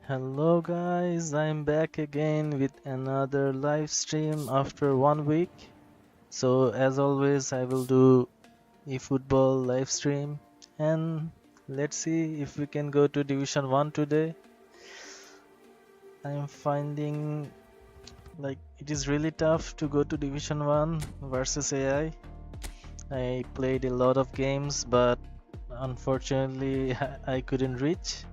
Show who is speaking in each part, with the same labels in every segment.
Speaker 1: Hello guys, I'm back again with another live stream after 1 week. So as always I will do eFootball live stream and let's see if we can go to Division 1 today. I'm finding like it is really tough to go to Division 1 versus AI. I played a lot of games but unfortunately I couldn't reach.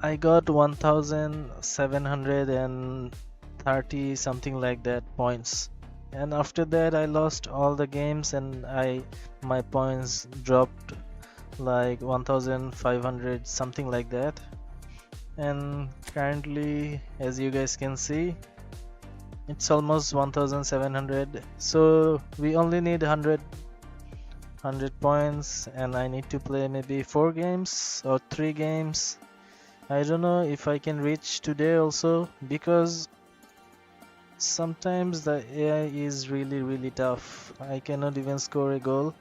Speaker 1: I got 1730 something like that points, and after that I lost all the games and my points dropped like 1500 something like that. And currently, as you guys can see, it's almost 1700, so we only need 100 points and I need to play maybe 4 games or 3 games. I don't know if I can reach today also, because sometimes the AI is really tough. I cannot even score a goal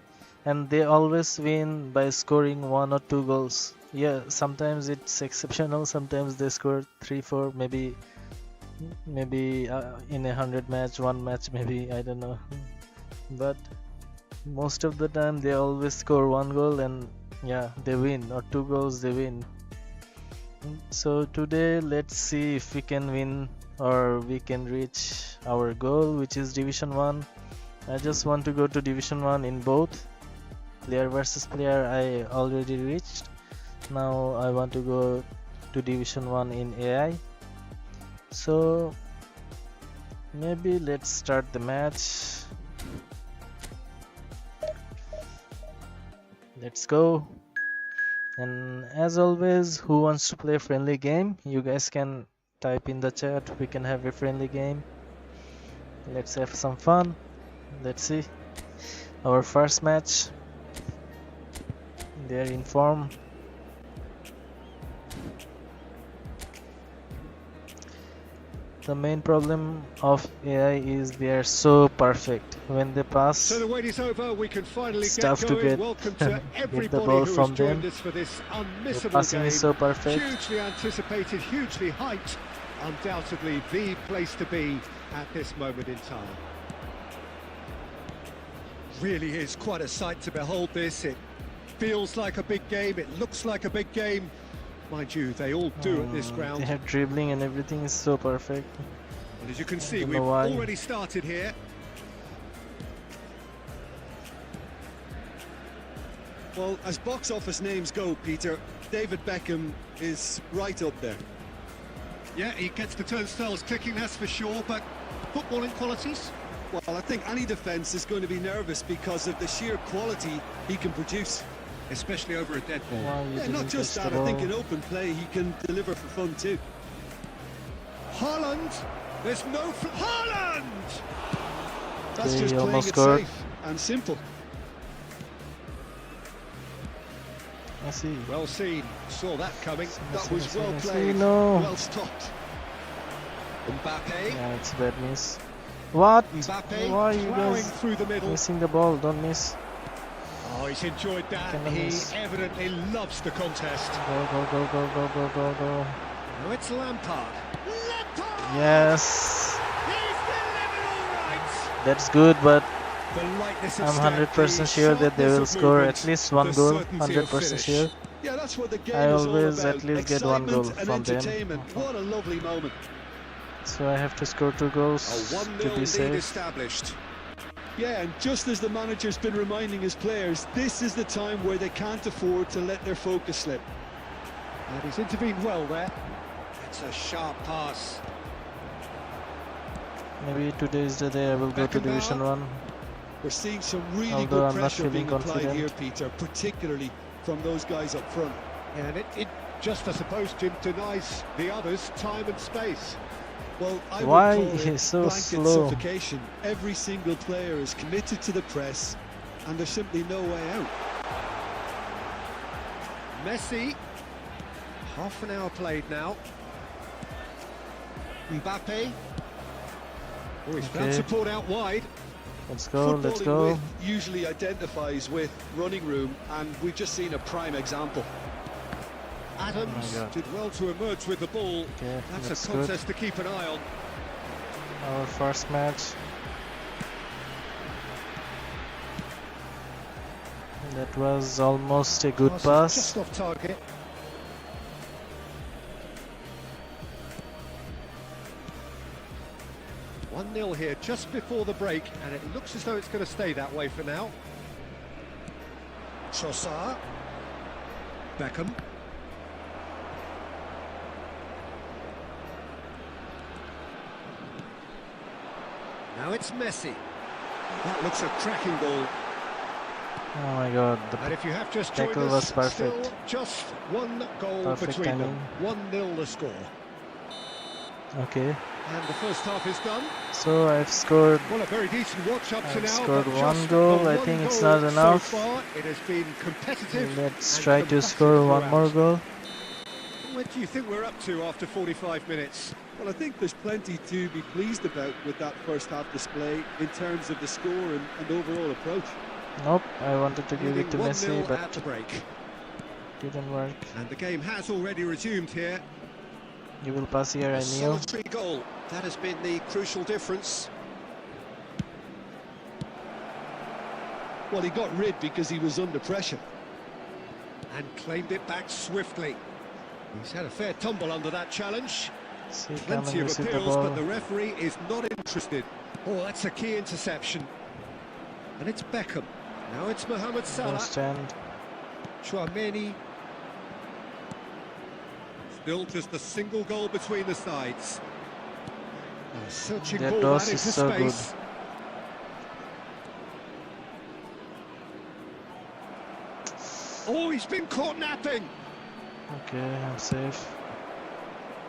Speaker 1: and they always win by scoring 1 or 2 goals. Yeah, sometimes it's exceptional, sometimes they score 3-4, maybe in 100 match, 1 match maybe, I don't know. But most of the time they always score 1 goal and yeah, they win, or 2 goals they win. So today let's see if we can win or we can reach our goal, which is Division 1. I just want to go to Division 1 in both player versus player. I already reached. Now I want to go to Division 1 in AI. So maybe let's start the match. Let's go. And as always, who wants to play a friendly game, you guys can type in the chat. We can have a friendly game. Let's have some fun. Let's see our first match. They're in form. The main problem of AI is they are so perfect. When they pass,
Speaker 2: so the wait is over. We can finally
Speaker 1: it's tough
Speaker 2: get
Speaker 1: to
Speaker 2: going.
Speaker 1: get,
Speaker 2: Welcome to
Speaker 1: get the ball from them.
Speaker 2: For this
Speaker 1: The passing is so perfect.
Speaker 2: Hugely anticipated, hugely hyped. Undoubtedly the place to be at this moment in time.
Speaker 3: Really is quite a sight to behold this. It feels like a big game, it looks like a big game. Mind you, they all do at this ground.
Speaker 1: They have dribbling and everything is so perfect.
Speaker 3: And as you can see, we've already started here. Well, as box office names go, Peter, David Beckham is right up there.
Speaker 2: Yeah, he gets the turnstiles clicking, that's for sure, but footballing qualities?
Speaker 3: Well, I think any defence is going to be nervous because of the sheer quality he can produce.
Speaker 2: Especially over a dead ball.
Speaker 1: Wow,
Speaker 3: Yeah, not just that, I think in open play he can deliver for fun too. Haaland! There's no... Haaland! That's
Speaker 1: Okay,
Speaker 3: just
Speaker 1: he
Speaker 3: playing
Speaker 1: almost
Speaker 3: it
Speaker 1: scored.
Speaker 3: safe and simple.
Speaker 1: I see.
Speaker 3: Well seen. Saw that coming. That was
Speaker 1: Messi,
Speaker 3: well
Speaker 1: Messi,
Speaker 3: played.
Speaker 1: no.
Speaker 3: Well stopped. Mbappe.
Speaker 1: Yeah, it's a bad miss. What?
Speaker 3: Mbappe
Speaker 1: Why are you
Speaker 3: plowing
Speaker 1: guys
Speaker 3: through the middle.
Speaker 1: missing the ball? Don't miss.
Speaker 3: Oh, he's enjoyed that.
Speaker 1: Cannot
Speaker 3: He
Speaker 1: miss.
Speaker 3: evidently loves the contest.
Speaker 1: Go, go, go, go, go, go, go, go.
Speaker 3: Now it's Lampard. Lampard!
Speaker 1: Yes.
Speaker 3: He's delivered all right.
Speaker 1: That's good, but
Speaker 3: The lightness of
Speaker 1: I'm
Speaker 3: step,
Speaker 1: 100%
Speaker 3: the
Speaker 1: sure that they will
Speaker 3: sharpness of
Speaker 1: score
Speaker 3: movement,
Speaker 1: at least one
Speaker 3: the
Speaker 1: goal.
Speaker 3: certainty of
Speaker 1: 100%
Speaker 3: finish.
Speaker 1: sure.
Speaker 3: Yeah, that's what the game
Speaker 1: I
Speaker 3: is all
Speaker 1: always
Speaker 3: about.
Speaker 1: at least get one goal
Speaker 3: Excitement
Speaker 1: from
Speaker 3: and
Speaker 1: them.
Speaker 3: entertainment. What a lovely moment.
Speaker 1: So I have to score 2 goals
Speaker 3: A 1-0
Speaker 1: to be
Speaker 3: lead
Speaker 1: safe.
Speaker 3: established.
Speaker 4: Yeah, and just as the manager's been reminding his players, this is the time where they can't afford to let their focus slip.
Speaker 2: And he's intervened well there.
Speaker 3: It's a sharp pass.
Speaker 1: Maybe today is the day I will go to
Speaker 3: Beckenbauer.
Speaker 1: Division 1.
Speaker 4: We're seeing some really
Speaker 1: Although
Speaker 4: good
Speaker 1: I'm not
Speaker 4: pressure
Speaker 1: feeling
Speaker 4: being applied
Speaker 1: confident.
Speaker 4: here, Peter, particularly from those guys up front.
Speaker 2: And it just, I suppose, Jim, denies the others time and space.
Speaker 4: Well, I
Speaker 1: Why
Speaker 4: would call
Speaker 1: he's
Speaker 4: it
Speaker 1: so
Speaker 4: blanket
Speaker 1: slow?
Speaker 4: suffocation. Every single player is committed to the press, and there's simply no way out.
Speaker 2: Messi.
Speaker 3: Half an hour played now. Mbappe. Oh, he's found
Speaker 1: Okay.
Speaker 3: support out wide.
Speaker 1: Let's go, let's
Speaker 4: Footballing
Speaker 1: go.
Speaker 4: with usually identifies with running room, and we've just seen a prime example.
Speaker 2: Adams
Speaker 1: God.
Speaker 2: did well to emerge with the ball.
Speaker 1: Okay,
Speaker 2: That's
Speaker 1: that's
Speaker 2: a
Speaker 1: good.
Speaker 2: contest to keep an eye on.
Speaker 1: Our first match. That was almost a good pass.
Speaker 2: Just off target. One 0 here just before the break, and it looks as though it's going to stay that way for now.
Speaker 3: Trossard. Beckham. Now it's Messi. That looks a cracking goal.
Speaker 1: Oh my god, the
Speaker 2: And if you have just joined
Speaker 1: tackle
Speaker 2: us,
Speaker 1: was
Speaker 2: still
Speaker 1: perfect.
Speaker 2: just one goal
Speaker 1: Perfect
Speaker 2: between
Speaker 1: timing.
Speaker 2: them. 1-0 the score.
Speaker 1: Okay,
Speaker 2: And the first half is done.
Speaker 1: so I've scored.
Speaker 2: Well, a very decent watch up to
Speaker 1: I've
Speaker 2: now.
Speaker 1: scored
Speaker 2: but
Speaker 1: one
Speaker 2: just
Speaker 1: goal.
Speaker 2: the
Speaker 1: I
Speaker 2: one
Speaker 1: think it's
Speaker 2: goal
Speaker 1: not enough.
Speaker 2: So far, it has been competitive.
Speaker 1: Let's
Speaker 2: and
Speaker 1: try to
Speaker 2: combative
Speaker 1: score one
Speaker 2: throughout.
Speaker 1: more goal.
Speaker 2: What do you think we're up to after 45 minutes?
Speaker 4: Well, I think there's plenty to be pleased about with that first half display in terms of the score and overall approach.
Speaker 1: Nope, I wanted to give it to
Speaker 2: Leading
Speaker 1: Messi,
Speaker 2: 1-0
Speaker 1: but
Speaker 2: at the break.
Speaker 1: didn't work.
Speaker 2: And the game has already resumed here.
Speaker 1: You will pass here, I
Speaker 3: A
Speaker 1: knew.
Speaker 3: solitary goal. That has been the crucial difference.
Speaker 4: Well, he got rid because he was under pressure.
Speaker 2: And claimed it back swiftly. He's had a fair tumble under that challenge.
Speaker 1: See, come
Speaker 2: Plenty
Speaker 1: and
Speaker 2: of
Speaker 1: receive the
Speaker 2: appeals,
Speaker 1: ball.
Speaker 2: but the referee is not interested. Oh, that's a key interception. And it's Beckham. Now it's Mohamed
Speaker 1: Don't
Speaker 2: Salah.
Speaker 1: stand.
Speaker 2: Chouameni. Still just a single goal between the sides. A searching
Speaker 1: That
Speaker 2: ball
Speaker 1: toss
Speaker 2: that
Speaker 1: is
Speaker 2: into
Speaker 1: so good.
Speaker 2: space. Oh, he's been caught napping.
Speaker 1: Okay, I'm safe.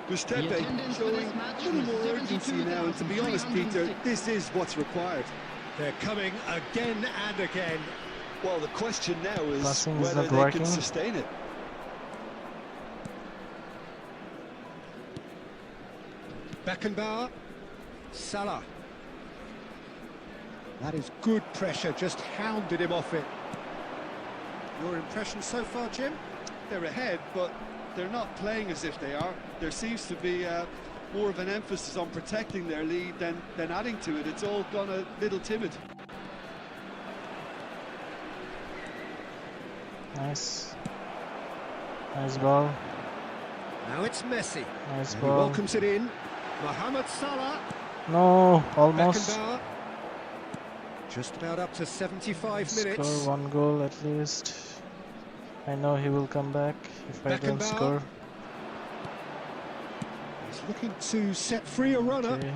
Speaker 4: Giuseppe showing a little more urgency now, and to be honest, Peter, this is what's required.
Speaker 2: They're coming again and again.
Speaker 4: Well, the question now is
Speaker 1: Passing is
Speaker 4: whether
Speaker 1: not
Speaker 4: they
Speaker 1: working.
Speaker 4: can sustain it.
Speaker 2: Beckenbauer. Salah. That is good pressure, just hounded him off it. Your impression so far, Jim?
Speaker 4: They're ahead, but they're not playing as if they are. There seems to be more of an emphasis on protecting their lead than adding to it. It's all gone a little timid.
Speaker 1: Nice. Nice ball.
Speaker 2: Now it's Messi.
Speaker 1: Nice
Speaker 2: And he
Speaker 1: ball.
Speaker 2: welcomes it in. Mohamed Salah.
Speaker 1: No, almost.
Speaker 2: Beckenbauer. Just about up to 75 minutes.
Speaker 1: Score one goal at least. I know he will come back if I don't
Speaker 2: Beckenbauer.
Speaker 1: score.
Speaker 2: He's looking to set free a runner.
Speaker 1: Okay.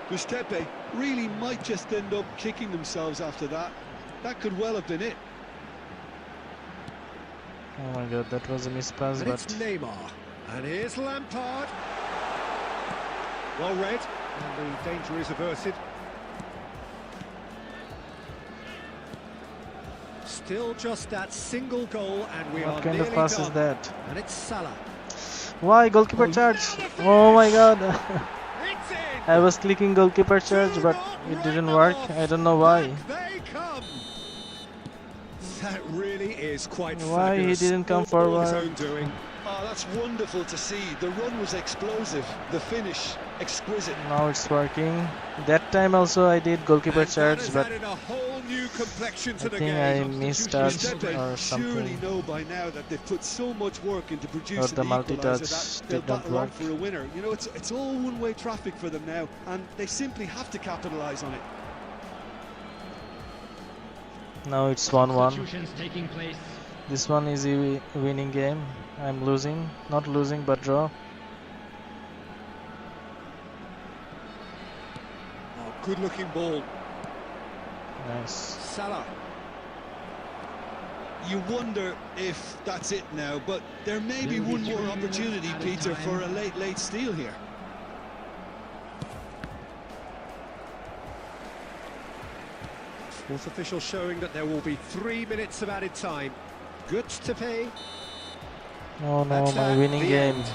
Speaker 4: Giuseppe really might just end up kicking themselves after that. That could well have been it.
Speaker 1: Oh my god, that was a mispass,
Speaker 2: And it's
Speaker 1: but
Speaker 2: Neymar. And here's Lampard. Well read, and the danger is averted. Still just that single goal, and we are
Speaker 1: What kind
Speaker 2: nearly
Speaker 1: of pass
Speaker 2: done.
Speaker 1: is that?
Speaker 2: And it's Salah.
Speaker 1: Why goalkeeper charge? Oh my god.
Speaker 2: It's in!
Speaker 1: I was clicking goalkeeper charge,
Speaker 2: Do
Speaker 1: but
Speaker 2: not
Speaker 1: it
Speaker 2: write
Speaker 1: didn't
Speaker 2: them
Speaker 1: work.
Speaker 2: off.
Speaker 1: I don't know why.
Speaker 2: Back they come. That really is quite
Speaker 1: Why he
Speaker 2: fabulous.
Speaker 1: didn't come
Speaker 2: All his
Speaker 1: forward?
Speaker 2: own doing.
Speaker 4: Oh, that's wonderful to see. The run was explosive, the finish exquisite.
Speaker 1: Now it's working. That time also I did goalkeeper
Speaker 2: And that
Speaker 1: charge,
Speaker 2: has
Speaker 1: but
Speaker 2: added a whole new complexion to
Speaker 1: I
Speaker 2: the
Speaker 1: think
Speaker 2: game.
Speaker 1: I mistouched
Speaker 4: Instead, they
Speaker 1: or
Speaker 4: surely
Speaker 1: something.
Speaker 4: know by now that they've put so much work into
Speaker 1: Or
Speaker 4: producing
Speaker 1: the
Speaker 4: the
Speaker 1: multi-touch
Speaker 4: equaliser that
Speaker 1: did
Speaker 4: they'll
Speaker 1: not
Speaker 4: battle on
Speaker 1: work.
Speaker 4: for a winner. You know, it's all one-way traffic for them now, and they simply have to capitalise on it.
Speaker 1: Now it's 1-1.
Speaker 5: Substitutions taking place.
Speaker 1: This one is a winning game. I'm losing. Not losing, but draw.
Speaker 2: Oh, good-looking ball.
Speaker 1: Nice.
Speaker 2: Salah.
Speaker 4: You wonder if that's it now, but there may be one more opportunity, Peter, for a late steal here.
Speaker 2: Fourth official showing that there will be 3 minutes of added time. Good to pay.
Speaker 1: Oh no,
Speaker 2: That's
Speaker 1: my winning
Speaker 2: the
Speaker 1: game.
Speaker 2: end.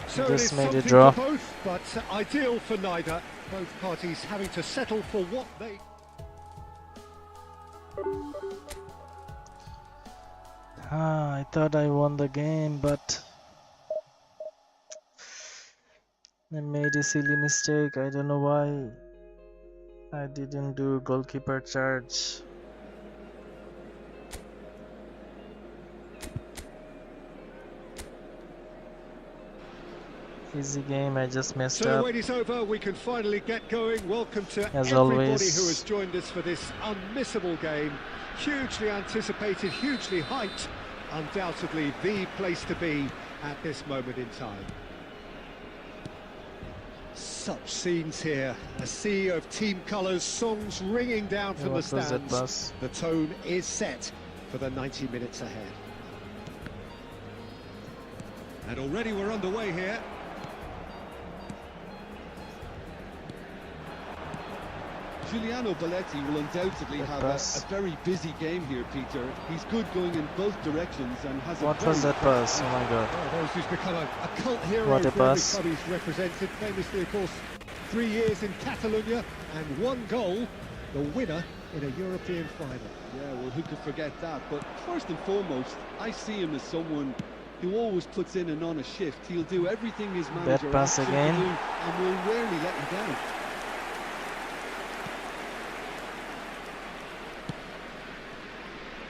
Speaker 2: So
Speaker 1: Just
Speaker 2: it is
Speaker 1: made a
Speaker 2: something
Speaker 1: draw.
Speaker 2: for both, but ideal for neither. Both parties having to settle for what they...
Speaker 1: I thought I won the game, but I made a silly mistake. I don't know why I didn't do goalkeeper charge. Easy game, I just messed
Speaker 2: So the
Speaker 1: up.
Speaker 2: wait is over, we can finally get going. Welcome to
Speaker 1: As
Speaker 2: everybody
Speaker 1: always.
Speaker 2: who has joined us for this unmissable game. Hugely anticipated, hugely hyped. Undoubtedly the place to be at this moment in time. Such scenes here. A sea of team colours, songs ringing down from the
Speaker 1: What was that
Speaker 2: stands.
Speaker 1: pass?
Speaker 2: The tone is set for the 90 minutes ahead. And already we're underway here.
Speaker 4: Giuliano Belletti will undoubtedly have a very busy game here, Peter. He's good going in both directions and has
Speaker 1: What
Speaker 4: a
Speaker 1: was
Speaker 4: very
Speaker 1: that pass? Oh my god.
Speaker 2: Oh, those who's become a cult hero
Speaker 1: What a
Speaker 2: for every
Speaker 1: pass.
Speaker 2: club he's represented. Famously, of course, 3 years in Catalonia and 1 goal, the winner in a European final.
Speaker 4: Yeah, well, who could forget that? But first and foremost, I see him as someone who always puts in and on a shift. He'll do everything his manager
Speaker 1: pass
Speaker 4: asks him to
Speaker 1: again.
Speaker 4: do and will rarely let you down.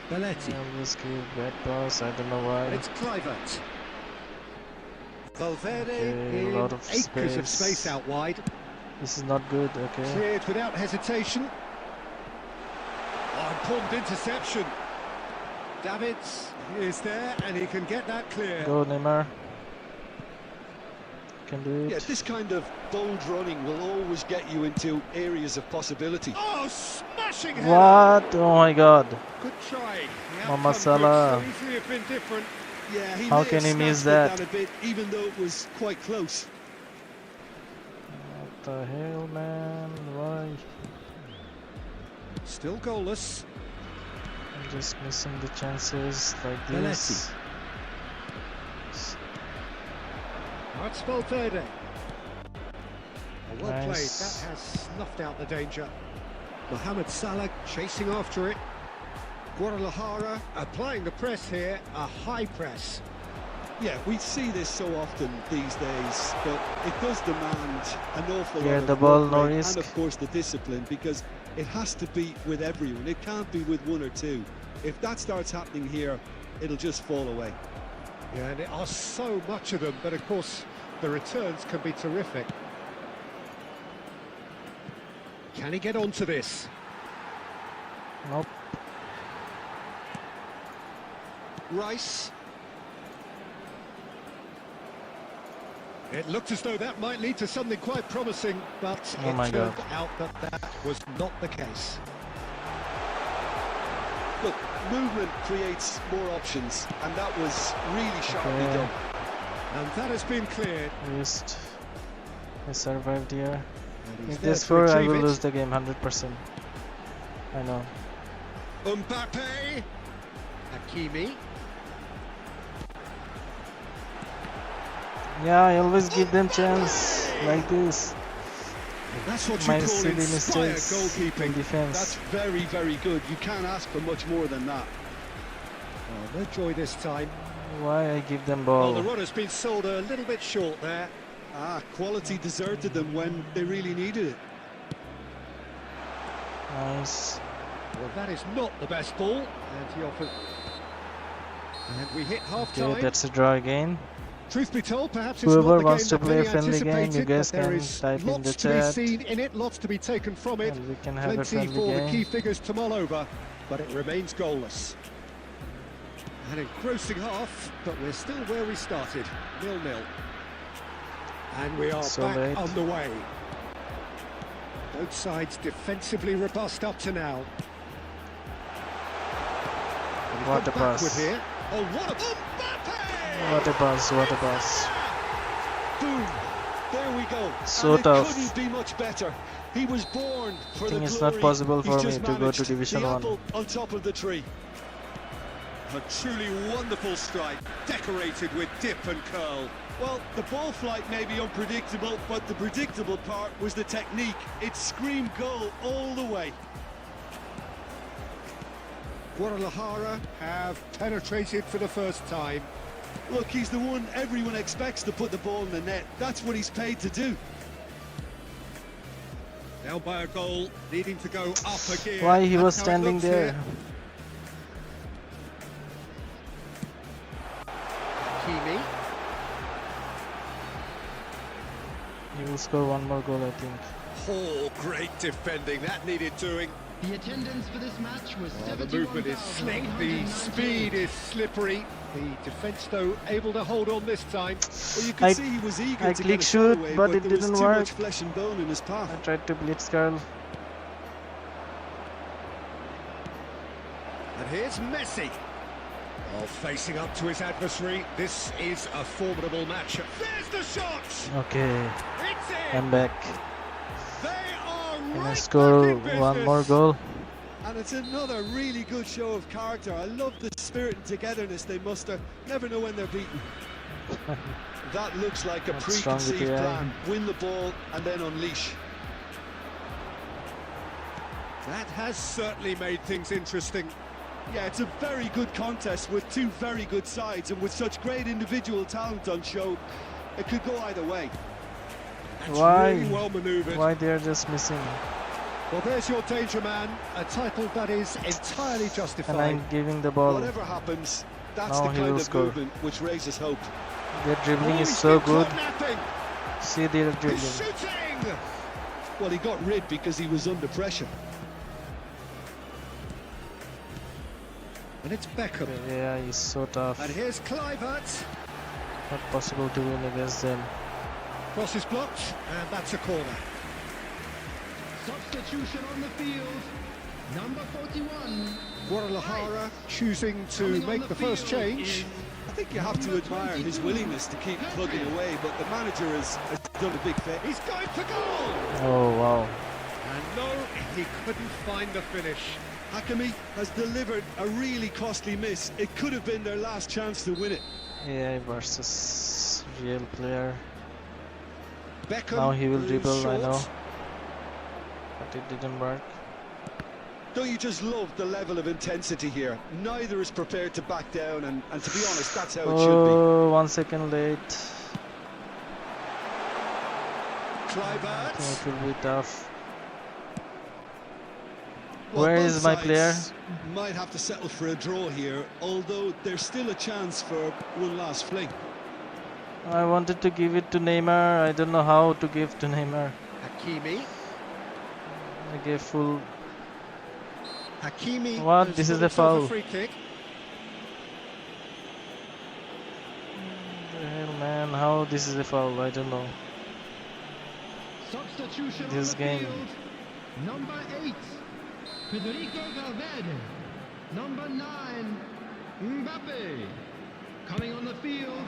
Speaker 2: Belletti.
Speaker 1: I always give bad pass, I don't know why.
Speaker 2: It's Kluivert. Valverde
Speaker 1: Okay,
Speaker 2: in
Speaker 1: lot of
Speaker 2: acres of
Speaker 1: space.
Speaker 2: space out wide.
Speaker 1: This is not good, okay.
Speaker 2: Cleared without hesitation. Oh, important interception. Davids is there and he can get that clear.
Speaker 1: Go Neymar. Can do it.
Speaker 4: Yeah, this kind of bold running will always get you into areas of possibility.
Speaker 2: Oh, smashing header.
Speaker 1: What? Oh my god.
Speaker 2: Good try. The
Speaker 1: Mama
Speaker 2: outcome
Speaker 1: Salah.
Speaker 2: could so easily have been different.
Speaker 4: Yeah, he
Speaker 1: How
Speaker 4: may have
Speaker 1: can he miss
Speaker 4: snatched at
Speaker 1: that?
Speaker 4: a bit, even though it was quite close.
Speaker 1: What the hell, man? Why?
Speaker 2: Still goalless.
Speaker 1: I'm just missing the chances like this.
Speaker 2: That's Valverde. Well played.
Speaker 1: Nice.
Speaker 2: That has snuffed out the danger. Mohamed Salah chasing after it. Guadalajara applying the press here, a high press.
Speaker 4: Yeah, we see this so often these days, but it does demand an awful
Speaker 1: Clear
Speaker 4: lot of
Speaker 1: the ball,
Speaker 4: work
Speaker 1: no
Speaker 4: rate
Speaker 1: risk.
Speaker 4: and of course the discipline, because it has to be with everyone. It can't be with one or two. If that starts happening here, it'll just fall away.
Speaker 2: Yeah, and there are so much of them, but of course the returns can be terrific. Can he get onto this?
Speaker 1: Nope.
Speaker 2: Rice. It looked as though that might lead to something quite promising, but
Speaker 1: Oh my
Speaker 2: it turned
Speaker 1: God.
Speaker 2: out that that was not the case.
Speaker 4: Look, movement creates more options, and that was really sharply
Speaker 1: Okay.
Speaker 4: done.
Speaker 2: And that has been cleared.
Speaker 1: Just I survived here.
Speaker 2: And he's
Speaker 1: If
Speaker 2: there
Speaker 1: this
Speaker 2: to
Speaker 1: score, I
Speaker 2: retrieve
Speaker 1: will
Speaker 2: it.
Speaker 1: lose the game 100%. I know.
Speaker 2: Mbappe. Hakimi.
Speaker 1: Yeah, I always give them chance like this.
Speaker 3: That's what
Speaker 1: My
Speaker 3: you call
Speaker 1: silly
Speaker 3: inspired
Speaker 1: mistakes
Speaker 3: goalkeeping.
Speaker 1: in defense.
Speaker 3: That's very, very good. You can't ask for much more than that.
Speaker 2: Oh, no joy this time.
Speaker 1: Why I give them
Speaker 2: Well, the
Speaker 1: ball?
Speaker 2: run has been sold a little bit short there.
Speaker 3: Quality deserted them when they really needed it.
Speaker 1: Nice.
Speaker 2: Well, that is not the best ball. And he offered... And we hit half-time.
Speaker 1: Okay, that's a draw again.
Speaker 2: Truth be told, perhaps
Speaker 1: Whoever
Speaker 2: it's not the
Speaker 1: wants
Speaker 2: game
Speaker 1: to
Speaker 2: that
Speaker 1: play a
Speaker 2: many
Speaker 1: friendly game, you
Speaker 2: anticipated,
Speaker 1: guys
Speaker 2: but there
Speaker 1: can
Speaker 2: is
Speaker 1: type in the
Speaker 2: lots to be
Speaker 1: chat.
Speaker 2: seen in it, lots to be taken from it.
Speaker 1: And we can have a
Speaker 2: Plenty
Speaker 1: friendly
Speaker 2: for the key
Speaker 1: game.
Speaker 2: figures to mull over, but it remains goalless. An engrossing half, but we're still where we started, 0-0. And we are
Speaker 1: So
Speaker 2: back
Speaker 1: late.
Speaker 2: underway. Both sides defensively robust up to now. And he's
Speaker 1: What
Speaker 2: gone
Speaker 1: a pass.
Speaker 2: backward here. Oh, what a... Mbappe!
Speaker 1: What a pass, what a pass.
Speaker 3: Boom! There we go.
Speaker 1: So
Speaker 3: and
Speaker 1: tough.
Speaker 3: It couldn't be much better. He was born for
Speaker 1: I think
Speaker 3: the
Speaker 1: it's
Speaker 3: glory.
Speaker 1: not possible
Speaker 3: He's
Speaker 1: for me
Speaker 3: just
Speaker 1: to go to
Speaker 3: managed
Speaker 1: Division
Speaker 3: the
Speaker 1: 1.
Speaker 3: apple on top of the tree.
Speaker 2: A truly wonderful strike, decorated with dip and curl.
Speaker 3: Well, the ball flight may be unpredictable, but the predictable part was the technique. It screamed goal all the way.
Speaker 2: Guadalajara have penetrated for the first time.
Speaker 3: Look, he's the one everyone expects to put the ball in the net. That's what he's paid to do.
Speaker 2: Down by a goal, needing to go up a gear.
Speaker 1: Why he was
Speaker 2: That's how it
Speaker 1: standing
Speaker 2: looks
Speaker 1: there?
Speaker 2: here. Hakimi.
Speaker 1: He will score one more goal, I think.
Speaker 2: Oh, great defending. That needed doing.
Speaker 5: The attendance for this match was
Speaker 2: The movement is slick, the speed is slippery. The defence, though, able to hold on this time.
Speaker 3: Well, you could see he was eager
Speaker 1: I
Speaker 3: to
Speaker 1: click
Speaker 3: get a
Speaker 1: shoot,
Speaker 3: shot away,
Speaker 1: but it
Speaker 3: there was
Speaker 1: didn't
Speaker 3: too
Speaker 1: work.
Speaker 3: much flesh and bone in his path.
Speaker 1: I tried to blitz curl.
Speaker 2: And here's Messi. Oh, facing up to his adversary. This is a formidable match. There's the shot!
Speaker 1: Okay,
Speaker 2: It's
Speaker 1: I'm
Speaker 2: in!
Speaker 1: back.
Speaker 2: They are
Speaker 1: Can I
Speaker 2: right
Speaker 1: score
Speaker 2: back in
Speaker 1: one more
Speaker 2: business.
Speaker 1: goal?
Speaker 3: And it's another really good show of character. I love the spirit and togetherness they muster. Never know when they're beaten. That looks like a
Speaker 1: That's strong with
Speaker 3: preconceived
Speaker 1: the eye.
Speaker 3: plan. Win the ball and then unleash.
Speaker 2: That has certainly made things interesting.
Speaker 3: Yeah, it's a very good contest with two very good sides, and with such great individual talent on show, it could go either way.
Speaker 2: That's
Speaker 1: Why?
Speaker 2: really well manoeuvred.
Speaker 1: Why they are just missing?
Speaker 2: Well, there's your danger man, a title that is entirely
Speaker 1: And
Speaker 2: justified.
Speaker 1: I'm giving the ball.
Speaker 3: Whatever happens, that's
Speaker 1: Now
Speaker 3: the
Speaker 1: he
Speaker 3: kind
Speaker 1: will
Speaker 3: of
Speaker 1: score.
Speaker 3: movement which raises hope.
Speaker 1: Their dribbling
Speaker 2: Oh,
Speaker 1: is
Speaker 2: he's
Speaker 1: so
Speaker 2: been
Speaker 1: good.
Speaker 2: kidnapping.
Speaker 1: See their
Speaker 2: He's
Speaker 1: dribbling.
Speaker 2: shooting!
Speaker 3: Well, he got rid because he was under pressure.
Speaker 2: And it's Beckham.
Speaker 1: Yeah, he's so tough.
Speaker 2: And here's Kluivert.
Speaker 1: Not possible to win against them.
Speaker 2: Cross is blocked, and that's a corner.
Speaker 5: Substitution on the field. Number 41.
Speaker 2: Guadalajara choosing to
Speaker 5: Coming on
Speaker 2: make
Speaker 5: the
Speaker 2: the first
Speaker 5: field
Speaker 2: change.
Speaker 5: is
Speaker 3: I think you have to admire his willingness to keep plugging away, but the manager has done a big favor.
Speaker 2: He's going for goal!
Speaker 1: Oh wow.
Speaker 2: And no, he couldn't find the finish.
Speaker 3: Hakimi has delivered a really costly miss. It could have been their last chance to win it.
Speaker 1: AI versus real player.
Speaker 2: Beckham.
Speaker 1: Now he will
Speaker 2: who's
Speaker 1: dribble, I
Speaker 2: short.
Speaker 1: know. But it didn't work.
Speaker 3: Don't you just love the level of intensity here? Neither is prepared to back down, and to be honest, that's how it should
Speaker 1: Oh, 1 second late. I
Speaker 2: Kluivert.
Speaker 1: think it will be tough.
Speaker 3: be. Well,
Speaker 1: Where
Speaker 3: both
Speaker 1: is my player?
Speaker 3: sides might have to settle for a draw here, although there's still a chance for one last fling.
Speaker 1: I wanted to give it to Neymar. I don't know how to give to Neymar.
Speaker 2: Hakimi.
Speaker 1: I gave full.
Speaker 2: Hakimi.
Speaker 1: What?
Speaker 2: has
Speaker 1: This is
Speaker 2: got
Speaker 1: a
Speaker 2: himself
Speaker 1: foul.
Speaker 2: Free kick.
Speaker 1: The hell, man, how this is a foul? I don't know.
Speaker 5: Substitution
Speaker 1: This
Speaker 5: on the
Speaker 1: game.
Speaker 5: field. Number 8. Federico Valverde. Number 9. Mbappe. Coming on the field.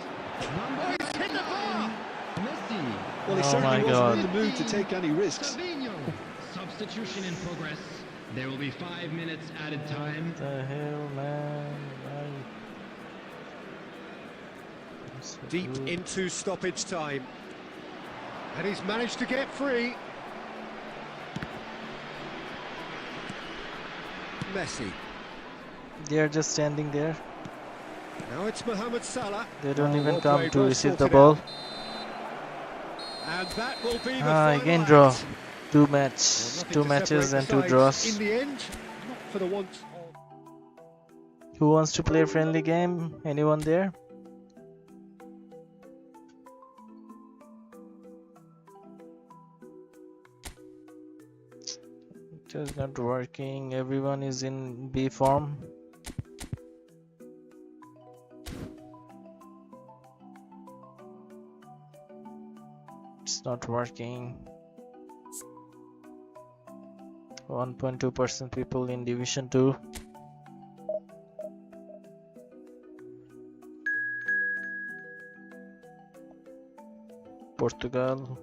Speaker 5: Number
Speaker 2: Oh, he's hit the bar.
Speaker 5: 9. Messi.
Speaker 3: Well, he
Speaker 1: Oh
Speaker 3: certainly
Speaker 1: my
Speaker 3: wasn't in
Speaker 1: God.
Speaker 3: the mood to take any risks.
Speaker 5: Fabinho. Substitution in progress. There will be 5 minutes added time.
Speaker 1: What the hell, man? Why? So
Speaker 2: Deep
Speaker 1: good.
Speaker 2: into stoppage time. And he's managed to get free. Messi.
Speaker 1: They are just standing there.
Speaker 2: Now it's Mohamed Salah.
Speaker 1: They don't
Speaker 2: Oh,
Speaker 1: even
Speaker 2: well
Speaker 1: come
Speaker 2: played,
Speaker 1: to
Speaker 2: well
Speaker 1: receive the
Speaker 2: sorted
Speaker 1: ball.
Speaker 2: out. And that will be the
Speaker 1: Ah,
Speaker 2: final
Speaker 1: again draw.
Speaker 2: act.
Speaker 1: Two
Speaker 2: Well,
Speaker 1: matches,
Speaker 2: nothing
Speaker 1: two
Speaker 2: to
Speaker 1: matches
Speaker 2: separate
Speaker 1: and
Speaker 2: the
Speaker 1: two
Speaker 2: sides
Speaker 1: draws.
Speaker 2: in the end, not for the want of...
Speaker 1: Who wants to play a friendly game? Anyone there? It is not working. Everyone is in B form. It's not working. 1.2% people in Division 2. Portugal.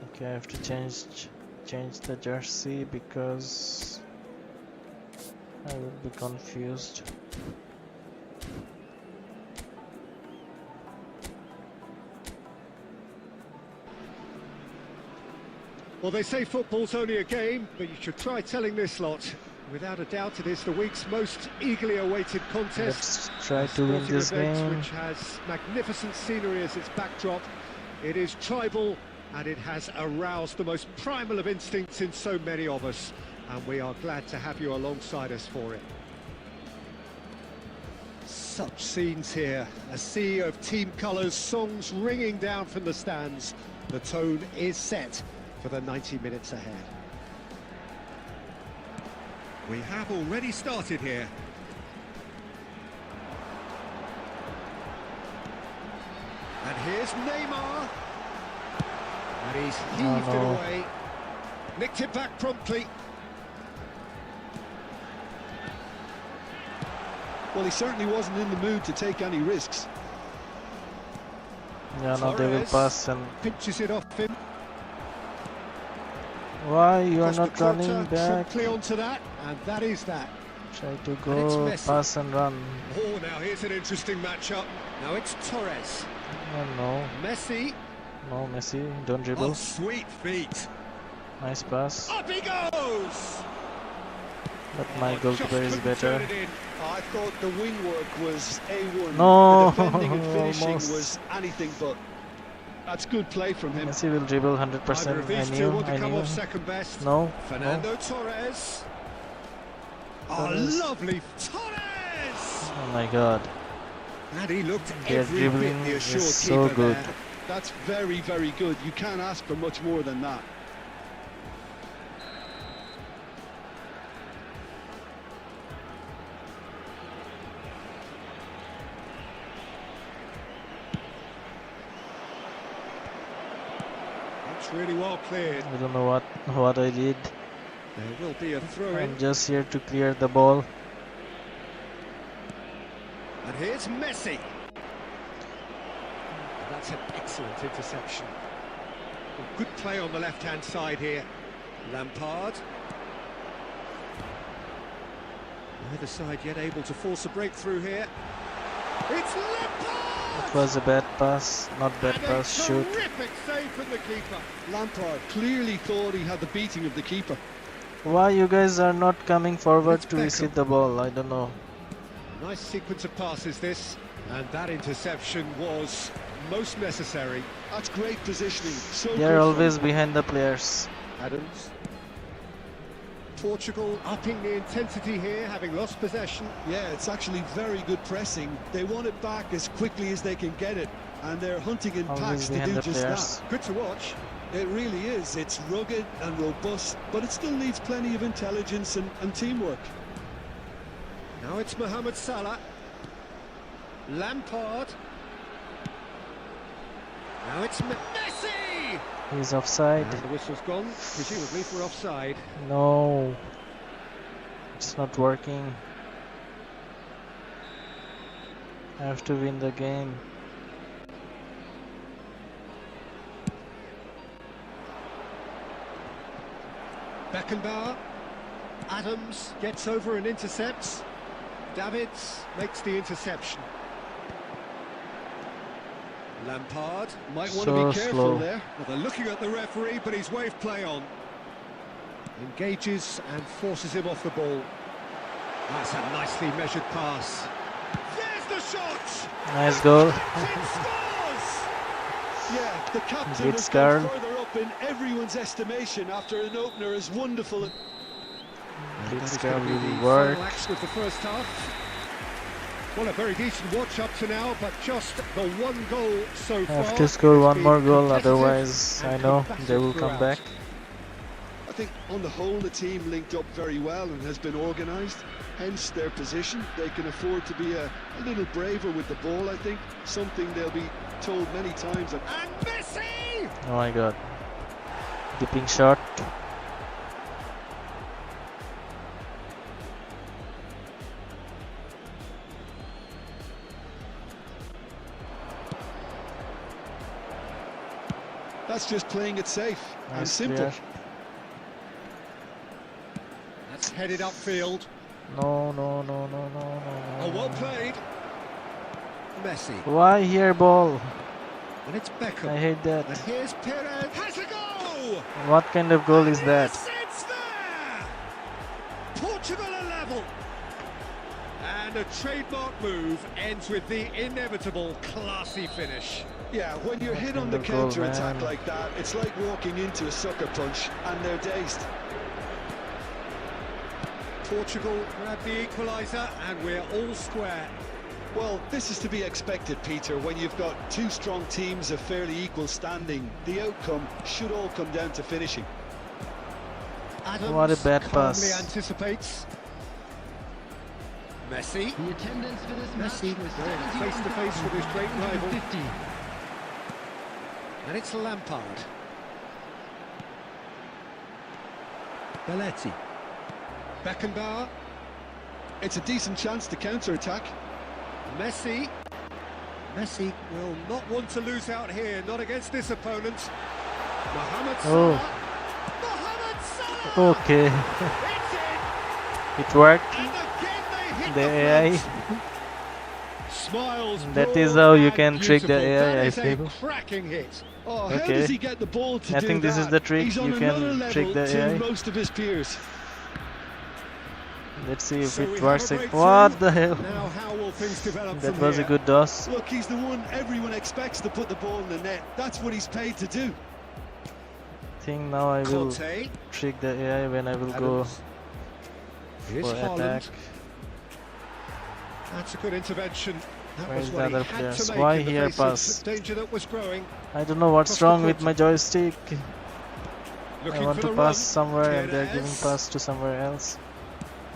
Speaker 1: Okay, I have to change the jersey because I will be confused.
Speaker 2: Well, they say football's only a game, but you should try telling this lot. Without a doubt, it is the week's most eagerly awaited contest.
Speaker 1: Let's try
Speaker 2: A
Speaker 1: to win
Speaker 2: sporting
Speaker 1: this
Speaker 2: event
Speaker 1: game.
Speaker 2: which has magnificent scenery as its backdrop. It is tribal, and it has aroused the most primal of instincts in so many of us. And we are glad to have you alongside us for it. Such scenes here, a sea of team colours, songs ringing down from the stands. The tone is set for the 90 minutes ahead. We have already started here. And here's Neymar. And he's heaved it away. Nicked it back promptly.
Speaker 4: Well, he certainly wasn't in the mood to take any risks.
Speaker 1: Yeah, now they will
Speaker 2: Torres
Speaker 1: pass and
Speaker 2: pinches it off him.
Speaker 1: why you are
Speaker 2: Costa
Speaker 1: not running
Speaker 2: Curta
Speaker 1: back?
Speaker 2: promptly onto that, and that is that.
Speaker 1: Try to
Speaker 2: it's
Speaker 1: go
Speaker 2: Messi.
Speaker 1: pass and run.
Speaker 2: Oh, now here's an interesting matchup. Now it's Torres.
Speaker 1: Oh, no,
Speaker 2: Messi.
Speaker 1: no, Messi, don't dribble.
Speaker 2: Oh, sweet feet.
Speaker 1: Nice pass,
Speaker 2: Up he goes!
Speaker 1: but my goalkeeper is
Speaker 2: Just couldn't
Speaker 1: better.
Speaker 2: turn it in.
Speaker 4: I thought the wing work was A1.
Speaker 1: No,
Speaker 4: The defending and finishing
Speaker 1: almost.
Speaker 4: was anything but. That's good play from him.
Speaker 1: Messi will dribble
Speaker 2: Either
Speaker 1: 100%.
Speaker 2: of these
Speaker 1: I
Speaker 2: two want to
Speaker 1: knew.
Speaker 2: come off second best.
Speaker 1: No,
Speaker 2: Fernando Torres. Oh,
Speaker 1: Torres.
Speaker 2: lovely Torres!
Speaker 1: Oh my God,
Speaker 2: And he looked
Speaker 1: their
Speaker 2: every bit
Speaker 1: dribbling
Speaker 2: the assured
Speaker 1: is so
Speaker 2: keeper
Speaker 1: good.
Speaker 2: there.
Speaker 4: That's very, very good. You can't ask for much more than that.
Speaker 2: It's really well cleared.
Speaker 1: I don't know what I did.
Speaker 2: There will be a throw in.
Speaker 1: I'm just here to clear the ball.
Speaker 2: And here's Messi. That's an excellent interception. A good play on the left-hand side here. Lampard. Neither side yet able to force a breakthrough here. It's Lampard!
Speaker 1: It was a bad pass, not bad
Speaker 2: And
Speaker 1: pass,
Speaker 2: a
Speaker 1: shoot.
Speaker 2: terrific save from the keeper.
Speaker 4: Lampard clearly thought he had the beating of the keeper.
Speaker 1: Why you guys are not coming forward
Speaker 2: It's
Speaker 1: to
Speaker 2: Beckham.
Speaker 1: receive the ball? I don't know.
Speaker 2: Nice sequence of passes this. And that interception was most necessary.
Speaker 4: That's great positioning. So
Speaker 1: They are
Speaker 4: good
Speaker 1: always
Speaker 4: from
Speaker 1: behind the players.
Speaker 2: Adams. Portugal upping the intensity here, having lost possession.
Speaker 4: Yeah, it's actually very good pressing. They want it back as quickly as they can get it, and they're hunting in
Speaker 1: Always
Speaker 4: packs to
Speaker 1: behind
Speaker 4: do
Speaker 1: the
Speaker 4: just
Speaker 1: players.
Speaker 2: Good to watch.
Speaker 4: that. It really is. It's rugged and robust, but it still needs plenty of intelligence and teamwork.
Speaker 2: Now it's Mohamed Salah. Lampard. Now it's Messi!
Speaker 1: He's offside.
Speaker 2: And the whistle's gone, presumably for offside.
Speaker 1: No. It's not working. I have to win the game.
Speaker 2: Beckenbauer. Adams gets over and intercepts. Davids makes the interception. Lampard
Speaker 4: Might want
Speaker 1: So
Speaker 4: to be careful
Speaker 1: slow.
Speaker 4: there.
Speaker 2: Well, they're looking at the referee, but he's waved play on. Engages and forces him off the ball. That's a nicely measured pass. There's the shot!
Speaker 1: Nice goal.
Speaker 2: It scores!
Speaker 4: Yeah, the captain
Speaker 1: Good
Speaker 4: has
Speaker 1: start.
Speaker 4: gone further up in everyone's estimation after an opener as wonderful.
Speaker 1: Big
Speaker 2: That is
Speaker 1: scar
Speaker 2: going to be
Speaker 1: will
Speaker 2: the
Speaker 1: work.
Speaker 2: final acts with the first half. Well, a very decent watch up to now, but just the one goal so far.
Speaker 1: Have to score
Speaker 2: It's
Speaker 1: one
Speaker 2: been
Speaker 1: more goal,
Speaker 2: competitive
Speaker 1: otherwise
Speaker 2: and
Speaker 1: I know
Speaker 2: combative
Speaker 1: they will come
Speaker 2: throughout.
Speaker 1: back.
Speaker 4: I think on the whole the team linked up very well and has been organised, hence their position. They can afford to be a little braver with the ball, I think, something they'll be told many times.
Speaker 2: And Messi!
Speaker 1: Oh my god. Dipping shot.
Speaker 4: That's just playing it safe and
Speaker 1: Nice
Speaker 4: simple.
Speaker 1: clear.
Speaker 2: That's headed upfield.
Speaker 1: No, no, no, no, no, no.
Speaker 2: Oh, well
Speaker 1: no.
Speaker 2: played. Messi.
Speaker 1: Why here ball?
Speaker 2: And it's Beckham.
Speaker 1: I hate that.
Speaker 2: And here's Perez. Has a goal!
Speaker 1: What kind of goal is that?
Speaker 2: Yes, it's there! Portugal are level. And a trademark move ends with the inevitable classy finish.
Speaker 4: Yeah, when you're hit on
Speaker 1: kind
Speaker 4: the
Speaker 1: of goal,
Speaker 4: counter-attack
Speaker 1: man?
Speaker 4: like that, it's like walking into a sucker punch and they're dazed.
Speaker 2: Portugal grab the equaliser and we're all square.
Speaker 4: Well, this is to be expected, Peter. When you've got two strong teams of fairly equal standing, the outcome should all come down to finishing.
Speaker 2: Adams
Speaker 1: What a bad
Speaker 2: calmly
Speaker 1: pass.
Speaker 2: anticipates. Messi.
Speaker 5: The attendance for this
Speaker 2: Messi
Speaker 5: match was
Speaker 2: going face to face with his great rival.
Speaker 5: 50.
Speaker 2: And it's Lampard. Belletti. Beckenbauer.
Speaker 4: It's a decent chance to counter-attack.
Speaker 2: Messi. Messi will not want to lose out here, not against this opponent. Mohamed Salah.
Speaker 1: Oh.
Speaker 2: Mohamed Salah!
Speaker 1: Okay.
Speaker 2: It's in!
Speaker 1: It worked.
Speaker 2: And again they hit
Speaker 1: The
Speaker 2: the
Speaker 1: AI.
Speaker 2: front. Smiles.
Speaker 1: That is
Speaker 2: broad
Speaker 1: how you
Speaker 2: and
Speaker 1: can trick the
Speaker 2: beautiful.
Speaker 1: AI,
Speaker 2: That
Speaker 1: I
Speaker 2: is a
Speaker 1: feel.
Speaker 2: cracking hit.
Speaker 4: Oh, how
Speaker 1: Okay.
Speaker 4: does he get the ball to
Speaker 1: I
Speaker 4: do
Speaker 1: think this is
Speaker 4: that?
Speaker 1: the trick.
Speaker 4: He's on
Speaker 1: You can
Speaker 4: another
Speaker 1: trick
Speaker 4: level
Speaker 1: the
Speaker 4: to
Speaker 1: AI.
Speaker 4: most of his peers.
Speaker 1: Let's see if
Speaker 2: So we
Speaker 1: it
Speaker 2: have
Speaker 1: works.
Speaker 2: a breakthrough.
Speaker 1: What the hell?
Speaker 2: Now how will things develop
Speaker 1: That
Speaker 2: from
Speaker 1: was
Speaker 2: here?
Speaker 1: a good toss.
Speaker 4: Look, he's the one everyone expects to put the ball in the net. That's what he's paid to do.
Speaker 1: I think now I will
Speaker 2: Conte.
Speaker 1: trick the AI when I will go
Speaker 2: Adams. Here's
Speaker 1: for
Speaker 2: Haaland.
Speaker 1: attack.
Speaker 2: That's a good intervention. That
Speaker 1: Where's
Speaker 2: was
Speaker 1: the
Speaker 2: what he
Speaker 1: other
Speaker 2: had
Speaker 1: players?
Speaker 2: to make
Speaker 1: Why
Speaker 2: in the
Speaker 1: here
Speaker 2: face of
Speaker 1: pass?
Speaker 2: danger that was growing.
Speaker 1: I don't know what's
Speaker 2: Cross the
Speaker 1: wrong with
Speaker 2: court.
Speaker 1: my joystick.
Speaker 2: Looking
Speaker 1: I want
Speaker 2: for
Speaker 1: to
Speaker 2: the
Speaker 1: pass
Speaker 2: run.
Speaker 1: somewhere and they're giving
Speaker 2: Perez.
Speaker 1: pass to somewhere else.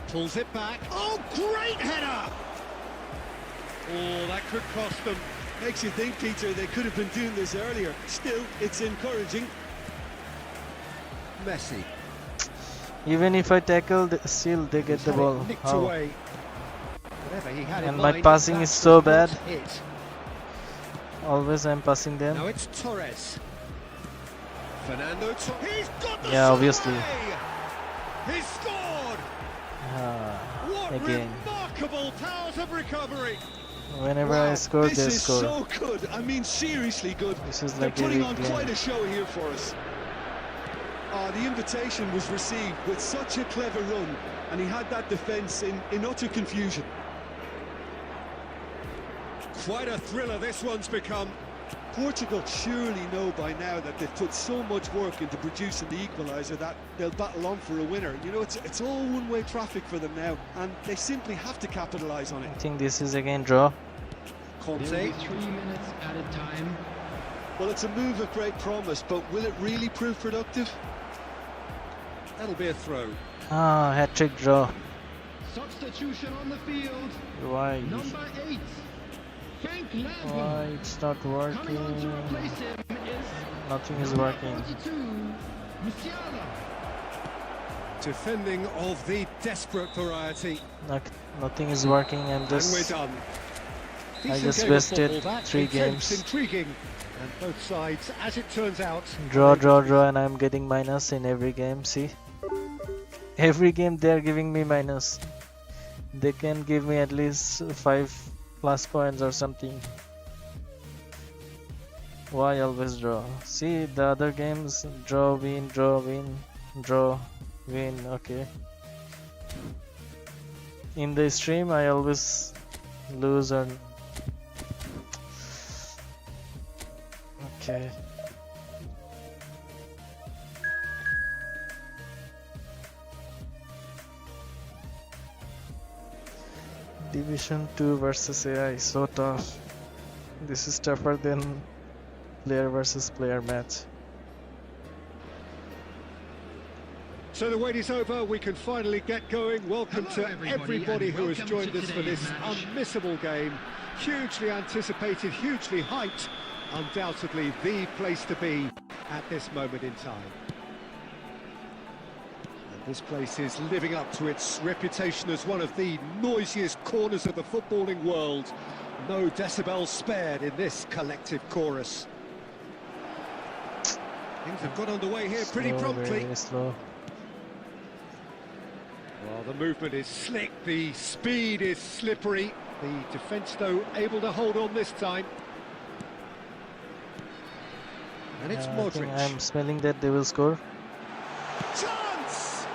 Speaker 2: Pulls it back. Oh, great header! Oh, that could cost them.
Speaker 4: Makes you think, Peter, they could have been doing this earlier. Still, it's encouraging.
Speaker 2: Messi.
Speaker 1: Even if I tackle, still they get the
Speaker 2: Had it
Speaker 1: ball.
Speaker 2: nicked
Speaker 1: How?
Speaker 2: away. Whatever he had in
Speaker 1: And my
Speaker 2: mind,
Speaker 1: passing
Speaker 2: that
Speaker 1: is so
Speaker 2: was
Speaker 1: bad.
Speaker 2: not it.
Speaker 1: Always I'm passing them.
Speaker 2: Now it's Torres. Fernando Torres. He's got the
Speaker 1: Yeah, obviously.
Speaker 2: He scored!
Speaker 1: Ah,
Speaker 2: What
Speaker 1: again.
Speaker 2: remarkable powers of recovery!
Speaker 1: Whenever
Speaker 4: Wow,
Speaker 1: I score,
Speaker 4: this
Speaker 1: they
Speaker 4: is
Speaker 1: score.
Speaker 4: so good. I mean, seriously good.
Speaker 1: This is
Speaker 4: They're
Speaker 1: like a
Speaker 4: putting
Speaker 1: big
Speaker 4: on
Speaker 1: game.
Speaker 4: quite a show here for us. The invitation was received with such a clever run, and he had that defence in utter confusion.
Speaker 2: Quite a thriller this one's become.
Speaker 4: Portugal surely know by now that they've put so much work into producing the equaliser that they'll battle on for a winner. You know, it's all one-way traffic for them now, and they simply have to capitalise on
Speaker 1: I
Speaker 4: it.
Speaker 1: think this is again draw.
Speaker 5: There will be
Speaker 2: Conte.
Speaker 5: 3 minutes added time.
Speaker 4: Well, it's a move of great promise, but will it really prove productive?
Speaker 2: That'll be a throw.
Speaker 1: Ah, hat-trick draw.
Speaker 5: Substitution on the field.
Speaker 1: Why?
Speaker 5: Number 8. Frank
Speaker 1: Why
Speaker 5: Lampard.
Speaker 1: it's not
Speaker 5: Coming on to
Speaker 1: working?
Speaker 5: replace him is
Speaker 1: Nothing is
Speaker 5: number
Speaker 1: working.
Speaker 5: 42, Musiala.
Speaker 2: Defending of the desperate variety.
Speaker 1: Nothing is working. I'm
Speaker 2: And we're
Speaker 1: just.
Speaker 2: done.
Speaker 1: I
Speaker 2: Decent
Speaker 1: just
Speaker 2: game of
Speaker 1: wasted
Speaker 2: football, that.
Speaker 1: 3
Speaker 2: Intense,
Speaker 1: games.
Speaker 2: intriguing. And both sides, as it turns out,
Speaker 1: Draw, and I'm getting minus in every game. See? every game they are giving me minus. They can give me at least 5+ points or something. Why always draw? See the other games, draw, win, draw, win, draw, win. Okay. In the stream, I always lose or. Okay. Division 2 versus AI, so tough. This is tougher than player versus player match.
Speaker 2: So the wait is over, we can finally get going. Welcome
Speaker 5: Hello,
Speaker 2: to
Speaker 5: everybody,
Speaker 2: everybody
Speaker 5: and
Speaker 2: who has
Speaker 5: welcome
Speaker 2: joined
Speaker 5: to
Speaker 2: us for
Speaker 5: today's
Speaker 2: this
Speaker 5: match.
Speaker 2: unmissable game. Hugely anticipated, hugely hyped. Undoubtedly the place to be at this moment in time. And this place is living up to its reputation as one of the noisiest corners of the footballing world. No decibels spared in this collective chorus. Things have got underway here pretty
Speaker 1: Slow,
Speaker 2: promptly.
Speaker 1: very slow.
Speaker 2: Well, the movement is slick, the speed is slippery. The defence, though, able to hold on this time. And it's
Speaker 1: I think
Speaker 2: Modric.
Speaker 1: I'm smelling that they will score.
Speaker 2: Chance!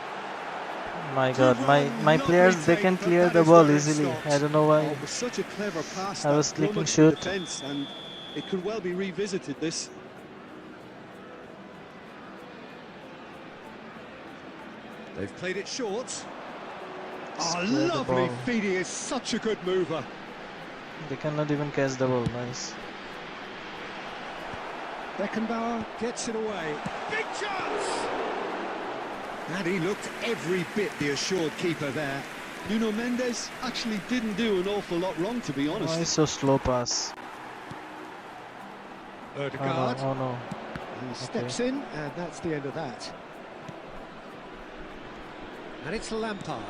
Speaker 1: My God, my players, they can clear the ball easily. I don't know
Speaker 4: Oh,
Speaker 1: why.
Speaker 4: it was such a clever pass.
Speaker 1: I
Speaker 4: that
Speaker 1: was clicking
Speaker 4: plummeted the
Speaker 1: shoot.
Speaker 4: defence, and it could well be revisited. This.
Speaker 2: They've played it short.
Speaker 1: Square
Speaker 2: Oh,
Speaker 1: the
Speaker 2: lovely
Speaker 1: ball.
Speaker 2: feed. He is such a good mover.
Speaker 1: They cannot even catch the ball. Nice.
Speaker 2: Beckenbauer gets it away. Big chance! And he looked every bit the assured keeper there.
Speaker 4: Nuno Mendes actually didn't do an awful lot wrong, to be honest.
Speaker 1: Why so slow pass? Oh no,
Speaker 2: Odegaard.
Speaker 1: oh no.
Speaker 2: He steps in, and that's the end of that. And it's Lampard.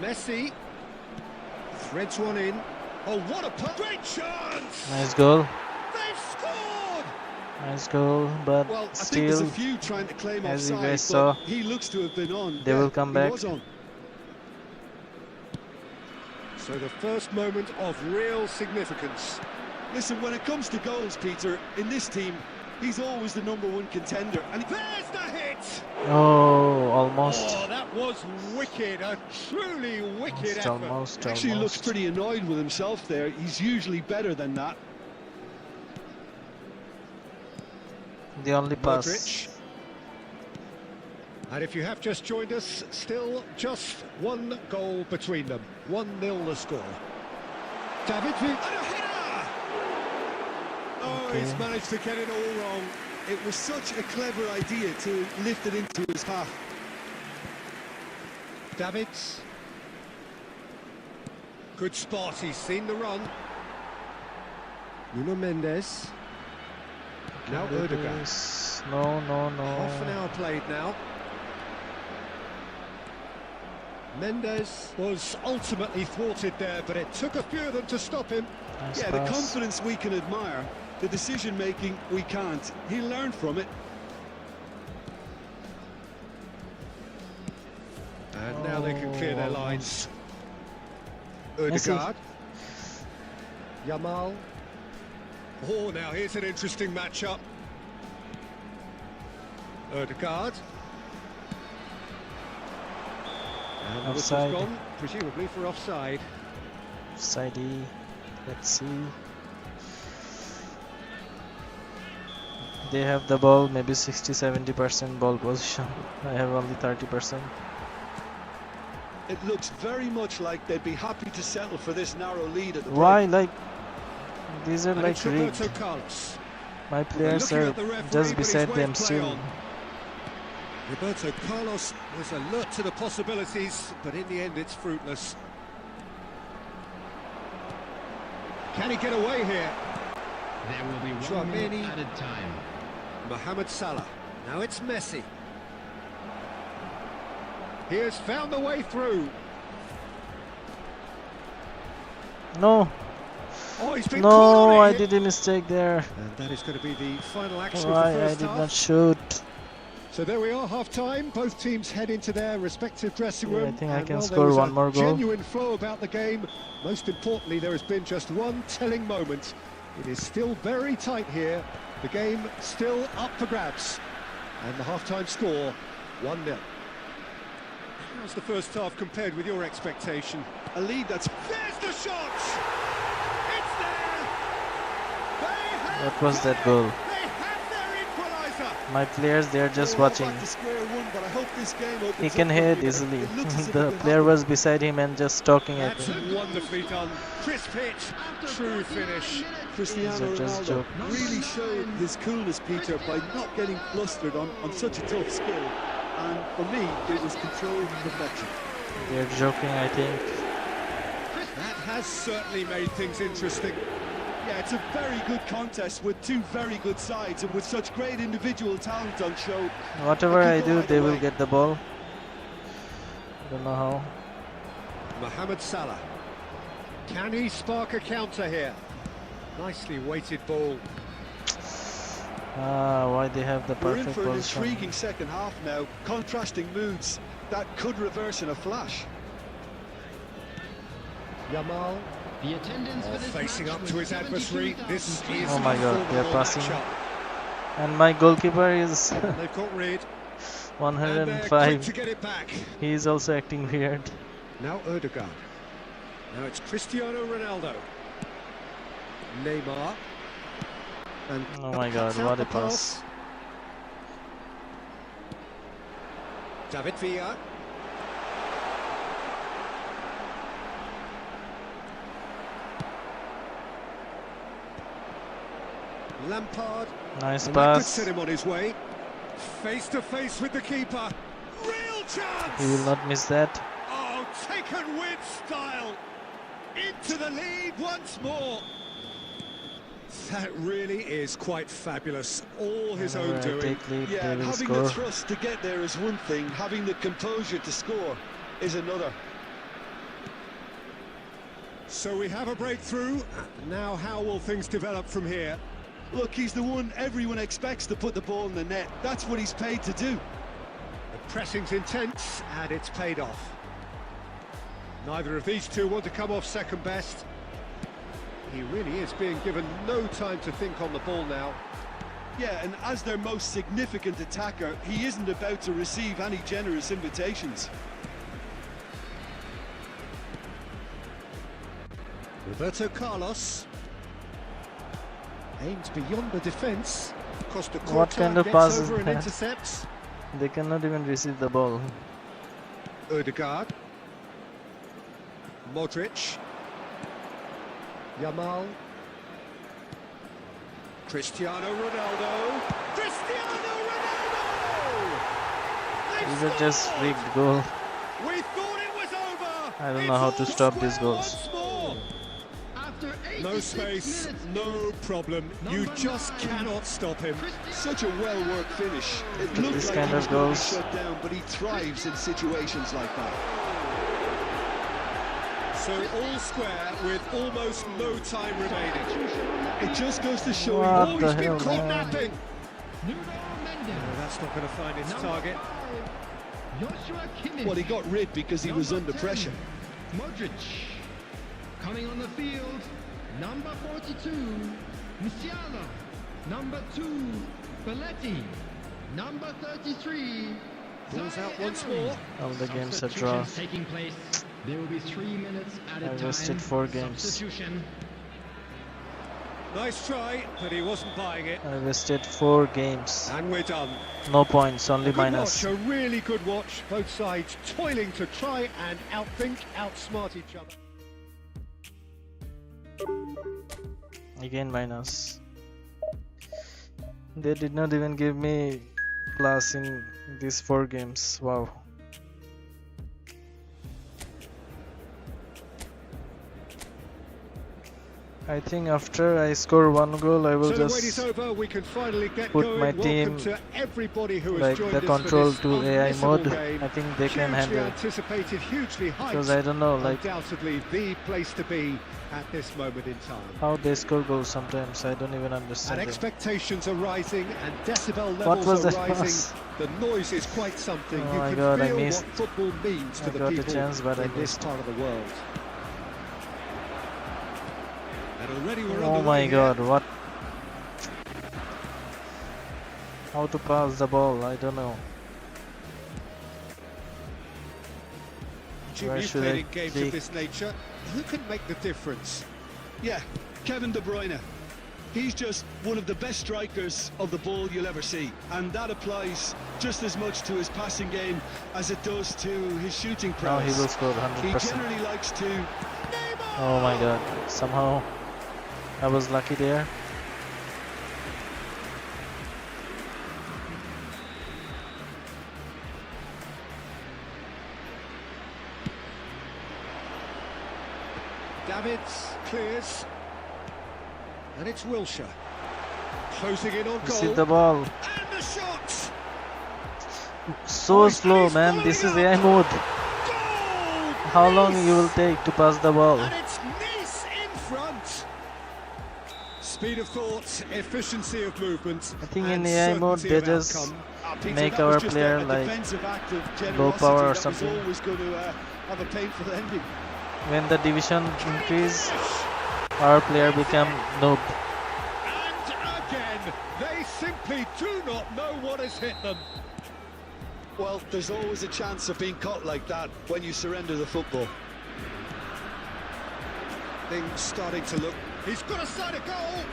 Speaker 2: Messi threads one in. Oh, what a great chance!
Speaker 1: Nice goal.
Speaker 2: They've scored!
Speaker 1: Nice goal, but
Speaker 4: Well, I think there's
Speaker 1: still,
Speaker 4: a few trying to claim
Speaker 1: as you
Speaker 4: offside,
Speaker 1: guys
Speaker 4: but
Speaker 1: saw,
Speaker 4: he looks to have been on.
Speaker 1: they will come
Speaker 4: he
Speaker 1: back.
Speaker 4: was on.
Speaker 2: So the first moment of real significance.
Speaker 4: Listen, when it comes to goals, Peter, in this team, he's always the #1 contender. And
Speaker 2: There's the hit!
Speaker 1: Oh, almost.
Speaker 2: Oh, that was wicked, a truly wicked effort.
Speaker 1: Almost.
Speaker 4: actually looks pretty annoyed with himself there. He's usually better than that.
Speaker 1: The only pass.
Speaker 2: Modric. And if you have just joined us, still just one goal between them. 1-0 the score. David and a header! Oh,
Speaker 1: Okay.
Speaker 2: he's managed to get it all wrong.
Speaker 4: It was such a clever idea to lift it into his half.
Speaker 2: Davids. Good spot, he's seen the run. Nuno Mendes. Now Odegaard.
Speaker 1: No, no, no.
Speaker 2: Half an hour played now. Mendes was ultimately thwarted there, but it took a few of them to stop him.
Speaker 1: Nice
Speaker 4: Yeah, the
Speaker 1: pass.
Speaker 4: confidence we can admire, the decision-making we can't. He learned from it.
Speaker 2: And now they can clear their
Speaker 1: Oh,
Speaker 2: lines.
Speaker 1: Messi.
Speaker 2: Odegaard. Yamal. Oh, now here's an interesting matchup. Odegaard. And the whistle's
Speaker 1: Offside.
Speaker 2: gone, presumably for offside.
Speaker 1: Sidey. Let's see. They have the ball, maybe 60-70% ball position. I have only 30%.
Speaker 4: It looks very much like they'd be happy to settle for this narrow lead at the
Speaker 1: Why?
Speaker 4: break.
Speaker 1: Like, these are
Speaker 2: And
Speaker 1: like
Speaker 2: it's Roberto
Speaker 1: rigged.
Speaker 2: Carlos.
Speaker 1: My players
Speaker 2: looking
Speaker 1: are
Speaker 2: at the referee,
Speaker 1: just
Speaker 2: but he's
Speaker 1: beside them
Speaker 2: waved play
Speaker 1: still.
Speaker 2: on. Roberto Carlos was alert to the possibilities, but in the end it's fruitless. Can he get away here?
Speaker 5: There will be 1
Speaker 2: Tchouaméni.
Speaker 5: minute added time.
Speaker 2: Mohamed Salah. Now it's Messi. He has found the way through.
Speaker 1: No,
Speaker 2: Oh, he's been caught
Speaker 1: no,
Speaker 2: on
Speaker 1: I
Speaker 2: it.
Speaker 1: did a mistake there.
Speaker 2: And that is going to be the final action of
Speaker 1: Why
Speaker 2: the
Speaker 1: I
Speaker 2: first
Speaker 1: did
Speaker 2: half.
Speaker 1: not shoot.
Speaker 2: So there we are, half-time. Both teams head into their respective dressing
Speaker 1: Yeah, I
Speaker 2: room.
Speaker 1: think I
Speaker 2: and
Speaker 1: can
Speaker 2: while there
Speaker 1: score
Speaker 2: was
Speaker 1: one
Speaker 2: a
Speaker 1: more goal.
Speaker 2: genuine flow about the game. Most importantly, there has been just one telling moment. It is still very tight here. The game still up for grabs. And the half-time score, 1-0. How's the first half compared with your expectation?
Speaker 4: A lead that's...
Speaker 2: There's the shot! It's there! They have
Speaker 1: What was that
Speaker 2: got it!
Speaker 1: goal?
Speaker 2: They have their equaliser!
Speaker 1: My players, they are just
Speaker 4: We're
Speaker 1: watching.
Speaker 4: back to square one, but I hope this game opens
Speaker 1: He
Speaker 4: up
Speaker 1: can
Speaker 4: from
Speaker 1: hear it
Speaker 4: here.
Speaker 1: easily.
Speaker 4: It looks as if
Speaker 1: The
Speaker 4: it will
Speaker 1: player
Speaker 4: happen.
Speaker 1: was beside him and just talking at
Speaker 2: That's
Speaker 1: him.
Speaker 2: wonderfully done. Crisp hit, true finish.
Speaker 4: Cristiano
Speaker 1: These are just
Speaker 4: Ronaldo
Speaker 1: joke.
Speaker 4: really showed his coolness, Peter, by not getting flustered on such a tough skill. And for me, it was controlled perfection.
Speaker 1: They're joking, I think.
Speaker 2: That has certainly made things interesting.
Speaker 4: Yeah, it's a very good contest with two very good sides and with such great individual talent on show.
Speaker 1: Whatever
Speaker 4: It
Speaker 1: I
Speaker 4: could go
Speaker 1: do,
Speaker 4: either
Speaker 1: they will
Speaker 4: way.
Speaker 1: get the ball. Don't know how.
Speaker 2: Mohamed Salah. Can he spark a counter here? Nicely weighted ball.
Speaker 1: Why they have the
Speaker 4: We're in
Speaker 1: perfect
Speaker 4: for an
Speaker 1: position?
Speaker 4: intriguing second half now. Contrasting moods that could reverse in a flash.
Speaker 2: Yamal
Speaker 5: The attendance for this
Speaker 2: facing
Speaker 5: match
Speaker 2: up
Speaker 5: was
Speaker 2: to his adversary. This is
Speaker 1: Oh my God,
Speaker 2: a
Speaker 1: they're
Speaker 2: formidable
Speaker 1: passing.
Speaker 2: matchup.
Speaker 1: And my goalkeeper is
Speaker 2: They've got rid. And they're quick
Speaker 1: 105.
Speaker 2: to get it back.
Speaker 1: He is also acting weird.
Speaker 2: Now Odegaard. Now it's Cristiano Ronaldo. Neymar. And
Speaker 1: Oh my God,
Speaker 2: cuts out
Speaker 1: what
Speaker 2: the
Speaker 1: a pass.
Speaker 2: David Villa. Lampard.
Speaker 1: Nice
Speaker 2: And that could
Speaker 1: pass.
Speaker 2: set him on his way. Face to face with the keeper. Real chance!
Speaker 1: He will not miss that.
Speaker 2: Oh, taken with style. Into the lead once more. That really is quite fabulous. All his
Speaker 1: Whenever
Speaker 2: own
Speaker 1: I
Speaker 2: doing.
Speaker 1: take lead,
Speaker 4: Yeah,
Speaker 1: they
Speaker 4: and
Speaker 1: will
Speaker 4: having
Speaker 1: score.
Speaker 4: the thrust to get there is one thing, having the composure to score is another.
Speaker 2: So we have a breakthrough. Now how will things develop from here?
Speaker 4: Look, he's the one everyone expects to put the ball in the net. That's what he's paid to do.
Speaker 2: The pressing's intense and it's paid off. Neither of these two want to come off second best. He really is being given no time to think on the ball now.
Speaker 4: Yeah, and as their most significant attacker, he isn't about to receive any generous invitations.
Speaker 2: Roberto Carlos aims beyond the defence. Costa
Speaker 1: What kind of
Speaker 2: gets
Speaker 1: pass is
Speaker 2: over and
Speaker 1: that?
Speaker 2: intercepts.
Speaker 1: They cannot even receive the ball.
Speaker 2: Odegaard. Modric. Yamal. Cristiano Ronaldo. Cristiano Ronaldo! They've
Speaker 1: These are just
Speaker 2: scored!
Speaker 1: rigged goal.
Speaker 2: We thought it was over.
Speaker 1: I don't
Speaker 2: It's
Speaker 1: know how to
Speaker 2: all
Speaker 1: stop these
Speaker 2: square
Speaker 1: goals.
Speaker 2: once more.
Speaker 5: After 86
Speaker 2: No space,
Speaker 5: minutes,
Speaker 2: no problem. You
Speaker 5: Number
Speaker 2: just
Speaker 5: 9.
Speaker 2: cannot stop him.
Speaker 4: Such a well-worked finish. It
Speaker 1: But
Speaker 4: looked
Speaker 1: this
Speaker 4: like
Speaker 1: kind
Speaker 4: he was
Speaker 1: of
Speaker 4: going to be
Speaker 1: goals-
Speaker 4: shut down, but he thrives in situations like that.
Speaker 2: So all square with almost no time remaining.
Speaker 4: It just goes to show
Speaker 1: What
Speaker 2: Oh,
Speaker 1: the
Speaker 2: he's been
Speaker 1: hell,
Speaker 2: caught
Speaker 1: man?
Speaker 2: napping.
Speaker 5: Nuno Mendes.
Speaker 2: Oh, that's not going to find its
Speaker 5: Number
Speaker 2: target.
Speaker 5: 5, Joshua Kimmich.
Speaker 4: Well, he got rid because he was
Speaker 5: Number
Speaker 4: under
Speaker 5: 10,
Speaker 4: pressure.
Speaker 5: Modric. Coming on the field, number 42, Musiala. Number 2, Belletti. Number 33,
Speaker 2: Ball's out
Speaker 5: Zaire
Speaker 2: once
Speaker 5: Emery.
Speaker 2: more.
Speaker 1: All the games are draw.
Speaker 5: Substitutions taking place. There will be 3 minutes at a
Speaker 1: I
Speaker 5: time.
Speaker 1: wasted 4 games.
Speaker 5: Substitution.
Speaker 2: Nice try, but he wasn't buying it.
Speaker 1: I wasted 4 games.
Speaker 2: And we're done.
Speaker 1: No points, only
Speaker 2: Good
Speaker 1: minus.
Speaker 2: watch, a really good watch. Both sides toiling to try and outthink, outsmart each other.
Speaker 1: Again minus. They did not even give me class in these 4 games. Wow. I think after I score one goal, I will
Speaker 2: So the wait is
Speaker 1: just
Speaker 2: over. We can finally get
Speaker 1: put
Speaker 2: going.
Speaker 1: my
Speaker 2: Welcome
Speaker 1: team
Speaker 2: to everybody who has
Speaker 1: like
Speaker 2: joined
Speaker 1: the
Speaker 2: us
Speaker 1: control
Speaker 2: for
Speaker 1: to
Speaker 2: this
Speaker 1: AI mode.
Speaker 2: unmissable game.
Speaker 1: I think they can
Speaker 2: Hugely
Speaker 1: handle,
Speaker 2: anticipated, hugely hyped.
Speaker 1: because I don't know like
Speaker 2: Undoubtedly the place to be at this moment in time.
Speaker 1: how they score goals sometimes. I don't even
Speaker 2: And
Speaker 1: understand it.
Speaker 2: expectations are rising and decibel
Speaker 1: What
Speaker 2: levels
Speaker 1: was
Speaker 2: are
Speaker 1: that
Speaker 2: rising.
Speaker 1: pass?
Speaker 2: The noise is quite something.
Speaker 1: Oh
Speaker 2: You
Speaker 1: my
Speaker 2: can
Speaker 1: God, I
Speaker 2: feel
Speaker 1: missed.
Speaker 2: what football means to
Speaker 1: I
Speaker 2: the
Speaker 1: got a
Speaker 2: people
Speaker 1: chance, but I
Speaker 2: in this
Speaker 1: missed.
Speaker 2: part of the world. And already we're
Speaker 1: Oh
Speaker 2: underway
Speaker 1: my
Speaker 2: here.
Speaker 1: God, what? How to pass the ball? I don't know.
Speaker 2: Jim,
Speaker 1: Where
Speaker 2: you've
Speaker 1: should
Speaker 2: played
Speaker 1: I
Speaker 2: in games
Speaker 1: click?
Speaker 2: of this nature. Who can make the difference?
Speaker 4: Yeah, Kevin De Bruyne. He's just one of the best strikers of the ball you'll ever see, and that applies just as much to his passing game as it does to his shooting
Speaker 1: Now
Speaker 4: prowess.
Speaker 1: he will score
Speaker 4: He
Speaker 1: 100%.
Speaker 4: generally likes to.
Speaker 1: Oh my God, somehow I was lucky there.
Speaker 2: Davids clears. And it's Wilshere. Closing in on
Speaker 1: You see
Speaker 2: goal.
Speaker 1: the ball.
Speaker 2: And the shot!
Speaker 1: So
Speaker 2: and
Speaker 1: slow,
Speaker 2: he's
Speaker 1: man.
Speaker 2: following
Speaker 1: This is
Speaker 2: up.
Speaker 1: AI mode.
Speaker 2: Goal!
Speaker 1: How long
Speaker 2: Nice!
Speaker 1: you will take to pass the ball?
Speaker 2: And it's Nice in front. Speed of thought, efficiency of movement.
Speaker 1: I think in
Speaker 2: and
Speaker 1: AI mode
Speaker 2: certainty
Speaker 1: they
Speaker 2: of
Speaker 1: just
Speaker 2: outcome.
Speaker 4: Peter,
Speaker 1: make
Speaker 4: that was
Speaker 1: our
Speaker 4: just
Speaker 1: player
Speaker 4: a
Speaker 1: like
Speaker 4: defensive act of
Speaker 1: low
Speaker 4: generosity
Speaker 1: power or
Speaker 4: that
Speaker 1: something.
Speaker 4: was always going to have a painful ending.
Speaker 1: When the division increase, our player become noob.
Speaker 2: And again, they simply do not know what has hit them.
Speaker 4: Well, there's always a chance of being caught like that when you surrender the football.
Speaker 2: Things starting to look. He's got a side of goal.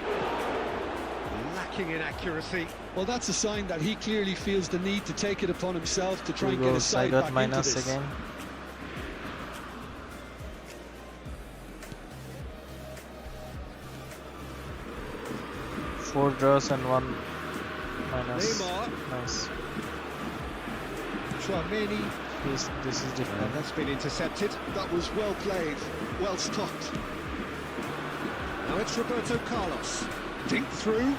Speaker 2: Lacking in accuracy.
Speaker 4: Well, that's a sign that he clearly feels the need to take it upon himself to try
Speaker 1: 2
Speaker 4: and get his
Speaker 1: goals. I
Speaker 4: side
Speaker 1: got
Speaker 4: back
Speaker 1: minus
Speaker 4: into this.
Speaker 1: again. Four draws and 1 minus.
Speaker 2: Neymar.
Speaker 1: Nice.
Speaker 2: Chouameni.
Speaker 1: This is different.
Speaker 2: And that's been intercepted.
Speaker 4: That was well played, well stopped.
Speaker 2: Now it's Roberto Carlos. Dink through.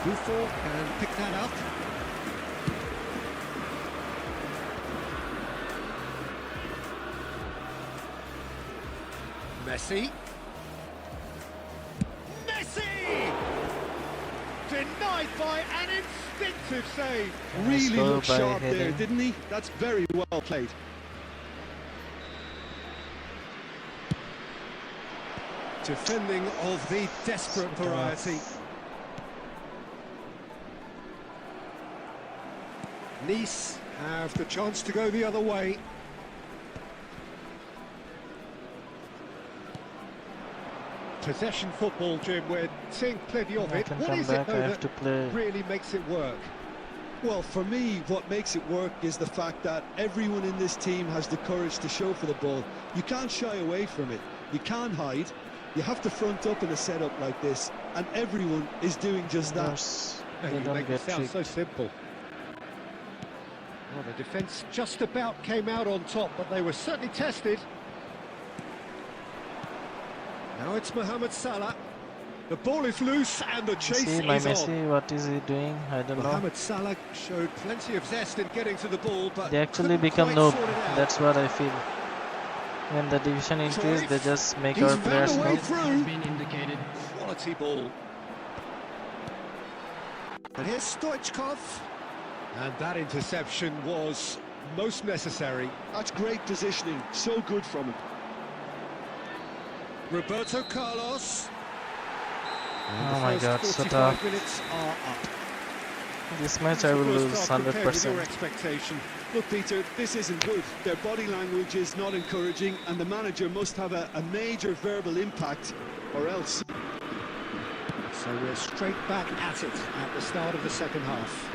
Speaker 2: Buffon can pick that up. Messi. Messi! Denied by an instinctive save.
Speaker 4: Really
Speaker 1: score
Speaker 4: looked
Speaker 1: by
Speaker 4: sharp there,
Speaker 1: heading.
Speaker 4: didn't he? That's very well played.
Speaker 2: Defending of the desperate variety. Nice have the chance to go the other way. Possession football, Jim, we're seeing plenty of
Speaker 1: I
Speaker 2: it.
Speaker 1: can
Speaker 2: What
Speaker 1: come
Speaker 2: is it,
Speaker 1: back.
Speaker 2: though,
Speaker 1: I have
Speaker 2: that
Speaker 1: to play.
Speaker 2: really makes it work?
Speaker 4: Well, for me, what makes it work is the fact that everyone in this team has the courage to show for the ball. You can't shy away from it. You can't hide. You have to front up in a setup like this, and everyone is doing just that.
Speaker 1: Others, they
Speaker 2: You
Speaker 1: don't
Speaker 2: make it
Speaker 1: get
Speaker 2: sound so
Speaker 1: tricked.
Speaker 2: simple. Well, the defence just about came out on top, but they were certainly tested. Now it's Mohamed Salah. The ball is loose and the chase
Speaker 1: See my
Speaker 2: is on.
Speaker 1: Messi, what is he doing? I don't know.
Speaker 2: Mohamed Salah showed plenty of zest in getting to the ball, but
Speaker 1: They actually
Speaker 2: couldn't
Speaker 1: become
Speaker 2: quite
Speaker 1: noob.
Speaker 2: sort it out.
Speaker 1: That's what I feel. When the division increase, they just make
Speaker 2: He's
Speaker 1: our
Speaker 2: found
Speaker 1: players
Speaker 2: a way
Speaker 1: noob.
Speaker 5: Has
Speaker 2: through.
Speaker 5: been indicated.
Speaker 2: Quality ball. And here's Stoichkov. And that interception was most necessary.
Speaker 4: That's great positioning. So good from him.
Speaker 2: Roberto Carlos. And
Speaker 1: Oh my
Speaker 2: the
Speaker 1: God,
Speaker 2: first
Speaker 1: so
Speaker 2: 45
Speaker 1: tough.
Speaker 2: minutes are up.
Speaker 1: This match I will
Speaker 2: First
Speaker 1: lose
Speaker 2: half compared with your
Speaker 1: 100%.
Speaker 4: expectation. Look, Peter, this isn't good. Their body language is not encouraging, and the manager must have a major verbal impact, or else.
Speaker 2: So we're straight back at it at the start of the second half.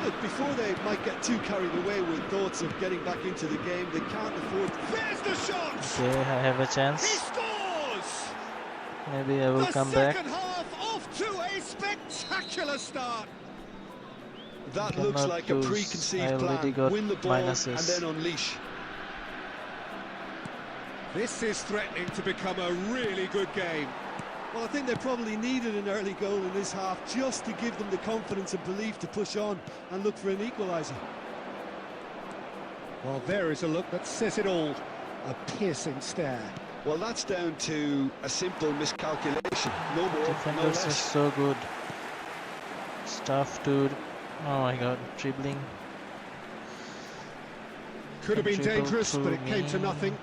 Speaker 4: Look, before they might get too carried away with thoughts of getting back into the game, they can't afford.
Speaker 2: There's the shot!
Speaker 1: Okay, I have a
Speaker 2: He
Speaker 1: chance.
Speaker 2: scores!
Speaker 1: Maybe I will
Speaker 2: The
Speaker 1: come back.
Speaker 2: second half off to a spectacular start.
Speaker 4: That
Speaker 1: Cannot
Speaker 4: looks like a
Speaker 1: lose.
Speaker 4: preconceived
Speaker 1: I already
Speaker 4: plan.
Speaker 1: got
Speaker 4: Win the ball and
Speaker 1: minuses.
Speaker 4: then unleash.
Speaker 3: This is threatening to become a really good game.
Speaker 4: Well, I think they probably needed an early goal in this half just to give them the confidence and belief to push on and look for an equaliser.
Speaker 2: Well, there is a look that says it all. A piercing stare.
Speaker 4: Well, that's down to a simple miscalculation. No more, no
Speaker 1: Defenders are
Speaker 4: less.
Speaker 1: so good. Stuff, dude. Oh my god, dribbling.
Speaker 2: Could have been
Speaker 1: Dribble
Speaker 2: dangerous, but
Speaker 1: through
Speaker 2: it came to
Speaker 1: me.
Speaker 2: nothing.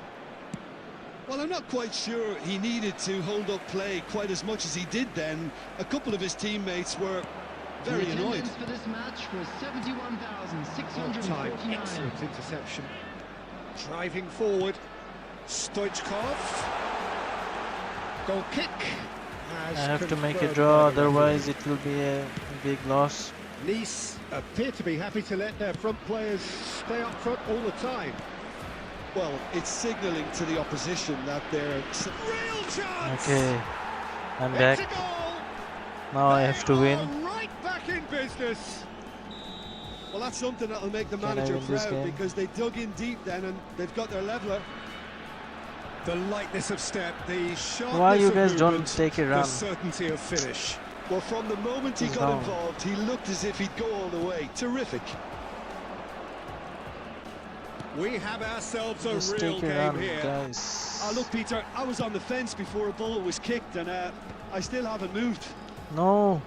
Speaker 4: Well, I'm not quite sure he needed to hold up play quite as much as he did then. A couple of his teammates were very
Speaker 5: The
Speaker 4: annoyed.
Speaker 5: attendance for this match was
Speaker 2: Time,
Speaker 5: 71,649.
Speaker 2: excellent interception. Driving forward, Stoichkov. Goal kick.
Speaker 1: I have to make a draw, otherwise it will be a big loss.
Speaker 2: Nice appear to be happy to let their front players stay up front all the time.
Speaker 4: Well, it's signalling to the opposition that they're...
Speaker 2: Real chance!
Speaker 1: Okay, I'm
Speaker 2: It's
Speaker 1: back.
Speaker 2: a goal!
Speaker 1: Now I have to
Speaker 2: They
Speaker 1: win.
Speaker 2: are right back in business.
Speaker 4: Well, that's something that'll make the
Speaker 1: Can I
Speaker 4: manager
Speaker 1: win this
Speaker 4: proud
Speaker 1: game?
Speaker 4: because they dug in deep then and they've got their leveller.
Speaker 3: The lightness of step, the sharpness
Speaker 1: Why you
Speaker 3: of
Speaker 1: guys don't
Speaker 3: movement,
Speaker 1: take a
Speaker 3: the
Speaker 1: run?
Speaker 3: certainty of finish.
Speaker 4: Well, from the moment he
Speaker 1: He's
Speaker 4: got
Speaker 1: down.
Speaker 4: involved, he looked as if he'd go all the way. Terrific.
Speaker 3: We have ourselves
Speaker 1: Just
Speaker 3: a real
Speaker 1: take a
Speaker 3: game
Speaker 1: run,
Speaker 3: here.
Speaker 1: guys.
Speaker 4: Look, Peter, I was on the fence before a ball was kicked and I still haven't moved.
Speaker 1: No.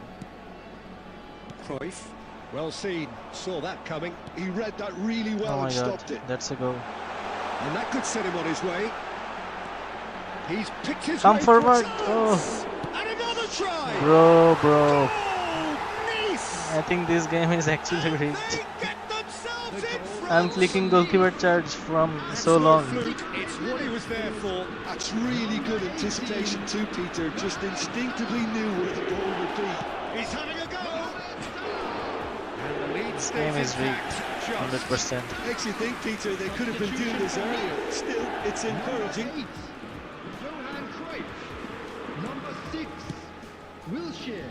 Speaker 2: Cruyff, well seen, saw that coming.
Speaker 4: He read that really well
Speaker 1: Oh my
Speaker 4: and
Speaker 1: god,
Speaker 4: stopped it.
Speaker 1: that's a goal.
Speaker 2: And that could set him on his way. He's picked his
Speaker 1: Come
Speaker 2: way
Speaker 1: forward.
Speaker 2: to a
Speaker 1: Oh.
Speaker 2: chance. And another try.
Speaker 1: Bro.
Speaker 2: Oh, Nice.
Speaker 1: I think this game is actually rigged.
Speaker 2: They get themselves in front.
Speaker 1: I'm flicking goalkeeper charge from
Speaker 2: That's
Speaker 1: so
Speaker 2: no
Speaker 1: long.
Speaker 2: fluke. It's what he was there for.
Speaker 4: That's really good anticipation too, Peter. Just instinctively knew where the ball would be.
Speaker 2: He's having a go. And the lead
Speaker 1: This
Speaker 2: stays
Speaker 1: game is
Speaker 2: intact.
Speaker 1: rigged,
Speaker 2: Just
Speaker 1: 100%.
Speaker 4: Makes you think, Peter, they could have been doing this earlier. Still, it's encouraging.
Speaker 5: Johan Cruyff. Number 6, Wilshere.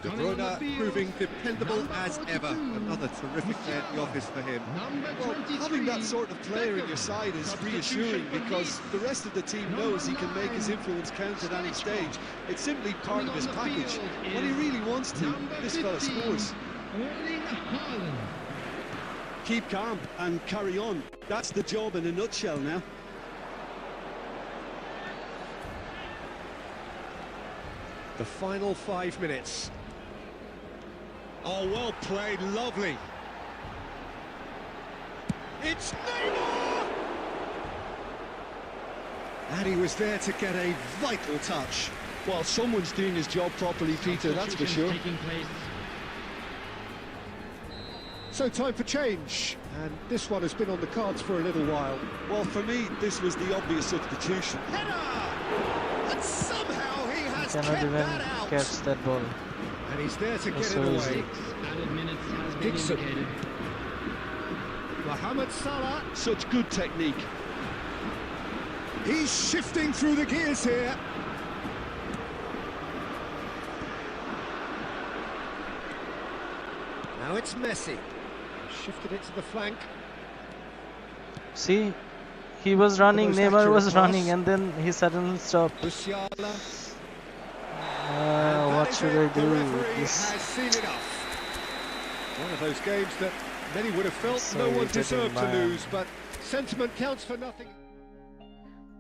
Speaker 3: De
Speaker 5: Coming on the
Speaker 3: Bruyne
Speaker 5: field,
Speaker 3: proving dependable
Speaker 5: number
Speaker 3: as
Speaker 5: 42,
Speaker 3: ever. Another terrific day at the office for him.
Speaker 5: Number
Speaker 4: Well,
Speaker 5: 23,
Speaker 4: having that sort of player in your side is reassuring because the rest of the team knows he can make his influence count at any stage. It's simply part of his package. When he really wants to, this fella scores.
Speaker 5: Erling Haaland.
Speaker 4: Keep calm and carry on. That's the job in a nutshell now.
Speaker 2: the final 5 minutes. Oh, well played, lovely. It's Neymar! And he was there to get a vital touch.
Speaker 4: Well, someone's doing his job properly, Peter, that's for sure.
Speaker 5: Taking place.
Speaker 2: So time for change, and this one has been on the cards for a little while.
Speaker 4: Well, for me, this was the obvious substitution.
Speaker 2: Header! And somehow he has
Speaker 1: Cannot
Speaker 2: kept
Speaker 1: even
Speaker 2: that out.
Speaker 1: catch that ball.
Speaker 2: And he's there to
Speaker 1: That's
Speaker 2: get it
Speaker 1: so
Speaker 2: away.
Speaker 1: easy.
Speaker 5: 6 added minutes has been
Speaker 2: Dixon.
Speaker 5: indicated.
Speaker 2: Mohamed Salah,
Speaker 4: Such good technique.
Speaker 2: he's shifting through the gears here. Now it's Messi. Shifted it to the flank.
Speaker 1: See, he was running,
Speaker 2: Almost
Speaker 1: Neymar
Speaker 2: accurate
Speaker 1: was
Speaker 2: pass.
Speaker 1: running, and then he suddenly stopped.
Speaker 2: Musiala.
Speaker 1: What should I
Speaker 2: The
Speaker 1: do?
Speaker 2: referee
Speaker 1: This
Speaker 2: has seen enough. One of those games that many would have felt
Speaker 1: So
Speaker 2: no one
Speaker 1: irritating,
Speaker 2: deserved to
Speaker 1: man.
Speaker 2: lose, but sentiment counts for nothing.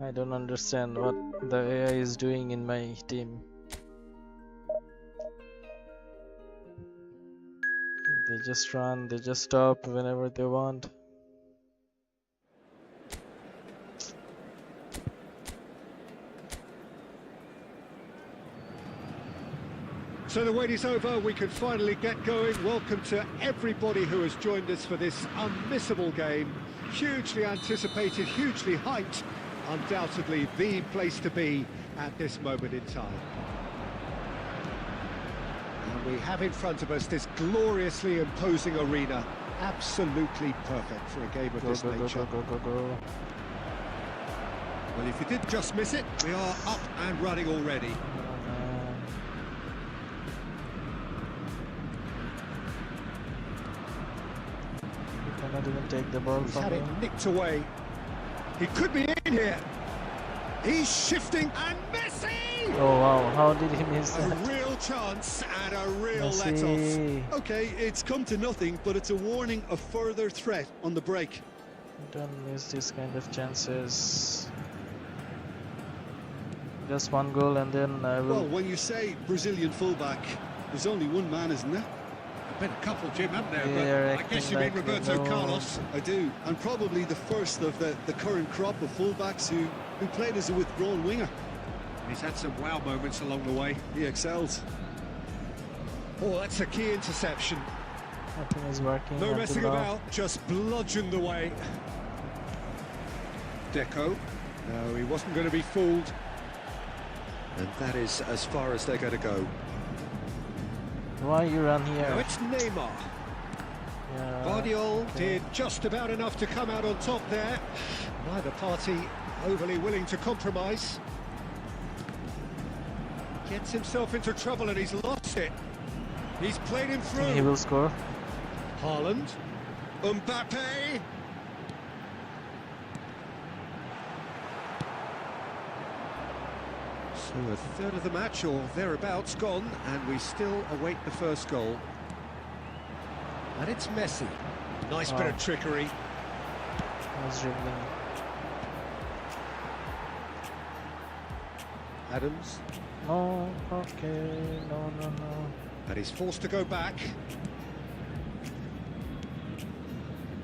Speaker 1: I don't understand what the AI is doing in my team. They just run, they just stop whenever they want.
Speaker 2: So the wait is over, we can finally get going. Welcome to everybody who has joined us for this unmissable game. Hugely anticipated, hugely hyped. Undoubtedly the place to be at this moment in time. And we have in front of us this gloriously imposing arena. Absolutely perfect for a game of
Speaker 1: Go,
Speaker 2: this
Speaker 1: go, go,
Speaker 2: nature.
Speaker 1: go, go, go, go.
Speaker 3: Well, if you did just miss it, we are up and running already.
Speaker 1: Oh, man. He cannot even take the ball
Speaker 2: He's
Speaker 1: from
Speaker 2: had it
Speaker 1: him.
Speaker 2: nicked away. He could be in here. He's shifting, and Messi!
Speaker 1: Oh wow, how did he miss
Speaker 2: A
Speaker 1: that?
Speaker 2: real chance and a real let-off.
Speaker 1: Messi.
Speaker 4: Okay, it's come to nothing, but it's a warning of further threat on the break.
Speaker 1: Don't miss these kind of chances. Just one goal and then I will.
Speaker 4: Well, when you say Brazilian fullback, there's only one man, isn't there?
Speaker 2: There've been a couple, Jim, haven't there?
Speaker 1: Yeah,
Speaker 2: But I guess you
Speaker 1: acting
Speaker 2: mean
Speaker 1: like
Speaker 2: Roberto
Speaker 1: no.
Speaker 2: Carlos.
Speaker 4: I do, and probably the first of the current crop of fullbacks who played as a withdrawn winger.
Speaker 2: He's had some wow moments along the way.
Speaker 4: He excels.
Speaker 2: Oh, that's a key interception.
Speaker 1: Nothing is working.
Speaker 2: No
Speaker 1: until
Speaker 2: messing
Speaker 1: now.
Speaker 2: about, just bludgeoned away. Deco. No, he wasn't going to be fooled. And that is as far as they're going to go.
Speaker 1: Why you run here?
Speaker 2: Now it's Neymar.
Speaker 1: Yeah,
Speaker 2: Guardiola
Speaker 1: okay.
Speaker 2: did just about enough to come out on top there. Neither party overly willing to compromise. Gets himself into trouble and he's lost it. He's played him through.
Speaker 1: He will score.
Speaker 2: Haaland. Mbappe. So a third of the match or thereabouts gone, and we still await the first goal. And it's Messi. Nice bit of trickery.
Speaker 1: I was dribbling.
Speaker 2: Adams.
Speaker 1: No, okay, no.
Speaker 2: And he's forced to go back.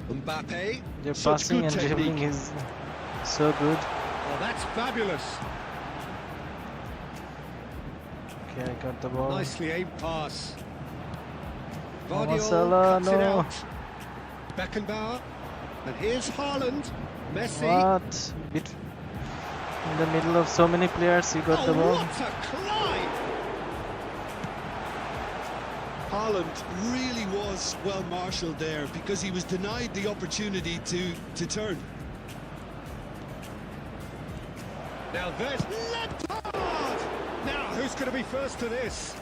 Speaker 2: Mbappe.
Speaker 1: Their
Speaker 4: Such
Speaker 1: passing
Speaker 4: good
Speaker 1: and dribbling
Speaker 4: technique.
Speaker 1: is so good.
Speaker 2: Well, that's fabulous.
Speaker 1: Okay, I got the ball.
Speaker 2: Nicely aimed pass.
Speaker 1: Mohamed
Speaker 2: Guardiola
Speaker 1: Salah,
Speaker 2: cuts it
Speaker 1: no.
Speaker 2: out. Beckenbauer. And here's Haaland. Messi.
Speaker 1: What? In the middle of so many players, he got
Speaker 2: Oh,
Speaker 1: the ball.
Speaker 2: what a climb!
Speaker 4: Haaland really was well marshalled there because he was denied the opportunity to turn.
Speaker 2: Now there's Lampard! Now, who's going to be first to this?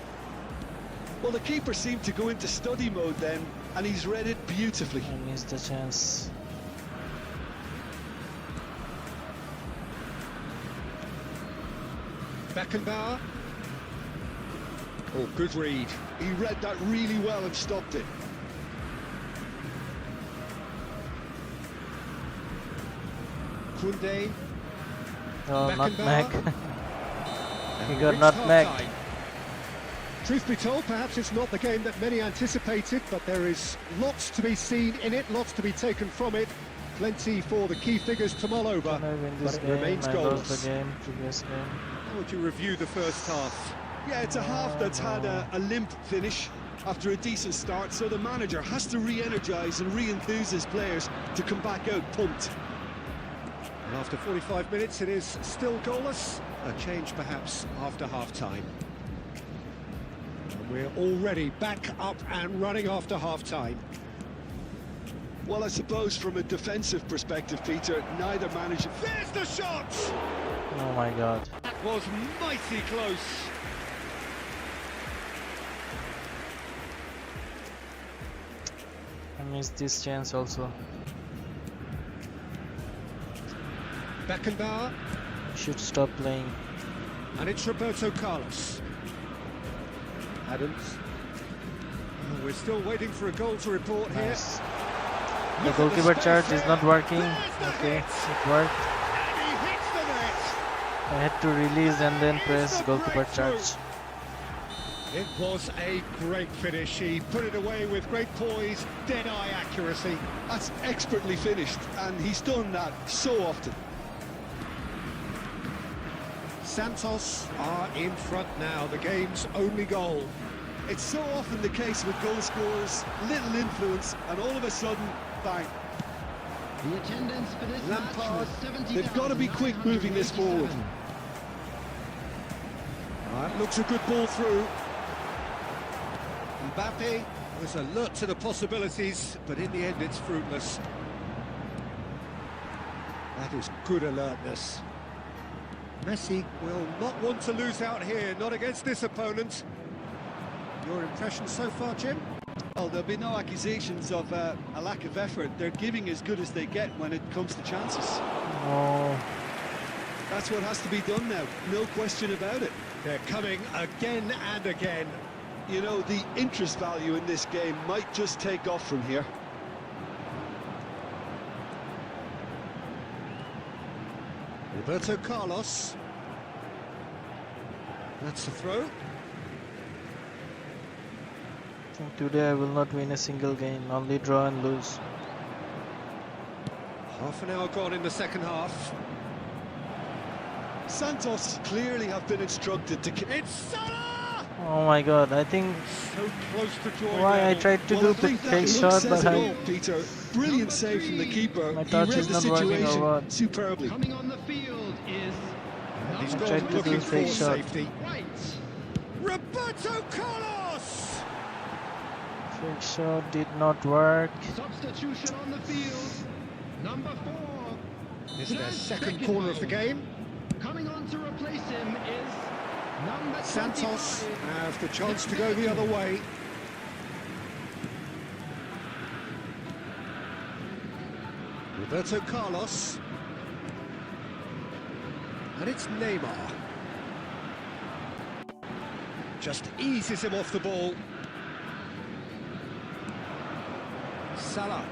Speaker 4: Well, the keeper seemed to go into study mode then, and he's read it beautifully.
Speaker 1: I missed the chance.
Speaker 2: Beckenbauer. Oh, good read.
Speaker 4: He read that really well and stopped it.
Speaker 2: Koundé.
Speaker 1: Oh, nutmeg.
Speaker 2: And
Speaker 1: He
Speaker 2: we
Speaker 1: got
Speaker 2: reached
Speaker 1: nutmeg.
Speaker 2: half-time. Truth be told, perhaps it's not the game that many anticipated, but there is lots to be seen in it, lots to be taken from it. Plenty for the key figures to mull over,
Speaker 1: Can I win
Speaker 2: but
Speaker 1: this
Speaker 2: it
Speaker 1: game?
Speaker 2: remains
Speaker 1: I lost
Speaker 2: goals.
Speaker 1: the game, previous game.
Speaker 2: How would you review the first half?
Speaker 4: Yeah, it's a half that's had a limp finish after a decent start, so the manager has to re-energise and re-enthuse his players to come back out pumped.
Speaker 2: And after 45 minutes, it is still goalless. A change perhaps after half-time. And we're already back up and running after half-time.
Speaker 4: Well, I suppose from a defensive perspective, Peter, neither manager...
Speaker 2: There's the shot!
Speaker 1: Oh my god.
Speaker 2: That was mighty close.
Speaker 1: I missed this chance also.
Speaker 2: Beckenbauer,
Speaker 1: Should stop playing.
Speaker 2: and it's Roberto Carlos. Adams. Oh, we're still waiting for a goal to report here.
Speaker 1: Nice. The
Speaker 2: Look at
Speaker 1: goalkeeper
Speaker 2: space
Speaker 1: charge is
Speaker 2: there.
Speaker 1: not working.
Speaker 2: There's the
Speaker 1: Okay,
Speaker 2: hit.
Speaker 1: it worked.
Speaker 2: And he hits the net.
Speaker 1: I had to release and then press
Speaker 2: the
Speaker 1: goalkeeper
Speaker 2: breakthrough.
Speaker 1: charge.
Speaker 2: It was a great finish. He put it away with great poise, dead-eye accuracy.
Speaker 4: That's expertly finished, and he's done that so often.
Speaker 2: Santos are in front now, the game's only goal.
Speaker 4: It's so often the case with goal scorers, little influence, and all of a sudden, bang.
Speaker 5: The attendance for this
Speaker 2: Lampard,
Speaker 5: match was 70,987.
Speaker 4: they've got to be quick moving this forward.
Speaker 2: That looks a good ball through. Mbappe was alert to the possibilities, but in the end it's fruitless. That is good alertness. Messi will not want to lose out here, not against this opponent. Your impression so far, Jim?
Speaker 4: Well, there'll be no accusations of a lack of effort. They're giving as good as they get when it comes to chances.
Speaker 1: No.
Speaker 4: That's what has to be done now, no question about it.
Speaker 2: They're coming again and again.
Speaker 4: You know, the interest value in this game might just take off from here.
Speaker 2: Roberto Carlos. That's the throw.
Speaker 1: I think today I will not win a single game, only draw and lose.
Speaker 2: Half an hour gone in the second half.
Speaker 4: Santos clearly have been instructed to...
Speaker 2: It's Salah!
Speaker 1: Oh my god, I think
Speaker 2: So close to drawing
Speaker 1: why I
Speaker 2: level.
Speaker 1: tried to
Speaker 4: Well,
Speaker 1: do
Speaker 4: I
Speaker 1: the
Speaker 4: think that
Speaker 1: fake
Speaker 4: look
Speaker 1: shot,
Speaker 4: says
Speaker 1: but
Speaker 4: it all,
Speaker 1: I...
Speaker 4: Peter. Brilliant save from the keeper.
Speaker 1: My
Speaker 4: He
Speaker 1: touch
Speaker 4: read
Speaker 1: is
Speaker 4: the
Speaker 1: not working or
Speaker 4: situation
Speaker 1: what?
Speaker 4: superbly.
Speaker 5: Coming on the field is
Speaker 2: He's
Speaker 1: I
Speaker 2: gone
Speaker 1: tried to do
Speaker 2: looking
Speaker 1: fake
Speaker 2: for
Speaker 1: shot.
Speaker 2: safety.
Speaker 5: White.
Speaker 2: Roberto Carlos!
Speaker 1: Fake shot did not work.
Speaker 5: Substitution on the field. Number 4.
Speaker 2: This is their second corner of the game.
Speaker 5: Coming on to replace him is number
Speaker 2: Santos
Speaker 5: 25.
Speaker 2: have the chance to go the other way. Roberto Carlos. And it's Neymar. Just eases him off the ball. Salah.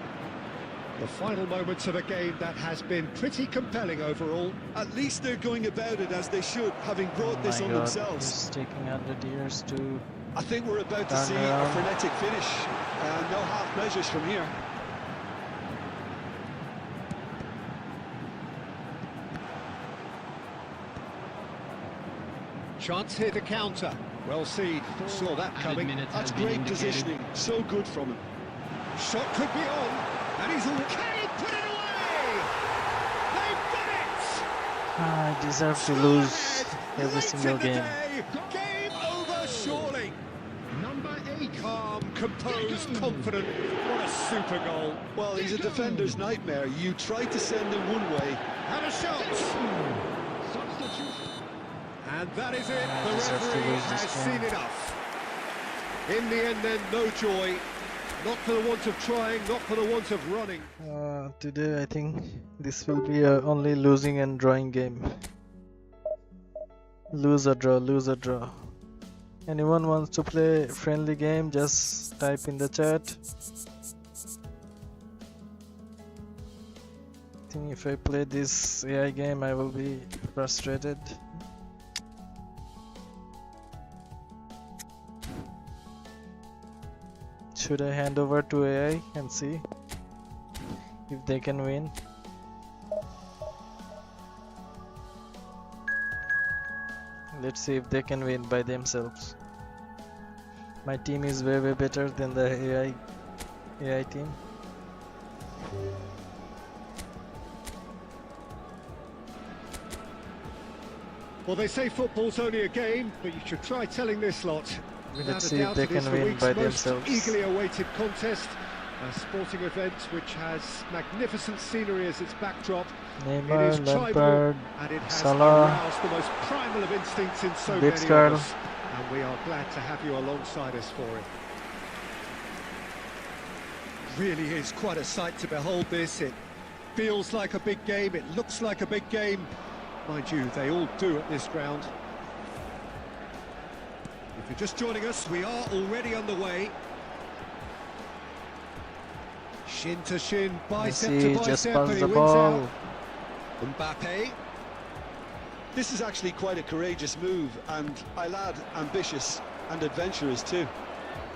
Speaker 2: The final moments of a game that has been pretty compelling overall.
Speaker 4: At least they're going about it as they should, having brought
Speaker 1: Oh
Speaker 4: this
Speaker 1: my
Speaker 4: on
Speaker 1: god,
Speaker 4: themselves.
Speaker 1: it's taking 100 years to...
Speaker 4: I think we're about to
Speaker 1: Turn
Speaker 4: see
Speaker 1: around.
Speaker 4: a frenetic finish. No half measures from here.
Speaker 2: Chance here to counter. Well seen. Saw that
Speaker 5: Added
Speaker 2: coming.
Speaker 5: minutes
Speaker 4: That's
Speaker 5: has been
Speaker 4: great
Speaker 5: indicated.
Speaker 4: positioning. So good from him.
Speaker 2: Shot could be on. And he's all... Can he put it away? They've done it!
Speaker 1: I deserve to lose every
Speaker 2: Late
Speaker 1: single
Speaker 2: in the
Speaker 1: game.
Speaker 2: day. Game over, surely.
Speaker 5: Number 8.
Speaker 2: Calm, composed, confident. What a super goal.
Speaker 4: Well, he's a defender's nightmare. You try to send him one way.
Speaker 2: And a shot.
Speaker 5: Substitution.
Speaker 2: And that is it.
Speaker 1: I
Speaker 2: The
Speaker 1: deserve to
Speaker 2: referee
Speaker 1: lose this
Speaker 2: has
Speaker 1: game.
Speaker 2: seen enough. In the end, then, no joy. Not for the want of trying, not for the want of running.
Speaker 1: Today I think this will be a only losing and drawing game. Lose or draw, lose or draw. Anyone wants to play a friendly game, just type in the chat. I think if I play this AI game I will be frustrated. Should I hand over to AI and see if they can win? Let's see if they can win by themselves. My team is way better than the AI team.
Speaker 2: Well, they say football's only a game, but you should try telling this lot. Without
Speaker 1: Let's
Speaker 2: a
Speaker 1: see if
Speaker 2: doubt,
Speaker 1: they
Speaker 2: it is
Speaker 1: can
Speaker 2: the
Speaker 1: win
Speaker 2: week's
Speaker 1: by
Speaker 2: most
Speaker 1: themselves.
Speaker 2: eagerly awaited contest. A sporting event which has magnificent scenery as its backdrop. It
Speaker 1: Neymar,
Speaker 2: is tribal,
Speaker 1: Lampard,
Speaker 2: and it has
Speaker 1: Salah,
Speaker 2: aroused the most primal of instincts in so
Speaker 1: Big
Speaker 2: many
Speaker 1: Scarl.
Speaker 2: of us. And we are glad to have you alongside us for it. Really is quite a sight to behold this. It feels like a big game, it looks like a big game. Mind you, they all do at this ground. If you're just joining us, we are already underway. Shin to shin, bicep to
Speaker 1: Messi
Speaker 2: bicep,
Speaker 1: just
Speaker 2: and
Speaker 1: passed
Speaker 2: he
Speaker 1: the
Speaker 2: wins
Speaker 1: ball.
Speaker 2: out. Mbappe.
Speaker 4: This is actually quite a courageous move, and I'll add ambitious and adventurous too.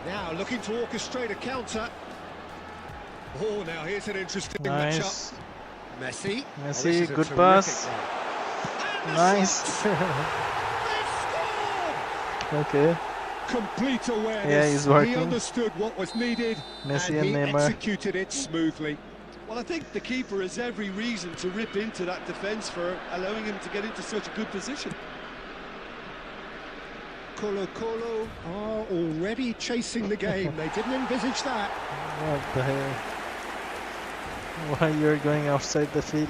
Speaker 2: Now looking to orchestrate a counter. Oh, now here's an interesting
Speaker 1: Nice.
Speaker 2: matchup. Messi.
Speaker 1: Messi,
Speaker 2: this is a
Speaker 1: good
Speaker 2: terrific
Speaker 1: pass.
Speaker 2: run. And the
Speaker 1: Nice.
Speaker 2: shot! They've scored!
Speaker 1: Okay.
Speaker 2: Complete awareness.
Speaker 1: Yeah, he's
Speaker 2: He
Speaker 1: working.
Speaker 2: understood what was needed,
Speaker 1: Messi
Speaker 2: and he
Speaker 1: and Neymar.
Speaker 2: executed it smoothly.
Speaker 4: Well, I think the keeper has every reason to rip into that defence for allowing him to get into such a good position.
Speaker 2: Colo-Colo are already chasing the game. They didn't envisage that.
Speaker 1: What the hell? Why you're going outside the field?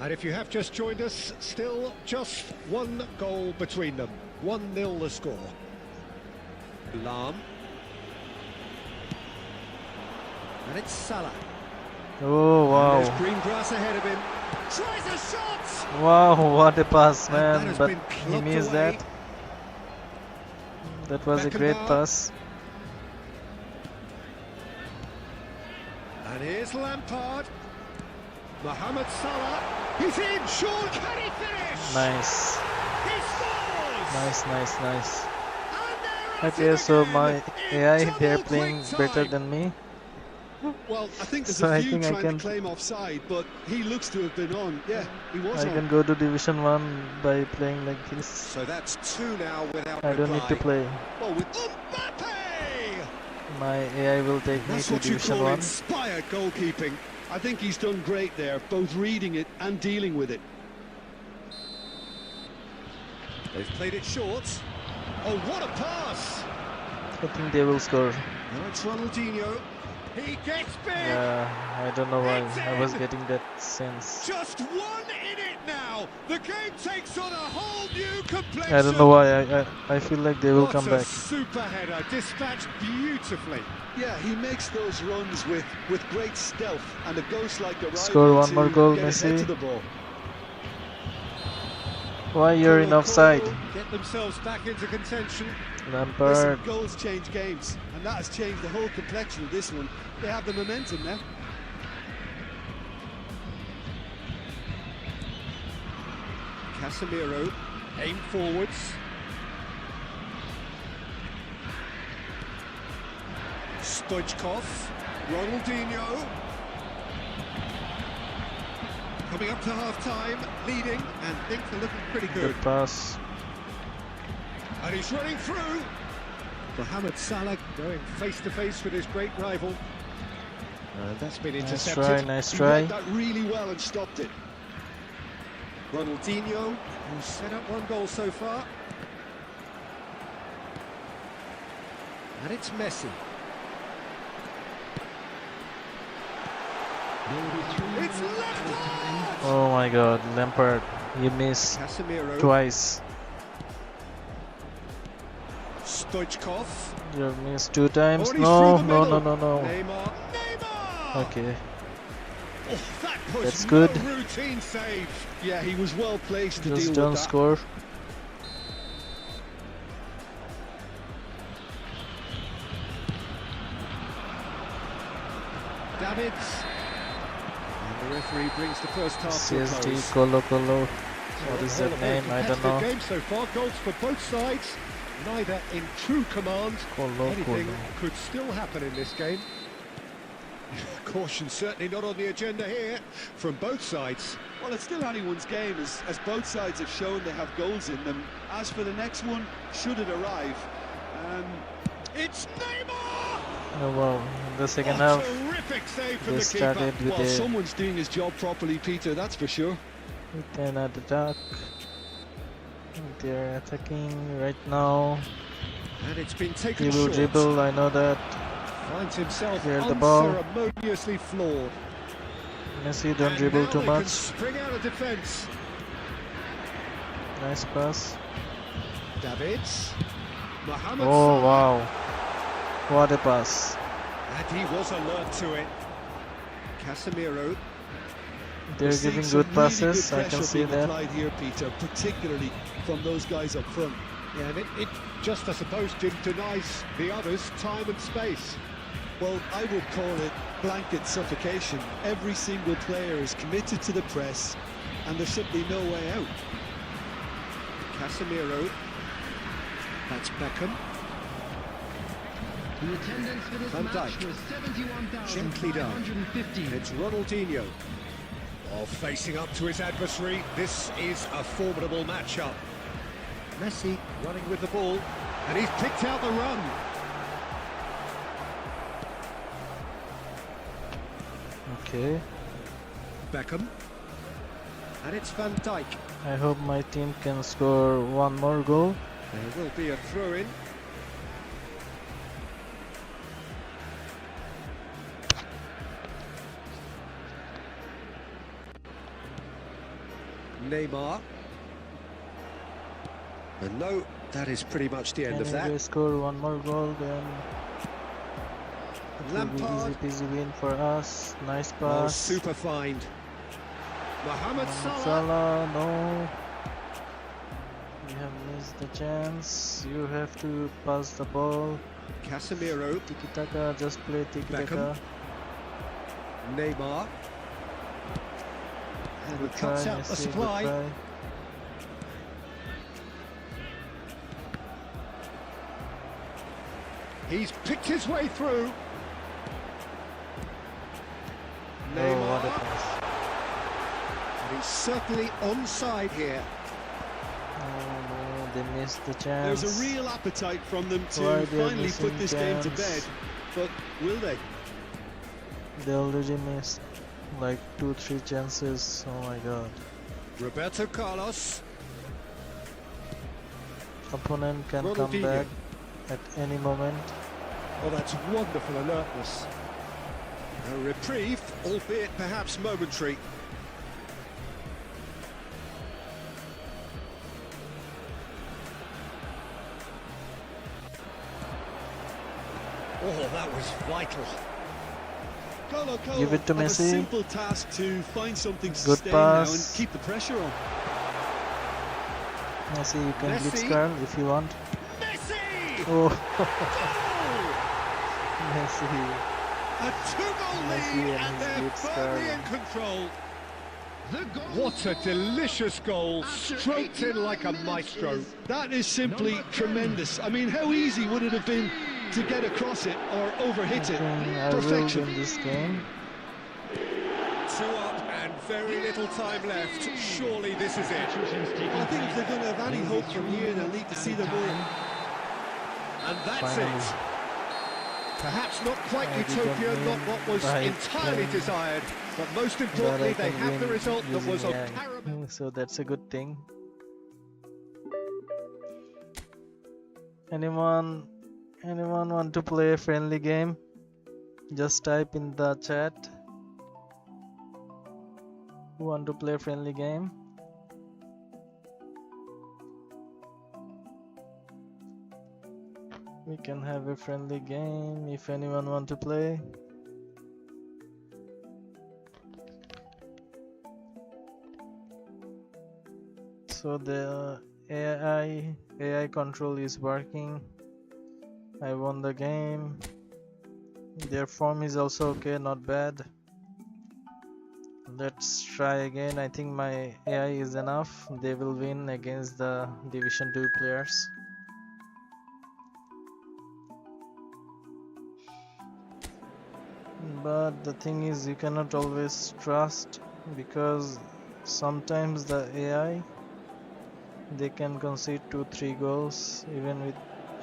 Speaker 2: And if you have just joined us, still just one goal between them. 1-0 the score. Lam. And it's Salah.
Speaker 1: Oh
Speaker 2: And there's
Speaker 1: wow.
Speaker 2: green grass ahead of him. Tries a shot!
Speaker 1: Wow, what a pass,
Speaker 2: And that
Speaker 1: man.
Speaker 2: has
Speaker 1: But
Speaker 2: been
Speaker 1: he
Speaker 2: plucked
Speaker 1: missed
Speaker 2: away.
Speaker 1: that. That was a great
Speaker 2: Beckenbauer.
Speaker 1: pass.
Speaker 2: And here's Lampard. Mohamed Salah. He's in. Sean, can he finish?
Speaker 1: Nice.
Speaker 2: He scores!
Speaker 1: Nice.
Speaker 2: And they're at
Speaker 1: Okay,
Speaker 2: it
Speaker 1: so
Speaker 2: again
Speaker 1: my
Speaker 2: in
Speaker 1: AI, they're
Speaker 2: double
Speaker 1: playing
Speaker 2: quick
Speaker 1: better
Speaker 2: time.
Speaker 1: than me.
Speaker 4: Well, I think there's
Speaker 1: So
Speaker 4: a
Speaker 1: I
Speaker 4: few
Speaker 1: think I
Speaker 4: trying
Speaker 1: can-
Speaker 4: to claim offside, but he looks to have been on. Yeah, he was
Speaker 1: I
Speaker 4: on.
Speaker 1: can go to Division 1 by playing like this.
Speaker 2: So that's two now without
Speaker 1: I don't need to play.
Speaker 4: Well, with
Speaker 2: Mbappe!
Speaker 1: My AI will take me
Speaker 4: That's
Speaker 1: to
Speaker 4: what you
Speaker 1: Division
Speaker 4: call
Speaker 1: 1.
Speaker 4: inspired goalkeeping. I think he's done great there, both reading it and dealing with it.
Speaker 2: They've played it short. Oh, what a pass!
Speaker 1: I think they will score.
Speaker 2: Now it's Ronaldinho. He gets big!
Speaker 1: Yeah, I don't know why.
Speaker 2: It's
Speaker 1: I was
Speaker 2: in.
Speaker 1: getting that sense.
Speaker 2: Just one in it now. The game takes on a whole new complexion.
Speaker 1: I don't know why. I feel like they will
Speaker 2: What
Speaker 1: come
Speaker 2: a
Speaker 1: back.
Speaker 2: super header, dispatched beautifully.
Speaker 4: Yeah, he makes those runs with great stealth, and a ghost like a
Speaker 1: Score one more goal,
Speaker 4: get his head
Speaker 1: Messi.
Speaker 4: to the ball.
Speaker 1: Why you're in
Speaker 2: Colo
Speaker 1: offside?
Speaker 2: Colo get themselves back into contention.
Speaker 1: Lampard.
Speaker 4: Listen, goals change games, and that has changed the whole complexion of this one. They have the momentum now.
Speaker 2: Casemiro, aim forwards. Stoichkov, Ronaldinho. Coming up to half-time, leading, and things are looking pretty good.
Speaker 1: Good pass.
Speaker 2: And he's running through. Mohamed Salah going face-to-face with his great rival. That's been
Speaker 1: Nice
Speaker 2: intercepted.
Speaker 1: try, nice
Speaker 4: He
Speaker 1: try.
Speaker 4: read that really well and stopped it.
Speaker 2: Ronaldinho, who's set up one goal so far. And it's Messi.
Speaker 5: There will be 3
Speaker 2: It's
Speaker 5: minutes added time.
Speaker 1: Oh my god, Lampard. You missed
Speaker 2: Casemiro.
Speaker 1: twice.
Speaker 2: Stoichkov.
Speaker 1: You missed 2 times.
Speaker 2: Oh, and he's
Speaker 1: No,
Speaker 2: through the
Speaker 1: no,
Speaker 2: middle.
Speaker 1: no, no, no.
Speaker 2: Neymar. Neymar!
Speaker 1: Okay.
Speaker 2: Oh, that was
Speaker 1: That's
Speaker 2: no
Speaker 1: good.
Speaker 2: routine save.
Speaker 4: Yeah, he was well placed to
Speaker 1: Just
Speaker 4: deal
Speaker 1: don't
Speaker 4: with that.
Speaker 1: score.
Speaker 2: Davids. And the referee brings the first half to a
Speaker 1: CSD
Speaker 2: close.
Speaker 1: Colo Colo.
Speaker 2: So
Speaker 1: What
Speaker 2: on
Speaker 1: is
Speaker 2: the whole,
Speaker 1: that
Speaker 2: a very
Speaker 1: name? I don't
Speaker 2: competitive
Speaker 1: know.
Speaker 2: game so far. Goals for both sides. Neither in true command.
Speaker 1: Colo
Speaker 2: Anything
Speaker 1: Colo.
Speaker 2: could still happen in this game. Caution certainly not on the agenda here from both sides.
Speaker 4: Well, it's still anyone's game, as both sides have shown they have goals in them. As for the next one, should it arrive,
Speaker 2: It's Neymar!
Speaker 1: Oh wow. In the second
Speaker 2: Oh,
Speaker 1: half,
Speaker 2: terrific save from
Speaker 1: they
Speaker 2: the keeper.
Speaker 1: started with
Speaker 4: well,
Speaker 1: a
Speaker 4: someone's doing his job properly, Peter, that's for sure.
Speaker 1: with an attack. They're attacking right now.
Speaker 2: And it's been taken
Speaker 1: He will
Speaker 2: short.
Speaker 1: dribble, I know that.
Speaker 2: Finds himself
Speaker 1: Clear the ball.
Speaker 2: unceremoniously floored.
Speaker 1: Messi, don't
Speaker 2: And
Speaker 1: dribble
Speaker 2: now
Speaker 1: too
Speaker 2: they can
Speaker 1: much.
Speaker 2: spring out of defence.
Speaker 1: Nice pass.
Speaker 2: Davids. Mohamed
Speaker 1: Oh
Speaker 2: Salah.
Speaker 1: wow. What a pass.
Speaker 2: And he was alert to it. Casemiro.
Speaker 1: They're
Speaker 4: We're seeing
Speaker 1: giving
Speaker 4: some
Speaker 1: good passes,
Speaker 4: really good
Speaker 1: I can
Speaker 4: pressure
Speaker 1: see
Speaker 4: being
Speaker 1: that.
Speaker 4: applied here, Peter, particularly from those guys up front.
Speaker 2: Yeah, and it just, I suppose, denies the others time and space.
Speaker 4: Well, I would call it blanket suffocation. Every single player is committed to the press, and there's simply no way out.
Speaker 2: Casemiro. That's Beckham.
Speaker 5: The attendance for this
Speaker 2: Van
Speaker 5: match
Speaker 2: Dijk.
Speaker 5: was
Speaker 2: Gently done.
Speaker 5: 71,550.
Speaker 2: It's Ronaldinho. Oh, facing up to his adversary. This is a formidable matchup. Messi running with the ball, and he's picked out the run.
Speaker 1: Okay.
Speaker 2: Beckham. And it's Van Dijk.
Speaker 1: I hope my team can score one more goal.
Speaker 2: There will be a throw-in. Neymar. And no, that is pretty much the end
Speaker 1: And
Speaker 2: of
Speaker 1: if
Speaker 2: that.
Speaker 1: they score one more goal, then It will be easy peasy win for us. Nice
Speaker 2: Oh,
Speaker 1: pass.
Speaker 2: super find. Mohamed Salah.
Speaker 1: Salah, no. We have missed the chance. You have to pass the ball.
Speaker 2: Casemiro.
Speaker 1: Tiki-taka, just play tiki-taka.
Speaker 2: Neymar. And he
Speaker 1: Good
Speaker 2: cuts
Speaker 1: try,
Speaker 2: out the
Speaker 1: Messi, good
Speaker 2: supply.
Speaker 1: try.
Speaker 2: He's picked his way through.
Speaker 1: Oh, what a pass.
Speaker 2: And he's certainly onside here.
Speaker 1: Oh no, they missed the chance.
Speaker 4: There's a real appetite from them to
Speaker 1: Why they're
Speaker 4: finally put
Speaker 1: missing
Speaker 4: this game to
Speaker 1: chance?
Speaker 4: bed, but will they?
Speaker 1: They already missed like 2-3 chances. Oh my god.
Speaker 2: Roberto Carlos.
Speaker 1: Opponent can come
Speaker 2: Ronaldinho.
Speaker 1: back at any moment.
Speaker 2: Oh, that's wonderful alertness. A reprieve, albeit perhaps momentary. Oh, that was vital.
Speaker 4: Colo
Speaker 1: Give it to
Speaker 4: have a
Speaker 1: Messi.
Speaker 4: simple task to find something to
Speaker 1: Good
Speaker 4: sustain now and
Speaker 1: pass.
Speaker 4: keep the pressure on.
Speaker 1: Messi, you can blitz
Speaker 2: Messi.
Speaker 1: Carl if you want.
Speaker 2: Messi!
Speaker 1: Oh,
Speaker 2: Goal!
Speaker 1: Messi.
Speaker 2: A two-goal
Speaker 1: Messi
Speaker 2: lead,
Speaker 1: and
Speaker 2: and
Speaker 1: his
Speaker 2: they're
Speaker 1: blitz
Speaker 2: firmly
Speaker 1: Carl.
Speaker 2: in control.
Speaker 5: The goal
Speaker 2: What a delicious goal,
Speaker 5: After
Speaker 2: stroked in
Speaker 5: 89
Speaker 2: like a
Speaker 5: minutes
Speaker 2: maestro.
Speaker 5: is
Speaker 4: That is simply
Speaker 5: Number 10.
Speaker 4: tremendous. I mean, how easy would it have been to get across it or overhit it?
Speaker 1: I will
Speaker 4: Perfection.
Speaker 1: win this game.
Speaker 2: 2 up and very little time left. Surely this is it.
Speaker 5: substitutions taking
Speaker 4: I think if they're going to have any
Speaker 5: in
Speaker 4: hope
Speaker 5: the
Speaker 4: from
Speaker 5: 3
Speaker 4: here, they'll
Speaker 5: minutes
Speaker 4: need to
Speaker 5: at
Speaker 4: see
Speaker 5: a
Speaker 4: them more.
Speaker 5: time.
Speaker 2: And that's
Speaker 1: Finally.
Speaker 2: it. Perhaps not quite
Speaker 1: I didn't
Speaker 2: utopia,
Speaker 1: win
Speaker 2: not what was
Speaker 1: by
Speaker 2: entirely
Speaker 1: playing,
Speaker 2: desired, but most
Speaker 1: but
Speaker 2: importantly,
Speaker 1: I
Speaker 2: they
Speaker 1: can
Speaker 2: have the
Speaker 1: win
Speaker 2: result that was
Speaker 1: using
Speaker 2: of
Speaker 1: AI.
Speaker 2: paramount.
Speaker 1: So that's a good thing. Anyone want to play a friendly game? Just type in the chat. Who want to play a friendly game? We can have a friendly game if anyone want to play. So the AI control is working. I won the game. Their form is also okay, not bad. Let's try again. I think my AI is enough. They will win against the Division 2 players. But the thing is, you cannot always trust, because sometimes the AI, they can concede 2-3 goals even with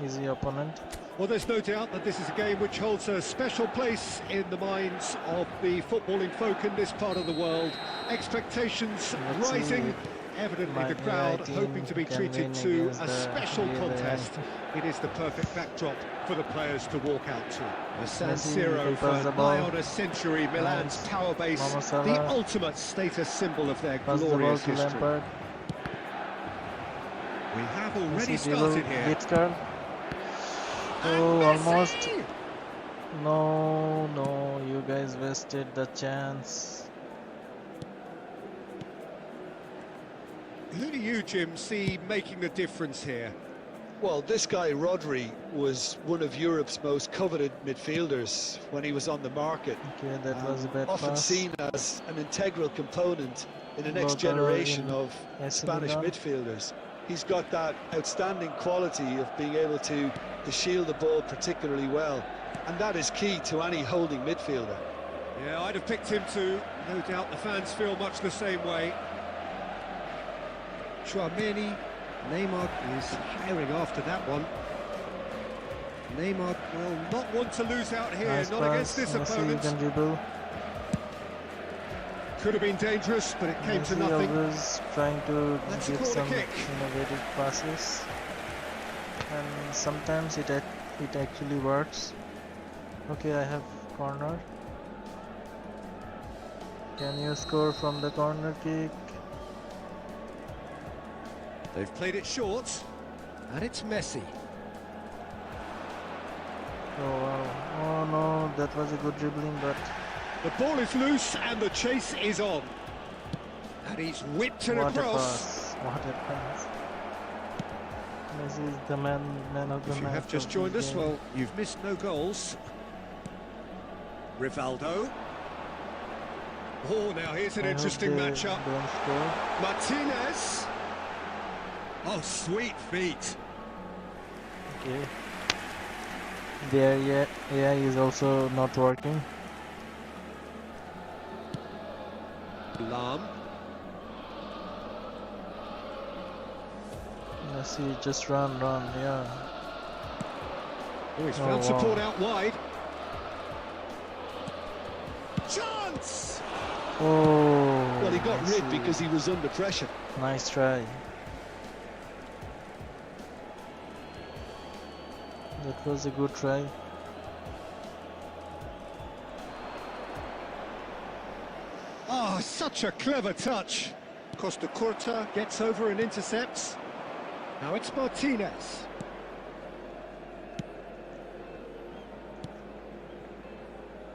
Speaker 1: easy opponent.
Speaker 2: Well, there's no doubt that this is a game which holds a special place in the minds of the footballing folk in this part of the world. Expectations
Speaker 1: Let's see
Speaker 2: rising.
Speaker 1: if
Speaker 2: Evidently,
Speaker 1: my
Speaker 2: the crowd
Speaker 1: AI team
Speaker 2: hoping to be
Speaker 1: can
Speaker 2: treated
Speaker 1: win
Speaker 2: to
Speaker 1: against
Speaker 2: a
Speaker 1: the
Speaker 2: special
Speaker 1: real AI.
Speaker 2: contest. It is the perfect backdrop for the players to walk out to. The San
Speaker 1: Messi, you
Speaker 2: Siro
Speaker 1: can
Speaker 2: for
Speaker 1: pass the
Speaker 2: nigh
Speaker 1: ball.
Speaker 2: on a century, Milan's
Speaker 1: Nice.
Speaker 2: tower base,
Speaker 1: Mohamed Salah.
Speaker 2: the ultimate status symbol of their
Speaker 1: Pass the ball
Speaker 2: glorious
Speaker 1: to
Speaker 2: history.
Speaker 1: Lampard.
Speaker 2: We have already
Speaker 1: Messi dribble,
Speaker 2: started here.
Speaker 1: blitz Carl. Oh, almost. No, you guys wasted the chance.
Speaker 2: Who do you, Jim, see making the difference here?
Speaker 4: Well, this guy, Rodri, was one of Europe's most coveted midfielders when he was on the market.
Speaker 1: Okay, that was a bad
Speaker 4: Often
Speaker 1: pass.
Speaker 4: seen as an integral component in the next
Speaker 1: Lautaro
Speaker 4: generation
Speaker 1: in
Speaker 4: of
Speaker 1: AC
Speaker 4: Spanish
Speaker 1: Milan.
Speaker 4: midfielders. He's got that outstanding quality of being able to shield the ball particularly well, and that is key to any holding midfielder.
Speaker 2: Yeah, I'd have picked him too. No doubt the fans feel much the same way. Chouameni, Neymar is firing after that one. Neymar will not want to lose out here,
Speaker 1: Nice
Speaker 2: not
Speaker 1: pass.
Speaker 2: against this
Speaker 1: Messi, you
Speaker 2: opponent.
Speaker 1: can dribble.
Speaker 2: Could have been dangerous, but it came to
Speaker 1: Messi
Speaker 2: nothing.
Speaker 1: always trying to
Speaker 2: That's a
Speaker 1: give
Speaker 2: corner
Speaker 1: some
Speaker 2: kick.
Speaker 1: innovative passes, and sometimes it actually works. Okay, I have corner. Can you score from the corner kick?
Speaker 2: They've played it short, and it's Messi.
Speaker 1: Oh wow. Oh no, that was a good dribbling, but
Speaker 2: The ball is loose and the chase is on. And he's whipped it
Speaker 1: what a
Speaker 2: across.
Speaker 1: pass. What a pass. Messi is the man of the
Speaker 2: If you
Speaker 1: match.
Speaker 2: have just
Speaker 1: of
Speaker 2: joined
Speaker 1: this
Speaker 2: us,
Speaker 1: game.
Speaker 2: well, you've missed no goals. Rivaldo. Oh, now here's an
Speaker 1: I hope
Speaker 2: interesting
Speaker 1: they
Speaker 2: matchup.
Speaker 1: don't score.
Speaker 2: Martinez. Oh, sweet feet.
Speaker 1: Okay. The AI is also not working.
Speaker 2: Lam.
Speaker 1: Messi, just run, yeah.
Speaker 2: Oh, he's
Speaker 1: Oh,
Speaker 2: found
Speaker 1: wow.
Speaker 2: support out wide. Chance!
Speaker 1: Oh.
Speaker 4: Well, he got rid
Speaker 1: Messi.
Speaker 4: because he was under pressure.
Speaker 1: Nice try. That was a good try.
Speaker 2: Oh, such a clever touch. Costa Curta gets over and intercepts. Now it's Martinez.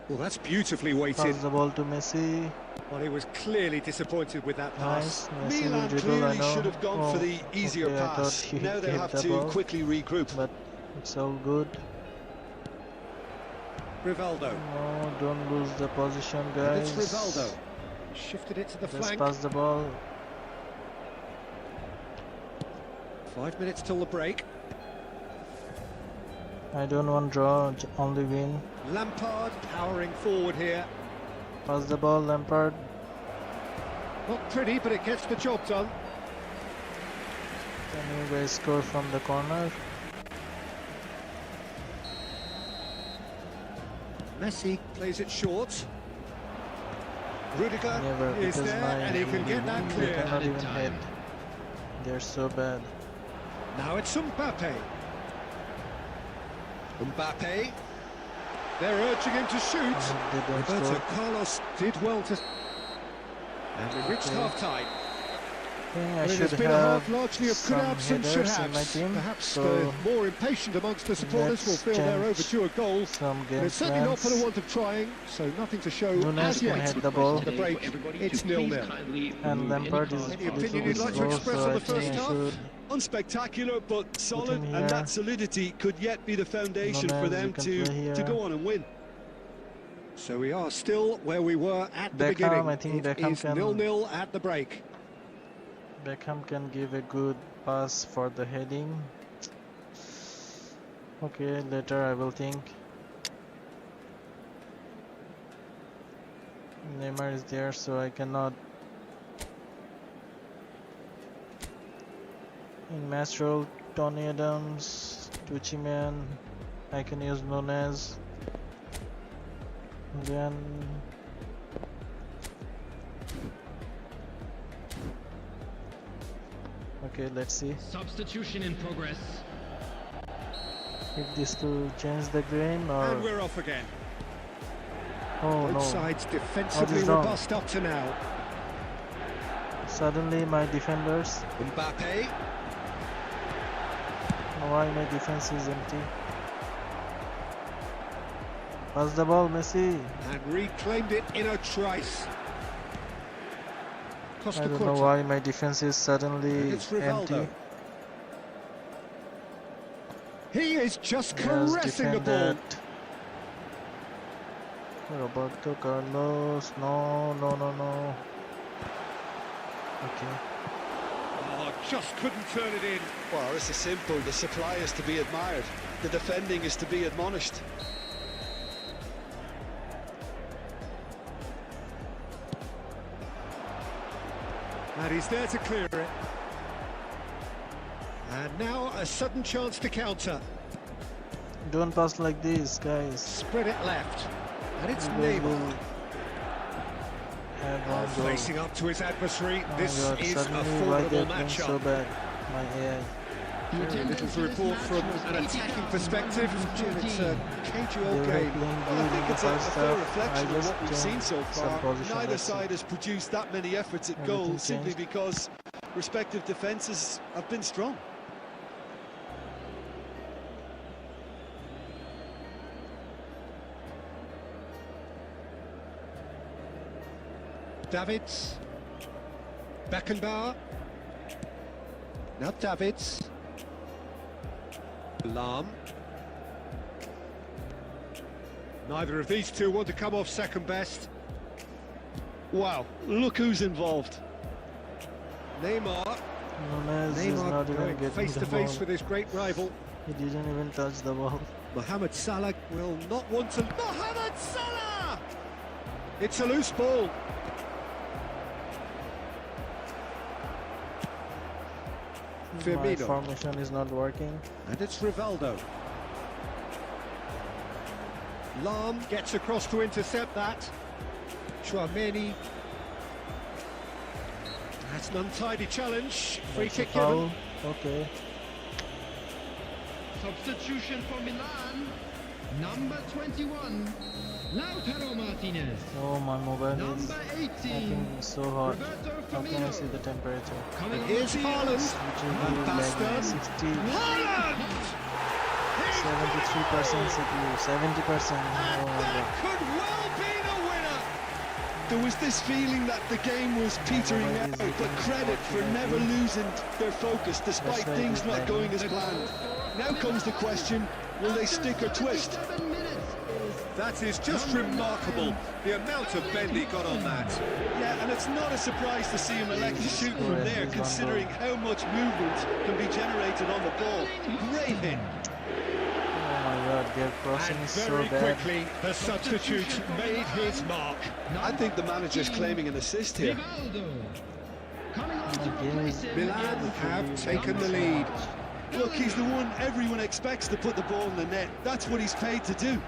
Speaker 2: Well, that's beautifully weighted.
Speaker 1: Pass the ball to Messi.
Speaker 2: Well, he was clearly disappointed with that pass.
Speaker 1: Nice. Messi will
Speaker 4: Milan
Speaker 1: dribble, I
Speaker 4: clearly
Speaker 1: know.
Speaker 4: should have gone for the easier
Speaker 1: okay, I
Speaker 4: pass.
Speaker 1: thought he
Speaker 4: Now they
Speaker 1: hit
Speaker 4: have
Speaker 1: the
Speaker 4: to
Speaker 1: ball,
Speaker 4: quickly regroup.
Speaker 1: but it's all good.
Speaker 2: Rivaldo.
Speaker 1: No, don't lose the position,
Speaker 2: And
Speaker 1: guys.
Speaker 2: it's Rivaldo. Shifted it to the
Speaker 1: Just
Speaker 2: flank.
Speaker 1: pass the ball.
Speaker 2: 5 minutes till the break.
Speaker 1: I don't want draw, only win.
Speaker 2: Lampard powering forward here.
Speaker 1: Pass the ball, Lampard.
Speaker 2: Not pretty, but it gets the job done.
Speaker 1: Can you guys score from the corner?
Speaker 2: Messi plays it short. Rudiger
Speaker 1: Never,
Speaker 2: is
Speaker 1: because
Speaker 2: there,
Speaker 1: my
Speaker 2: and he can get that
Speaker 1: they
Speaker 2: clear.
Speaker 1: cannot even
Speaker 5: Time.
Speaker 1: head. They're so bad.
Speaker 2: Now it's Mbappe. Mbappe. They're urging him to shoot.
Speaker 1: I hope they don't
Speaker 2: Roberto
Speaker 1: score.
Speaker 2: Carlos did well to... And we reached
Speaker 1: Okay.
Speaker 2: half-time.
Speaker 1: I think I
Speaker 2: Well, it has
Speaker 1: should
Speaker 2: been a half
Speaker 1: have
Speaker 2: largely of
Speaker 1: some
Speaker 2: good absence, should
Speaker 1: headers in my
Speaker 2: have.
Speaker 1: team.
Speaker 2: Perhaps
Speaker 1: So
Speaker 2: the more impatient amongst the supporters will
Speaker 1: let's
Speaker 2: feel they're
Speaker 1: change
Speaker 2: overdue a goal.
Speaker 1: some
Speaker 2: But
Speaker 1: game
Speaker 2: it's certainly not for the
Speaker 1: plans.
Speaker 2: want of trying, so nothing to show
Speaker 1: Nunes
Speaker 2: as
Speaker 1: can
Speaker 2: yet.
Speaker 1: head the ball.
Speaker 2: At the break, it's 0-0.
Speaker 1: And Lampard is a
Speaker 2: Any
Speaker 1: little
Speaker 2: opinion
Speaker 1: bit
Speaker 2: you'd like to
Speaker 1: slow,
Speaker 2: express
Speaker 1: so
Speaker 2: on
Speaker 1: I
Speaker 2: the
Speaker 1: think
Speaker 2: first
Speaker 1: I
Speaker 2: half?
Speaker 1: should.
Speaker 4: Unspectacular, but solid,
Speaker 1: him
Speaker 4: and
Speaker 1: here.
Speaker 4: that solidity could yet be the foundation for
Speaker 1: Nunes,
Speaker 4: them
Speaker 1: you can
Speaker 4: to
Speaker 1: play here.
Speaker 4: go on and win.
Speaker 2: So we are still where we were at the
Speaker 1: Beckham,
Speaker 2: beginning.
Speaker 1: I think
Speaker 2: It
Speaker 1: Beckham
Speaker 2: is
Speaker 1: can-
Speaker 2: 0-0 at the break.
Speaker 1: Beckham can give a good pass for the heading. Okay, later I will think. Neymar is there, so I cannot. In match role, Tony Adams, Tucci-Man, I can use Nunes. Then okay, let's see
Speaker 5: Substitution in progress.
Speaker 1: if this to change the game or
Speaker 2: And we're off again.
Speaker 1: oh
Speaker 2: Both
Speaker 1: no.
Speaker 2: sides defensively
Speaker 1: is wrong?
Speaker 2: robust up to now.
Speaker 1: Suddenly my defenders,
Speaker 2: Mbappe.
Speaker 1: why my defense is empty? Pass the ball, Messi.
Speaker 2: And reclaimed it in a trice. Costa
Speaker 1: I don't know
Speaker 2: Curta.
Speaker 1: why my defense is suddenly
Speaker 2: It's Rivaldo.
Speaker 1: empty.
Speaker 2: He is just
Speaker 1: Yes,
Speaker 2: caressing the
Speaker 1: defend
Speaker 2: ball.
Speaker 1: that. Roberto Carlos, no. Okay.
Speaker 2: Oh, just couldn't turn it in.
Speaker 4: Well, this is simple. The supply is to be admired. The defending is to be admonished.
Speaker 2: And he's there to clear it. And now a sudden chance to counter.
Speaker 1: Don't pass like this, guys.
Speaker 2: Spread it left. And it's
Speaker 1: You guys will
Speaker 2: Neymar.
Speaker 1: have one goal.
Speaker 2: Facing up to his adversary.
Speaker 1: Oh my
Speaker 2: This
Speaker 1: God,
Speaker 2: is a
Speaker 1: suddenly why
Speaker 2: formidable
Speaker 1: they're playing so
Speaker 2: matchup.
Speaker 1: bad? My AI.
Speaker 2: Very little to report from an attacking perspective. Jim, it's a cagey
Speaker 1: They
Speaker 2: old
Speaker 1: were
Speaker 2: game.
Speaker 1: playing
Speaker 4: Well, I
Speaker 1: good in
Speaker 4: think
Speaker 1: the
Speaker 4: it's a
Speaker 1: first
Speaker 4: fair
Speaker 1: half.
Speaker 4: reflection
Speaker 1: I
Speaker 4: of
Speaker 1: just
Speaker 4: what we've seen so
Speaker 1: some
Speaker 4: far.
Speaker 1: position,
Speaker 4: Neither
Speaker 1: that's it.
Speaker 4: side has produced that many efforts at
Speaker 1: Everything
Speaker 4: goal simply
Speaker 1: changed.
Speaker 4: because respective defences have been strong.
Speaker 2: Davids. Beckenbauer. Now Davids. Lahm. Neither of these two want to come off second best.
Speaker 4: Wow, look who's involved.
Speaker 2: Neymar.
Speaker 1: Nunez is not even
Speaker 2: Going
Speaker 1: getting
Speaker 2: face
Speaker 1: the
Speaker 2: to face
Speaker 1: ball.
Speaker 2: with his great rival.
Speaker 1: He didn't even touch the ball.
Speaker 2: Mohamed Salah will not want to... Mohamed Salah! It's a loose ball.
Speaker 1: My
Speaker 2: Firmino.
Speaker 1: formation is not working.
Speaker 2: And it's Rivaldo. Lahm gets across to intercept that. Chouameni. That's an untidy challenge. Free
Speaker 1: That's a
Speaker 2: kick
Speaker 1: foul.
Speaker 2: given.
Speaker 1: Okay.
Speaker 5: Substitution for Milan. Number 21, Lautaro Martinez.
Speaker 1: Oh, my mobile is
Speaker 5: Number 18,
Speaker 1: acting so hot.
Speaker 5: Roberto
Speaker 1: How can I
Speaker 5: Firmino.
Speaker 1: see the temperature?
Speaker 5: Coming
Speaker 2: And
Speaker 5: on
Speaker 2: here's
Speaker 5: the field.
Speaker 2: Haaland.
Speaker 1: Which
Speaker 2: And
Speaker 1: is
Speaker 2: Bastard.
Speaker 1: like 60,
Speaker 2: Haaland!
Speaker 1: 73% CPU, 70%.
Speaker 2: And
Speaker 1: Oh my
Speaker 2: that
Speaker 1: god.
Speaker 2: could well be the winner.
Speaker 4: There was this feeling that the game was petering out, but credit for never losing their focus despite
Speaker 1: why
Speaker 4: things
Speaker 1: he's
Speaker 4: not
Speaker 1: lagging.
Speaker 4: going as planned. Now comes the question, will they stick or twist?
Speaker 5: 7 minutes is
Speaker 2: That is just remarkable, the amount of bend he got on that.
Speaker 4: Yeah, and it's not a surprise to see him elect to shoot from there, considering how much movement can be generated on the ball. Great hit.
Speaker 1: Oh my god, their crossing
Speaker 2: And
Speaker 1: is so
Speaker 2: very
Speaker 1: bad.
Speaker 2: quickly, the substitute made his mark.
Speaker 4: I think the manager's claiming an assist here.
Speaker 5: Rivaldo. Coming on to
Speaker 1: The game
Speaker 5: replace
Speaker 1: is
Speaker 5: him
Speaker 2: Milan
Speaker 5: is
Speaker 2: have taken the lead.
Speaker 4: Look, he's the one everyone expects to put the ball in the net. That's what he's paid to do.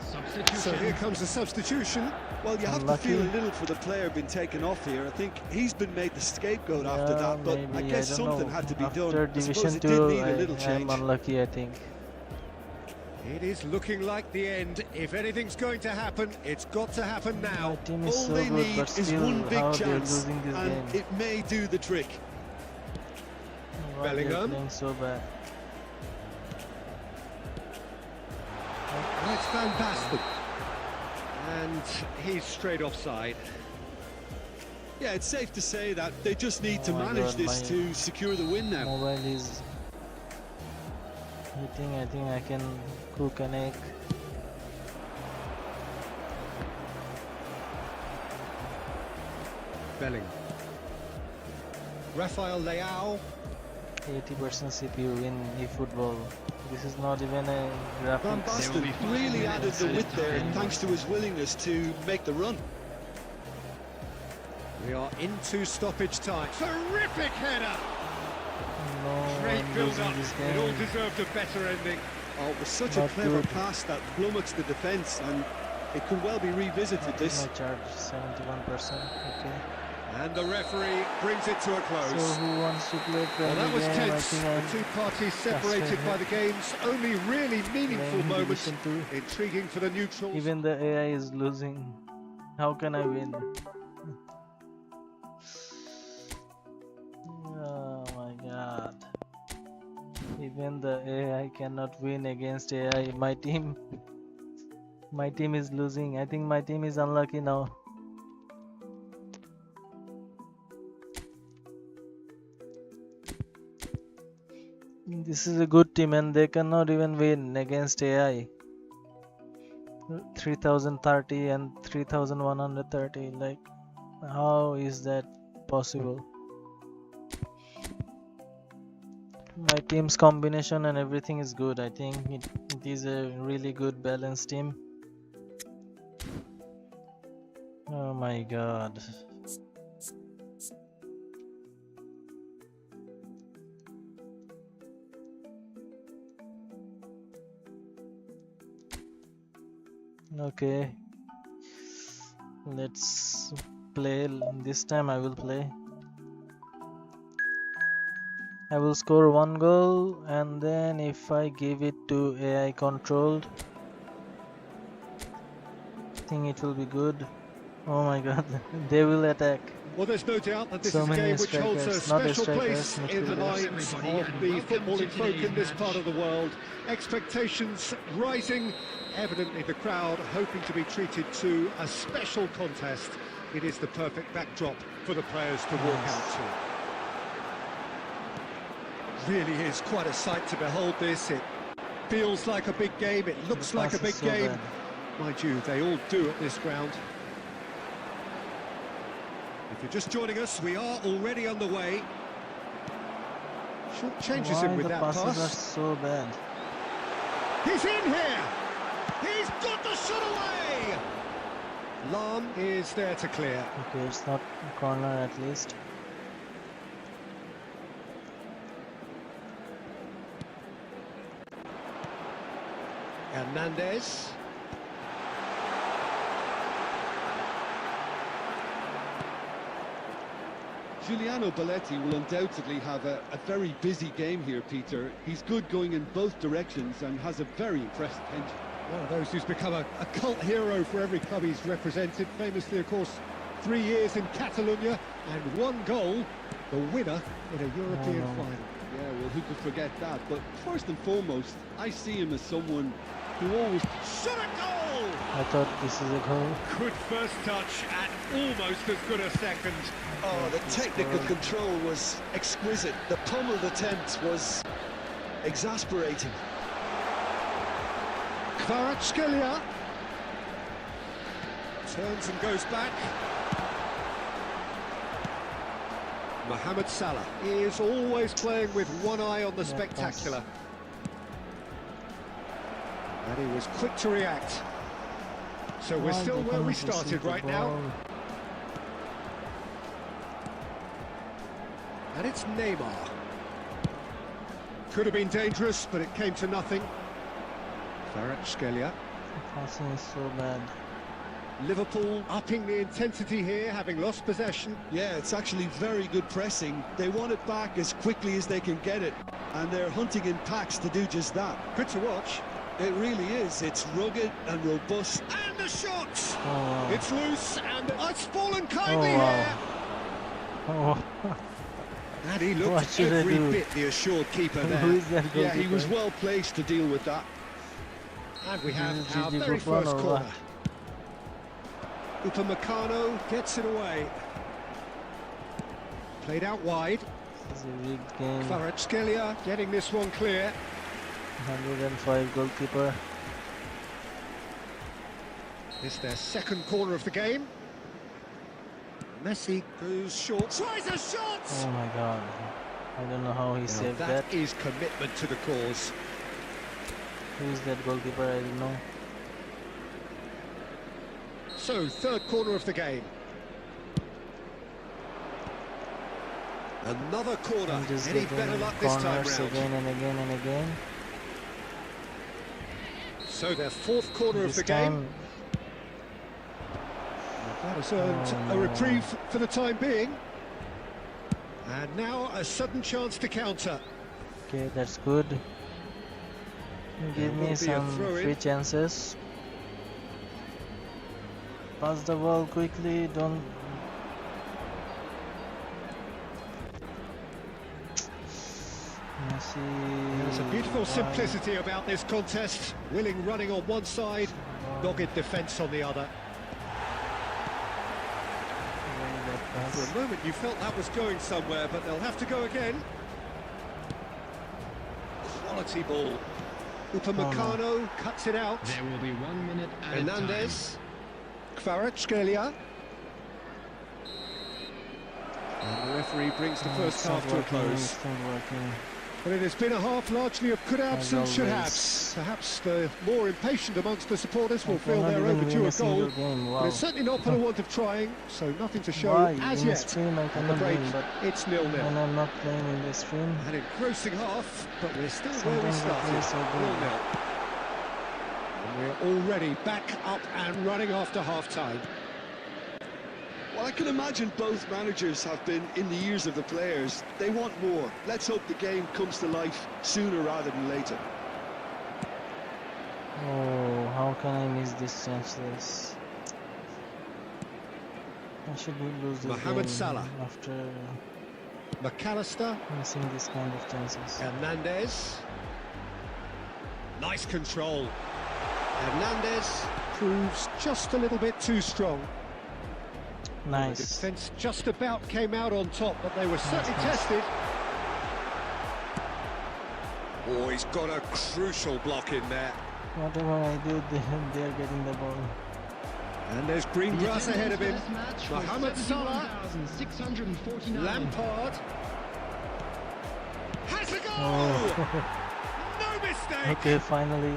Speaker 5: substitution.
Speaker 2: So here comes the substitution.
Speaker 4: Well, you have
Speaker 1: Unlucky.
Speaker 4: to feel a little for the player being taken off here. I think he's been made the scapegoat after that, but I
Speaker 1: maybe,
Speaker 4: guess
Speaker 1: don't
Speaker 4: something
Speaker 1: know.
Speaker 4: had to be
Speaker 1: After
Speaker 4: done. I
Speaker 1: Division
Speaker 4: suppose it did
Speaker 1: 2,
Speaker 4: need a little
Speaker 1: I
Speaker 4: change.
Speaker 1: am unlucky, I think.
Speaker 2: It is looking like the end. If anything's going to happen, it's got to happen
Speaker 1: My
Speaker 2: now.
Speaker 1: team is
Speaker 4: All
Speaker 1: so
Speaker 4: they
Speaker 1: good,
Speaker 4: need
Speaker 1: but
Speaker 4: is
Speaker 1: still,
Speaker 4: one big
Speaker 1: how they're
Speaker 4: chance,
Speaker 1: losing this
Speaker 4: and
Speaker 1: game.
Speaker 4: it may do the trick.
Speaker 1: Why they're
Speaker 2: Bellingham.
Speaker 1: playing so bad.
Speaker 2: That's Van Basten. And he's straight offside.
Speaker 4: Yeah, it's safe to say that they just need to
Speaker 1: Oh my
Speaker 4: manage
Speaker 1: God,
Speaker 4: this
Speaker 1: my
Speaker 4: to secure the win now.
Speaker 1: Mobile is hitting. I think I can cook an egg.
Speaker 2: Bellingham. Rafael Leao.
Speaker 1: 80% CPU in eFootball. This is not even a
Speaker 4: Van
Speaker 1: graphics.
Speaker 4: Basten
Speaker 5: be 5
Speaker 4: really added
Speaker 5: minutes
Speaker 4: the
Speaker 5: at a
Speaker 4: width there
Speaker 5: time.
Speaker 4: thanks to his willingness to make the run.
Speaker 2: We are into stoppage time. Terrific header!
Speaker 1: No,
Speaker 2: Great
Speaker 1: I'm
Speaker 2: build-up.
Speaker 1: losing this
Speaker 2: It all
Speaker 1: game.
Speaker 2: deserved a better ending.
Speaker 4: Oh, it was such
Speaker 1: Not
Speaker 4: a clever
Speaker 1: good.
Speaker 4: pass that flummoxed the defence, and it could well be revisited this.
Speaker 1: My charge 71%. Okay.
Speaker 2: And the referee brings it to a
Speaker 1: So
Speaker 2: close.
Speaker 1: who wants to play
Speaker 2: Well,
Speaker 1: friendly
Speaker 2: that was
Speaker 1: game? I
Speaker 2: tense.
Speaker 1: think
Speaker 2: The
Speaker 1: I'm
Speaker 2: two parties separated
Speaker 1: frustrated.
Speaker 2: by the game's only really meaningful
Speaker 1: playing
Speaker 2: moment.
Speaker 1: Division 2.
Speaker 2: Intriguing for the neutrals.
Speaker 1: Even the AI is losing. How can I win? Oh my god. Even the AI cannot win against AI. My team is losing. I think my team is unlucky now. This is a good team and they cannot even win against AI. 3030 and 3130, like how is that possible? My team's combination and everything is good. I think it is a really good balanced team. Oh my god. Okay, let's play. This time I will play. I will score 1 goal, and then if I give it to AI controlled, I think it will be good. Oh my god, they will attack.
Speaker 2: Well, there's no doubt that this
Speaker 1: So
Speaker 2: is a
Speaker 1: many
Speaker 2: game which holds a
Speaker 1: strikers, not a
Speaker 2: special place
Speaker 1: strikers,
Speaker 2: in the
Speaker 1: midfielders.
Speaker 2: minds of the footballing folk in this part of the world. Expectations rising, Evidently the crowd hoping to be treated to a special contest. It is the perfect backdrop for the players to walk out to.
Speaker 3: Really is quite a sight to behold this. It feels like a big game, it looks like a big game. Mind you, they all do at this ground. If you're just joining us, we are already on the way. Short changes him with that
Speaker 1: passes are
Speaker 3: pass.
Speaker 1: so bad.
Speaker 2: He's in here! He's got the shot away! Lam is there to clear.
Speaker 1: Okay, it's not a corner at least.
Speaker 2: Hernandez.
Speaker 4: Giuliano Belletti will undoubtedly have a very busy game here, Peter. He's good going in both directions and has a very impressive engine.
Speaker 2: One of those who's become a cult hero for every club he's represented. Famously, of course, 3 years in Catalonia and 1 goal, the winner in a European final.
Speaker 4: Yeah, well, who could forget that? But first and foremost, I see him as someone who always...
Speaker 2: Shot a goal!
Speaker 1: I thought this is a goal.
Speaker 2: Good first touch and almost as good a second.
Speaker 4: Oh, the technical control was exquisite. The pummeled attempt was exasperating.
Speaker 2: Kvaratskhelia turns and goes back. Mohamed Salah is always playing with one eye on the spectacular. And he was quick to react. So we're still where we started right now. And it's Neymar. Could have been dangerous, but it came to nothing. Kvaratskhelia.
Speaker 1: Passing is so bad.
Speaker 2: Liverpool upping the intensity here, having lost possession.
Speaker 4: Yeah, it's actually very good pressing. They want it back as quickly as they can get it, and they're hunting in packs to do just that.
Speaker 2: Good to watch.
Speaker 4: It really is. It's rugged and robust.
Speaker 2: And the shot!
Speaker 1: Oh, wow.
Speaker 2: It's loose, and it's fallen kindly
Speaker 1: Oh, wow.
Speaker 2: here.
Speaker 1: Oh,
Speaker 2: And he
Speaker 1: What
Speaker 2: looked
Speaker 1: should I
Speaker 2: every
Speaker 1: do?
Speaker 2: bit the assured keeper
Speaker 1: who
Speaker 2: there.
Speaker 1: is that goalkeeper?
Speaker 4: Yeah, he was well placed to deal with that.
Speaker 2: And we have
Speaker 1: Is it
Speaker 2: our
Speaker 1: Gigi
Speaker 2: very
Speaker 1: Buffon
Speaker 2: first
Speaker 1: or
Speaker 2: corner.
Speaker 1: what?
Speaker 2: Upamecano gets it away. Played out wide.
Speaker 1: This is a rigged game.
Speaker 2: Kvaratskhelia getting this one clear.
Speaker 1: 105 goalkeeper.
Speaker 2: It's their second corner of the game. Messi goes short. Tries a shot!
Speaker 1: Oh my god. I don't know how he
Speaker 2: Now
Speaker 1: saved
Speaker 2: that
Speaker 1: that.
Speaker 2: is commitment to the cause.
Speaker 1: Who is that goalkeeper? I don't know.
Speaker 2: So, third corner of the game. Another corner.
Speaker 1: I'm just
Speaker 2: Any
Speaker 1: getting
Speaker 2: better luck this time
Speaker 1: corners
Speaker 2: round?
Speaker 1: again and again and again.
Speaker 2: So, their fourth corner of
Speaker 1: This
Speaker 2: the game.
Speaker 1: time,
Speaker 2: That has earned
Speaker 1: Oh,
Speaker 2: a
Speaker 1: no.
Speaker 2: reprieve for the time being. And now a sudden chance to counter.
Speaker 1: okay, that's good. Give
Speaker 2: will
Speaker 1: me
Speaker 2: be a
Speaker 1: some
Speaker 2: throw-in.
Speaker 1: free chances. Pass the ball quickly, don't... Messi...
Speaker 2: There's a beautiful
Speaker 1: why?
Speaker 2: simplicity about this contest. Willing running on one side, dogged defence on the other. For a moment you felt that was going somewhere, but they'll have to go again. Quality ball. Upamecano cuts it out.
Speaker 5: There will be 1 minute at a time.
Speaker 2: Hernandez. Kvaratskhelia. And the referee brings the first half to a close.
Speaker 1: It's not working.
Speaker 2: But it has been a half largely of could haves and should
Speaker 1: always.
Speaker 2: haves. Perhaps the more impatient amongst the supporters will
Speaker 1: I
Speaker 2: feel
Speaker 1: cannot
Speaker 2: they're
Speaker 1: even
Speaker 2: overdue
Speaker 1: win
Speaker 2: a
Speaker 1: a single
Speaker 2: goal.
Speaker 1: game.
Speaker 2: But
Speaker 1: Wow.
Speaker 2: it's certainly not for the want of trying, so nothing to show
Speaker 1: Why?
Speaker 2: as
Speaker 1: In
Speaker 2: yet.
Speaker 1: stream I
Speaker 2: At the
Speaker 1: cannot
Speaker 2: break,
Speaker 1: win, but
Speaker 2: it's
Speaker 1: when
Speaker 2: 0-0.
Speaker 1: I'm not playing in the stream,
Speaker 2: An engrossing half, but we're still where we
Speaker 1: sometimes I play
Speaker 2: started.
Speaker 1: so good.
Speaker 2: 0-0. And we're already back up and running after half-time.
Speaker 4: Well, I can imagine both managers have been in the ears of the players. They want more. Let's hope the game comes to life sooner rather than later.
Speaker 1: Oh, how can I miss this chance? I should lose this
Speaker 2: Mohamed
Speaker 1: game
Speaker 2: Salah.
Speaker 1: after
Speaker 2: McAllister.
Speaker 1: missing this kind of chances.
Speaker 2: Hernandez. Nice control. Hernandez proves just a little bit too strong. The
Speaker 1: Nice.
Speaker 2: defence just about came out on top, but they were certainly tested.
Speaker 3: Oh, he's got a crucial block in there.
Speaker 1: Whatever I do, they are getting the ball.
Speaker 2: And there's green grass ahead of him. Mohamed Salah.
Speaker 5: 71,649.
Speaker 2: Lampard. Has a goal!
Speaker 1: Oh.
Speaker 2: No mistake!
Speaker 1: Okay, finally.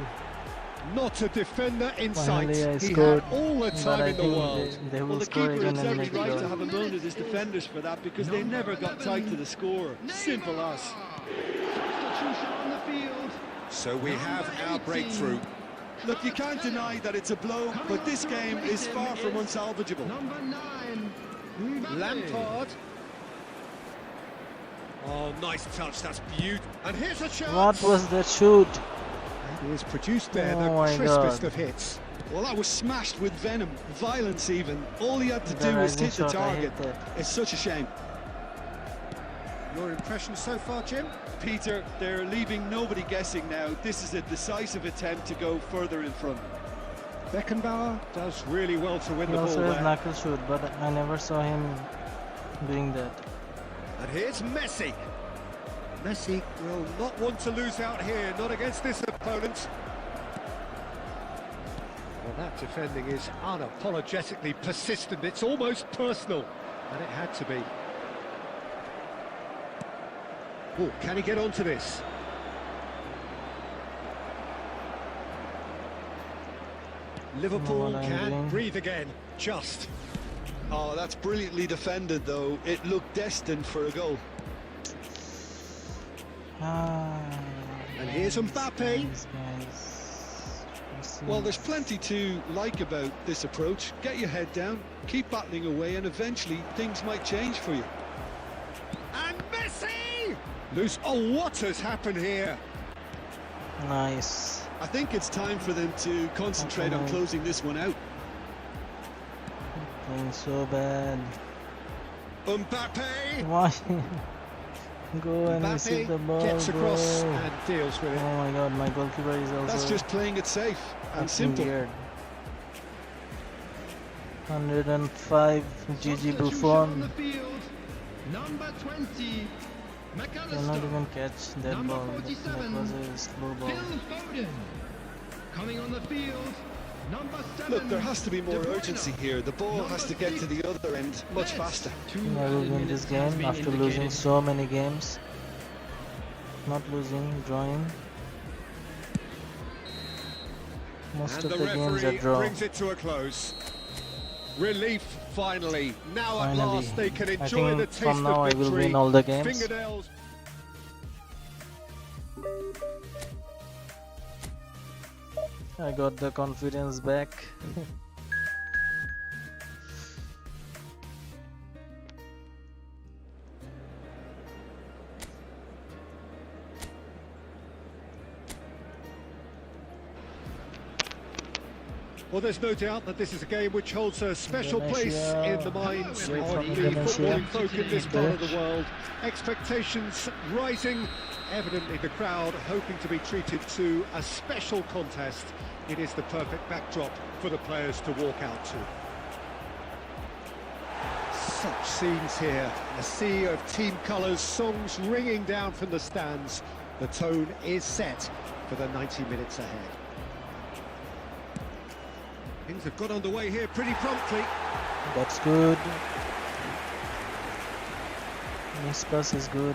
Speaker 2: Not a defender in sight.
Speaker 1: Finally I
Speaker 2: He
Speaker 1: scored.
Speaker 2: had all the
Speaker 1: But
Speaker 2: time
Speaker 1: I
Speaker 2: in the
Speaker 1: think
Speaker 2: world.
Speaker 1: they
Speaker 4: Well,
Speaker 1: will
Speaker 4: the
Speaker 1: score
Speaker 4: keeper
Speaker 1: again
Speaker 4: had
Speaker 1: and
Speaker 4: every
Speaker 1: make it
Speaker 4: right to
Speaker 1: all.
Speaker 4: have a moan at his defenders for that because they never got tight to the score. Simple as.
Speaker 5: Substitution on the field.
Speaker 3: So we have our breakthrough.
Speaker 4: Look, you can't deny that it's a blow, but this game is far from unsalvageable.
Speaker 5: Number 9. Mbappe.
Speaker 2: Lampard. Oh, nice touch, that's beautiful. And here's a chance.
Speaker 1: What was that shoot?
Speaker 2: He has produced there
Speaker 1: Oh my
Speaker 2: the crispest
Speaker 1: God.
Speaker 2: of hits.
Speaker 4: Well, that was smashed with venom, violence even. All he had to
Speaker 1: The
Speaker 4: do was
Speaker 1: rising
Speaker 4: hit the
Speaker 1: shot, I
Speaker 4: target.
Speaker 1: hate that.
Speaker 4: It's such a shame.
Speaker 2: Your impression so far, Jim?
Speaker 4: Peter, they're leaving nobody guessing now. This is a decisive attempt to go further in front.
Speaker 2: Beckenbauer does really well to win
Speaker 1: He
Speaker 2: the ball
Speaker 1: also has
Speaker 2: there.
Speaker 1: knuckle shoot, but I never saw him doing that.
Speaker 2: And here's Messi. Messi will not want to lose out here, not against this opponent. Well, that defending is unapologetically persistent. It's almost personal, and it had to be. Oh, can he get onto this? Liverpool
Speaker 1: what I'm
Speaker 2: can
Speaker 1: doing.
Speaker 2: breathe again, just.
Speaker 4: Oh, that's brilliantly defended, though. It looked destined for a goal.
Speaker 1: Ah,
Speaker 2: And here's Mbappe.
Speaker 1: These guys.
Speaker 4: Well, there's plenty to like about this approach. Get your head down, keep battling away, and eventually things might change for you.
Speaker 2: And Messi! Loose. Oh, what has happened here?
Speaker 1: Nice.
Speaker 4: I think it's time for them to concentrate on closing this one out.
Speaker 1: Playing so bad.
Speaker 2: Mbappe!
Speaker 1: Why? Go and receive the
Speaker 2: Mbappe
Speaker 1: ball,
Speaker 2: gets across
Speaker 1: bro.
Speaker 2: and deals with it.
Speaker 1: Oh my god, my goalkeeper is also
Speaker 4: That's just playing it safe and
Speaker 1: acting
Speaker 4: simple.
Speaker 1: weird. 105 GG
Speaker 5: Substitution on
Speaker 1: Buffon.
Speaker 5: the field. Number 20.
Speaker 1: Cannot
Speaker 5: McAllister.
Speaker 1: even catch that
Speaker 5: Number
Speaker 1: ball. That
Speaker 5: 47.
Speaker 1: was a slow ball.
Speaker 5: Phil Foden. Coming on the field. Number 7.
Speaker 4: Look, there has to be more
Speaker 5: De Bruyne.
Speaker 4: urgency here. The ball has to get to the other end much faster.
Speaker 1: I will win this game after losing so many games. Not losing, drawing. Most
Speaker 2: And
Speaker 1: of
Speaker 2: the
Speaker 1: the games are
Speaker 2: referee
Speaker 1: draw.
Speaker 2: brings it to a close. Relief, finally. Now at
Speaker 1: Finally.
Speaker 2: last they can
Speaker 1: I
Speaker 2: enjoy the
Speaker 1: think
Speaker 2: taste
Speaker 1: from now
Speaker 2: of
Speaker 1: I will
Speaker 2: victory.
Speaker 1: win all the games.
Speaker 2: Fingernails.
Speaker 1: I got the confidence back.
Speaker 2: Well, there's no doubt that this is a game which holds a special place in the minds
Speaker 1: Hello,
Speaker 2: of
Speaker 1: everybody.
Speaker 2: the
Speaker 1: Indonesia.
Speaker 2: footballing folk in this part of the world. Expectations rising, evidently the crowd hoping to be treated to a special contest. It is the perfect backdrop for the players to walk out to. Such scenes here, a sea of team colours, songs ringing down from the stands. The tone is set for the 90 minutes ahead. Things have got underway here pretty promptly.
Speaker 1: That's good. This pass is good.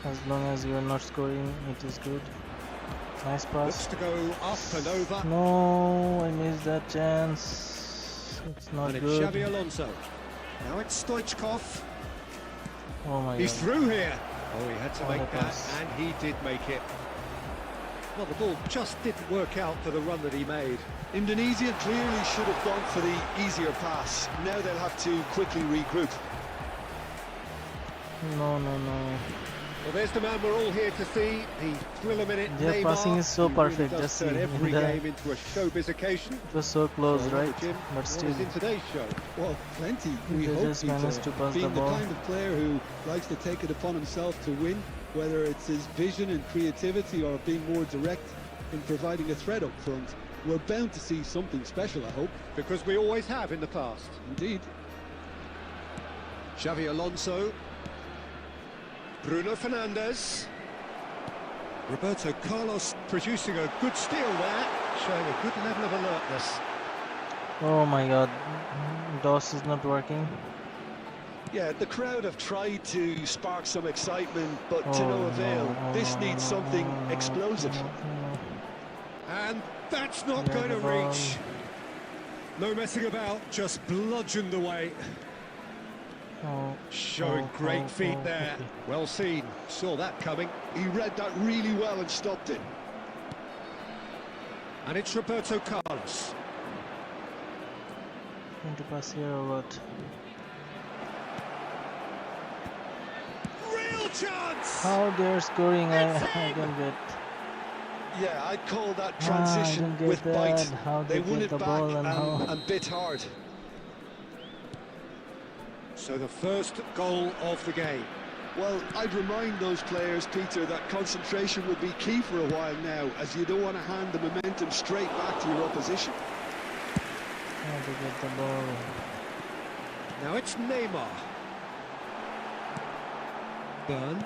Speaker 1: As long as you are not scoring, it is good. Nice
Speaker 2: Looks
Speaker 1: pass.
Speaker 2: to go up and over.
Speaker 1: No, I missed that chance. It's not
Speaker 2: And it's
Speaker 1: good.
Speaker 2: Xabi Alonso. Now it's Stoichkov.
Speaker 1: Oh my
Speaker 2: He's
Speaker 1: god.
Speaker 2: through here. Oh, he had to
Speaker 1: What
Speaker 2: make
Speaker 1: a
Speaker 2: that,
Speaker 1: pass.
Speaker 2: and he did make it. Well, the ball just didn't work out for the run that he made.
Speaker 4: Indonesia clearly should have gone for the easier pass. Now they'll have to quickly regroup.
Speaker 1: No, no, no.
Speaker 2: Well, there's the man we're all here to see. The thriller minute
Speaker 1: Their
Speaker 2: Neymar.
Speaker 1: passing is so
Speaker 2: He really
Speaker 1: perfect,
Speaker 2: does
Speaker 1: just
Speaker 2: turn
Speaker 1: see
Speaker 2: every
Speaker 1: in the-
Speaker 2: game into a showbiz occasion.
Speaker 1: It was so close,
Speaker 2: Well,
Speaker 1: right?
Speaker 2: Jim,
Speaker 1: But
Speaker 2: what
Speaker 1: still.
Speaker 2: is in today's show?
Speaker 4: Well, plenty. We
Speaker 1: They
Speaker 4: hope
Speaker 1: just managed to pass
Speaker 4: being
Speaker 1: the ball.
Speaker 4: kind of player who likes to take it upon himself to win, whether it's his vision and creativity or being more direct.
Speaker 3: in providing a threat up front. We're bound to see something special, I hope.
Speaker 2: Because we always have in the past.
Speaker 3: Indeed.
Speaker 2: Xavi Alonso. Bruno Fernandes. Roberto Carlos producing a good steal there, showing a good level of alertness.
Speaker 1: Oh my god, DOS is not working.
Speaker 4: Yeah, the crowd have tried to spark some excitement, but to no avail. This needs something explosive.
Speaker 2: And that's not going to reach. No messing about, just bludgeoned away. Showing great feet there.
Speaker 1: Okay.
Speaker 2: Well seen, saw that coming.
Speaker 4: He read that really well and stopped it.
Speaker 2: And it's Roberto Carlos.
Speaker 1: Going to pass here or what?
Speaker 2: Real chance!
Speaker 1: How they're scoring, I don't get.
Speaker 4: Yeah, I'd call that transition with bite.
Speaker 1: How
Speaker 4: They won
Speaker 1: get
Speaker 4: it
Speaker 1: the
Speaker 4: back
Speaker 1: ball and
Speaker 4: and bit hard.
Speaker 2: So the first goal of the game.
Speaker 4: Well, I'd remind those players, Peter, that concentration will be key for a while now, as you don't want to hand the momentum straight back to your opposition.
Speaker 1: how to get the ball.
Speaker 2: Now it's Neymar. Burn.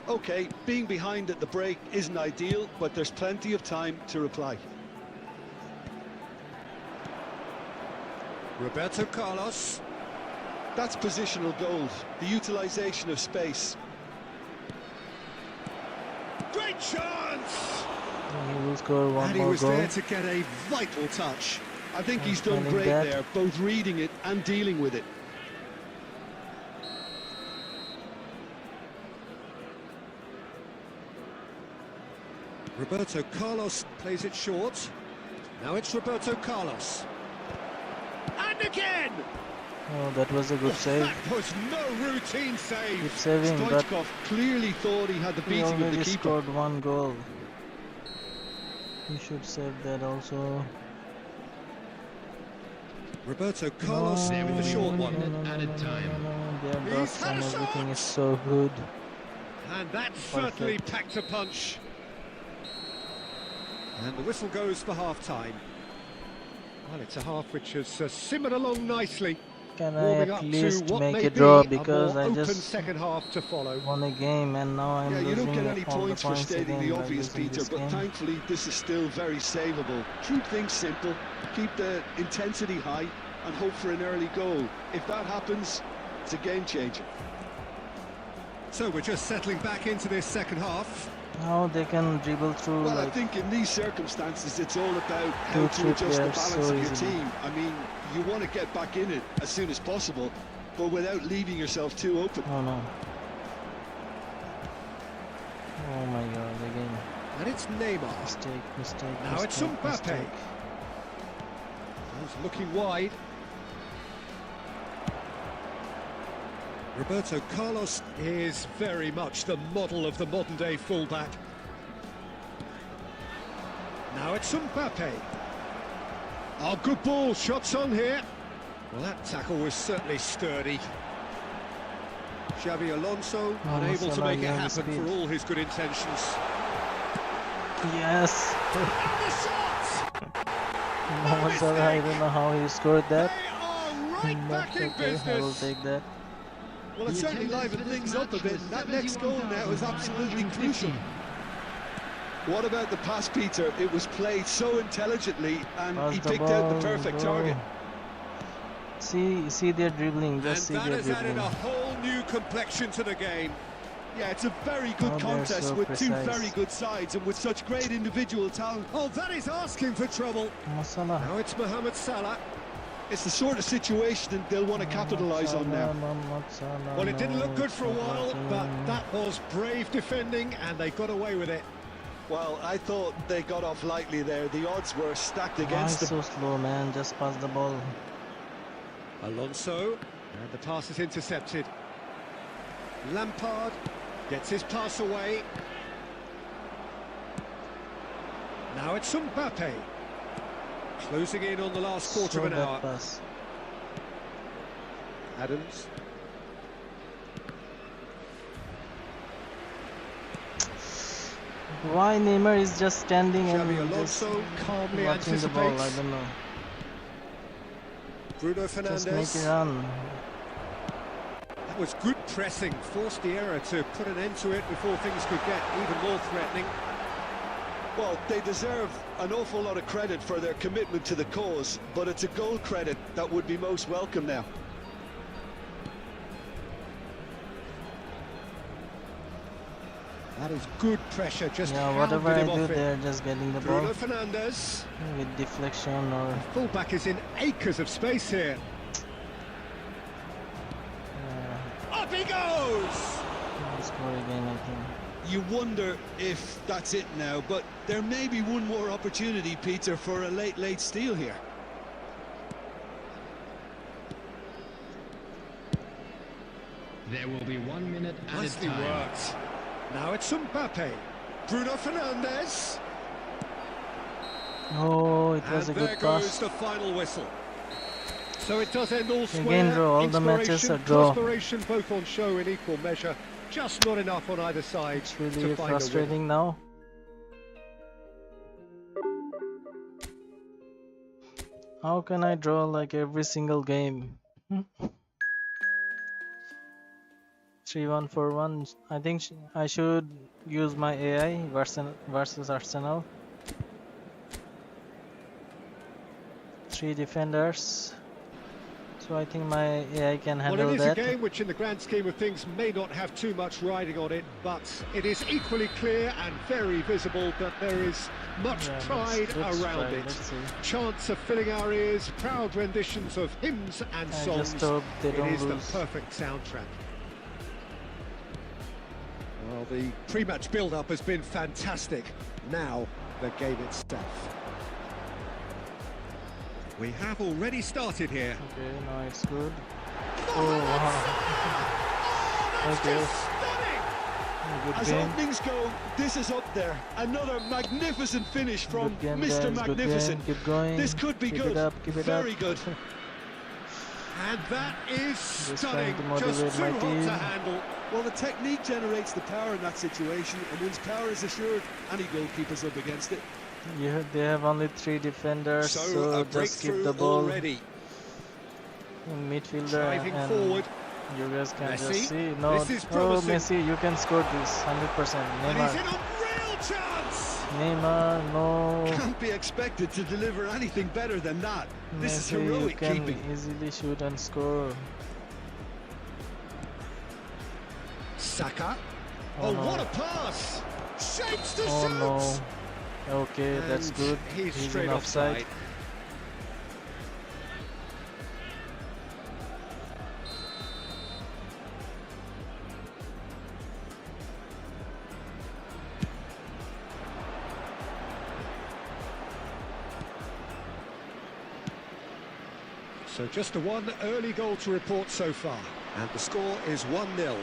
Speaker 4: Okay, being behind at the break isn't ideal, but there's plenty of time to reply.
Speaker 2: Roberto Carlos.
Speaker 4: That's positional gold, the utilisation of space.
Speaker 2: Great chance!
Speaker 1: He will score one
Speaker 2: And he
Speaker 1: more
Speaker 2: was
Speaker 1: goal.
Speaker 2: there to get a vital touch.
Speaker 4: I think he's
Speaker 1: Finding
Speaker 4: done great
Speaker 1: that.
Speaker 4: there, both reading it and dealing with it.
Speaker 2: Roberto Carlos plays it short. Now it's Roberto Carlos. And again!
Speaker 1: Oh, that was a good save.
Speaker 2: That was no routine save.
Speaker 1: Keep saving, but
Speaker 4: Stoichkov clearly thought he had the
Speaker 1: he
Speaker 4: beating of the
Speaker 1: already
Speaker 4: keeper.
Speaker 1: scored one goal. He should save that also.
Speaker 2: Roberto Carlos there with the short one.
Speaker 5: Added time.
Speaker 1: Their
Speaker 2: He's
Speaker 1: dots
Speaker 2: had
Speaker 1: and
Speaker 2: a
Speaker 1: everything
Speaker 2: shot.
Speaker 1: is so good.
Speaker 2: And that certainly packed a punch. And the whistle goes for half-time. Well, it's a half which has simmered along nicely.
Speaker 1: Can I
Speaker 2: Warming
Speaker 1: at
Speaker 2: up to
Speaker 1: least
Speaker 2: what
Speaker 1: make
Speaker 2: may
Speaker 1: a
Speaker 2: be
Speaker 1: draw,
Speaker 2: a
Speaker 1: because
Speaker 2: more
Speaker 1: I
Speaker 2: open
Speaker 1: just
Speaker 2: second half to follow.
Speaker 1: won a game and now I'm
Speaker 4: Yeah, you
Speaker 1: losing
Speaker 4: don't get any
Speaker 1: all the
Speaker 4: points for stating
Speaker 1: again
Speaker 4: the
Speaker 1: by
Speaker 4: obvious,
Speaker 1: losing
Speaker 4: Peter,
Speaker 1: this
Speaker 4: but
Speaker 1: game.
Speaker 4: thankfully this is still very savable. Keep things simple, keep the intensity high, and hope for an early goal. If that happens, it's a game changer.
Speaker 2: So we're just settling back into this second half.
Speaker 1: How they can dribble through
Speaker 4: Well, I
Speaker 1: like
Speaker 4: think in these circumstances it's all about how to
Speaker 1: two
Speaker 4: adjust the
Speaker 1: players
Speaker 4: balance
Speaker 1: so
Speaker 4: of your
Speaker 1: easily.
Speaker 4: team. I mean, you want to get back in it as soon as possible, but without leaving yourself too open.
Speaker 1: oh no. Oh my god, again.
Speaker 2: And it's Neymar.
Speaker 1: Mistake.
Speaker 2: Now it's Mbappe. He's looking wide. Roberto Carlos is very much the model of the modern-day fullback. Now it's Mbappe. Oh, good ball, shots on here. Well, that tackle was certainly sturdy. Xavi Alonso unable to
Speaker 1: Salah,
Speaker 2: make it
Speaker 1: you have
Speaker 2: happen
Speaker 1: speed.
Speaker 2: for all his good intentions.
Speaker 1: Yes.
Speaker 2: And the shot!
Speaker 1: Mohamed Salah, I don't know how he scored
Speaker 2: They
Speaker 1: that.
Speaker 2: are right
Speaker 1: But
Speaker 2: back in
Speaker 1: okay, I will
Speaker 2: business.
Speaker 1: take that.
Speaker 4: Well, it certainly livened things up a bit. That next goal now is absolutely crucial. What about the pass, Peter? It was played so intelligently, and
Speaker 1: Pass
Speaker 4: he
Speaker 1: the
Speaker 4: picked out the
Speaker 1: ball,
Speaker 4: perfect
Speaker 1: go.
Speaker 4: target.
Speaker 1: See their dribbling, just see
Speaker 2: And that
Speaker 1: their
Speaker 2: has added
Speaker 1: dribbling.
Speaker 2: a whole new complexion to the game.
Speaker 4: Yeah, it's a very good
Speaker 1: Oh, they're
Speaker 4: contest
Speaker 1: so
Speaker 4: with two
Speaker 1: precise.
Speaker 4: very good sides and with such great individual talent.
Speaker 2: Oh, that is asking for trouble.
Speaker 1: Salah.
Speaker 2: Now it's Mohamed Salah.
Speaker 4: It's the sort of situation they'll want to capitalise on now.
Speaker 2: Well, it didn't look good for a while, but that was brave defending, and they got away with it.
Speaker 4: Well, I thought they got off lightly there. The odds were stacked
Speaker 1: Why
Speaker 4: against them.
Speaker 1: so slow, man? Just pass the ball.
Speaker 2: Alonso, and the pass is intercepted. Lampard gets his pass away. Now it's Mbappe. Closing in on the last quarter
Speaker 1: So
Speaker 2: of an
Speaker 1: bad
Speaker 2: hour.
Speaker 1: pass.
Speaker 2: Adams.
Speaker 1: Why Neymar is just standing
Speaker 2: Xabi
Speaker 1: and just
Speaker 2: Alonso calmly
Speaker 1: watching the ball? I
Speaker 2: anticipates.
Speaker 1: don't know.
Speaker 2: Bruno
Speaker 1: Just make it
Speaker 2: Fernandes.
Speaker 1: run.
Speaker 2: That was good pressing, forced the error to put an end to it before things could get even more threatening.
Speaker 4: Well, they deserve an awful lot of credit for their commitment to the cause, but it's a goal credit that would be most welcome now.
Speaker 2: That is good pressure, just
Speaker 1: Yeah, whatever I
Speaker 2: hounded him
Speaker 1: do,
Speaker 2: off it.
Speaker 1: they're just getting the
Speaker 2: Bruno
Speaker 1: ball
Speaker 2: Fernandes.
Speaker 1: with deflection or
Speaker 2: Fullback is in acres of space here. Up he goes!
Speaker 1: score again, I think.
Speaker 4: You wonder if that's it now, but there may be one more opportunity, Peter, for a late steal here.
Speaker 5: There will be 1 minute added
Speaker 2: Nicely
Speaker 5: time.
Speaker 2: worked. Now it's Mbappe. Bruno Fernandes.
Speaker 1: Oh, it was a
Speaker 2: And
Speaker 1: good
Speaker 2: there goes
Speaker 1: pass.
Speaker 2: the final whistle. So it does end all square.
Speaker 1: Again, draw. All the matches are draw.
Speaker 2: Inspiration both on show in equal measure. Just not enough on either side
Speaker 1: It's
Speaker 2: to
Speaker 1: really
Speaker 2: find a win.
Speaker 1: frustrating now. How can I draw like every single game? 3-1-4-1. I think I should use my AI versus Arsenal. 3 defenders. So I think my AI can
Speaker 2: Well,
Speaker 1: handle
Speaker 2: it is
Speaker 1: that.
Speaker 2: a game which in the grand scheme of things may not have too much riding on it, but it is equally clear and very visible that there is much
Speaker 1: Yeah,
Speaker 2: pride
Speaker 1: let's
Speaker 2: around
Speaker 1: try,
Speaker 2: it.
Speaker 1: let's see.
Speaker 2: Chants are filling our ears, proud renditions of hymns and
Speaker 1: I
Speaker 2: songs.
Speaker 1: just hope they
Speaker 2: It
Speaker 1: don't
Speaker 2: is
Speaker 1: lose.
Speaker 2: the perfect soundtrack. Well, the pre-match build-up has been fantastic. Now, the game itself. We have already started here.
Speaker 1: Okay, now it's good.
Speaker 2: Oh,
Speaker 1: Oh, wow.
Speaker 2: that's
Speaker 1: Okay.
Speaker 2: just stunning!
Speaker 1: Good
Speaker 4: As
Speaker 1: game.
Speaker 4: openings go, this is up there. Another magnificent finish from
Speaker 1: Good game,
Speaker 4: Mr.
Speaker 1: guys.
Speaker 4: Magnificent.
Speaker 1: Good game. Keep going.
Speaker 4: This could be
Speaker 1: Keep
Speaker 4: good.
Speaker 1: It up. Keep it
Speaker 4: Very
Speaker 1: up.
Speaker 4: good.
Speaker 2: And that is
Speaker 1: Just
Speaker 2: stunning.
Speaker 1: trying to
Speaker 2: Just
Speaker 1: motivate
Speaker 2: too
Speaker 1: my
Speaker 2: hot
Speaker 1: team.
Speaker 2: to handle.
Speaker 4: Well, the technique generates the power in that situation, and once power is assured, any goalkeeper's up against it.
Speaker 1: They have only 3 defenders,
Speaker 2: So
Speaker 1: so
Speaker 2: a
Speaker 1: just keep
Speaker 2: breakthrough
Speaker 1: the ball
Speaker 2: already.
Speaker 1: in midfielder
Speaker 2: Driving
Speaker 1: and
Speaker 2: forward.
Speaker 1: you guys can
Speaker 2: Messi.
Speaker 1: just see. No,
Speaker 2: This is
Speaker 1: oh
Speaker 2: promising.
Speaker 1: Messi, you can score this 100%.
Speaker 2: And he's in
Speaker 1: Neymar,
Speaker 2: a real chance.
Speaker 1: Neymar, no.
Speaker 4: Can't be expected to deliver anything better than that. This is
Speaker 1: Messi, you
Speaker 4: heroic
Speaker 1: can
Speaker 4: keeping.
Speaker 1: easily shoot and score.
Speaker 2: Saka.
Speaker 1: Oh,
Speaker 2: Oh,
Speaker 1: no.
Speaker 2: what a pass! Shapes to
Speaker 1: Oh
Speaker 2: shoot.
Speaker 1: no. Okay, that's
Speaker 2: And
Speaker 1: good.
Speaker 2: He's
Speaker 1: in
Speaker 2: straight
Speaker 1: offside.
Speaker 2: offside. So just the one early goal to report so far, and the score is 1-0.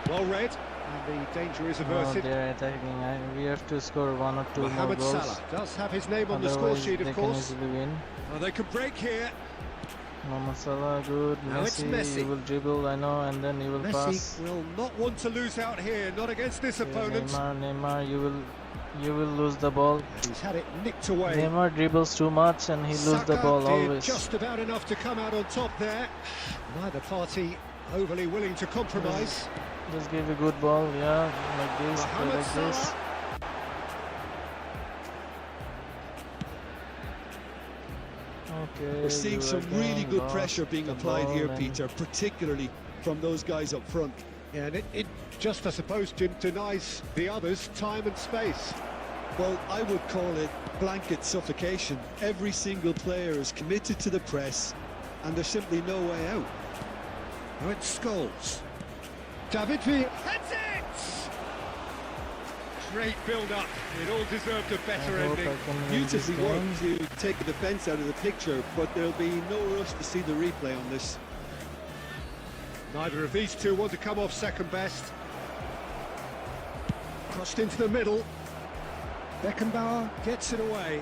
Speaker 2: Well read, and the danger is
Speaker 1: No,
Speaker 2: averted.
Speaker 1: they're attacking. We have to score 1 or 2 more
Speaker 2: Mohamed
Speaker 1: goals.
Speaker 2: Salah does have his name on the score
Speaker 1: Otherwise,
Speaker 2: sheet,
Speaker 1: they
Speaker 2: of
Speaker 1: can
Speaker 2: course.
Speaker 1: easily win.
Speaker 2: Oh, they could break here.
Speaker 1: Mohamed Salah, good.
Speaker 2: Now it's Messi.
Speaker 1: You will dribble, I know, and then you will
Speaker 2: Messi
Speaker 1: pass.
Speaker 2: will not want to lose out here, not against this
Speaker 1: Okay,
Speaker 2: opponent.
Speaker 1: Neymar, you will lose the ball.
Speaker 2: He's had it nicked away.
Speaker 1: Neymar dribbles too much and he loses the
Speaker 2: Saka
Speaker 1: ball
Speaker 2: did
Speaker 1: always.
Speaker 2: just about enough to come out on top there. Neither party overly willing to compromise.
Speaker 1: Just give a good ball, yeah, like this, play
Speaker 2: Mohamed
Speaker 1: like this.
Speaker 2: Salah.
Speaker 1: Okay,
Speaker 4: We're seeing
Speaker 1: you
Speaker 4: some
Speaker 1: again
Speaker 4: really good
Speaker 1: lost
Speaker 4: pressure being
Speaker 1: the
Speaker 4: applied
Speaker 1: ball
Speaker 4: here,
Speaker 1: and
Speaker 4: Peter, particularly from those guys up front.
Speaker 2: Yeah, and it just, I suppose, Jim, denies the others time and space.
Speaker 4: Well, I would call it blanket suffocation. Every single player is committed to the press, and there's simply no way out.
Speaker 2: Now it's Scholes. David Villa. That's it! Great build-up. It all deserved a
Speaker 1: I
Speaker 2: better
Speaker 1: hope
Speaker 2: ending.
Speaker 1: I can win this
Speaker 4: Beautifully
Speaker 1: game.
Speaker 4: worked to take the defence out of the picture, but there'll be no rush to see the replay on this.
Speaker 2: Neither of these two want to come off second best. Crossed into the middle. Beckenbauer gets it away.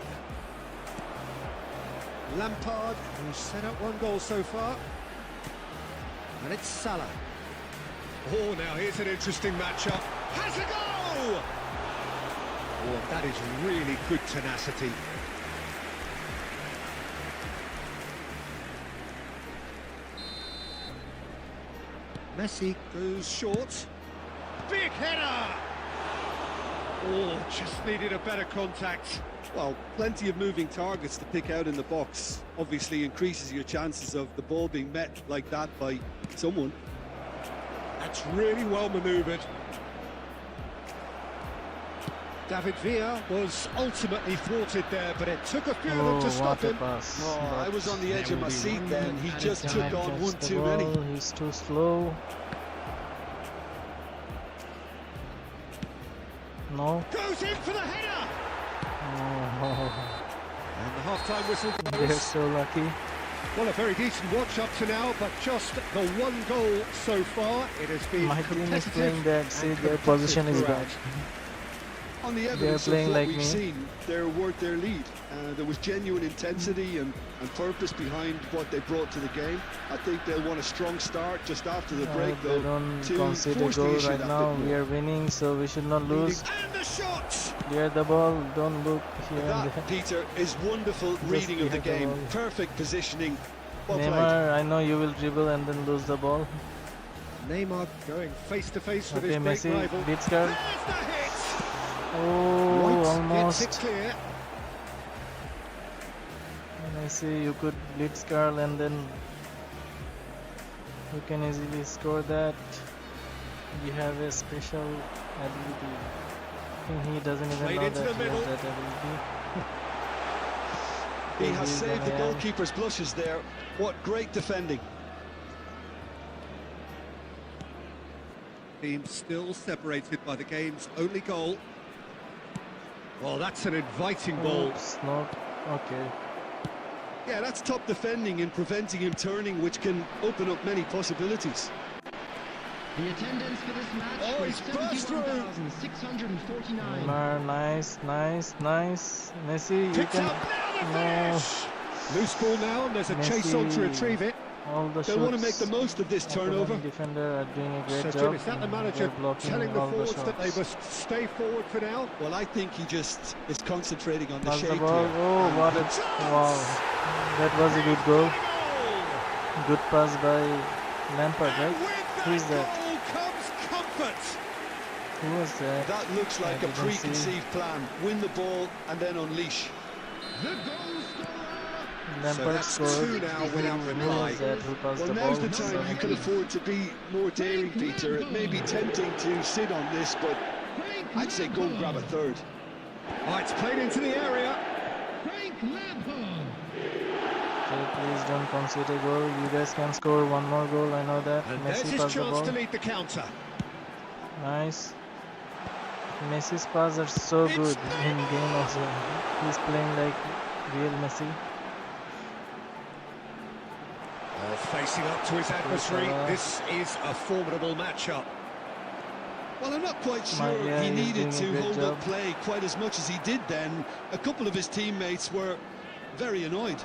Speaker 2: Lampard, who's set up 1 goal so far. And it's Salah. Oh, now here's an interesting matchup. Has a goal! Oh, that is really good tenacity. Messi goes short. Big header! Oh, just needed a better contact.
Speaker 4: Well, plenty of moving targets to pick out in the box. Obviously increases your chances of the ball being met like that by someone.
Speaker 2: That's really well manoeuvred. David Villa was ultimately thwarted there, but it took a few of them to stop
Speaker 1: what a
Speaker 2: him.
Speaker 1: pass.
Speaker 4: Oh, I was on the edge of my seat then. He just took on one
Speaker 1: Catch the
Speaker 4: too many.
Speaker 1: ball, he's too slow. No.
Speaker 2: Goes in for the header!
Speaker 1: Oh,
Speaker 2: And the half-time whistle
Speaker 1: they're
Speaker 2: goes.
Speaker 1: so lucky.
Speaker 2: Well, a very decent watch up to now, but just the one goal so far. It has been
Speaker 1: My team is
Speaker 2: competitive
Speaker 1: playing that. See,
Speaker 2: and
Speaker 1: their
Speaker 2: competitive
Speaker 1: position is
Speaker 2: throughout.
Speaker 1: bad.
Speaker 4: On the evidence of
Speaker 1: playing
Speaker 4: what
Speaker 1: like
Speaker 4: we've
Speaker 1: me.
Speaker 4: seen, they're worth their lead. There was genuine intensity and purpose behind what they brought to the game. I think they'll want a strong start just after the break,
Speaker 1: They
Speaker 4: though,
Speaker 1: don't
Speaker 4: to
Speaker 1: concede a
Speaker 4: force the
Speaker 1: goal
Speaker 4: issue
Speaker 1: right
Speaker 4: that
Speaker 1: now.
Speaker 4: bit
Speaker 1: We
Speaker 4: more.
Speaker 1: are winning, so we should not lose.
Speaker 2: And the shot!
Speaker 1: Clear the ball. Don't look here and
Speaker 4: That,
Speaker 1: there.
Speaker 4: Peter, is wonderful reading of the
Speaker 1: behind the
Speaker 4: game.
Speaker 1: ball.
Speaker 4: Perfect positioning. Well played.
Speaker 1: Neymar, I know you will dribble and then lose the ball.
Speaker 2: Neymar going face-to-face with
Speaker 1: Okay,
Speaker 2: his great
Speaker 1: Messi,
Speaker 2: rival.
Speaker 1: beats
Speaker 2: There's
Speaker 1: guard.
Speaker 2: the hit!
Speaker 1: Oh,
Speaker 2: White gets
Speaker 1: almost.
Speaker 2: it clear.
Speaker 1: Messi, you could blitz Carl and then you can easily score that. You have a special ability. I think he doesn't even
Speaker 2: Played
Speaker 1: know
Speaker 2: into
Speaker 1: that
Speaker 2: the
Speaker 1: he has
Speaker 2: middle.
Speaker 1: that ability.
Speaker 4: He has
Speaker 1: He's
Speaker 4: saved the
Speaker 1: gonna-
Speaker 4: goalkeeper's blushes there. What great defending.
Speaker 2: Team still separated by the game's only goal. Well, that's an inviting ball.
Speaker 1: Oops, no. Okay.
Speaker 4: Yeah, that's top defending and preventing him turning, which can open up many possibilities.
Speaker 5: The attendance for this match
Speaker 2: Oh,
Speaker 5: was
Speaker 2: he's burst through.
Speaker 5: 71,649.
Speaker 1: Neymar, nice, nice, nice. Messi, you
Speaker 2: Picked
Speaker 1: can.
Speaker 2: up, now the
Speaker 1: No.
Speaker 2: finish! Loose ball now, and there's a chase on to
Speaker 1: Messi.
Speaker 2: retrieve it.
Speaker 1: All the
Speaker 4: They'll want to make
Speaker 1: shots.
Speaker 4: the most of this turnover.
Speaker 1: Opponent defender are doing a great
Speaker 2: So,
Speaker 1: job.
Speaker 2: Jim, is that the manager
Speaker 1: They're blocking
Speaker 2: telling the
Speaker 1: all
Speaker 2: forwards that they
Speaker 1: shots.
Speaker 2: must stay forward for now?
Speaker 4: Well, I think he just is concentrating on the
Speaker 1: Pass the
Speaker 4: shape
Speaker 1: ball.
Speaker 4: here.
Speaker 1: Oh, what a wow! That was a good goal.
Speaker 2: Goal!
Speaker 1: Good pass by Lampard,
Speaker 2: And
Speaker 1: right?
Speaker 2: with
Speaker 1: Who is
Speaker 2: that
Speaker 1: that?
Speaker 2: goal comes comfort.
Speaker 1: Who was that?
Speaker 4: That looks like a
Speaker 1: didn't see.
Speaker 4: preconceived plan. Win the ball and then unleash.
Speaker 5: The goal scorer.
Speaker 1: Lampard
Speaker 2: that's
Speaker 1: scored.
Speaker 2: two now without
Speaker 1: Who
Speaker 2: reply.
Speaker 1: was that? Who passed
Speaker 4: Well,
Speaker 1: the
Speaker 4: now's
Speaker 1: ball?
Speaker 4: the time you can afford to be more daring, Peter. It may be tempting to sit on this, but
Speaker 5: Frank
Speaker 4: I'd say go and grab a third.
Speaker 2: Oh, it's played into the area.
Speaker 5: Frank Lampard.
Speaker 1: Okay, please don't concede a goal. You guys can score one more goal. I know that.
Speaker 2: And there's
Speaker 1: Messi
Speaker 2: his
Speaker 1: passed the
Speaker 2: chance
Speaker 1: ball.
Speaker 2: to lead the counter.
Speaker 1: Nice. Messi's passes are so
Speaker 2: It's
Speaker 1: good in game also. He's playing like real Messi.
Speaker 2: Oh, facing up to his adversary. This is a formidable matchup.
Speaker 4: Well, I'm not quite sure
Speaker 1: Yeah,
Speaker 4: he
Speaker 1: he's
Speaker 4: needed
Speaker 1: doing a
Speaker 4: to
Speaker 1: great
Speaker 4: hold
Speaker 1: job.
Speaker 4: up play quite as much as he did then. A couple of his teammates were very annoyed.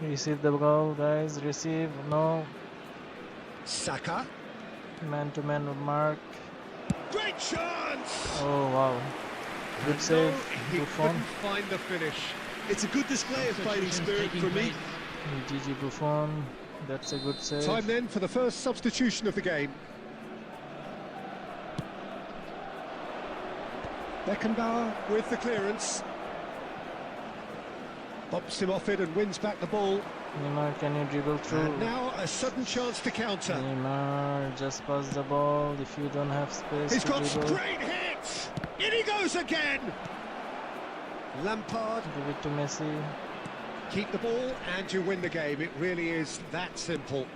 Speaker 1: Receive the ball, guys. Receive. No.
Speaker 2: Saka.
Speaker 1: Man-to-man mark.
Speaker 2: Great chance!
Speaker 1: Oh, wow. Good save.
Speaker 2: He
Speaker 1: Buffon.
Speaker 2: couldn't find the finish.
Speaker 4: It's a good display of fighting spirit for me.
Speaker 1: Gigi Buffon. That's a good save.
Speaker 2: Time then for the first substitution of the game. Beckenbauer with the clearance. Bumps him off it and wins back the ball.
Speaker 1: Neymar, can you dribble through?
Speaker 2: And now a sudden chance to counter.
Speaker 1: Neymar, just pass the ball if you don't have space
Speaker 2: He's
Speaker 1: to
Speaker 2: got
Speaker 1: dribble.
Speaker 2: great hits! In he goes again! Lampard,
Speaker 1: Give it to Messi.
Speaker 2: keep the ball and you win the game. It really is that simple.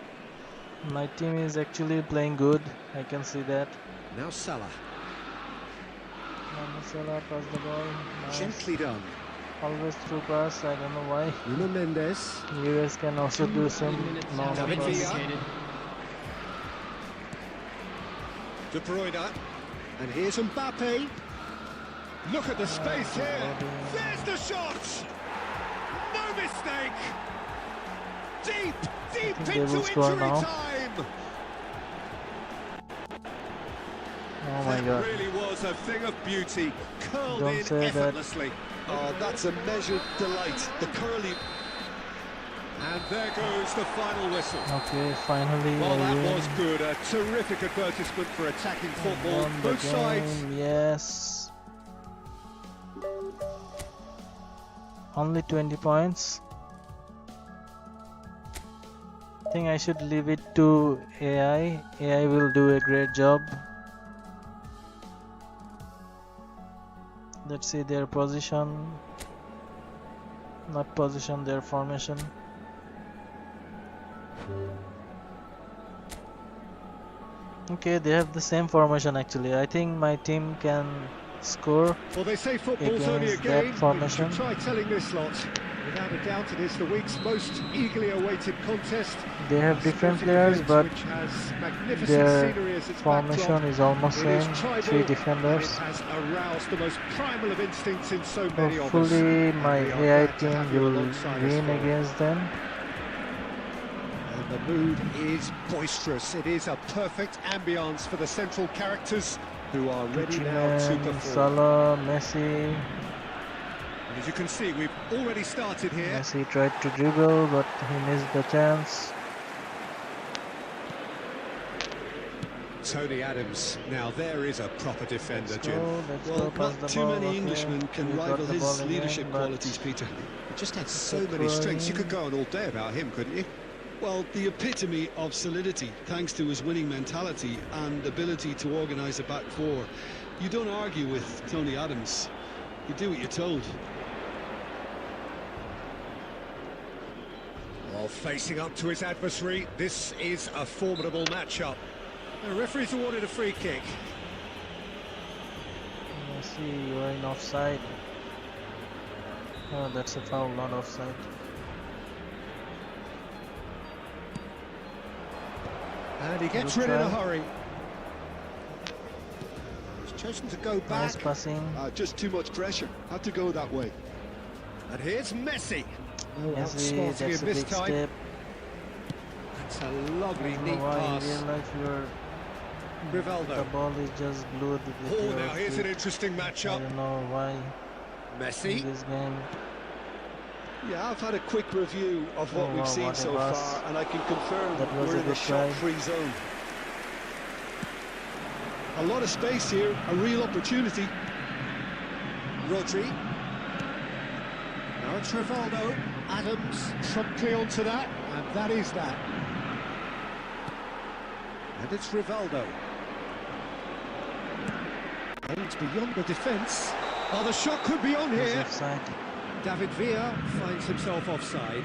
Speaker 1: My team is actually playing good. I can see that.
Speaker 2: Now Salah,
Speaker 1: Salah pass the ball. Nice.
Speaker 2: gently done.
Speaker 1: Always through pass. I don't know why.
Speaker 2: Nuno Mendes,
Speaker 1: You guys can also do some
Speaker 5: 2 minutes
Speaker 1: normal
Speaker 5: have been
Speaker 2: David
Speaker 1: pass.
Speaker 2: Villa.
Speaker 5: indicated.
Speaker 2: De Bruyne, and here's Mbappe. Look at the space here. There's the shot. No mistake. Deep
Speaker 1: think they
Speaker 2: into
Speaker 1: will score
Speaker 2: injury
Speaker 1: now.
Speaker 2: time.
Speaker 1: Oh my
Speaker 3: That
Speaker 1: god.
Speaker 3: really was a thing of beauty, curled
Speaker 1: Don't
Speaker 3: in
Speaker 1: say that.
Speaker 3: effortlessly.
Speaker 4: Oh, that's a measured delight. The curly.
Speaker 3: And there goes the final whistle.
Speaker 1: Okay, finally
Speaker 3: Well,
Speaker 1: I
Speaker 3: that
Speaker 1: win.
Speaker 3: was good. A terrific advertisement for attacking football.
Speaker 1: Won the
Speaker 3: Both sides.
Speaker 1: game, yes. Only 20 points. I think I should leave it to AI. AI will do a great job. Let's see their position. Not position, their formation. Okay, they have the same formation actually. I think my team can score.
Speaker 3: Well, they say football's only a
Speaker 1: against that
Speaker 3: game.
Speaker 1: formation.
Speaker 3: You should try telling this lot. Without a doubt, it is the week's most eagerly awaited contest.
Speaker 1: They have different
Speaker 3: Sporting
Speaker 1: players,
Speaker 3: event
Speaker 1: but
Speaker 3: which has magnificent
Speaker 1: their
Speaker 3: scenery as its
Speaker 1: formation
Speaker 3: backdrop.
Speaker 1: is almost
Speaker 3: It is
Speaker 1: same.
Speaker 3: tribal,
Speaker 1: 3
Speaker 3: and
Speaker 1: defenders.
Speaker 3: it has aroused the most primal of instincts in so many of us.
Speaker 1: Hopefully my
Speaker 3: And we are
Speaker 1: AI
Speaker 3: glad to
Speaker 1: team
Speaker 3: have you
Speaker 1: will
Speaker 3: alongside us
Speaker 1: win
Speaker 3: for it.
Speaker 1: against them.
Speaker 3: And the mood is boisterous. It is a perfect ambience for the central characters who are ready now to
Speaker 1: Coutinho,
Speaker 3: perform.
Speaker 1: Salah, Messi.
Speaker 3: And as you can see, we've already started here.
Speaker 1: Messi tried to dribble, but he missed the chance.
Speaker 3: Tony Adams. Now there is a proper defender, Jim.
Speaker 1: Let's
Speaker 4: Well,
Speaker 1: go pass
Speaker 4: not
Speaker 1: the
Speaker 4: too
Speaker 1: ball.
Speaker 4: many
Speaker 1: Okay,
Speaker 4: Englishmen can
Speaker 1: we got
Speaker 4: rival
Speaker 1: the
Speaker 4: his
Speaker 1: ball again,
Speaker 4: leadership
Speaker 1: but
Speaker 4: qualities, Peter.
Speaker 3: He just had so
Speaker 1: Good
Speaker 3: many strengths. You
Speaker 1: try.
Speaker 3: could go on all day about him, couldn't you?
Speaker 4: Well, the epitome of solidity, thanks to his winning mentality and ability to organise a back four. You don't argue with Tony Adams. You do what you're told.
Speaker 3: Well, facing up to his adversary, this is a formidable matchup. The referee's awarded a free kick.
Speaker 1: Messi, you are in offside. Oh, that's a foul, not offside.
Speaker 3: And he gets
Speaker 1: Good
Speaker 3: rid in a
Speaker 1: try.
Speaker 3: hurry. He's chosen to go back.
Speaker 1: Nice passing.
Speaker 4: Just too much pressure. Had to go that way.
Speaker 3: And here's Messi. Oh,
Speaker 1: Messi,
Speaker 3: outsmarting
Speaker 1: that's
Speaker 3: him
Speaker 1: a
Speaker 3: this
Speaker 1: big
Speaker 3: time.
Speaker 1: step.
Speaker 3: That's a lovely,
Speaker 1: I don't
Speaker 3: neat
Speaker 1: know why
Speaker 3: pass.
Speaker 1: in real life the
Speaker 3: Rivaldo.
Speaker 1: ball is just glued with
Speaker 3: Oh,
Speaker 1: your
Speaker 3: now here's an
Speaker 1: feet.
Speaker 3: interesting
Speaker 1: I
Speaker 3: matchup.
Speaker 1: don't know why in
Speaker 3: Messi.
Speaker 1: this game.
Speaker 4: Yeah, I've had a quick review of what
Speaker 1: Oh,
Speaker 4: we've
Speaker 1: wow,
Speaker 4: seen
Speaker 1: what a
Speaker 4: so
Speaker 1: pass.
Speaker 4: far, and I can confirm
Speaker 1: That was
Speaker 4: we're
Speaker 1: a
Speaker 4: in a
Speaker 1: good try.
Speaker 4: shot-free zone. A lot of space here, a real opportunity.
Speaker 3: Rodri. Now it's Rivaldo. Adams promptly onto that, and that is that. And it's Rivaldo. And it's beyond the defence. Oh, the shot could be on
Speaker 1: He's
Speaker 3: here.
Speaker 1: offside.
Speaker 3: David Villa finds himself offside.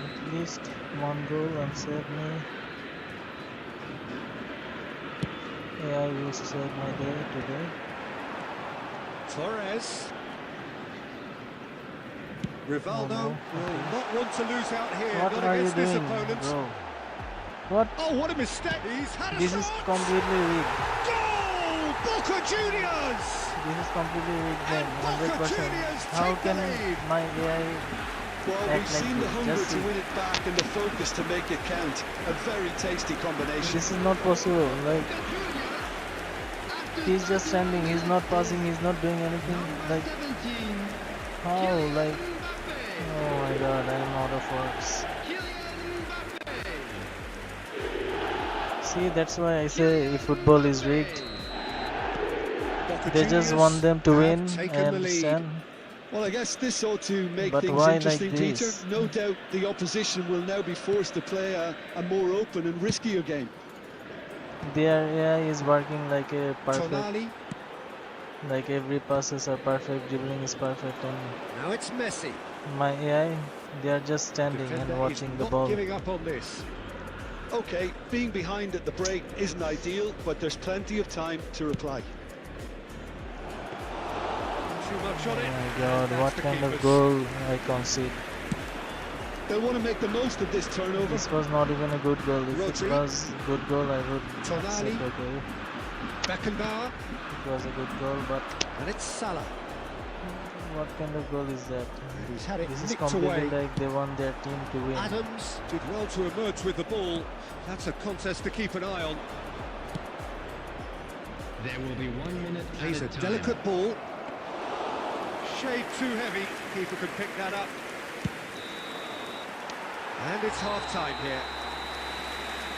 Speaker 1: At least one goal and save me. Yeah, I will save my day today.
Speaker 3: Torres. Rivaldo
Speaker 1: no.
Speaker 3: will not want to lose out here.
Speaker 1: What
Speaker 3: not
Speaker 1: are you
Speaker 3: against this
Speaker 1: doing,
Speaker 3: opponent.
Speaker 1: bro? What?
Speaker 3: Oh, what a mistake! He's had a
Speaker 1: This
Speaker 3: shot.
Speaker 1: is completely rigged.
Speaker 3: Goal! Boca Juniors!
Speaker 1: This is completely rigged game,
Speaker 3: And Boca
Speaker 1: 100%.
Speaker 3: Juniors
Speaker 1: How
Speaker 3: take the
Speaker 1: can
Speaker 3: lead.
Speaker 1: my AI
Speaker 4: Well,
Speaker 1: act
Speaker 4: we've
Speaker 1: like
Speaker 4: seen the
Speaker 1: this?
Speaker 4: hunger
Speaker 1: Just
Speaker 4: to
Speaker 1: see.
Speaker 4: win it back and the focus to make it count. A very tasty combination.
Speaker 1: This is not possible. Like, he's just standing, he's not passing, he's not doing anything. Like, how? Like, oh my god, I'm out of words. See, that's why I say football is rigged.
Speaker 3: Boca
Speaker 1: They just
Speaker 3: Juniors
Speaker 1: want them to
Speaker 3: have
Speaker 1: win,
Speaker 3: taken
Speaker 1: I
Speaker 3: the lead.
Speaker 1: understand.
Speaker 4: Well, I guess this ought to make
Speaker 1: But
Speaker 4: things
Speaker 1: why like
Speaker 4: interesting, Peter.
Speaker 1: this?
Speaker 4: No doubt the opposition will now be forced to play a more open and riskier game.
Speaker 1: Their AI is working like a perfect,
Speaker 3: Tonali.
Speaker 1: like every passes are perfect, dribbling is perfect, and
Speaker 3: Now it's Messi.
Speaker 1: my AI, they are just standing
Speaker 3: Defender
Speaker 1: and watching
Speaker 3: is
Speaker 1: the
Speaker 3: not
Speaker 1: ball.
Speaker 3: giving up on this.
Speaker 4: Okay, being behind at the break isn't ideal, but there's plenty of time to reply.
Speaker 3: Too much on
Speaker 1: Oh
Speaker 3: it.
Speaker 1: my god,
Speaker 3: And
Speaker 1: what
Speaker 3: that's the
Speaker 1: kind of
Speaker 3: keepers.
Speaker 1: goal I concede.
Speaker 4: They'll want to make the most of this turnover.
Speaker 1: This was not even a good goal. If
Speaker 3: Rodri.
Speaker 1: it was a good goal, I would
Speaker 3: Tonali.
Speaker 1: accept okay.
Speaker 3: Beckenbauer.
Speaker 1: It was a good goal, but
Speaker 3: And it's Salah.
Speaker 1: What kind of goal is that?
Speaker 2: And he's had it
Speaker 1: This is
Speaker 2: nicked
Speaker 1: completely
Speaker 2: away.
Speaker 1: like they want their team to win.
Speaker 2: Adams did well to emerge with the ball. That's a contest to keep an eye on.
Speaker 5: There will be 1 minute
Speaker 2: Plays a
Speaker 5: added time.
Speaker 2: delicate ball. Shade too heavy. Keeper could pick that up. And it's half-time here.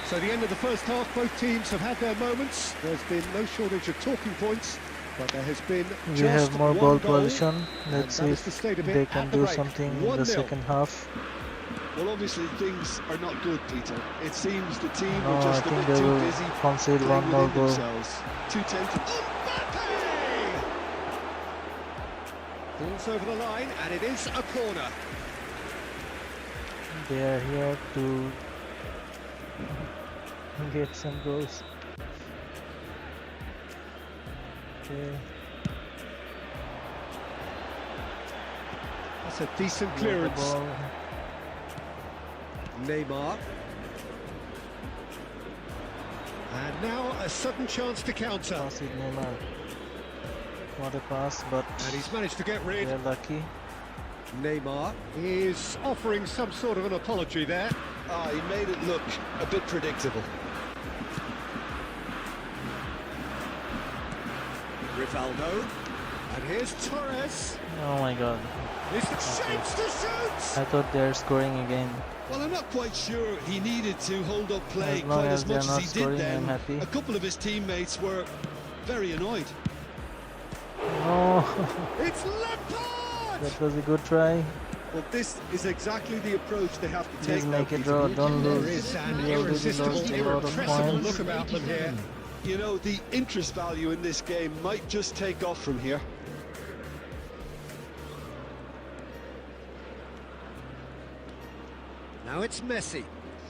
Speaker 2: So the end of the first half, both teams have had their moments. There's been no shortage of talking points, but there has been
Speaker 1: We
Speaker 2: just
Speaker 1: have more
Speaker 2: one
Speaker 1: ball
Speaker 2: goal,
Speaker 1: position.
Speaker 2: and
Speaker 1: Let's see
Speaker 2: that is
Speaker 1: if
Speaker 2: the state of it
Speaker 1: they
Speaker 2: at
Speaker 1: can
Speaker 2: the
Speaker 1: do
Speaker 2: break.
Speaker 1: something in the
Speaker 2: 1-0.
Speaker 1: second half.
Speaker 4: Well, obviously things are not good, Peter. It seems the team
Speaker 1: No,
Speaker 4: are
Speaker 1: I
Speaker 4: just a
Speaker 1: think
Speaker 4: bit
Speaker 1: they
Speaker 4: too
Speaker 1: will
Speaker 4: busy
Speaker 1: concede
Speaker 4: playing
Speaker 1: one more
Speaker 4: within
Speaker 1: goal.
Speaker 4: themselves. Too tempted.
Speaker 2: Ball's over the line, and it is a corner.
Speaker 1: They are here to get some goals. Okay.
Speaker 2: That's a decent
Speaker 1: Got the
Speaker 2: clearance.
Speaker 1: ball.
Speaker 2: Neymar. And now a sudden chance to counter.
Speaker 1: Pass it, Neymar. What a pass, but
Speaker 2: And he's managed to get rid.
Speaker 1: they're lucky.
Speaker 2: Neymar is offering some sort of an apology there.
Speaker 4: Ah, he made it look a bit predictable.
Speaker 2: Rivaldo. And here's Torres.
Speaker 1: Oh my god.
Speaker 2: This shapes to shoot.
Speaker 1: I thought they're scoring again.
Speaker 4: Well, I'm not quite sure he needed to hold up play
Speaker 1: As long
Speaker 4: quite
Speaker 1: as
Speaker 4: as
Speaker 1: they're
Speaker 4: much as
Speaker 1: not
Speaker 4: he
Speaker 1: scoring,
Speaker 4: did
Speaker 1: I'm
Speaker 4: then.
Speaker 1: happy.
Speaker 4: A couple of his teammates were very annoyed.
Speaker 1: No,
Speaker 2: It's Lampard.
Speaker 1: that was a good try.
Speaker 4: Well, this is exactly the approach they have to
Speaker 1: Please
Speaker 4: take.
Speaker 1: make
Speaker 4: now,
Speaker 1: it
Speaker 4: Peter.
Speaker 1: draw, don't
Speaker 2: There
Speaker 1: lose.
Speaker 2: is an
Speaker 1: We already
Speaker 2: irresistible,
Speaker 1: lost a lot of
Speaker 2: irrepressible
Speaker 1: points.
Speaker 2: look about them here.
Speaker 4: You know, the interest value in this game might just take off from here.
Speaker 2: Now it's Messi.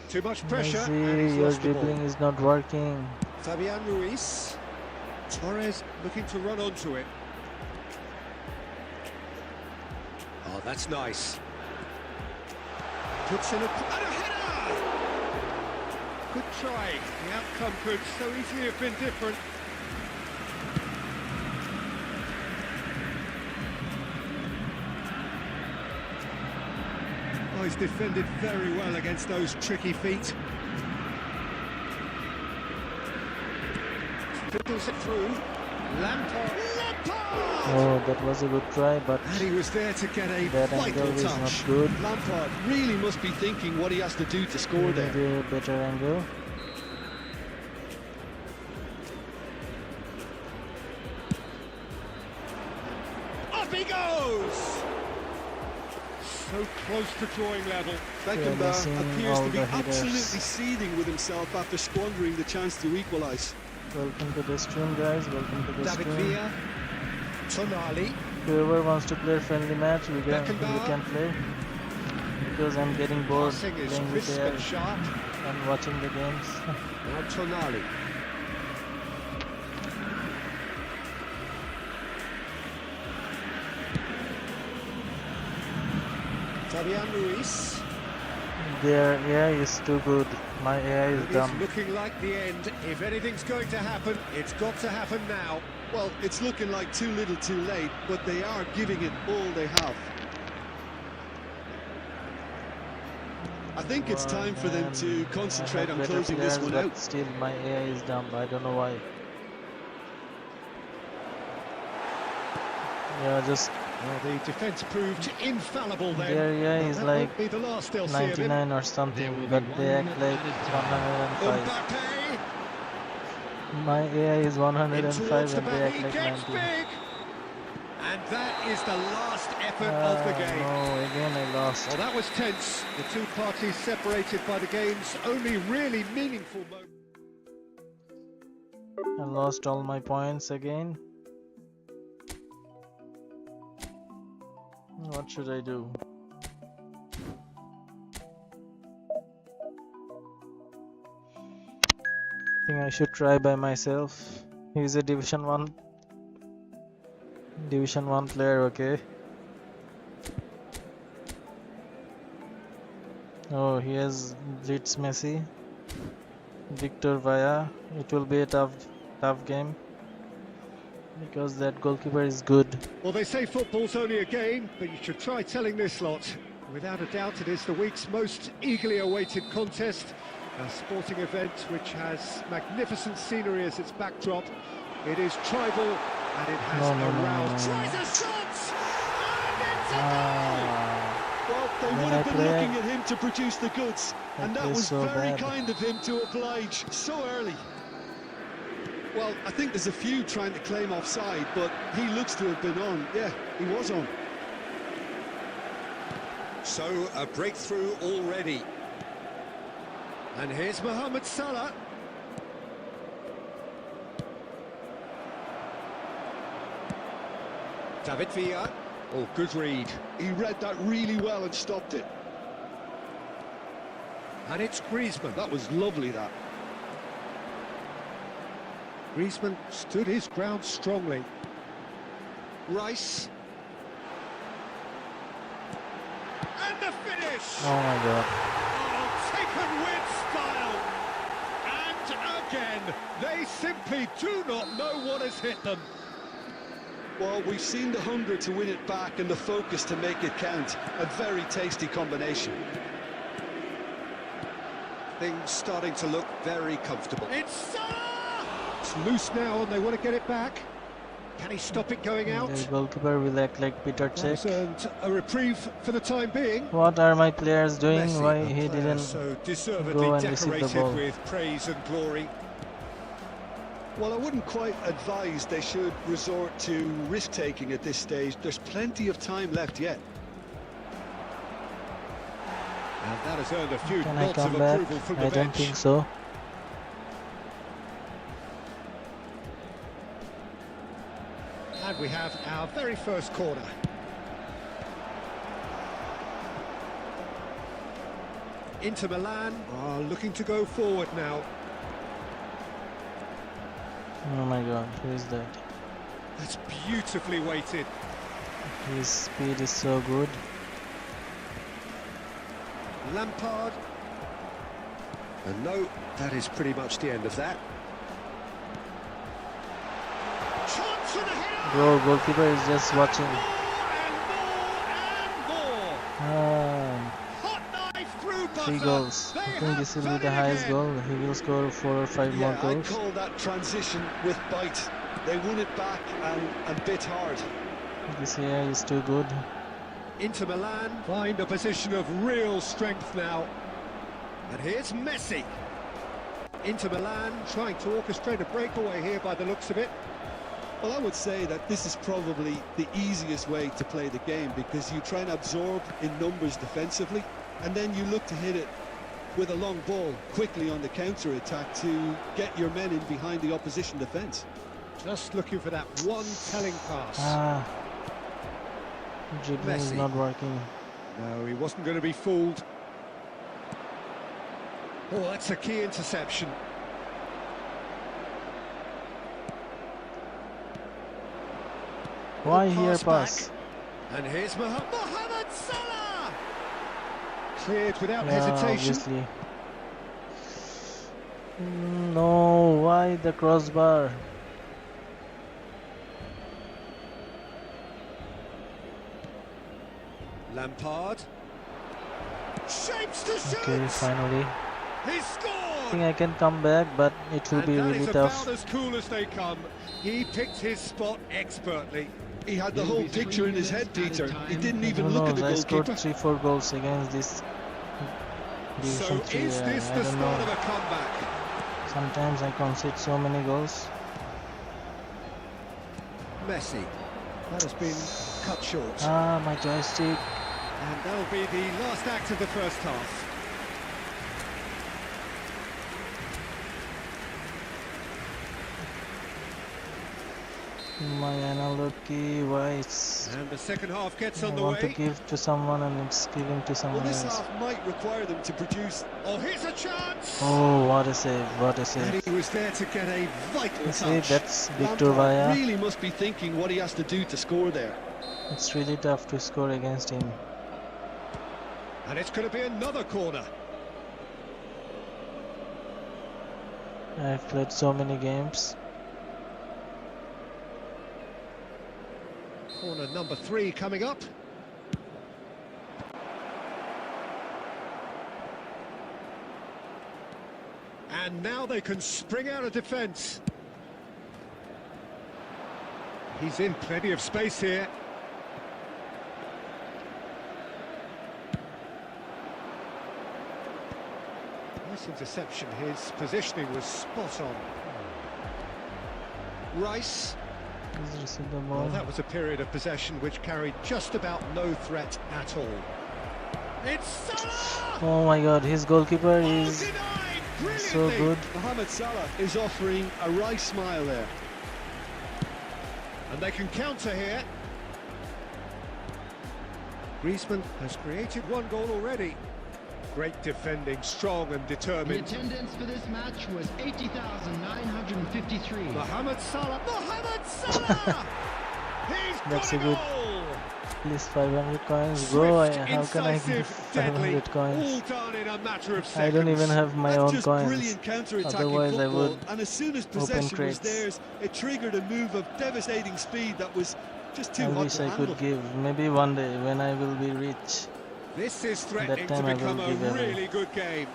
Speaker 2: Too much pressure, and he's
Speaker 1: Messi, your
Speaker 2: lost the ball.
Speaker 1: dribbling is not working.
Speaker 2: Fabian Ruiz. Torres looking to run onto it. Oh, that's nice. Puts in a header! Good try. The outcome could so easily have been different. Oh, he's defended very well against those tricky feet. Fiddles it through. Lampard!
Speaker 1: Oh, that was a good try, but
Speaker 2: And he was there to get a
Speaker 1: that
Speaker 2: vital
Speaker 1: angle is
Speaker 2: touch.
Speaker 1: not good.
Speaker 4: Lampard really must be thinking what he has to do to score
Speaker 1: We
Speaker 4: there.
Speaker 1: need a better angle.
Speaker 2: Up he goes! So close to drawing level.
Speaker 4: Beckenbauer
Speaker 1: missing
Speaker 4: appears
Speaker 1: all
Speaker 4: to be
Speaker 1: the headers.
Speaker 4: absolutely seething with himself after squandering the chance to equalise.
Speaker 1: Welcome to the stream, guys. Welcome to the
Speaker 2: David
Speaker 1: stream.
Speaker 2: Villa. Tonali.
Speaker 1: Whoever wants to play a friendly match, we
Speaker 2: Beckenbauer.
Speaker 1: can play. Because I'm getting bored
Speaker 2: Passing is
Speaker 1: playing with
Speaker 2: crisp
Speaker 1: air
Speaker 2: and sharp.
Speaker 1: and watching the games.
Speaker 2: Now Tonali. Fabian Ruiz.
Speaker 1: Their AI is too good. My AI is
Speaker 2: It is
Speaker 1: dumb.
Speaker 2: looking like the end. If anything's going to happen, it's got to happen now.
Speaker 4: Well, it's looking like too little too late, but they are giving it all they have. I think it's time for them to concentrate on
Speaker 1: better
Speaker 4: closing this
Speaker 1: players,
Speaker 4: one
Speaker 1: but
Speaker 4: out.
Speaker 1: still, my AI is dumb. I don't know why. Yeah, just
Speaker 2: Well, the defence proved infallible then.
Speaker 1: their AI
Speaker 2: But
Speaker 1: is
Speaker 2: that
Speaker 1: like
Speaker 2: won't be the last they'll see of him.
Speaker 1: 99 or
Speaker 5: There
Speaker 1: something,
Speaker 5: will
Speaker 1: but
Speaker 5: be
Speaker 1: they
Speaker 5: 1
Speaker 1: act
Speaker 5: minute
Speaker 1: like
Speaker 5: added time.
Speaker 1: 105.
Speaker 2: Mbappe
Speaker 1: My AI is
Speaker 2: in
Speaker 1: 105
Speaker 2: towards the
Speaker 1: and they
Speaker 2: back.
Speaker 1: act
Speaker 2: He
Speaker 1: like
Speaker 2: gets
Speaker 1: 90.
Speaker 2: big. And that is the last effort of the game.
Speaker 1: No, again I lost.
Speaker 2: Well, that was tense. The two parties separated by the game's only really meaningful moment.
Speaker 1: I lost all my points again. What should I do? I think I should try by myself. He's a Division 1 player, okay. Oh, he has Blitz Messi, Victor Villa. It will be a tough game. because that goalkeeper is good.
Speaker 2: Well, they say football's only a game, but you should try telling this lot. Without a doubt, it is the week's most eagerly awaited contest, a sporting event which has magnificent scenery as its backdrop. It is tribal, and it has aroused... Tries a shot!
Speaker 4: Well, they would have been looking at him to produce the goods, and that was very kind of him to oblige so early. Well, I think there's a few trying to claim offside, but he looks to have been on. Yeah, he was on.
Speaker 3: So, a breakthrough already.
Speaker 2: And here's Mohamed Salah. David Villa. Oh, good read.
Speaker 4: He read that really well and stopped it.
Speaker 2: And it's Griezmann.
Speaker 4: That was lovely, that.
Speaker 2: Griezmann stood his ground strongly.
Speaker 4: Rice.
Speaker 2: And the finish!
Speaker 1: Oh my god.
Speaker 2: Oh, taken with style. And again, they simply do not know what has hit them.
Speaker 4: Well, we've seen the hunger to win it back and the focus to make it count. A very tasty combination.
Speaker 3: Things starting to look very comfortable.
Speaker 2: It's Salah! It's loose now and they want to get it back. Can he stop it going out?
Speaker 1: The goalkeeper will act like Peter Cech.
Speaker 2: And a reprieve for the time being.
Speaker 1: What are my players doing?
Speaker 3: Messi,
Speaker 1: Why he didn't
Speaker 2: so
Speaker 1: go
Speaker 2: deservedly
Speaker 1: and receive the
Speaker 2: decorated
Speaker 1: ball?
Speaker 2: with praise and glory.
Speaker 4: Well, I wouldn't quite advise they should resort to risk-taking at this stage. There's plenty of time left yet.
Speaker 2: And that has earned a few
Speaker 1: Can I
Speaker 2: nods of
Speaker 1: come back?
Speaker 2: approval from the
Speaker 1: I don't
Speaker 2: bench.
Speaker 1: think so.
Speaker 2: And we have our very first corner. Inter Milan are looking to go forward now.
Speaker 1: Oh my god, who is that?
Speaker 2: That's beautifully weighted.
Speaker 1: His speed is so good.
Speaker 2: Lampard. And no, that is pretty much the end of that. Chance for the header!
Speaker 1: Bro, goalkeeper is just watching.
Speaker 2: And more. Hot knife through buzzer.
Speaker 1: 3 goals. I think this will be the highest goal. He will score 4 or 5 more
Speaker 4: Yeah, I
Speaker 1: goals.
Speaker 4: call that transition with bite. They won it back and bit hard.
Speaker 1: This year is too good.
Speaker 2: Inter Milan find a position of real strength now. And here's Messi. Inter Milan trying to orchestrate a breakaway here by the looks of it.
Speaker 4: Well, I would say that this is probably the easiest way to play the game, because you try and absorb in numbers defensively, and then you look to hit it with a long ball quickly on the counter-attack to get your men in behind the opposition defence.
Speaker 2: Just looking for that one telling pass.
Speaker 1: Dribbling is
Speaker 2: Messi.
Speaker 1: not working.
Speaker 2: No, he wasn't going to be fooled. Oh, that's a key interception.
Speaker 1: Why
Speaker 2: Good
Speaker 1: here
Speaker 2: pass
Speaker 1: pass?
Speaker 2: back. And here's Mohamed Salah! Cleared without
Speaker 1: Yeah,
Speaker 2: hesitation.
Speaker 1: obviously. No, why the crossbar?
Speaker 2: Lampard. Shapes to shoot!
Speaker 1: Okay, finally.
Speaker 2: He
Speaker 1: I
Speaker 2: scored!
Speaker 1: think I can come back, but it will be
Speaker 2: And that
Speaker 1: really
Speaker 2: is
Speaker 1: tough.
Speaker 2: about as cool as they come. He picked his spot expertly.
Speaker 4: He had the whole picture in his head, Peter. He didn't even
Speaker 1: Who
Speaker 4: look at
Speaker 1: knows,
Speaker 4: the
Speaker 1: I scored
Speaker 4: goalkeeper.
Speaker 1: 3-4 goals against this
Speaker 2: So
Speaker 1: Division 3.
Speaker 2: is this
Speaker 1: I
Speaker 2: the
Speaker 1: don't
Speaker 2: start
Speaker 1: know.
Speaker 2: of a comeback?
Speaker 1: Sometimes I concede so many goals.
Speaker 2: Messi. That has been cut short.
Speaker 1: My joystick.
Speaker 2: And that'll be the last act of the first half.
Speaker 1: My analog key, why it's...
Speaker 2: And the second half gets
Speaker 1: I
Speaker 2: underway.
Speaker 1: want to give to someone and it's giving to
Speaker 4: Well,
Speaker 1: someone
Speaker 4: this
Speaker 1: else.
Speaker 4: half might require them to produce.
Speaker 2: Oh, here's a chance!
Speaker 1: Oh, what a save, what a
Speaker 2: And
Speaker 1: save.
Speaker 2: he was there to get a vital
Speaker 1: You see,
Speaker 2: touch.
Speaker 1: that's Victor
Speaker 4: Lampard
Speaker 1: Villa.
Speaker 4: really must be thinking what he has to do to score there.
Speaker 1: It's really tough to score against him.
Speaker 2: And it's going to be another corner.
Speaker 1: I've played so many games.
Speaker 2: Corner number 3 coming up. And now they can spring out of defence. He's in plenty of space here. Nice interception. His positioning was spot on. Rice.
Speaker 1: He's received the
Speaker 2: Well,
Speaker 1: ball.
Speaker 2: that was a period of possession which carried just about no threat at all. It's Salah!
Speaker 1: Oh my god, his goalkeeper is
Speaker 2: Denied
Speaker 1: so
Speaker 2: brilliantly.
Speaker 1: good.
Speaker 4: Mohamed Salah is offering a right smile there.
Speaker 2: And they can counter here. Griezmann has created one goal already. Great defending, strong and
Speaker 5: The
Speaker 2: determined.
Speaker 5: attendance for this match was 80,953.
Speaker 2: Mohamed Salah! Mohamed Salah! He's
Speaker 1: That's
Speaker 2: got
Speaker 1: a good
Speaker 2: goal!
Speaker 1: Please 500 coins. Bro,
Speaker 2: Swift,
Speaker 1: how can I give
Speaker 2: incisive, deadly,
Speaker 1: 500 coins?
Speaker 2: all done in a matter of seconds.
Speaker 1: I don't even have my
Speaker 4: That's
Speaker 1: own
Speaker 4: just
Speaker 1: coins.
Speaker 4: brilliant counter-attacking
Speaker 1: Otherwise I
Speaker 4: football,
Speaker 1: would
Speaker 4: and as soon as
Speaker 1: open
Speaker 4: possession was
Speaker 1: crates.
Speaker 4: theirs, it triggered a move of devastating speed that was just too
Speaker 1: I
Speaker 4: hot
Speaker 1: wish
Speaker 4: to
Speaker 1: I
Speaker 4: handle.
Speaker 1: could give. Maybe one day when I will be rich.
Speaker 2: This is threatening to
Speaker 1: time I will
Speaker 2: become a
Speaker 1: give away.
Speaker 2: really good game.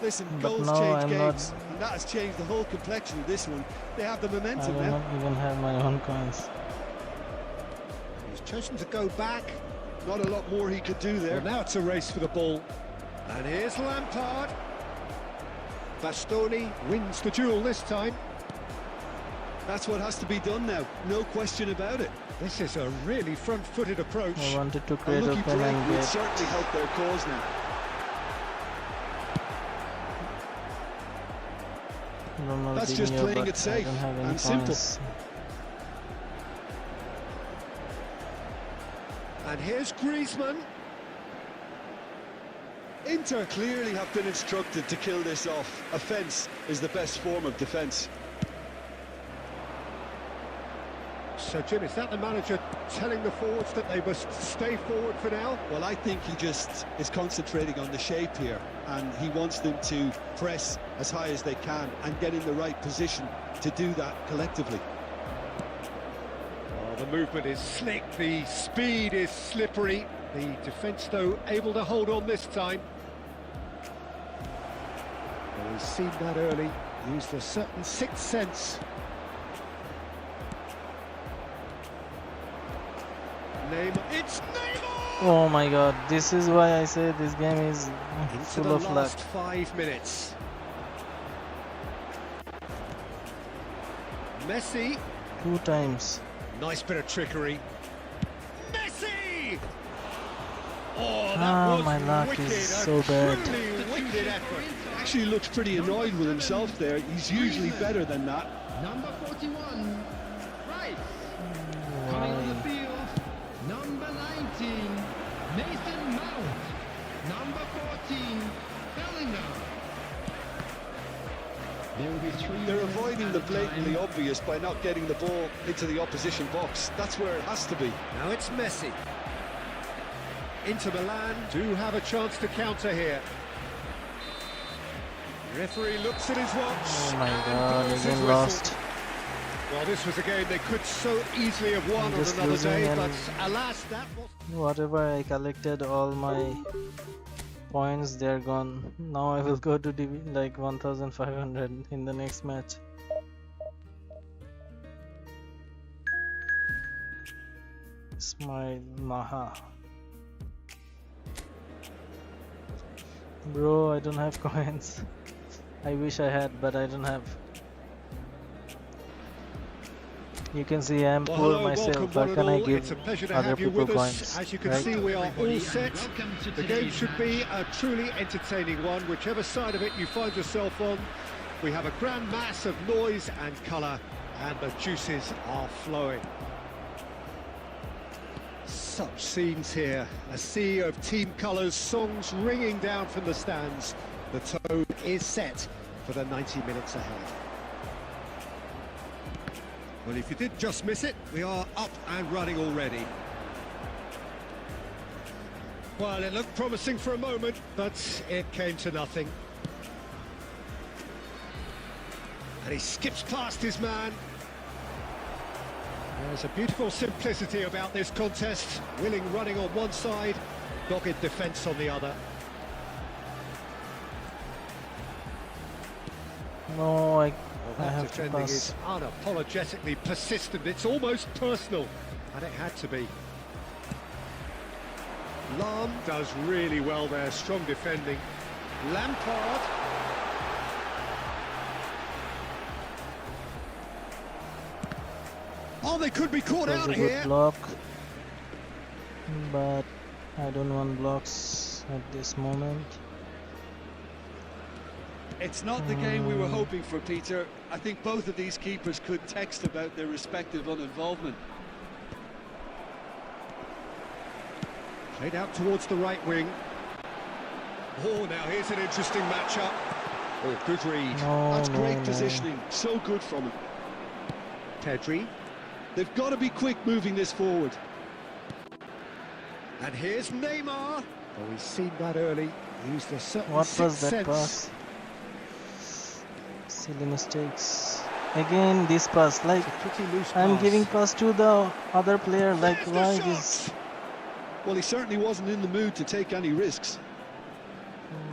Speaker 4: Listen,
Speaker 1: But
Speaker 4: goals
Speaker 1: now
Speaker 4: change
Speaker 1: I'm
Speaker 4: games,
Speaker 1: not-
Speaker 4: and that has changed the whole complexion of this one. They have the
Speaker 1: I
Speaker 4: momentum
Speaker 1: do
Speaker 4: now.
Speaker 1: not even have my own coins.
Speaker 2: He's chosen to go back.
Speaker 4: Not a lot more he could do there.
Speaker 2: Well, now it's a race for the ball. And here's Lampard. Bastoni wins the duel this time.
Speaker 4: That's what has to be done now, no question about it.
Speaker 2: This is a really front-footed approach.
Speaker 1: I wanted to
Speaker 4: A
Speaker 1: create
Speaker 4: lucky
Speaker 1: open
Speaker 4: break
Speaker 1: and
Speaker 4: would
Speaker 1: get.
Speaker 4: certainly help their cause now. That's just
Speaker 1: Ronaldinho,
Speaker 4: playing
Speaker 1: but
Speaker 4: it safe
Speaker 1: I don't have any
Speaker 4: and simple.
Speaker 1: coins.
Speaker 2: And here's Griezmann.
Speaker 4: Inter clearly have been instructed to kill this off. Offence is the best form of defence.
Speaker 2: So, Jim, is that the manager telling the forwards that they must stay forward for now?
Speaker 4: Well, I think he just is concentrating on the shape here, and he wants them to press as high as they can and get in the right position to do that collectively.
Speaker 2: Oh, the movement is slick, the speed is slippery. The defence, though, able to hold on this time. Well, he's seen that early, used a certain sixth sense. Neymar, it's Neymar!
Speaker 1: Oh my god, this is why I say this game is
Speaker 2: Into
Speaker 1: full
Speaker 2: the
Speaker 1: of luck.
Speaker 2: last 5 minutes. Messi,
Speaker 1: 2 times.
Speaker 2: nice bit of trickery. Messi! Oh, that
Speaker 1: Ah,
Speaker 2: was
Speaker 1: my luck
Speaker 2: wicked,
Speaker 1: is
Speaker 2: a
Speaker 1: so bad.
Speaker 2: truly wicked effort.
Speaker 4: Actually looks pretty annoyed with himself there. He's usually better than that.
Speaker 5: Number 41, Rice. Coming on the
Speaker 1: Why?
Speaker 5: field, number 19, Mason Mount. Number 14, Bellingham. There will be 3
Speaker 4: They're
Speaker 5: minutes
Speaker 4: avoiding the
Speaker 5: added
Speaker 4: blatantly
Speaker 5: time.
Speaker 4: obvious by not getting the ball into the opposition box. That's where it has to be.
Speaker 2: Now it's Messi. Inter Milan do have a chance to counter here. Referee looks at his watch.
Speaker 1: Oh my
Speaker 2: and
Speaker 1: god,
Speaker 2: blows his
Speaker 1: again
Speaker 2: whistle.
Speaker 1: lost.
Speaker 2: Well, this was a game they could so easily have won on
Speaker 1: Just
Speaker 2: another
Speaker 1: losing
Speaker 2: day,
Speaker 1: and-
Speaker 2: but alas, that was...
Speaker 1: Whatever I collected, all my points, they're gone. Now I will go to like 1500 in the next match. Smile Maha. Bro, I don't have coins. I wish I had, but I don't have. You can see I'm
Speaker 2: Well,
Speaker 1: poor
Speaker 2: hello,
Speaker 1: myself.
Speaker 2: welcome
Speaker 1: How
Speaker 2: one
Speaker 1: can
Speaker 2: and
Speaker 1: I
Speaker 2: all.
Speaker 1: give
Speaker 2: It's a pleasure to
Speaker 1: other
Speaker 2: have you
Speaker 1: people
Speaker 2: with us.
Speaker 1: coins?
Speaker 2: As you can
Speaker 1: right?
Speaker 2: see, we are all
Speaker 5: Everybody,
Speaker 2: set.
Speaker 5: welcome to
Speaker 2: The game
Speaker 5: today's
Speaker 2: should be a truly entertaining one, whichever side of it you find yourself on. We have a grand mass of noise and colour, and the juices are flowing. Such scenes here, a sea of team colours, songs ringing down from the stands. The tone is set for the 90 minutes ahead. Well, if you did just miss it, we are up and running already. Well, it looked promising for a moment, but it came to nothing. And he skips past his man. There's a beautiful simplicity about this contest. Willing running on one side, dogged defence on the other.
Speaker 1: No, I
Speaker 2: That
Speaker 1: have to
Speaker 2: defending
Speaker 1: pass.
Speaker 2: is unapologetically persistent. It's almost personal, and it had to be. Lam does really well there, strong defending. Lampard.
Speaker 3: Oh, they could be caught
Speaker 1: It was
Speaker 3: out
Speaker 1: a good
Speaker 3: here.
Speaker 1: block, but I don't want blocks at this moment.
Speaker 4: It's not the game we were hoping for, Peter. I think both of these keepers could text about their respective uninvolvement.
Speaker 2: Played out towards the right wing. Oh, now here's an interesting matchup. Oh, good read.
Speaker 1: No,
Speaker 4: That's great
Speaker 1: no.
Speaker 4: positioning, so good from him.
Speaker 2: Pedri.
Speaker 4: They've got to be quick moving this forward.
Speaker 2: And here's Neymar. Oh, he's seen that early. Used a certain
Speaker 1: What
Speaker 2: sixth
Speaker 1: was that
Speaker 2: sense.
Speaker 1: pass? Silly mistakes. Again, this pass. Like,
Speaker 2: It's a pretty loose
Speaker 1: I'm
Speaker 2: pass.
Speaker 1: giving pass to the other player. Like,
Speaker 2: There's the
Speaker 1: why
Speaker 2: shot!
Speaker 1: this?
Speaker 4: Well, he certainly wasn't in the mood to take any risks.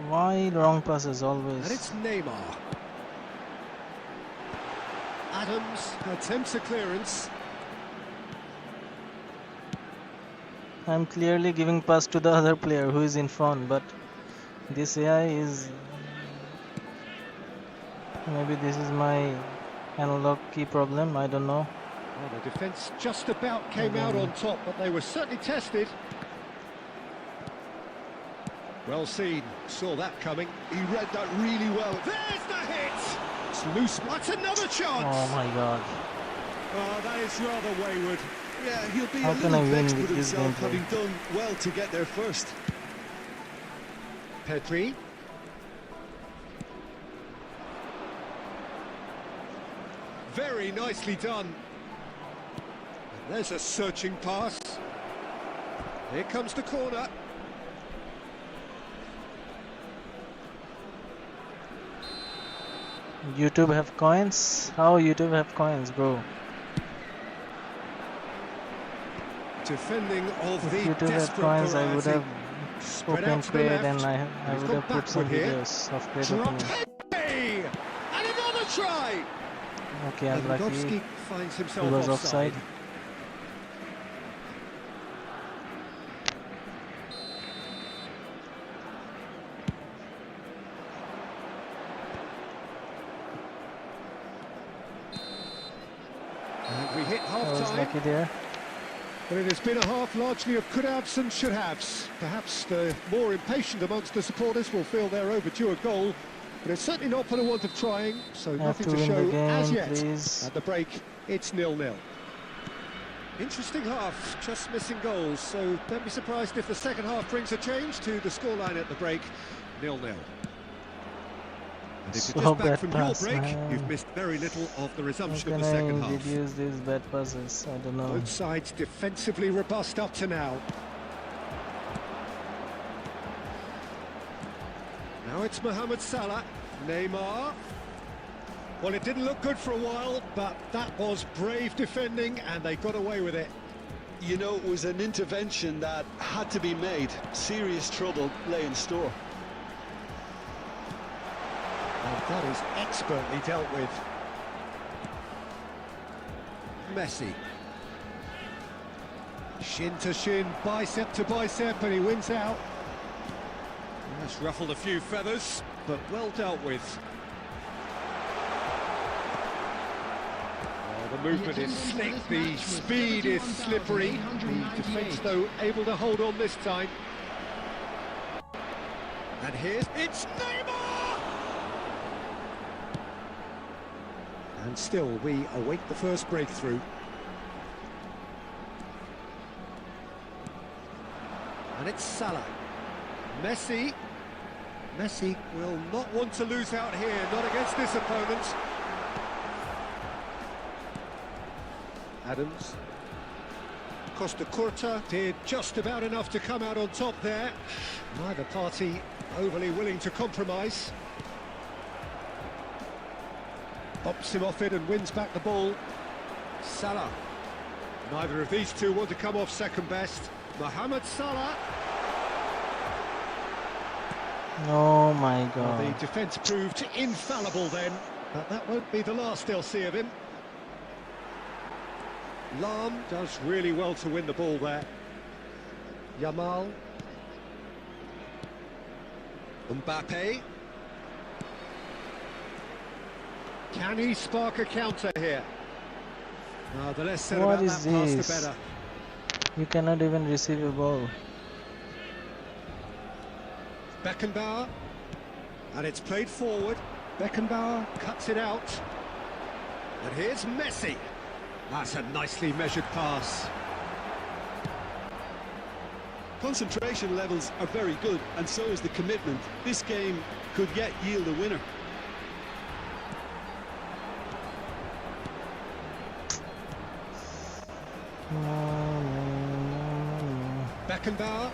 Speaker 1: Why wrong passes
Speaker 2: And
Speaker 1: always?
Speaker 2: it's Neymar. Adams attempts a clearance.
Speaker 1: I'm clearly giving pass to the other player who is in front, but this AI is... Maybe this is my analog key problem, I don't know.
Speaker 2: Well, the defence just about came out on top, but they were certainly tested. Well seen, saw that coming.
Speaker 4: He read that really well.
Speaker 2: There's the hit! It's loose, what's another chance?
Speaker 1: Oh my god.
Speaker 2: Oh, that is rather wayward.
Speaker 4: Yeah, he'll be
Speaker 1: How
Speaker 4: a
Speaker 1: can
Speaker 4: little
Speaker 1: I win
Speaker 4: vexed
Speaker 1: with
Speaker 4: with
Speaker 1: this
Speaker 4: himself,
Speaker 1: gameplay?
Speaker 4: having done well to get there first.
Speaker 2: Pedri. Very nicely done. And there's a searching pass. Here comes the corner.
Speaker 1: YouTube have coins? How YouTube have coins, bro?
Speaker 2: Defending of
Speaker 1: If
Speaker 2: the
Speaker 1: YouTube had
Speaker 2: desperate
Speaker 1: coins,
Speaker 2: variety.
Speaker 1: I would have
Speaker 2: Spread out
Speaker 1: opened
Speaker 2: to the
Speaker 1: crate
Speaker 2: left.
Speaker 1: and I
Speaker 2: He's
Speaker 1: would
Speaker 2: gone
Speaker 1: have put some
Speaker 2: backward here.
Speaker 1: videos of crate
Speaker 2: Drop
Speaker 1: opening.
Speaker 2: Hey! And another try!
Speaker 1: Okay, unlucky.
Speaker 2: Lewandowski finds himself
Speaker 1: He was
Speaker 2: offside.
Speaker 1: offside.
Speaker 2: And we hit
Speaker 1: I was
Speaker 2: half-time.
Speaker 1: lucky there.
Speaker 2: But it has been a half largely of could-haves and should-haves. Perhaps the more impatient amongst the supporters will feel they're overdue a goal, but it's certainly not for the want of trying, so
Speaker 1: Have
Speaker 2: nothing
Speaker 1: to
Speaker 2: to
Speaker 1: win
Speaker 2: show
Speaker 1: the game,
Speaker 2: as yet.
Speaker 1: please.
Speaker 2: At the break, it's 0-0. Interesting half, just missing goals, so don't be surprised if the second half brings a change to the scoreline at the break, 0-0. And if you're
Speaker 1: So
Speaker 2: just back
Speaker 1: bad
Speaker 2: from
Speaker 1: pass,
Speaker 2: your break,
Speaker 1: man.
Speaker 2: you've missed very little of the
Speaker 1: How
Speaker 2: resumption of
Speaker 1: can
Speaker 2: the
Speaker 1: I
Speaker 2: second half.
Speaker 1: reduce these bad passes? I don't know.
Speaker 2: Both sides defensively robust up to now. Now it's Mohamed Salah, Neymar. Well, it didn't look good for a while, but that was brave defending and they got away with it.
Speaker 4: You know, it was an intervention that had to be made. Serious trouble lay in store.
Speaker 2: And that is expertly dealt with. Messi. Shin to shin, bicep to bicep, and he wins out. That's ruffled a few feathers, but well dealt with. Oh, the movement is slick, the speed is slippery. The defence, though, able to hold on this time. And here's... it's Neymar! And still, we await the first breakthrough. And it's Salah. Messi. Messi will not want to lose out here, not against this opponent. Adams. Costa Curta did just about enough to come out on top there. Neither party overly willing to compromise. Bops him off it and wins back the ball. Salah. Neither of these two want to come off second best. Mohamed Salah.
Speaker 1: Oh my
Speaker 2: Well, the
Speaker 1: god.
Speaker 2: defence proved infallible then, but that won't be the last they'll see of him. Lam does really well to win the ball there. Yamal. Mbappe. Can he spark a counter here? No, the less said
Speaker 1: What
Speaker 2: about
Speaker 1: is
Speaker 2: that pass, the
Speaker 1: this?
Speaker 2: better.
Speaker 1: You cannot even receive a ball.
Speaker 2: Beckenbauer, and it's played forward. Beckenbauer cuts it out. And here's Messi. That's a nicely measured pass.
Speaker 4: Concentration levels are very good, and so is the commitment. This game could yet yield a winner.
Speaker 2: Beckenbauer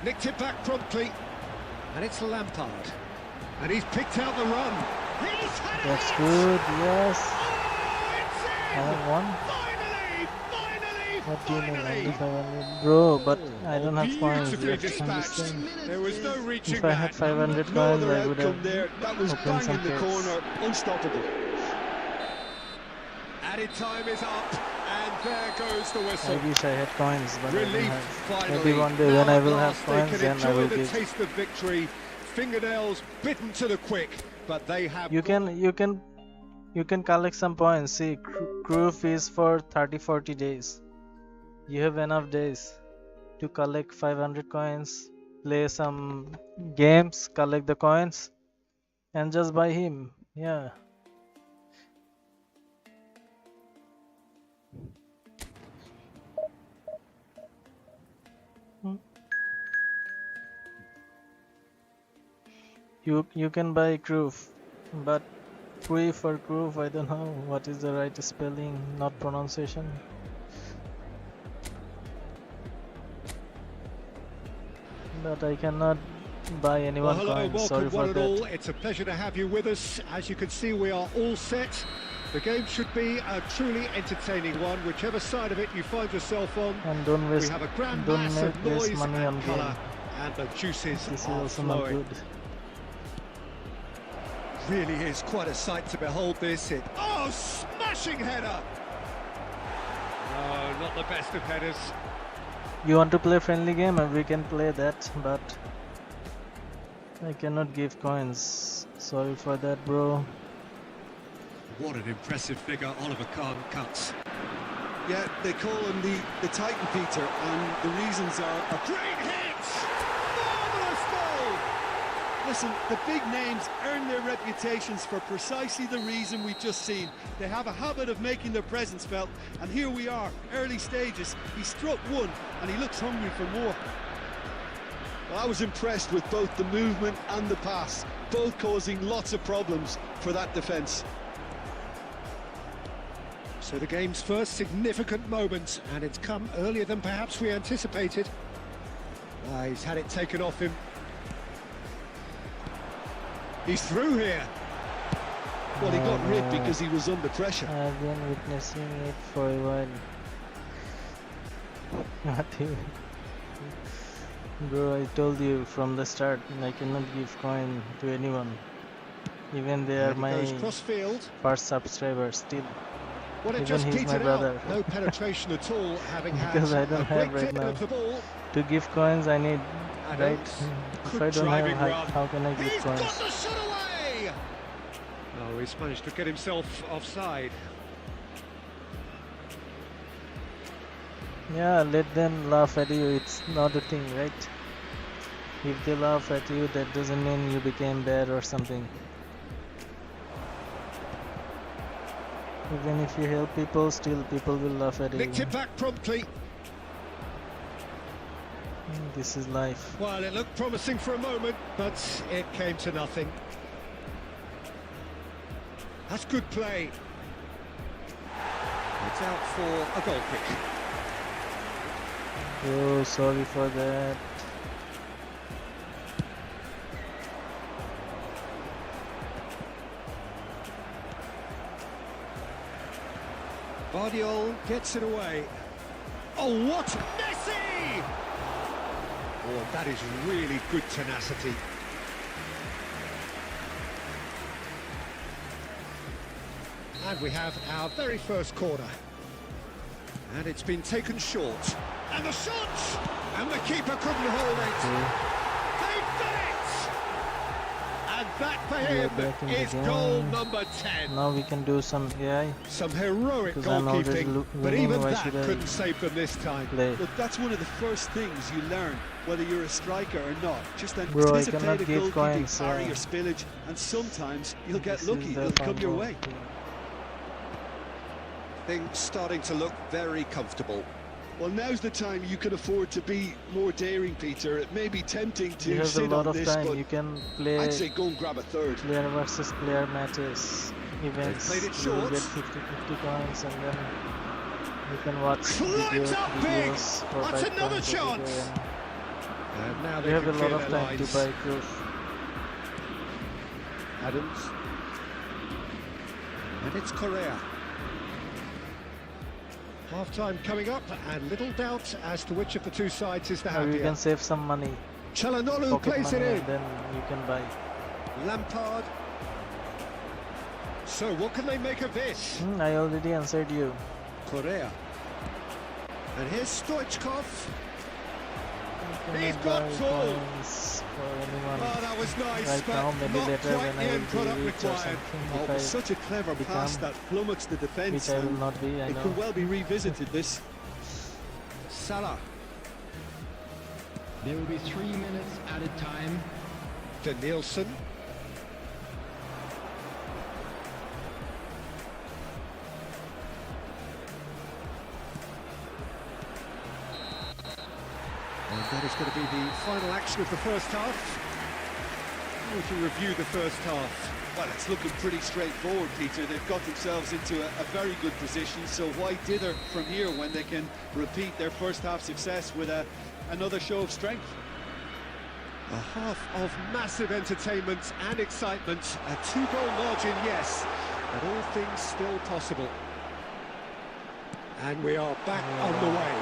Speaker 2: nicked it back promptly, and it's Lampard, and he's picked out the run. He's had
Speaker 1: That's
Speaker 2: it!
Speaker 1: good, yes.
Speaker 2: Oh, it's
Speaker 1: I
Speaker 2: in!
Speaker 1: have one.
Speaker 2: Finally,
Speaker 1: What do you mean,
Speaker 2: finally!
Speaker 1: 9500? Bro, but I don't have coins.
Speaker 2: Beautifully
Speaker 1: That's
Speaker 2: dispatched.
Speaker 1: understand.
Speaker 2: There was no reaching
Speaker 1: If I had
Speaker 2: that.
Speaker 1: 500
Speaker 4: No
Speaker 1: coins,
Speaker 4: other
Speaker 1: I would
Speaker 4: outcome
Speaker 1: have
Speaker 4: there. That was
Speaker 1: opened
Speaker 4: bang
Speaker 1: some
Speaker 4: in the
Speaker 1: crates.
Speaker 4: corner, unstoppable.
Speaker 2: Added time is up, and there goes the
Speaker 1: I
Speaker 2: whistle.
Speaker 1: wish I had coins, but I don't
Speaker 2: Relief,
Speaker 1: have.
Speaker 2: finally.
Speaker 1: Maybe one day
Speaker 2: Now
Speaker 1: when I
Speaker 2: at
Speaker 1: will have
Speaker 2: last they
Speaker 1: coins,
Speaker 2: can
Speaker 1: then I
Speaker 2: enjoy
Speaker 1: will
Speaker 2: the
Speaker 1: give.
Speaker 2: taste of victory. Fingernails bitten to the quick, but they have.
Speaker 1: You can collect some points. See, crew fees for 30-40 days. You have enough days to collect 500 coins, play some games, collect the coins, and just buy him. Yeah. Hmm. You can buy crew, but free for crew. I don't know what is the right spelling, not pronunciation. But I cannot buy
Speaker 2: Well,
Speaker 1: anyone
Speaker 2: hello,
Speaker 1: coins. Sorry
Speaker 2: welcome
Speaker 1: for
Speaker 2: one and
Speaker 1: that.
Speaker 2: all. It's a pleasure to have you with us. As you can see, we are all set. The game should be a truly entertaining one, whichever side of it you find yourself on.
Speaker 1: And don't
Speaker 2: We
Speaker 1: waste,
Speaker 2: have a grand
Speaker 1: don't
Speaker 2: mass of
Speaker 1: waste
Speaker 2: noise
Speaker 1: money on
Speaker 2: and
Speaker 1: game.
Speaker 2: colour, and the juices
Speaker 1: This is
Speaker 2: are
Speaker 1: also not
Speaker 2: flowing.
Speaker 1: good.
Speaker 2: Really is quite a sight to behold this. Oh, smashing header! No, not the best of headers.
Speaker 1: You want to play friendly game, and we can play that, but I cannot give coins. Sorry for that, bro.
Speaker 2: What an impressive figure Oliver Kahn cuts.
Speaker 4: Yeah, they call him the Titan, Peter, and the reasons are
Speaker 2: Great hit! Marvellous goal!
Speaker 4: listen, the big names earn their reputations for precisely the reason we've just seen. They have a habit of making their presence felt, and here we are, early stages. He struck one, and he looks hungry for more. Well, I was impressed with both the movement and the pass, both causing lots of problems for that defence.
Speaker 2: So the game's first significant moment, and it's come earlier than perhaps we anticipated. He's had it taken off him. He's through here.
Speaker 4: Well, he got rid because he was under pressure.
Speaker 1: I've been witnessing it for a while. What you- Bro, I told you from the start, I cannot give coin to anyone. Even they are
Speaker 2: And he
Speaker 1: my
Speaker 2: goes cross-field.
Speaker 1: first subscribers still.
Speaker 2: Well, it
Speaker 1: Even
Speaker 2: just
Speaker 1: he's my
Speaker 2: petered
Speaker 1: brother.
Speaker 2: out. No penetration at all, having had
Speaker 1: Because I don't
Speaker 2: a
Speaker 1: have
Speaker 2: great
Speaker 1: right
Speaker 2: clear
Speaker 1: now.
Speaker 2: of the ball.
Speaker 1: To give coins I need,
Speaker 2: And
Speaker 1: right?
Speaker 2: Oates,
Speaker 1: If
Speaker 2: good
Speaker 1: I don't
Speaker 2: driving
Speaker 1: have,
Speaker 2: run.
Speaker 1: how can I give
Speaker 2: He's
Speaker 1: coins?
Speaker 2: got the shot away! Oh, he's managed to get himself offside.
Speaker 1: Yeah, let them laugh at you, it's not a thing, right? If they laugh at you, that doesn't mean you became bad or something. Even if you help people, still people will laugh at you.
Speaker 2: Nicked it back promptly.
Speaker 1: This is life.
Speaker 2: Well, it looked promising for a moment, but it came to nothing. That's good play. It's out for a goal kick.
Speaker 1: Oh, sorry for that.
Speaker 2: Guardiol gets it away. Oh, what? Messi! Oh, that is really good tenacity. And we have our very first corner. And it's been taken short. And the shot! And the keeper couldn't hold it. They've done it! And that for him is goal number 10.
Speaker 1: Now we can do some AI.
Speaker 2: Some heroic
Speaker 1: Because I'm already
Speaker 2: goalkeeping, but
Speaker 1: winning,
Speaker 2: even
Speaker 1: why
Speaker 2: that
Speaker 1: should I
Speaker 2: couldn't save them this time.
Speaker 1: play?
Speaker 4: Look, that's one of the first things you learn, whether you're a striker or not. Just
Speaker 1: Bro, I
Speaker 4: anticipate
Speaker 1: cannot
Speaker 4: a
Speaker 1: give
Speaker 4: goalkeeping
Speaker 1: coins,
Speaker 4: parry or spillage, and sometimes you'll get
Speaker 1: This
Speaker 4: lucky,
Speaker 1: is the
Speaker 4: it'll come your
Speaker 1: final.
Speaker 4: way.
Speaker 2: Things starting to look very comfortable.
Speaker 4: Well, now's the time you can afford to be more daring, Peter. It may be tempting
Speaker 1: You
Speaker 4: to
Speaker 1: have a
Speaker 4: sit
Speaker 1: lot
Speaker 4: on
Speaker 1: of
Speaker 4: this,
Speaker 1: time.
Speaker 4: but
Speaker 1: You can play
Speaker 4: I'd say go and grab a third.
Speaker 1: player versus player matches, events.
Speaker 2: played it
Speaker 1: You will
Speaker 2: short.
Speaker 1: get 50 coins, and then you can watch
Speaker 2: Climbs up big.
Speaker 1: videos for
Speaker 2: That's
Speaker 1: 5
Speaker 2: another
Speaker 1: coins every
Speaker 2: chance.
Speaker 1: day,
Speaker 2: And now
Speaker 1: and
Speaker 2: they
Speaker 1: you have
Speaker 2: can
Speaker 1: a lot
Speaker 2: clear
Speaker 1: of
Speaker 2: their
Speaker 1: time to
Speaker 2: lines.
Speaker 1: buy proof.
Speaker 2: Adams. And it's Correa. Half-time coming up, and little doubt as to which of the two sides is the
Speaker 1: Or you
Speaker 2: happier.
Speaker 1: can save some money,
Speaker 2: Çalhanoğlu
Speaker 1: pocket
Speaker 2: plays it
Speaker 1: money,
Speaker 2: in.
Speaker 1: and then you can buy.
Speaker 2: Lampard. So what can they make of this?
Speaker 1: I already answered you.
Speaker 2: Correa. And here's Stoichkov.
Speaker 1: You
Speaker 2: He's
Speaker 1: can
Speaker 2: got
Speaker 1: buy
Speaker 2: two.
Speaker 1: coins for anyone.
Speaker 2: Oh, that was nice,
Speaker 1: Right
Speaker 2: but
Speaker 1: now, maybe
Speaker 2: not
Speaker 1: later
Speaker 2: quite
Speaker 1: when
Speaker 2: the
Speaker 1: I
Speaker 2: end
Speaker 1: will
Speaker 2: product
Speaker 1: be rich or
Speaker 2: required.
Speaker 1: something,
Speaker 4: Oh, it
Speaker 1: if
Speaker 4: was
Speaker 1: I
Speaker 4: such a clever pass
Speaker 1: become-
Speaker 4: that flummoxed the defence.
Speaker 1: which I will
Speaker 4: and
Speaker 1: not be, I
Speaker 4: it
Speaker 1: know.
Speaker 4: could well be revisited, this.
Speaker 2: Salah.
Speaker 5: There will be 3 minutes added time.
Speaker 2: De Nielsen. And that is going to be the final action of the first half. How would you review the first half?
Speaker 4: Well, it's looking pretty straightforward, Peter. They've got themselves into a very good position, so why dither from here when they can repeat their first half success with another show of strength?
Speaker 2: A half of massive entertainment and excitement. A 2-goal margin, yes, but all things still possible. And we are back on the way.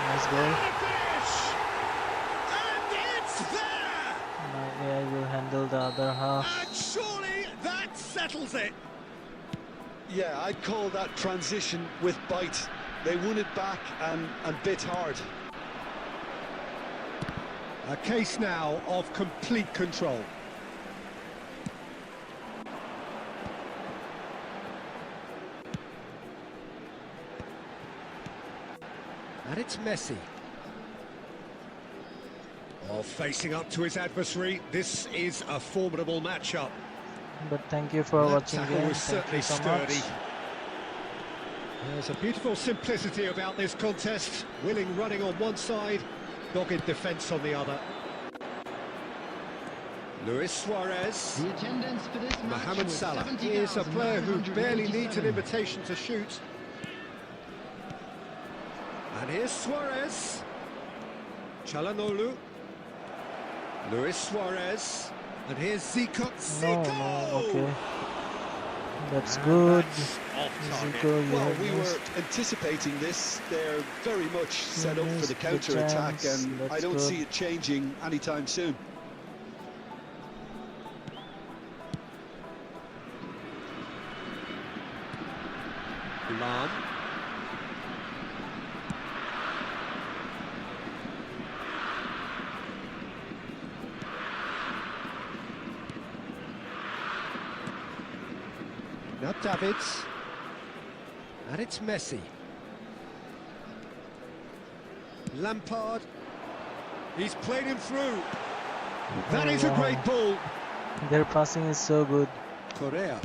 Speaker 1: Nice goal.
Speaker 2: And a finish! And it's there!
Speaker 1: My AI will handle the other half.
Speaker 2: And surely that settles it.
Speaker 4: Yeah, I'd call that transition with bite. They won it back and bit hard.
Speaker 2: A case now of complete control. And it's Messi. Oh, facing up to his adversary, this is a formidable matchup.
Speaker 1: But thank you for
Speaker 2: That
Speaker 1: watching
Speaker 2: tackle
Speaker 1: game.
Speaker 2: was
Speaker 1: Thank
Speaker 2: certainly
Speaker 1: you so
Speaker 2: sturdy.
Speaker 1: much.
Speaker 2: There's a beautiful simplicity about this contest. Willing running on one side, dogged defence on the other. Luis Suarez.
Speaker 5: The attendance for this match
Speaker 2: Mohamed
Speaker 5: was
Speaker 2: Salah is a player who barely needs an
Speaker 5: 70,987.
Speaker 2: invitation to shoot. And here's Suarez. Çalhanoğlu. Luis Suarez. And here's Zico.
Speaker 1: No, okay. That's good. Zico, you
Speaker 4: Well,
Speaker 1: have
Speaker 4: we were
Speaker 1: missed.
Speaker 4: anticipating this. They're very much set up for the
Speaker 1: missed the
Speaker 4: counter-attack,
Speaker 1: chance.
Speaker 4: and I
Speaker 1: That's
Speaker 4: don't
Speaker 1: good.
Speaker 4: see it changing anytime soon.
Speaker 2: Lan. Now Davids. And it's Messi. Lampard. He's played him through. That is a
Speaker 1: wow.
Speaker 2: great ball.
Speaker 1: Their passing is so good.
Speaker 2: Correa.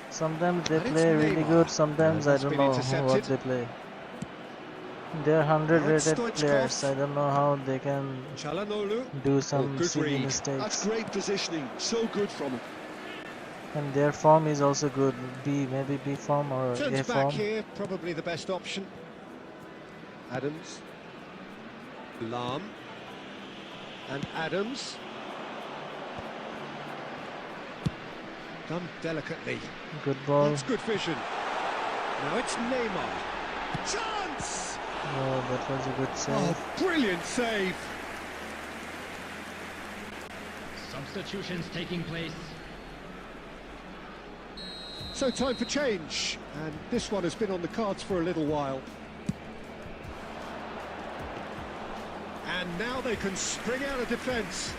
Speaker 1: Sometimes they
Speaker 2: And it's
Speaker 1: play really
Speaker 2: Neymar.
Speaker 1: good, sometimes I
Speaker 2: That's
Speaker 1: don't
Speaker 2: been
Speaker 1: know what
Speaker 2: intercepted.
Speaker 1: they play. They're 100
Speaker 2: Now it's
Speaker 1: rated
Speaker 2: Stoichkov.
Speaker 1: players, I don't know how they can
Speaker 2: Çalhanoğlu.
Speaker 1: do some
Speaker 2: good
Speaker 1: silly
Speaker 2: read.
Speaker 1: mistakes.
Speaker 4: That's great positioning, so good from him.
Speaker 1: And their form is also good. Maybe B form or A
Speaker 2: Turns back
Speaker 1: form.
Speaker 2: here, probably the best option. Adams. Lam. And Adams. Done delicately.
Speaker 1: Good ball.
Speaker 2: That's good vision. Now it's Neymar. Chance!
Speaker 1: Oh, that was a good save.
Speaker 2: Oh, brilliant save.
Speaker 5: Substitutions taking place.
Speaker 2: So time for change, and this one has been on the cards for a little while. And now they can spring out of defence.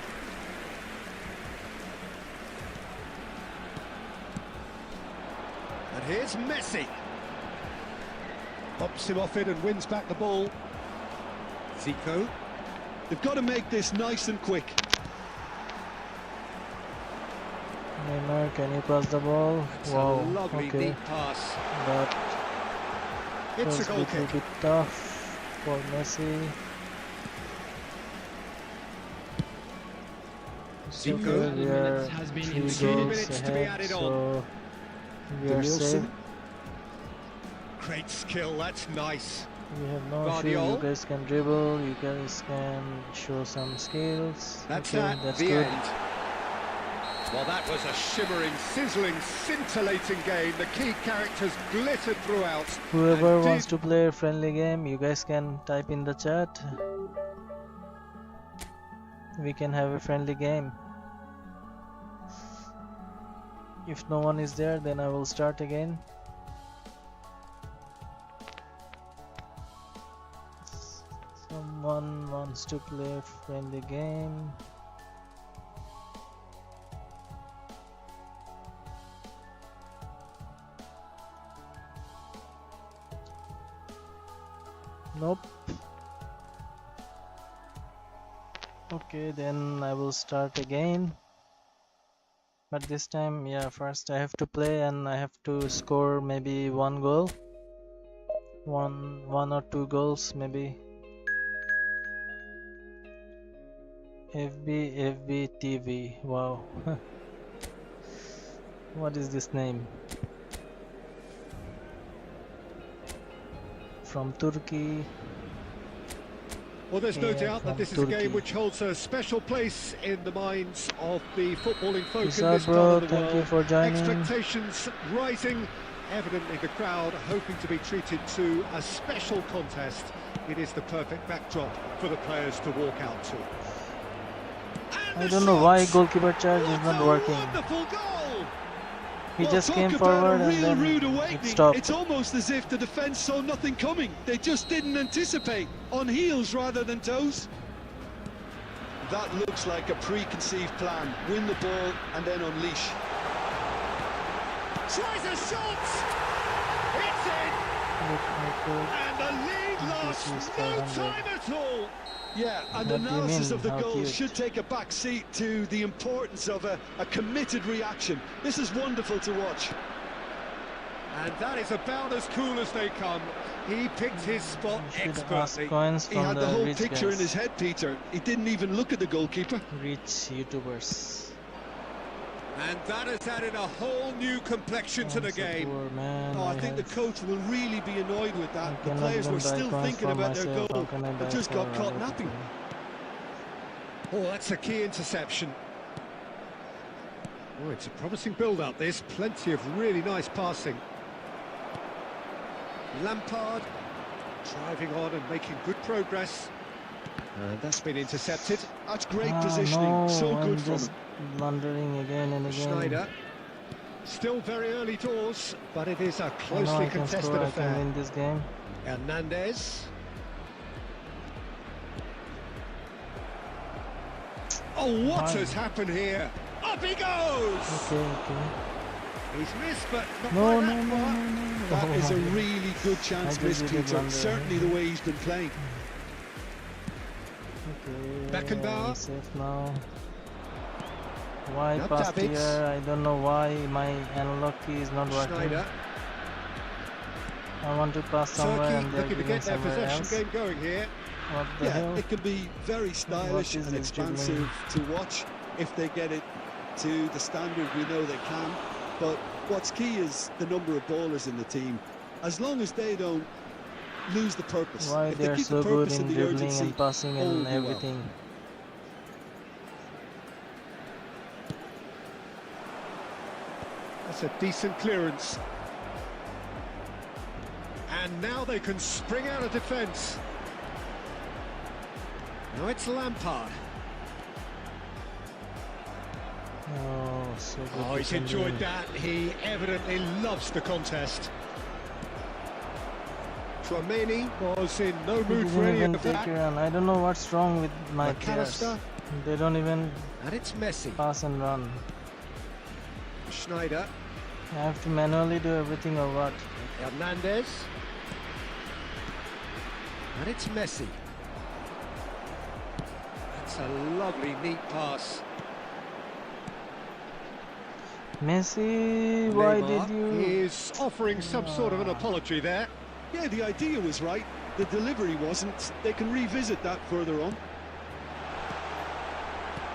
Speaker 2: And here's Messi. Pops him off it and wins back the ball. Zico.
Speaker 4: They've got to make this nice and quick.
Speaker 1: Neymar, can you pass the ball?
Speaker 2: It's
Speaker 1: Wow,
Speaker 2: a lovely
Speaker 1: okay.
Speaker 2: deep pass.
Speaker 1: That
Speaker 2: It's
Speaker 1: was
Speaker 2: a
Speaker 1: a
Speaker 2: goal
Speaker 1: little
Speaker 2: kick.
Speaker 1: bit tough for Messi. So
Speaker 2: Zico.
Speaker 1: good, we are
Speaker 5: Minutes has been
Speaker 1: 3
Speaker 5: increased.
Speaker 1: goals
Speaker 2: Minutes to be
Speaker 1: ahead,
Speaker 2: added on.
Speaker 1: so we are safe.
Speaker 2: Danielson. Great skill, that's nice.
Speaker 1: We have no issue.
Speaker 2: Guardiola.
Speaker 1: You guys can dribble, you guys can show some skills.
Speaker 2: That's
Speaker 1: okay,
Speaker 2: that,
Speaker 1: that's
Speaker 2: the
Speaker 1: good.
Speaker 2: end. Well, that was a shimmering, sizzling, scintillating game. The key characters glittered throughout.
Speaker 1: Whoever
Speaker 2: And
Speaker 1: wants to play a friendly game, you guys can type in the chat. We can have a friendly game. If no one is there, then I will start again. Someone wants to play a friendly game. Nope. Okay, then I will start again. But this time, yeah, first I have to play and I have to score maybe 1 goal. One or 2 goals maybe. FB TV. Wow. What is this name? From Turkey.
Speaker 2: Well, there's no
Speaker 1: Yeah,
Speaker 2: doubt that
Speaker 1: from
Speaker 2: this is a
Speaker 1: Turkey.
Speaker 2: game which holds a special place in the minds of the footballing folk
Speaker 1: Peace
Speaker 2: in
Speaker 1: out,
Speaker 2: this
Speaker 1: bro.
Speaker 2: part of the
Speaker 1: Thank
Speaker 2: world.
Speaker 1: you for joining.
Speaker 2: Expectations rising. Evidently, the crowd hoping to be treated to a special contest. It is the perfect backdrop for the players to walk out to.
Speaker 1: I don't know why goalkeeper charge is not working.
Speaker 2: Wonderful goal!
Speaker 1: He
Speaker 4: Well,
Speaker 1: just
Speaker 4: talk
Speaker 1: came
Speaker 4: about
Speaker 1: forward
Speaker 4: a
Speaker 1: and
Speaker 4: real
Speaker 1: then
Speaker 4: rude
Speaker 1: it
Speaker 4: awakening.
Speaker 1: stopped.
Speaker 4: It's almost as if the defence saw nothing coming. They just didn't anticipate. On heels rather than toes. That looks like a preconceived plan. Win the ball and then unleash.
Speaker 2: Tries a shot! It's in!
Speaker 1: Look how good.
Speaker 2: And the lead
Speaker 1: This is
Speaker 2: lost no
Speaker 1: 400.
Speaker 2: time at all!
Speaker 4: Yeah, and
Speaker 1: What do you
Speaker 4: analysis
Speaker 1: mean?
Speaker 4: of the
Speaker 1: How
Speaker 4: goal
Speaker 1: cute.
Speaker 4: should take a back seat to the importance of a committed reaction. This is wonderful to watch.
Speaker 2: And that is about as cool as they come. He picked his spot
Speaker 1: You should ask
Speaker 2: expertly.
Speaker 1: coins
Speaker 4: He
Speaker 1: from
Speaker 4: had the
Speaker 1: the
Speaker 4: whole
Speaker 1: rich
Speaker 4: picture in
Speaker 1: guys.
Speaker 4: his head, Peter. He didn't even look at the goalkeeper.
Speaker 1: Rich YouTubers.
Speaker 2: And that has added a whole new complexion to the
Speaker 1: I'm so
Speaker 2: game.
Speaker 1: poor, man.
Speaker 4: Oh, I think the coach will really be annoyed with
Speaker 1: I
Speaker 4: that. The
Speaker 1: cannot
Speaker 4: players
Speaker 1: even
Speaker 4: were
Speaker 1: buy
Speaker 4: still
Speaker 1: coins
Speaker 4: thinking
Speaker 1: for
Speaker 4: about their
Speaker 1: myself.
Speaker 4: goal,
Speaker 1: How can I buy
Speaker 4: but just got
Speaker 1: for
Speaker 4: caught
Speaker 1: other
Speaker 4: napping.
Speaker 1: people?
Speaker 2: Oh, that's a key interception. Oh, it's a promising build-up, this. Plenty of really nice passing. Lampard driving on and making good progress. And that's been intercepted.
Speaker 4: That's great
Speaker 1: Ah,
Speaker 4: positioning.
Speaker 1: no,
Speaker 4: So
Speaker 1: I'm
Speaker 4: good from
Speaker 1: just
Speaker 4: him.
Speaker 1: blundering again and again.
Speaker 2: Schneider. Still very early doors, but it is a
Speaker 1: I know
Speaker 2: closely
Speaker 1: I can
Speaker 2: contested
Speaker 1: score, I can
Speaker 2: affair.
Speaker 1: win this game.
Speaker 2: Hernandez. Oh, what
Speaker 1: Fine.
Speaker 2: has happened here? Up he goes!
Speaker 1: Okay.
Speaker 2: He's missed, but not
Speaker 1: No,
Speaker 2: by
Speaker 1: no,
Speaker 2: that
Speaker 1: no,
Speaker 2: far.
Speaker 1: no, no.
Speaker 4: That
Speaker 1: Oh
Speaker 4: is a
Speaker 1: my God.
Speaker 4: really good chance
Speaker 1: I
Speaker 4: missed,
Speaker 1: just did a
Speaker 4: Peter.
Speaker 1: blunder.
Speaker 4: Certainly the way he's been playing.
Speaker 1: Okay,
Speaker 2: Beckenbauer.
Speaker 1: I'm safe now. Why
Speaker 2: Now
Speaker 1: past
Speaker 2: Davids.
Speaker 1: here? I don't know why my analog key is not working.
Speaker 2: Schneider.
Speaker 1: I want to pass somewhere
Speaker 2: Turkey
Speaker 1: and they're
Speaker 2: looking to
Speaker 1: giving
Speaker 2: get their
Speaker 1: somewhere
Speaker 2: possession
Speaker 1: else.
Speaker 2: game going here.
Speaker 1: What the
Speaker 4: Yeah,
Speaker 1: hell?
Speaker 4: it can be very stylish
Speaker 1: is
Speaker 4: and
Speaker 1: this
Speaker 4: expansive to watch if they get it to the standard we know they can. But what's key is the number of ballers in the team. As long as they don't lose the purpose.
Speaker 1: Why
Speaker 4: if
Speaker 1: they
Speaker 4: they
Speaker 1: are
Speaker 4: keep
Speaker 1: so
Speaker 4: the
Speaker 1: good
Speaker 4: purpose
Speaker 1: in
Speaker 4: and the
Speaker 1: dribbling
Speaker 4: urgency,
Speaker 1: and passing
Speaker 4: all will
Speaker 1: and
Speaker 4: be well.
Speaker 1: everything?
Speaker 2: That's a decent clearance. And now they can spring out of defence. Now it's Lampard.
Speaker 1: Oh, so good.
Speaker 2: Oh, he's enjoyed that. He evidently loves the contest. Tchouameni was in no mood for any of that.
Speaker 1: I don't know what's wrong with my players.
Speaker 2: McAllister.
Speaker 1: They don't even
Speaker 2: And it's Messi.
Speaker 1: pass and run.
Speaker 2: Schneider.
Speaker 1: I have to manually do everything or what?
Speaker 2: Hernandez. And it's Messi. That's a lovely, neat pass.
Speaker 1: Messi, why
Speaker 2: Neymar
Speaker 1: did you?
Speaker 2: is offering some sort of an apology there.
Speaker 4: Yeah, the idea was right. The delivery wasn't. They can revisit that further on.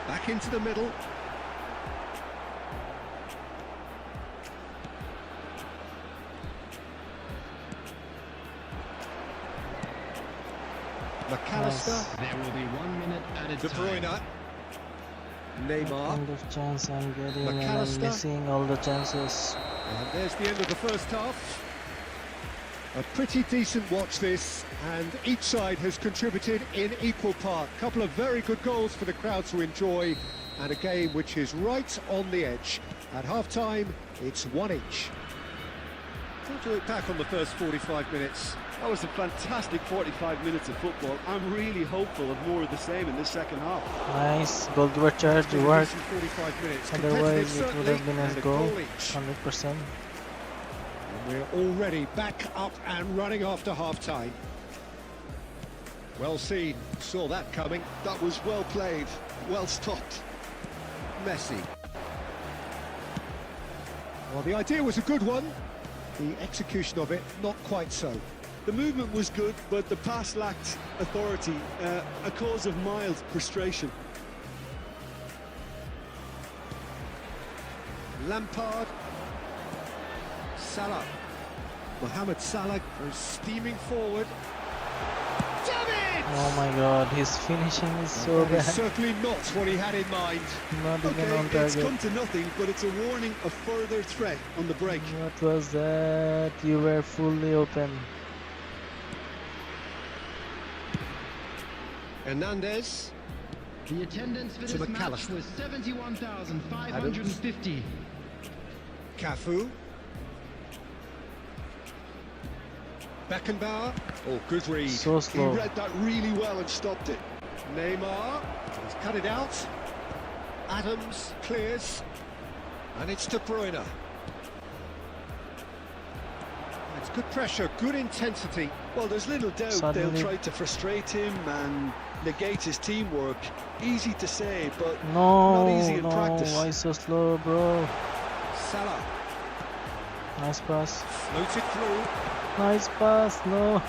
Speaker 2: Back into the middle. McAllister.
Speaker 5: There will be 1 minute added
Speaker 2: De
Speaker 5: time.
Speaker 2: Bruyne.
Speaker 1: What
Speaker 2: Neymar.
Speaker 1: kind of chance I'm getting and I'm
Speaker 2: McAllister.
Speaker 1: missing all the chances.
Speaker 2: And there's the end of the first half. A pretty decent watch this, and each side has contributed in equal part. A couple of very good goals for the crowd to enjoy, and a game which is right on the edge. At half-time, it's 1 each. How do you look back on the first 45 minutes?
Speaker 4: That was a fantastic 45 minutes of football. I'm really hopeful of more of the same in this second half.
Speaker 1: Nice goalkeeper charge,
Speaker 2: Been a
Speaker 1: worked.
Speaker 2: decent 45 minutes.
Speaker 1: Otherwise,
Speaker 2: Competitive,
Speaker 1: it would have been
Speaker 2: certainly,
Speaker 1: a
Speaker 2: and
Speaker 1: goal,
Speaker 2: each.
Speaker 1: 100%.
Speaker 2: We're already back up and running after half-time. Well seen, saw that coming.
Speaker 4: That was well played, well stopped.
Speaker 2: Messi. Well, the idea was a good one. The execution of it, not quite so.
Speaker 4: The movement was good, but the pass lacked authority, a cause of mild frustration.
Speaker 2: Lampard. Salah. Mohamed Salah goes steaming forward. David!
Speaker 1: Oh my god, his finishing is so
Speaker 2: That is
Speaker 1: bad.
Speaker 2: certainly not what he had in mind.
Speaker 1: Not even on
Speaker 4: Okay, it's
Speaker 1: target.
Speaker 4: come to nothing, but it's a warning of further threat on the break.
Speaker 1: What was that? You were fully open.
Speaker 2: Hernandez.
Speaker 5: The attendance for
Speaker 2: To
Speaker 5: this match
Speaker 2: McAllister.
Speaker 5: was 71,550.
Speaker 2: Cafu. Beckenbauer. Oh, good read.
Speaker 1: So
Speaker 4: He
Speaker 1: slow.
Speaker 4: read that really well and stopped it.
Speaker 2: Neymar. He's cut it out. Adams clears. And it's De Bruyne. It's good pressure, good intensity.
Speaker 4: Well, there's little doubt
Speaker 1: Suddenly-
Speaker 4: they'll try to frustrate him and negate his teamwork. Easy to say, but
Speaker 1: No,
Speaker 4: not easy in
Speaker 1: no,
Speaker 4: practice.
Speaker 1: why so slow, bro?
Speaker 2: Salah.
Speaker 1: Nice pass.
Speaker 2: Floated through.
Speaker 1: Nice pass, no.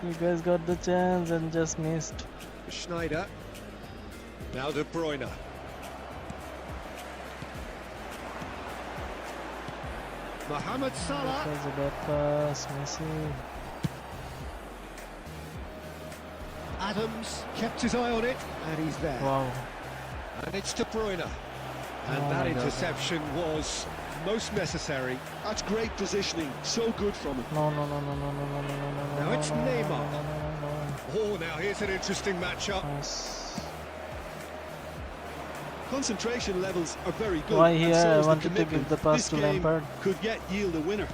Speaker 1: You guys got the chance and just missed.
Speaker 2: Schneider. Now De Bruyne. Mohamed
Speaker 1: That
Speaker 2: Salah.
Speaker 1: was a bad pass, Messi.
Speaker 2: Adams kept his eye on it, and he's there.
Speaker 1: Wow.
Speaker 2: And it's De Bruyne. And
Speaker 1: Oh
Speaker 2: that
Speaker 1: my God.
Speaker 2: interception was most necessary.
Speaker 4: that's great positioning. So good from him.
Speaker 1: No, no, no, no, no, no, no, no, no, no.
Speaker 2: Now
Speaker 1: no,
Speaker 2: it's
Speaker 1: no, no,
Speaker 2: Neymar.
Speaker 1: No, no, no, no, no.
Speaker 2: Oh, now here's an interesting matchup.
Speaker 1: Nice.
Speaker 4: Concentration levels are very good.
Speaker 1: Why
Speaker 4: and
Speaker 1: here?
Speaker 4: so
Speaker 1: I
Speaker 4: is the
Speaker 1: wanted to give
Speaker 4: commitment.
Speaker 1: the pass
Speaker 4: This
Speaker 1: to
Speaker 4: game
Speaker 1: Lampard.
Speaker 4: could yet yield a winner.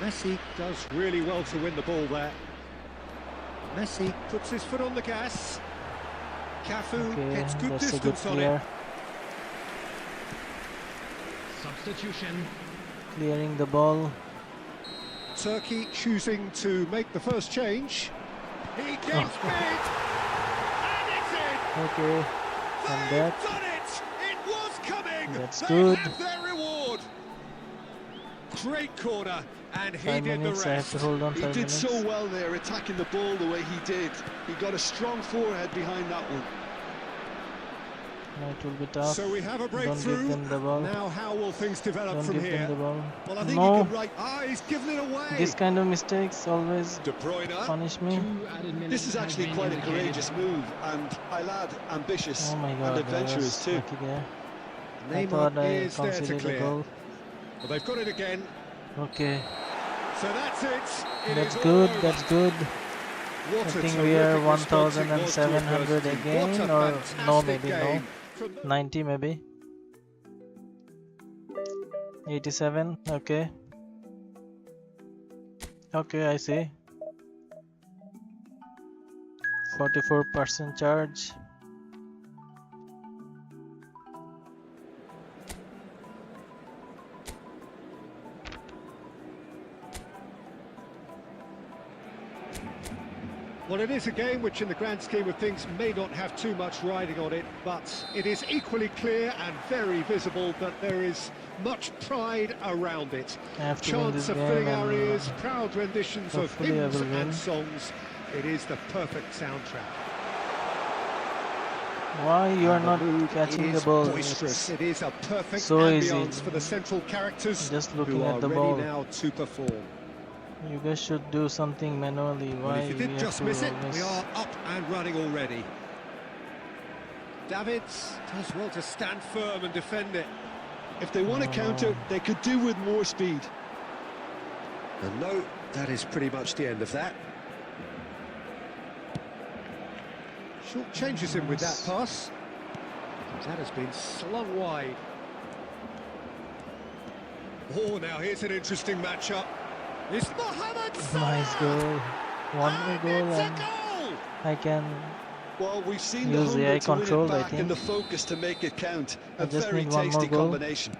Speaker 2: Messi does really well to win the ball there. Messi puts his foot on the gas. Cafu
Speaker 1: Okay,
Speaker 2: gets good
Speaker 1: that's a good
Speaker 2: distance on it.
Speaker 1: clear.
Speaker 5: Substitution.
Speaker 1: Clearing the ball.
Speaker 2: Turkey choosing to make the first change. He gets big, and it's in.
Speaker 1: Okay. And
Speaker 2: They've
Speaker 1: that.
Speaker 2: done it. It was coming.
Speaker 1: That's
Speaker 2: they
Speaker 1: good.
Speaker 2: have their reward. Great corner, and he
Speaker 1: 5
Speaker 2: did the
Speaker 1: minutes, I have
Speaker 2: rest.
Speaker 1: to hold on
Speaker 4: He
Speaker 1: 5
Speaker 4: did
Speaker 1: minutes.
Speaker 4: so well there, attacking the ball the way he did. He got a strong forehead behind that one.
Speaker 1: It will be tough.
Speaker 2: So we have a
Speaker 1: Don't give
Speaker 2: breakthrough.
Speaker 1: them the ball.
Speaker 2: Now how will things develop
Speaker 1: Don't
Speaker 2: from
Speaker 1: give them
Speaker 2: here?
Speaker 1: the ball.
Speaker 2: Well, I think
Speaker 1: No.
Speaker 2: you can write. Ah, he's given it away.
Speaker 1: This kind of mistakes always
Speaker 2: De Bruyne.
Speaker 1: punish me.
Speaker 5: 2 added minutes
Speaker 4: This is
Speaker 5: have
Speaker 4: actually
Speaker 5: been
Speaker 4: quite a
Speaker 5: indicated.
Speaker 4: courageous move, and I'll add ambitious
Speaker 1: Oh my
Speaker 4: and
Speaker 1: god, I
Speaker 4: adventurous
Speaker 1: was
Speaker 4: too.
Speaker 1: lucky there. I
Speaker 2: Neymar
Speaker 1: thought I
Speaker 2: is there to
Speaker 1: conceded a
Speaker 2: clear.
Speaker 1: goal.
Speaker 2: Well, they've got it again.
Speaker 1: Okay,
Speaker 2: So that's it. It
Speaker 1: that's
Speaker 2: is
Speaker 1: good,
Speaker 2: all over.
Speaker 1: that's good.
Speaker 2: What
Speaker 1: I
Speaker 2: a
Speaker 1: think we are
Speaker 2: terrific response it was to
Speaker 1: 1,700
Speaker 2: adversity.
Speaker 1: again,
Speaker 2: What a
Speaker 1: or no,
Speaker 2: fantastic
Speaker 1: maybe no.
Speaker 2: game. From
Speaker 1: 90 maybe. 87, okay. Okay, I see. 44% charge.
Speaker 2: Well, it is a game which, in the grand scheme of things, may not have too much riding on it, but it is equally clear and very visible that there is much pride around it.
Speaker 1: I have to win
Speaker 2: Chants
Speaker 1: this
Speaker 2: of
Speaker 1: game
Speaker 2: filling our
Speaker 1: and
Speaker 2: ears, proud renditions of
Speaker 1: hopefully I
Speaker 2: hymns
Speaker 1: will
Speaker 2: and
Speaker 1: win.
Speaker 2: songs. It is the perfect soundtrack.
Speaker 1: Why you are
Speaker 2: And
Speaker 1: not
Speaker 2: mood
Speaker 1: catching the
Speaker 2: is
Speaker 1: ball?
Speaker 2: boisterous. It is a perfect
Speaker 1: so easy.
Speaker 2: ambience for the central characters
Speaker 1: Just
Speaker 2: who
Speaker 1: looking
Speaker 2: are
Speaker 1: at the
Speaker 2: ready
Speaker 1: ball.
Speaker 2: now to perform.
Speaker 1: You guys should do something manually.
Speaker 2: Well,
Speaker 1: Why
Speaker 2: if you
Speaker 1: we
Speaker 2: did
Speaker 1: have
Speaker 2: just
Speaker 1: to
Speaker 2: miss it,
Speaker 1: always-
Speaker 2: we are up and running already. Davids does well to stand firm and defend it.
Speaker 4: If they want to counter, they could do with more speed.
Speaker 2: And no, that is pretty much the end of that. Short changes him with that pass. That has been slung wide. Oh, now here's an interesting matchup. It's Mohamed Salah!
Speaker 1: Nice goal. One more
Speaker 2: And
Speaker 1: goal
Speaker 2: it's a
Speaker 1: and
Speaker 2: goal!
Speaker 1: I can
Speaker 4: Well, we've seen
Speaker 1: Use
Speaker 4: the
Speaker 1: the
Speaker 4: hunger
Speaker 1: eye
Speaker 4: to win
Speaker 1: control,
Speaker 4: it
Speaker 1: I
Speaker 4: back and
Speaker 1: think.
Speaker 4: the focus to make it count.
Speaker 1: I
Speaker 4: A
Speaker 1: just
Speaker 4: very
Speaker 1: need one more
Speaker 4: tasty
Speaker 1: goal.
Speaker 4: combination.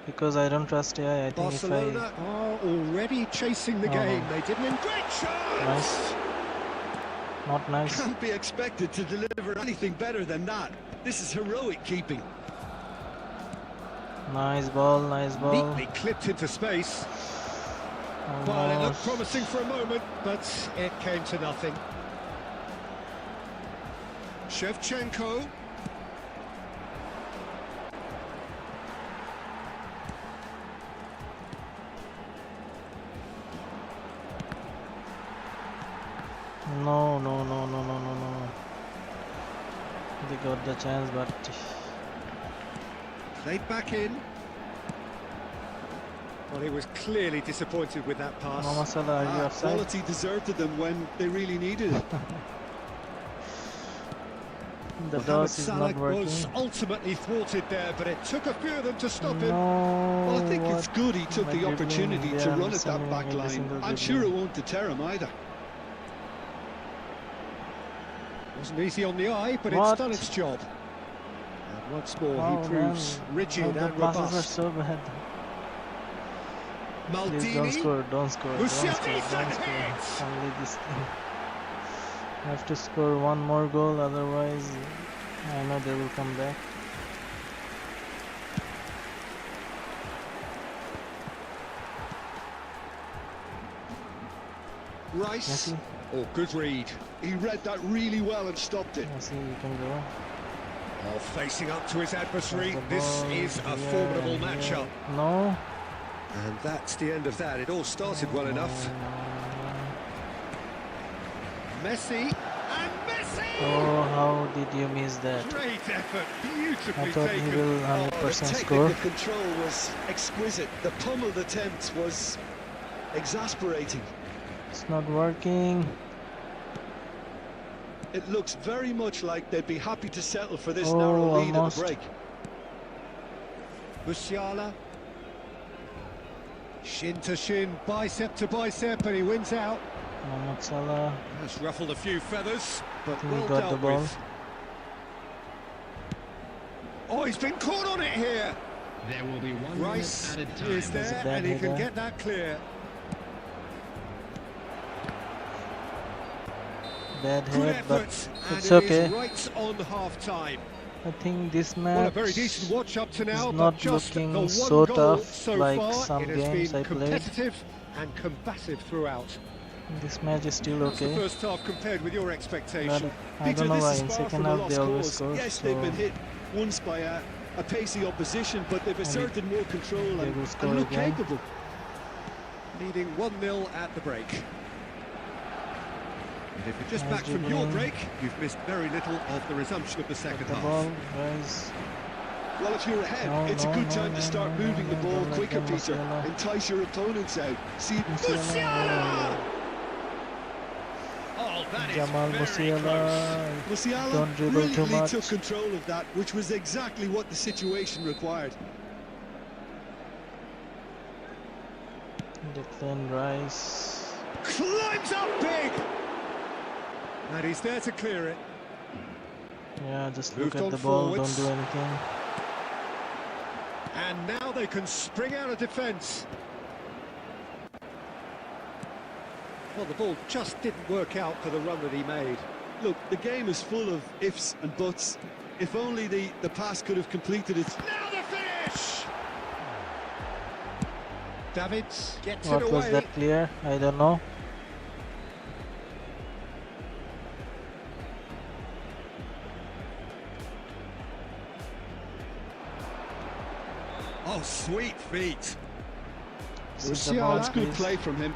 Speaker 1: because I don't trust AI. I think
Speaker 2: Barcelona are already chasing the
Speaker 1: Oh,
Speaker 2: game.
Speaker 1: no.
Speaker 2: They didn't win. Great chance!
Speaker 1: Nice. Not nice.
Speaker 4: Can't be expected to deliver anything better than that. This is heroic keeping.
Speaker 1: Nice ball, nice ball.
Speaker 2: Neatly clipped into space. Well, it looked
Speaker 1: Almost.
Speaker 2: promising for a moment, but it came to nothing. Shevchenko.
Speaker 1: No, no, no, no, no, no, no. They got the chance, but
Speaker 2: Played back in. Well, he was clearly disappointed with that pass.
Speaker 1: Mohamed Salah, are you offside?
Speaker 4: Quality deserted them when they really needed it.
Speaker 1: The
Speaker 2: Mohamed
Speaker 1: toss is
Speaker 2: Salah
Speaker 1: not working.
Speaker 2: was ultimately thwarted there, but it took a few of them to stop him.
Speaker 1: No.
Speaker 4: Well, I think it's
Speaker 1: what?
Speaker 4: good he took
Speaker 1: My
Speaker 4: the
Speaker 1: dribbling,
Speaker 4: opportunity
Speaker 1: they
Speaker 4: to
Speaker 1: are
Speaker 4: run at that
Speaker 1: understanding
Speaker 4: back
Speaker 1: every
Speaker 4: line.
Speaker 1: single
Speaker 4: I'm sure it
Speaker 1: dribbling.
Speaker 4: won't deter him either.
Speaker 2: Wasn't easy on the eye, but
Speaker 1: What?
Speaker 2: it's done its job. And once more,
Speaker 1: Oh,
Speaker 2: he proves
Speaker 1: man.
Speaker 2: rigid
Speaker 1: The
Speaker 2: and
Speaker 1: passes are
Speaker 2: robust.
Speaker 1: so bad. Please don't
Speaker 2: Maldini.
Speaker 1: score, don't score, don't score,
Speaker 2: Luciano
Speaker 1: don't score.
Speaker 2: hits!
Speaker 1: Only this thing. I have to score one more goal, otherwise I know they will come back.
Speaker 2: Rice.
Speaker 1: Messi,
Speaker 2: Oh, good read.
Speaker 4: He read that really well and stopped it.
Speaker 1: Messi, you can go.
Speaker 2: Oh, facing up to his adversary.
Speaker 1: The
Speaker 2: This
Speaker 1: ball
Speaker 2: is a
Speaker 1: here
Speaker 2: formidable
Speaker 1: and here.
Speaker 2: matchup.
Speaker 1: No.
Speaker 2: And that's the end of that. It all started well enough. Messi. And Messi!
Speaker 1: Oh, how did you miss that?
Speaker 2: Great effort. Beautifully
Speaker 1: I thought he
Speaker 2: taken.
Speaker 1: will
Speaker 4: Oh, the
Speaker 1: 100%
Speaker 4: technical
Speaker 1: score.
Speaker 4: control was exquisite. The pummeled attempt was exasperating.
Speaker 1: It's not working.
Speaker 4: It looks very much like they'd be happy to settle for this
Speaker 1: Oh,
Speaker 4: narrow lead
Speaker 1: almost.
Speaker 4: at the break.
Speaker 2: Musiala. Shin to shin, bicep to bicep, and he wins out.
Speaker 1: Mohamed Salah.
Speaker 2: Has ruffled a few feathers, but
Speaker 1: He
Speaker 2: well
Speaker 1: got the
Speaker 2: dealt
Speaker 1: ball.
Speaker 2: with. Oh, he's been caught on it here.
Speaker 5: There will be 1
Speaker 2: Rice
Speaker 5: minute added
Speaker 2: is
Speaker 5: time.
Speaker 1: That's a
Speaker 2: there,
Speaker 1: bad
Speaker 2: and he can
Speaker 1: header.
Speaker 2: get that clear.
Speaker 1: Bad
Speaker 2: Good
Speaker 1: head, but
Speaker 2: effort, and
Speaker 1: it's
Speaker 2: it
Speaker 1: okay.
Speaker 2: is right on half-time.
Speaker 1: I think this
Speaker 2: Well, a
Speaker 1: match
Speaker 2: very decent watch up to now,
Speaker 1: is
Speaker 2: but
Speaker 1: not
Speaker 2: just the
Speaker 1: looking
Speaker 2: one
Speaker 1: so
Speaker 2: goal
Speaker 1: tough
Speaker 2: so
Speaker 1: like
Speaker 2: far.
Speaker 1: some
Speaker 2: It has
Speaker 1: games
Speaker 2: been
Speaker 1: I played.
Speaker 2: competitive and combative throughout.
Speaker 1: This match is still
Speaker 2: How's the
Speaker 1: okay,
Speaker 2: first half compared with your
Speaker 1: but
Speaker 2: expectation?
Speaker 1: I don't know
Speaker 4: this
Speaker 1: why
Speaker 4: is
Speaker 1: in
Speaker 4: far
Speaker 1: second
Speaker 4: from a
Speaker 1: half
Speaker 4: lost
Speaker 1: they always
Speaker 4: cause.
Speaker 1: score.
Speaker 4: Yes,
Speaker 1: So
Speaker 4: they've been hit once by a pacey opposition, but they've asserted more control
Speaker 1: they will score
Speaker 4: and look
Speaker 1: again.
Speaker 4: capable.
Speaker 2: Leading 1-0 at the break. And if you're just
Speaker 1: Nice
Speaker 2: back from your
Speaker 1: dribbling.
Speaker 2: break, you've missed very little of the resumption of the second
Speaker 1: The
Speaker 2: half.
Speaker 1: ball, guys.
Speaker 4: Well, if you're ahead,
Speaker 1: No,
Speaker 4: it's
Speaker 1: no,
Speaker 4: a good
Speaker 1: no,
Speaker 4: time
Speaker 1: no,
Speaker 4: to start
Speaker 1: no,
Speaker 4: moving
Speaker 1: no,
Speaker 4: the
Speaker 1: no,
Speaker 4: ball
Speaker 1: don't let
Speaker 4: quicker,
Speaker 1: them
Speaker 4: Peter.
Speaker 1: Musiala.
Speaker 4: Entice your opponents out. See,
Speaker 1: Musiala.
Speaker 2: Oh, that is
Speaker 1: Jamal
Speaker 2: very
Speaker 1: Musiala.
Speaker 4: Musiala
Speaker 1: Don't dribble too
Speaker 4: brilliantly
Speaker 1: much.
Speaker 4: took control of that, which was exactly what the situation required.
Speaker 1: Declan Rice.
Speaker 2: Climbs up big! And he's there to clear it.
Speaker 1: Yeah, just
Speaker 2: Moved
Speaker 1: look
Speaker 2: on
Speaker 1: at the ball,
Speaker 2: forwards.
Speaker 1: don't do anything.
Speaker 2: And now they can spring out of defence. Well, the ball just didn't work out for the run that he made.
Speaker 4: Look, the game is full of ifs and buts. If only the pass could have completed it.
Speaker 2: Now the finish! Davids gets
Speaker 1: What
Speaker 2: it
Speaker 1: was
Speaker 2: away.
Speaker 1: that clear? I don't know.
Speaker 2: Oh, sweet feet.
Speaker 1: Sit the ball,
Speaker 4: That's good
Speaker 1: please.
Speaker 4: play from him.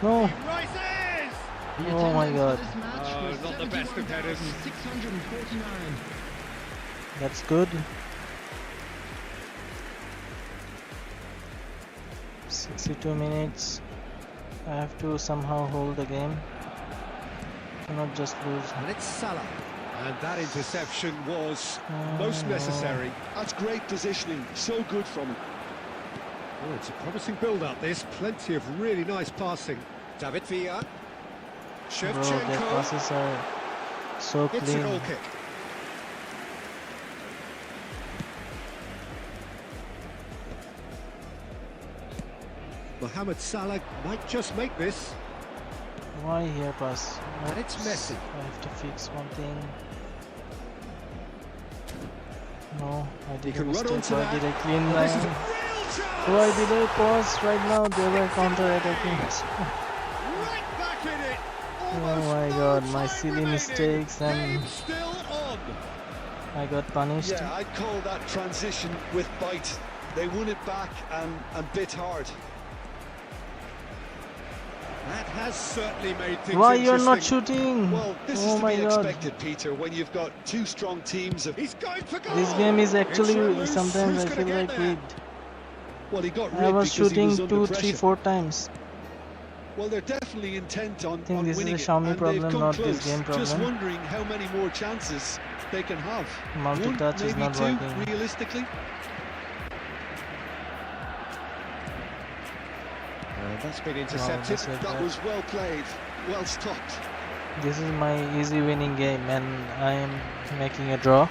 Speaker 1: No.
Speaker 2: Rises!
Speaker 5: The
Speaker 1: Oh my
Speaker 5: attendance
Speaker 1: God.
Speaker 5: for this match
Speaker 2: Oh,
Speaker 5: was
Speaker 2: not the best of headers.
Speaker 5: 71,649.
Speaker 1: That's good. 62 minutes. I have to somehow hold the game. Cannot just lose.
Speaker 2: And it's Salah. And that interception was most necessary.
Speaker 4: That's great positioning. So good from him.
Speaker 2: Oh, it's a promising build-up. There's plenty of really nice passing. David Villa.
Speaker 1: Bro, their
Speaker 2: Shevchenko.
Speaker 1: passes are so
Speaker 2: It's a
Speaker 1: clean.
Speaker 2: goal kick. Mohamed Salah might just make this.
Speaker 1: Why here pass?
Speaker 2: And it's
Speaker 1: Oops,
Speaker 2: Messi.
Speaker 1: I have to fix one thing. No, I did a
Speaker 2: can run
Speaker 1: mistake.
Speaker 2: onto
Speaker 1: Why
Speaker 2: that.
Speaker 1: did I clean
Speaker 2: Oh, this is a
Speaker 1: line?
Speaker 2: real chance!
Speaker 1: Why did I pause right now? They were counter-attacking.
Speaker 2: Right back in it.
Speaker 1: Oh
Speaker 2: Almost
Speaker 1: my
Speaker 2: no
Speaker 1: God, my
Speaker 2: time
Speaker 1: silly
Speaker 2: remaining.
Speaker 1: mistakes and
Speaker 2: Game still on.
Speaker 1: I got punished.
Speaker 4: Yeah, I'd call that transition with bite. They won it back and bit hard.
Speaker 2: That has certainly made things
Speaker 1: Why you're not
Speaker 2: interesting.
Speaker 1: shooting?
Speaker 4: Well, this
Speaker 1: Oh
Speaker 4: is to
Speaker 1: my
Speaker 4: be
Speaker 1: God.
Speaker 4: expected, Peter, when you've got two strong teams of...
Speaker 2: He's going for goal.
Speaker 1: This game is
Speaker 2: It's
Speaker 1: actually
Speaker 2: loose.
Speaker 1: sometimes
Speaker 2: Who's
Speaker 1: I
Speaker 2: gonna
Speaker 1: feel
Speaker 2: get
Speaker 1: like
Speaker 2: there?
Speaker 1: rigged.
Speaker 4: Well, he got
Speaker 1: I
Speaker 4: rigged
Speaker 1: was
Speaker 4: because he
Speaker 1: shooting
Speaker 4: was under
Speaker 1: 2,
Speaker 4: pressure.
Speaker 1: 3, 4 times.
Speaker 4: Well, they're definitely intent on,
Speaker 1: I think
Speaker 4: on
Speaker 1: this is a
Speaker 4: winning it,
Speaker 1: Xiaomi
Speaker 4: and
Speaker 1: problem,
Speaker 4: they've come
Speaker 1: not
Speaker 4: close.
Speaker 1: this game
Speaker 4: Just
Speaker 1: problem.
Speaker 4: wondering how many more chances they can have.
Speaker 1: Multi-touch
Speaker 4: One,
Speaker 1: is
Speaker 4: maybe
Speaker 1: not
Speaker 4: two,
Speaker 1: working.
Speaker 4: realistically.
Speaker 2: That's been
Speaker 1: Wow,
Speaker 2: intercepted.
Speaker 1: just like
Speaker 4: That
Speaker 1: that.
Speaker 4: was well played, well stopped.
Speaker 1: This is my easy winning game and I am making a draw.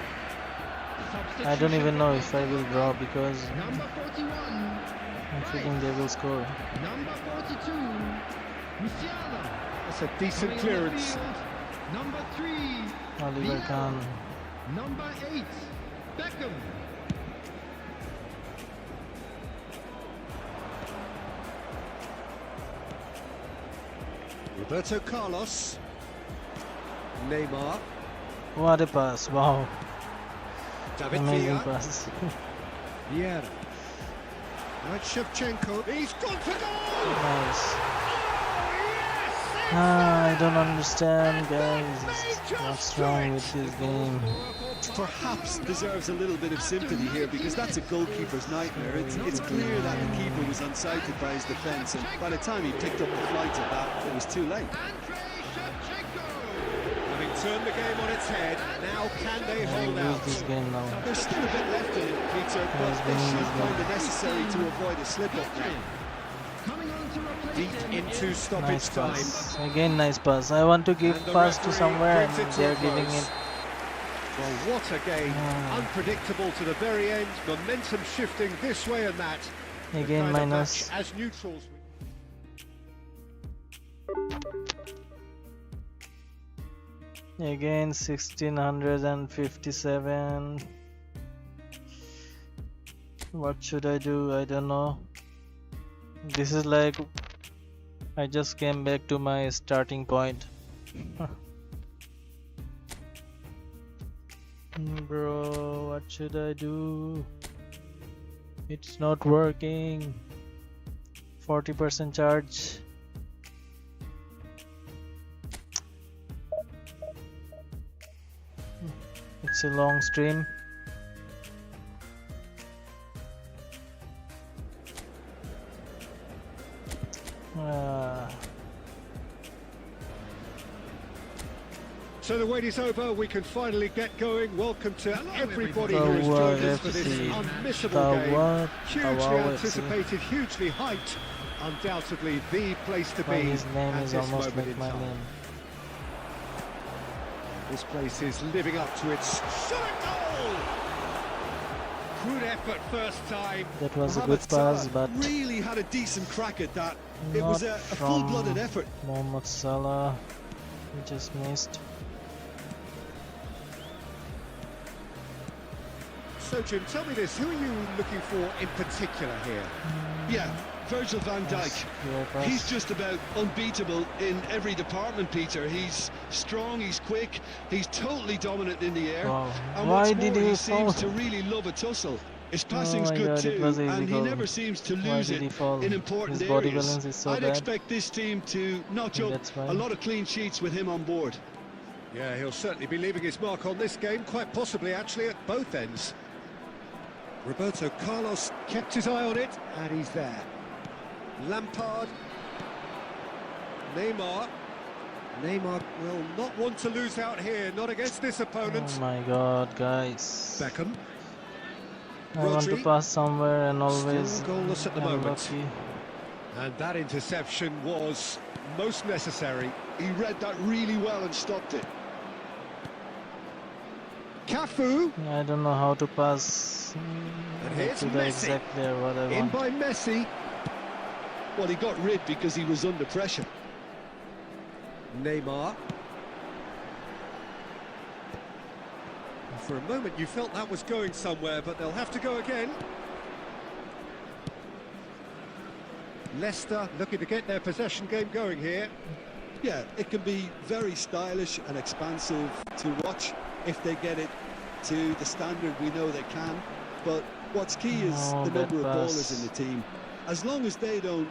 Speaker 1: I don't even know if I will draw because
Speaker 5: Number 41.
Speaker 1: I'm feeling they will score.
Speaker 5: Number 42. Musiala.
Speaker 2: That's a decent
Speaker 5: Coming on the
Speaker 2: clearance.
Speaker 5: field. Number 3.
Speaker 1: Oliver
Speaker 5: Villa.
Speaker 1: Kahn.
Speaker 5: Number 8. Beckham.
Speaker 2: Roberto Carlos. Neymar.
Speaker 1: What a pass, wow.
Speaker 2: David
Speaker 1: Amazing
Speaker 2: Villa.
Speaker 1: pass.
Speaker 2: Vieira. Right, Shevchenko. He's gone for goal!
Speaker 1: Nice.
Speaker 2: Oh, yes!
Speaker 1: I don't understand, guys. What's wrong with this game?
Speaker 4: Perhaps deserves a little bit of sympathy here because that's a goalkeeper's nightmare. It's clear that the keeper was unsighted by his defence, and by the time he picked up the flight of that, it was too late.
Speaker 5: Andrei Shevchenko.
Speaker 2: Having turned the game on its head, now can they
Speaker 1: I
Speaker 2: hold
Speaker 1: will lose
Speaker 2: out?
Speaker 1: this game now.
Speaker 4: There's still a bit left in it, Peter, but
Speaker 1: was
Speaker 4: they
Speaker 1: winning
Speaker 4: should
Speaker 1: this
Speaker 4: find
Speaker 1: game.
Speaker 4: it necessary to avoid a slip-up now.
Speaker 5: Coming on to replace
Speaker 2: Deep
Speaker 5: him
Speaker 2: into
Speaker 5: is
Speaker 2: stoppage
Speaker 1: Nice
Speaker 2: time.
Speaker 1: pass. Again, nice pass. I want to give
Speaker 2: And the
Speaker 1: pass to
Speaker 2: referee
Speaker 1: somewhere and
Speaker 2: brings it to
Speaker 1: they're
Speaker 2: a
Speaker 1: giving
Speaker 2: close.
Speaker 1: it.
Speaker 2: Well, what a game.
Speaker 1: Ah.
Speaker 2: Unpredictable to the very end. Momentum shifting this way and that. The
Speaker 1: Again,
Speaker 2: kind of
Speaker 1: minus.
Speaker 2: match as neutrals.
Speaker 1: Again, 1657. What should I do? I don't know. This is like I just came back to my starting point. Bro, what should I do? It's not working. 40% charge. It's a long stream.
Speaker 2: So the wait is over, we can finally get going. Welcome to everybody
Speaker 1: everybody.
Speaker 2: who has joined us for this
Speaker 1: UFC.
Speaker 2: unmissable game. Hugely
Speaker 1: UFC.
Speaker 2: anticipated, hugely hyped. Undoubtedly the place to be
Speaker 1: His name
Speaker 2: at
Speaker 1: is
Speaker 2: this
Speaker 1: almost
Speaker 2: moment
Speaker 1: like
Speaker 2: in
Speaker 1: my
Speaker 2: time.
Speaker 1: name.
Speaker 2: This place is living up to its shot goal. Good effort first time.
Speaker 1: That was a
Speaker 4: Mohamed
Speaker 1: good pass,
Speaker 4: Salah
Speaker 1: but
Speaker 4: really had a decent crack at that. It
Speaker 1: not
Speaker 4: was a
Speaker 1: from
Speaker 4: full-blooded effort.
Speaker 1: Mohamed Salah. He just missed.
Speaker 2: So Jim, tell me this, who are you looking for in particular here?
Speaker 4: Yeah, Virgil van
Speaker 1: Yes,
Speaker 4: Dijk.
Speaker 1: your pass.
Speaker 4: He's just about unbeatable in every department, Peter. He's strong, he's quick, he's totally dominant in the air.
Speaker 1: Wow.
Speaker 4: And
Speaker 1: Why
Speaker 4: what's
Speaker 1: did
Speaker 4: more,
Speaker 1: he
Speaker 4: he seems
Speaker 1: fall?
Speaker 4: to really love a tussle. His passing's
Speaker 1: my
Speaker 4: good
Speaker 1: God, it
Speaker 4: too,
Speaker 1: was easy
Speaker 4: and he
Speaker 1: goal.
Speaker 4: never seems to
Speaker 1: Why
Speaker 4: lose
Speaker 1: did
Speaker 4: it
Speaker 1: he fall?
Speaker 4: in important
Speaker 1: His body
Speaker 4: areas.
Speaker 1: balance is so
Speaker 4: I'd
Speaker 1: bad.
Speaker 4: expect this team to notch up
Speaker 1: That's why.
Speaker 4: a lot of clean sheets with him on board.
Speaker 2: Yeah, he'll certainly be leaving his mark on this game, quite possibly actually at both ends. Roberto Carlos kept his eye on it, and he's there. Lampard. Neymar. Neymar will not want to lose out here, not against this opponent.
Speaker 1: Oh my God, guys!
Speaker 2: Beckham.
Speaker 1: I want to
Speaker 2: Rodri.
Speaker 1: pass somewhere and always
Speaker 2: Still goalless at the moment.
Speaker 1: unlucky.
Speaker 2: And that interception was most necessary.
Speaker 4: He read that really well and stopped it.
Speaker 2: Cafu.
Speaker 1: I don't know how to pass
Speaker 2: And here's
Speaker 1: to the
Speaker 2: Messi.
Speaker 1: exact there what I
Speaker 2: In
Speaker 1: want.
Speaker 2: by Messi.
Speaker 4: Well, he got rid because he was under pressure.
Speaker 2: Neymar. For a moment you felt that was going somewhere, but they'll have to go again. Leicester looking to get their possession game going here.
Speaker 4: Yeah, it can be very stylish and expansive to watch if they get it to the standard we know they can. But what's key is
Speaker 1: Oh,
Speaker 4: the
Speaker 1: bad
Speaker 4: number of
Speaker 1: pass.
Speaker 4: ballers in the team. As long as they don't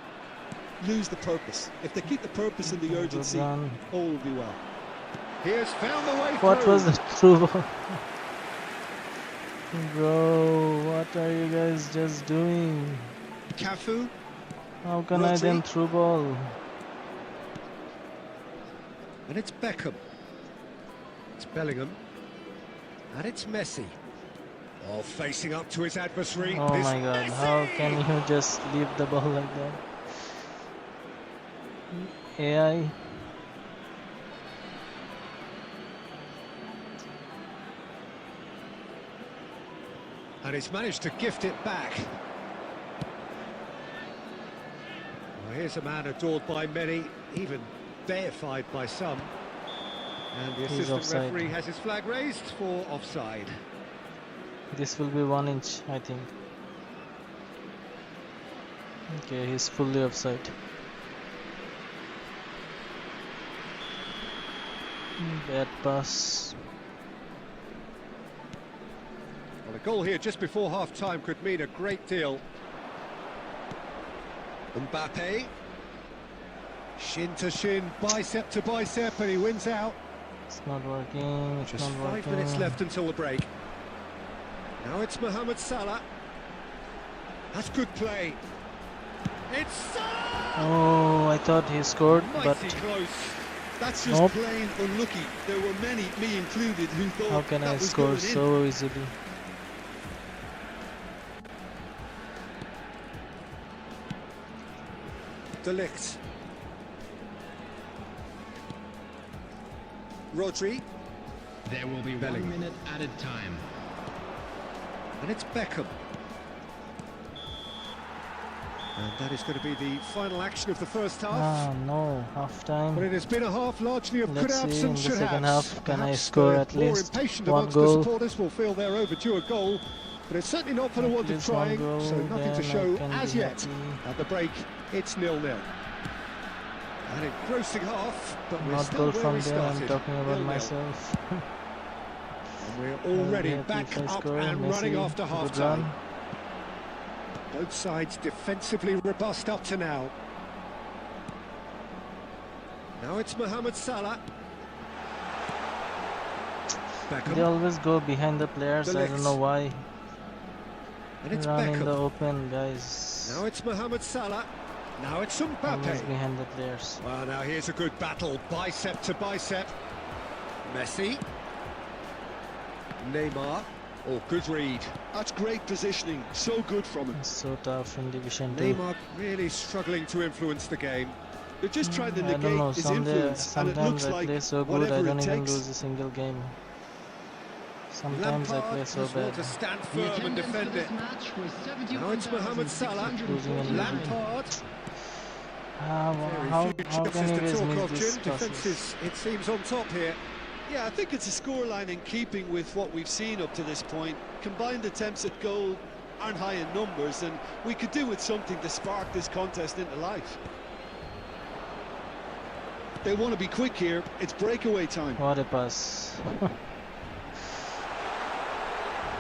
Speaker 4: lose the purpose, if they keep the purpose and the
Speaker 1: Good
Speaker 4: urgency,
Speaker 1: run.
Speaker 4: all will be well.
Speaker 2: He has found the way
Speaker 1: What
Speaker 2: through.
Speaker 1: was the through ball? Bro, what are you guys just doing?
Speaker 2: Cafu.
Speaker 1: How can I then
Speaker 2: Rodri.
Speaker 1: through ball?
Speaker 2: And it's Beckham. It's Bellingham. And it's Messi. Oh, facing up to his adversary.
Speaker 1: Oh
Speaker 2: It's
Speaker 1: my God, how
Speaker 2: Messi!
Speaker 1: can you just leave the ball like that? AI.
Speaker 2: And he's managed to gift it back. Well, here's a man adored by many, even deified by some. And the
Speaker 1: He's
Speaker 2: assistant
Speaker 1: offside.
Speaker 2: referee has his flag raised for offside.
Speaker 1: This will be 1 inch, I think. Okay, he's fully offside. Bad pass.
Speaker 2: Well, a goal here just before half-time could mean a great deal. Mbappe. Shin to shin, bicep to bicep, and he wins out.
Speaker 1: It's not working. It's
Speaker 2: Just
Speaker 1: not
Speaker 2: 5
Speaker 1: working.
Speaker 2: minutes left until the break. Now it's Mohamed Salah. That's good play. It's Salah!
Speaker 1: Oh, I thought he scored, but
Speaker 2: Mighty close.
Speaker 4: That's just
Speaker 1: Nope.
Speaker 4: plain unlucky. There were many, me included, who thought
Speaker 1: how can
Speaker 4: that
Speaker 1: I
Speaker 4: was
Speaker 1: score
Speaker 4: going in.
Speaker 1: so easily?
Speaker 2: De Ligt. Rodri.
Speaker 5: There will be
Speaker 2: Bellingham.
Speaker 5: 1 minute added time.
Speaker 2: And it's Beckham. And that is going to be the final action of the first half.
Speaker 1: Ah, no, half
Speaker 2: But
Speaker 1: time.
Speaker 2: it has been a half largely of
Speaker 1: Let's
Speaker 2: could-haves
Speaker 1: see,
Speaker 2: and
Speaker 1: in the second
Speaker 2: should-haves.
Speaker 1: half, can I
Speaker 2: Perhaps
Speaker 1: score
Speaker 2: the
Speaker 1: at
Speaker 2: more
Speaker 1: least
Speaker 2: impatient
Speaker 1: one
Speaker 2: amongst the
Speaker 1: goal?
Speaker 2: supporters will feel they're overdue a goal, but it's certainly not for the
Speaker 1: At
Speaker 2: want of
Speaker 1: least one
Speaker 2: trying,
Speaker 1: goal,
Speaker 2: so nothing to
Speaker 1: then I
Speaker 2: show
Speaker 1: can
Speaker 2: as
Speaker 1: be
Speaker 2: yet.
Speaker 1: happy.
Speaker 2: At the break, it's 0-0. An engrossing half, but we're
Speaker 1: Not
Speaker 2: still
Speaker 1: goal
Speaker 2: where
Speaker 1: from
Speaker 2: we
Speaker 1: there, I'm
Speaker 2: started.
Speaker 1: talking about
Speaker 2: 0-0.
Speaker 1: myself.
Speaker 2: And we're
Speaker 1: I'll
Speaker 2: already
Speaker 1: be happy
Speaker 2: back
Speaker 1: if I
Speaker 2: up
Speaker 1: score.
Speaker 2: and running
Speaker 1: Messi,
Speaker 2: after
Speaker 1: good
Speaker 2: half-time.
Speaker 1: run.
Speaker 2: Both sides defensively robust up to now. Now it's Mohamed Salah.
Speaker 1: They
Speaker 2: Beckham.
Speaker 1: always go behind the players, I don't know why.
Speaker 2: And it's
Speaker 1: Run in the
Speaker 2: Beckham.
Speaker 1: open, guys.
Speaker 2: Now it's Mohamed Salah. Now it's
Speaker 1: Always
Speaker 2: Mbappe.
Speaker 1: behind the players.
Speaker 2: Well, now here's a good battle, bicep to bicep. Messi. Neymar. Oh, good read.
Speaker 4: That's great positioning, so good from him.
Speaker 1: It's so tough in Division 2.
Speaker 2: Neymar really struggling to influence the game.
Speaker 4: They're just trying to
Speaker 1: I don't know,
Speaker 4: negate his influence, and it
Speaker 1: sometimes
Speaker 4: looks
Speaker 1: I
Speaker 4: like
Speaker 1: play so good I
Speaker 4: whatever
Speaker 1: don't
Speaker 4: it
Speaker 1: even
Speaker 4: takes.
Speaker 1: lose a single game. Sometimes I play
Speaker 2: Lampard
Speaker 1: so
Speaker 2: just want
Speaker 1: bad.
Speaker 2: to stand
Speaker 5: The
Speaker 2: firm and
Speaker 5: attendance for
Speaker 2: defend
Speaker 5: this
Speaker 2: it.
Speaker 5: match was
Speaker 2: Now it's Mohamed Salah.
Speaker 5: 71,649.
Speaker 2: Lampard.
Speaker 1: How
Speaker 2: Very few
Speaker 1: can
Speaker 2: chances
Speaker 1: you
Speaker 2: to
Speaker 1: guys
Speaker 2: talk
Speaker 1: miss
Speaker 2: of,
Speaker 1: this
Speaker 2: Jim. Defence
Speaker 1: passes?
Speaker 2: is, it seems, on top here.
Speaker 4: Yeah, I think it's a scoreline in keeping with what we've seen up to this point. Combined attempts at goal aren't high in numbers, and we could do with something to spark this contest into life. They want to be quick here. It's breakaway time.
Speaker 1: What a pass.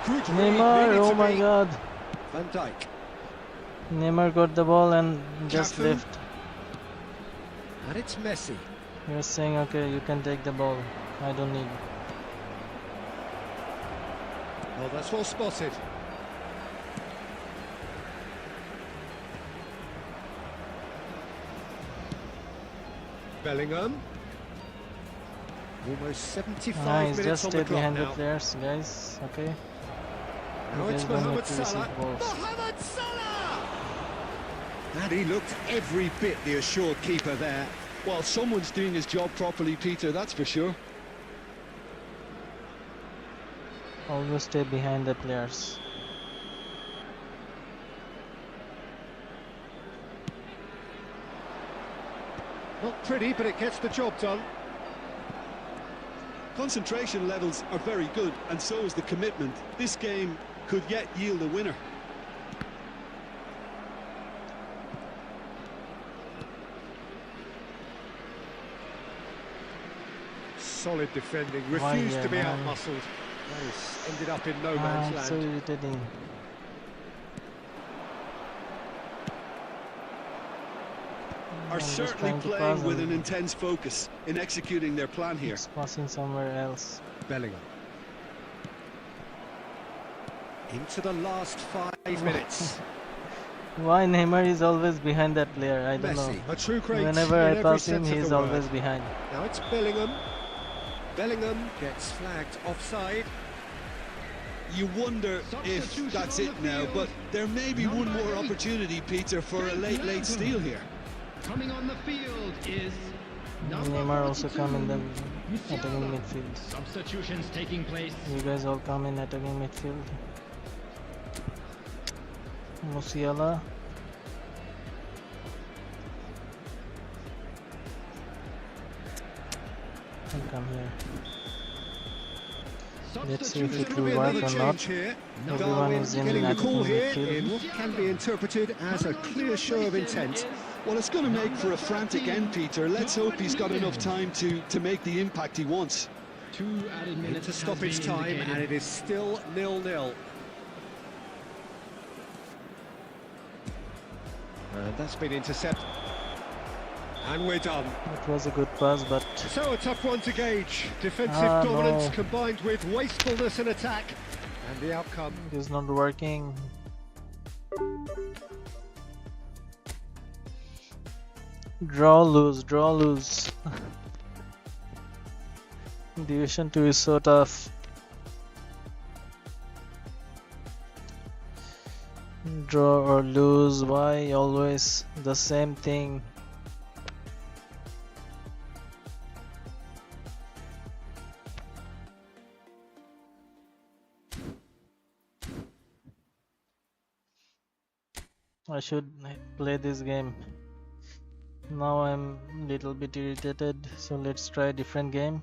Speaker 2: Good read,
Speaker 1: Neymar,
Speaker 2: needed
Speaker 1: oh
Speaker 2: to
Speaker 1: my
Speaker 2: be.
Speaker 1: god.
Speaker 2: Van Dijk.
Speaker 1: Neymar got the ball and just
Speaker 2: Cafu.
Speaker 1: left.
Speaker 2: And it's Messi.
Speaker 1: He was saying, okay, you can take the ball. I don't need.
Speaker 2: Oh, that's well spotted. Bellingham. Almost 75
Speaker 1: Nice,
Speaker 2: minutes
Speaker 1: just
Speaker 2: on
Speaker 1: stay
Speaker 2: the clock
Speaker 1: behind the
Speaker 2: now.
Speaker 1: players, guys. Okay.
Speaker 2: Now
Speaker 1: You
Speaker 2: it's
Speaker 1: guys don't
Speaker 2: Mohamed
Speaker 1: need to receive
Speaker 2: Salah.
Speaker 1: balls.
Speaker 2: Mohamed Salah! And he looked every bit the assured keeper there.
Speaker 4: Well, someone's doing his job properly, Peter, that's for sure.
Speaker 1: Always stay behind the players.
Speaker 2: Not pretty, but it gets the job done.
Speaker 4: Concentration levels are very good, and so is the commitment. This game could yet yield a winner.
Speaker 2: Solid defending,
Speaker 1: Why
Speaker 2: refused
Speaker 1: here,
Speaker 2: to be
Speaker 1: man?
Speaker 2: out-muscled. Nice. Ended up in no man's
Speaker 1: It's so
Speaker 2: land.
Speaker 1: irritating.
Speaker 4: Are
Speaker 1: I'm just
Speaker 4: certainly
Speaker 1: trying to
Speaker 4: playing
Speaker 1: pass
Speaker 4: with
Speaker 1: and
Speaker 4: an intense focus in executing their plan here.
Speaker 1: keeps passing somewhere else.
Speaker 2: Bellingham. Into the last 5 minutes.
Speaker 1: Why Neymar is always behind that player? I don't
Speaker 2: Messi,
Speaker 1: know.
Speaker 2: a true great
Speaker 1: Whenever
Speaker 2: in
Speaker 1: I
Speaker 2: every
Speaker 1: pass him,
Speaker 2: sense of
Speaker 1: he's
Speaker 2: the word.
Speaker 1: always behind.
Speaker 2: Now it's Bellingham. Bellingham gets flagged offside.
Speaker 4: You wonder if
Speaker 5: Substitution
Speaker 4: that's
Speaker 5: on
Speaker 4: it
Speaker 5: the
Speaker 4: now,
Speaker 5: field.
Speaker 4: but there may be one
Speaker 5: Number
Speaker 4: more
Speaker 5: 8.
Speaker 4: opportunity, Peter, for a late steal here.
Speaker 5: Coming on the field is number
Speaker 1: Neymar also
Speaker 5: 42,
Speaker 1: come in the
Speaker 5: Musiala.
Speaker 1: attacking midfield.
Speaker 5: Substitutions taking place.
Speaker 1: You guys all come in attacking midfield. Musiala. And come here. Let's see if it
Speaker 2: Could be
Speaker 1: will work
Speaker 2: another
Speaker 1: or not.
Speaker 2: change here.
Speaker 1: Everyone
Speaker 2: Darwin
Speaker 1: is in
Speaker 2: getting the call
Speaker 1: attacking
Speaker 2: here
Speaker 1: midfield.
Speaker 2: in what can be interpreted as a clear show of intent.
Speaker 4: Well, it's going to make for a frantic end, Peter. Let's hope he's got enough time to make the impact he wants.
Speaker 5: 2 added minutes
Speaker 2: Into
Speaker 5: has
Speaker 2: stoppage
Speaker 5: been
Speaker 2: time,
Speaker 5: indicated.
Speaker 2: and it is still 0-0. And that's been intercepted. And we're done.
Speaker 1: It was a good pass, but
Speaker 2: So a tough one to gauge. Defensive
Speaker 1: Ah,
Speaker 2: dominance
Speaker 1: no.
Speaker 2: combined with wastefulness in attack. And the outcome.
Speaker 1: it is not working. Draw, lose, draw, lose. Division 2 is so tough. Draw or lose, why always the same thing? I should play this game. Now I'm little bit irritated, so let's try a different game.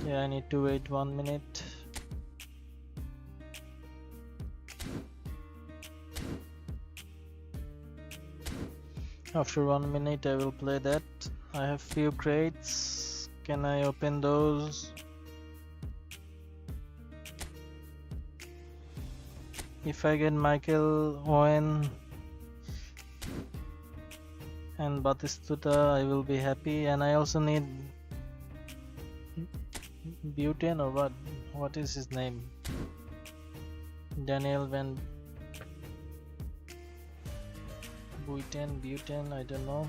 Speaker 1: Yeah, I need to wait 1 minute. After 1 minute I will play that. I have few crates. Can I open those? If I get Michael Owen and Batistuta, I will be happy. And I also need Butane or what? What is his name? Daniel Van Butane, I don't know.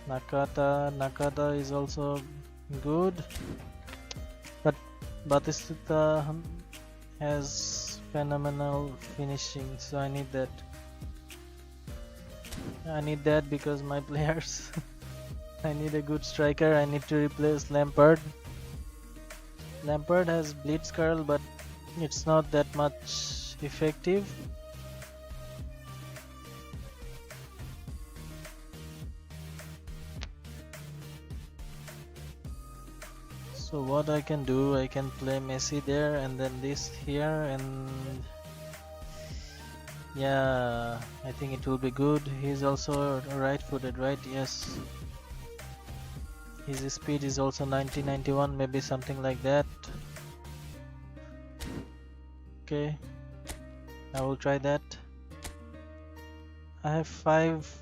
Speaker 1: Nakata is also good, but Batistuta has phenomenal finishing, so I need that. I need that because my players. I need a good striker. I need to replace Lampard. Lampard has blitz curl, but it's not that much effective. So what I can do, I can play Messi there and then this here, and yeah, I think it will be good. He's also right-footed, right? Yes. His speed is also 90-91, maybe something like that. Okay, I will try that. I have 5.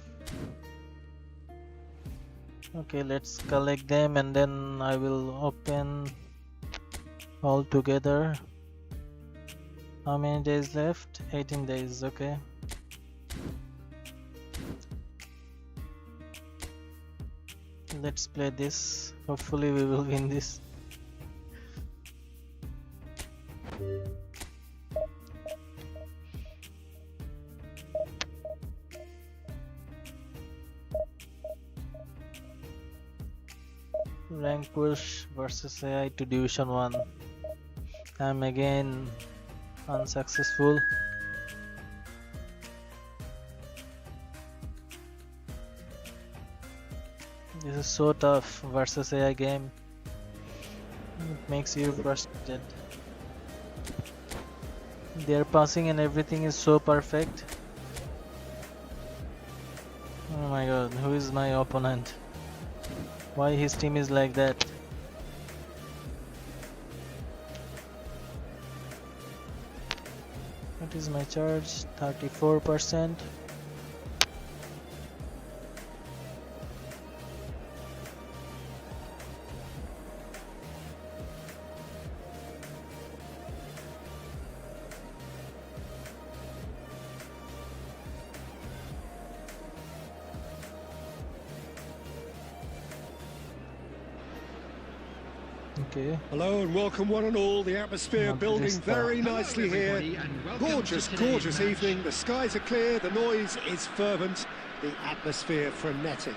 Speaker 1: Okay, let's collect them and then I will open all together. How many days left? 18 days, okay. Let's play this. Hopefully we will win this. Rank push versus AI to Division 1. I'm again unsuccessful. This is so tough versus AI game. It makes you frustrated. Their passing and everything is so perfect. Oh my god, who is my opponent? Why his team is like that? What is my charge? 34%. Okay.
Speaker 2: Hello and welcome one and all. The atmosphere building very nicely here. Gorgeous, gorgeous evening. The skies are clear, the noise is fervent, the atmosphere frenetic.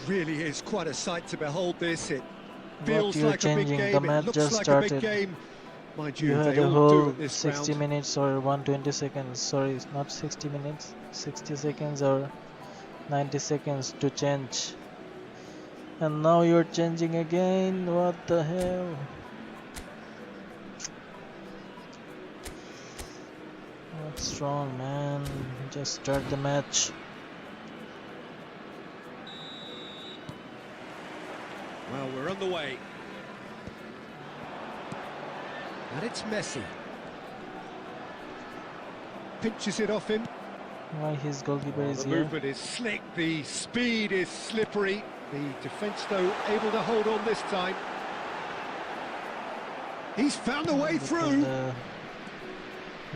Speaker 2: Really is quite a sight to behold this. It feels
Speaker 1: you're
Speaker 2: like a big
Speaker 1: changing?
Speaker 2: game,
Speaker 1: The
Speaker 2: it
Speaker 1: match
Speaker 2: looks
Speaker 1: just
Speaker 2: like a
Speaker 1: started.
Speaker 2: big game. Mind
Speaker 1: You
Speaker 2: you,
Speaker 1: had
Speaker 2: they
Speaker 1: a
Speaker 2: all do
Speaker 1: whole
Speaker 2: at this
Speaker 1: 60
Speaker 2: round.
Speaker 1: minutes or 120 seconds. Sorry, it's not 60 minutes. 60 seconds or 90 seconds to change. And now you're changing again. What the hell? What's wrong, man? Just start the match.
Speaker 2: Well, we're on the way. And it's Messi. Pinches it off him.
Speaker 1: Why his goalkeeper is
Speaker 2: The
Speaker 1: here?
Speaker 2: movement is slick, the speed is slippery. The defence, though, able to hold on this time. He's found a way
Speaker 1: Look at
Speaker 2: through.
Speaker 1: the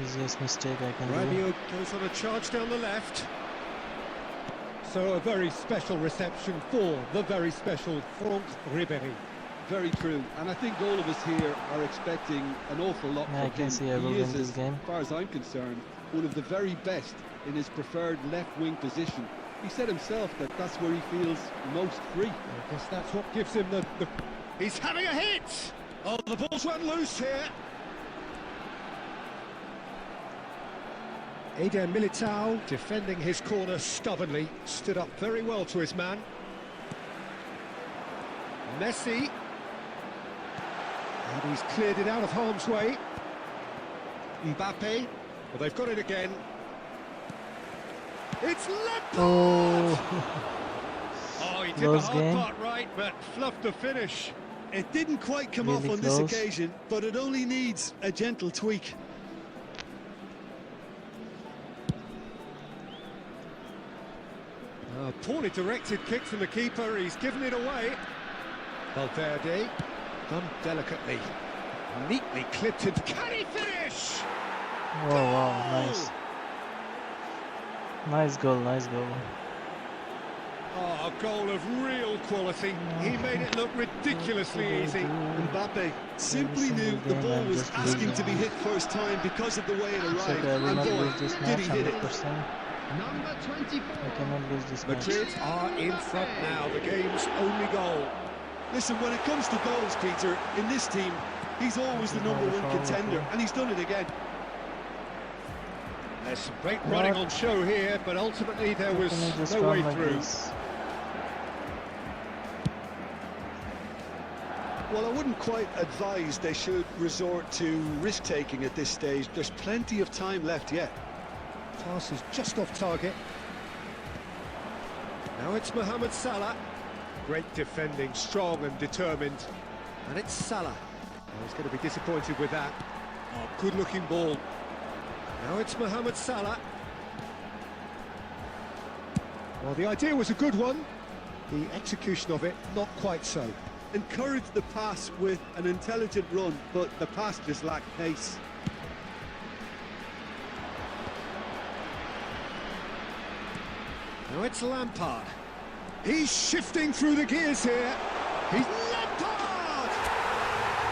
Speaker 1: easiest mistake I can do.
Speaker 2: Radio goes on a charge down the left. So a very special reception for the very special Franck Ribéry.
Speaker 4: Very true, and I think all of us here are expecting an awful lot
Speaker 1: Yeah, I
Speaker 4: from
Speaker 1: can
Speaker 4: him.
Speaker 1: see I will
Speaker 4: He
Speaker 1: win
Speaker 4: is,
Speaker 1: this game.
Speaker 4: as far as I'm concerned, one of the very best in his preferred left-wing position. He said himself that that's where he feels most free.
Speaker 2: I guess that's what gives him the... He's having a hit! Oh, the ball's run loose here. Eder Militao defending his corner stubbornly, stood up very well to his man. Messi. And he's cleared it out of harm's way. Mbappe. Well, they've got it again. It's Lampard!
Speaker 1: Oh,
Speaker 2: Oh, he did the
Speaker 1: close
Speaker 2: hard
Speaker 1: game.
Speaker 2: part right, but fluffed the finish.
Speaker 4: It didn't quite come
Speaker 1: Really
Speaker 4: off on this
Speaker 1: close.
Speaker 4: occasion, but it only needs a gentle tweak.
Speaker 2: Poorly directed kick from the keeper, he's given it away. Valverde, done delicately, neatly clipped it. Can he finish?
Speaker 1: wow, wow, nice. Nice goal, nice goal.
Speaker 2: Oh, a goal of real quality. He made it look ridiculously easy.
Speaker 4: Mbappe simply knew the
Speaker 1: game
Speaker 4: ball
Speaker 1: I'm
Speaker 4: was
Speaker 1: just
Speaker 4: asking
Speaker 1: losing.
Speaker 4: to be hit first time because of the way it
Speaker 1: So
Speaker 4: arrived,
Speaker 1: I will
Speaker 4: and
Speaker 1: not
Speaker 4: boy,
Speaker 1: lose this
Speaker 4: did
Speaker 1: match
Speaker 4: he hit it.
Speaker 1: 100%.
Speaker 5: Number 24.
Speaker 1: I cannot lose this match.
Speaker 2: Madrid are in front now, the game's only goal.
Speaker 4: Listen, when it comes to goals, Peter, in this team, he's always the number one contender, and he's done it again.
Speaker 2: There's some great running on show here, but ultimately there was
Speaker 1: How can I just
Speaker 2: no
Speaker 1: run
Speaker 2: way
Speaker 1: like
Speaker 2: through.
Speaker 1: this?
Speaker 4: Well, I wouldn't quite advise they should resort to risk-taking at this stage. There's plenty of time left yet.
Speaker 2: Pass is just off target. Now it's Mohamed Salah. Great defending, strong and determined. And it's Salah. Oh, he's going to be disappointed with that. Oh, good-looking ball. Now it's Mohamed Salah. Well, the idea was a good one. The execution of it, not quite so.
Speaker 4: Encourage the pass with an intelligent run, but the pass just lacked pace.
Speaker 2: Now it's Lampard. He's shifting through the gears here. He's Lampard!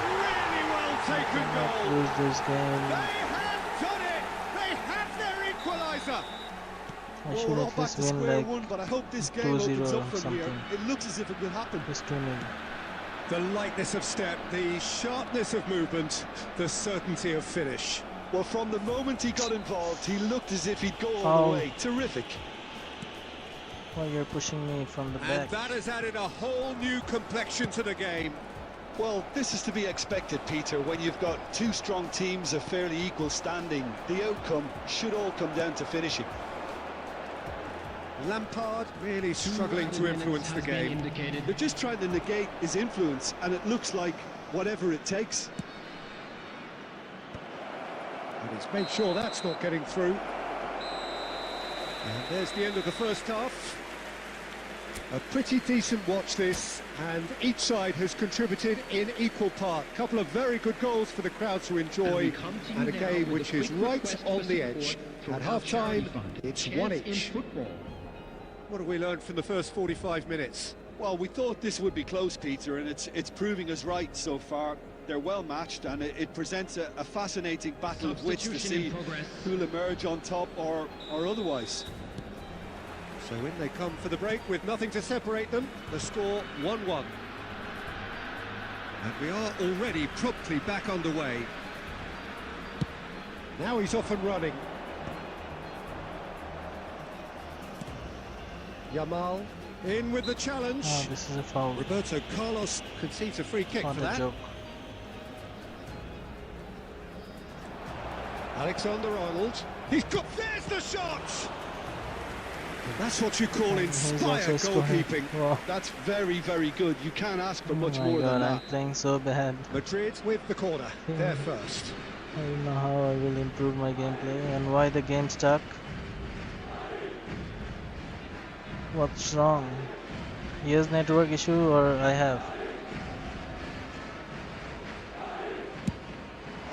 Speaker 2: Really well taken
Speaker 1: Cannot
Speaker 2: goal.
Speaker 1: lose this
Speaker 2: They
Speaker 1: game.
Speaker 2: have done it! They have their equaliser!
Speaker 1: I
Speaker 4: Well,
Speaker 1: should
Speaker 4: we're all
Speaker 1: at
Speaker 4: back
Speaker 1: least
Speaker 4: to
Speaker 1: win
Speaker 4: square
Speaker 1: like
Speaker 4: one, but I hope this game
Speaker 1: 2-0
Speaker 4: opens
Speaker 1: or
Speaker 4: up from here.
Speaker 1: something.
Speaker 4: It looks as if it could happen.
Speaker 1: just 2-0.
Speaker 2: The lightness of step, the sharpness of movement, the certainty of finish.
Speaker 4: Well, from the moment he got involved, he looked as if he'd go all
Speaker 1: Foul.
Speaker 4: the way. Terrific.
Speaker 1: Well, you're pushing me from the
Speaker 2: And
Speaker 1: back.
Speaker 2: that has added a whole new complexion to the game.
Speaker 4: Well, this is to be expected, Peter, when you've got two strong teams of fairly equal standing. The outcome should all come down to finishing.
Speaker 2: Lampard really struggling to influence the game.
Speaker 5: Indicated.
Speaker 4: They're just trying to negate his influence, and it looks like whatever it takes.
Speaker 2: And he's made sure that's not getting through. And there's the end of the first half. A pretty decent watch this, and each side has contributed in equal part. Couple of very good goals for the crowd to enjoy, and a game which is right on the edge. At half-time, it's one each. What have we learned from the first 45 minutes?
Speaker 4: Well, we thought this would be close, Peter, and it's proving us right so far. They're well matched, and it presents a fascinating battle of wits to see who'll emerge on top or otherwise.
Speaker 2: So in they come for the break with nothing to separate them. The score 1-1. And we are already promptly back underway. Now he's off and running. Yamal in with the challenge.
Speaker 1: Oh, this is a foul.
Speaker 2: Roberto Carlos concedes a free kick
Speaker 1: What
Speaker 2: for
Speaker 1: a
Speaker 2: that.
Speaker 1: joke.
Speaker 2: Alexander-Arnold. He's got... There's the shot! And that's what you call
Speaker 1: He's
Speaker 2: inspired
Speaker 1: also scoring.
Speaker 2: goalkeeping.
Speaker 1: Wow.
Speaker 4: That's very, very good. You can't ask for much
Speaker 1: Oh
Speaker 4: more
Speaker 1: my
Speaker 4: than
Speaker 1: God, I'm
Speaker 4: that.
Speaker 1: playing so bad.
Speaker 2: Madrid with the corner. They're first.
Speaker 1: I don't know how I will improve my gameplay and why the game stuck. What's wrong? He has network issue or I have?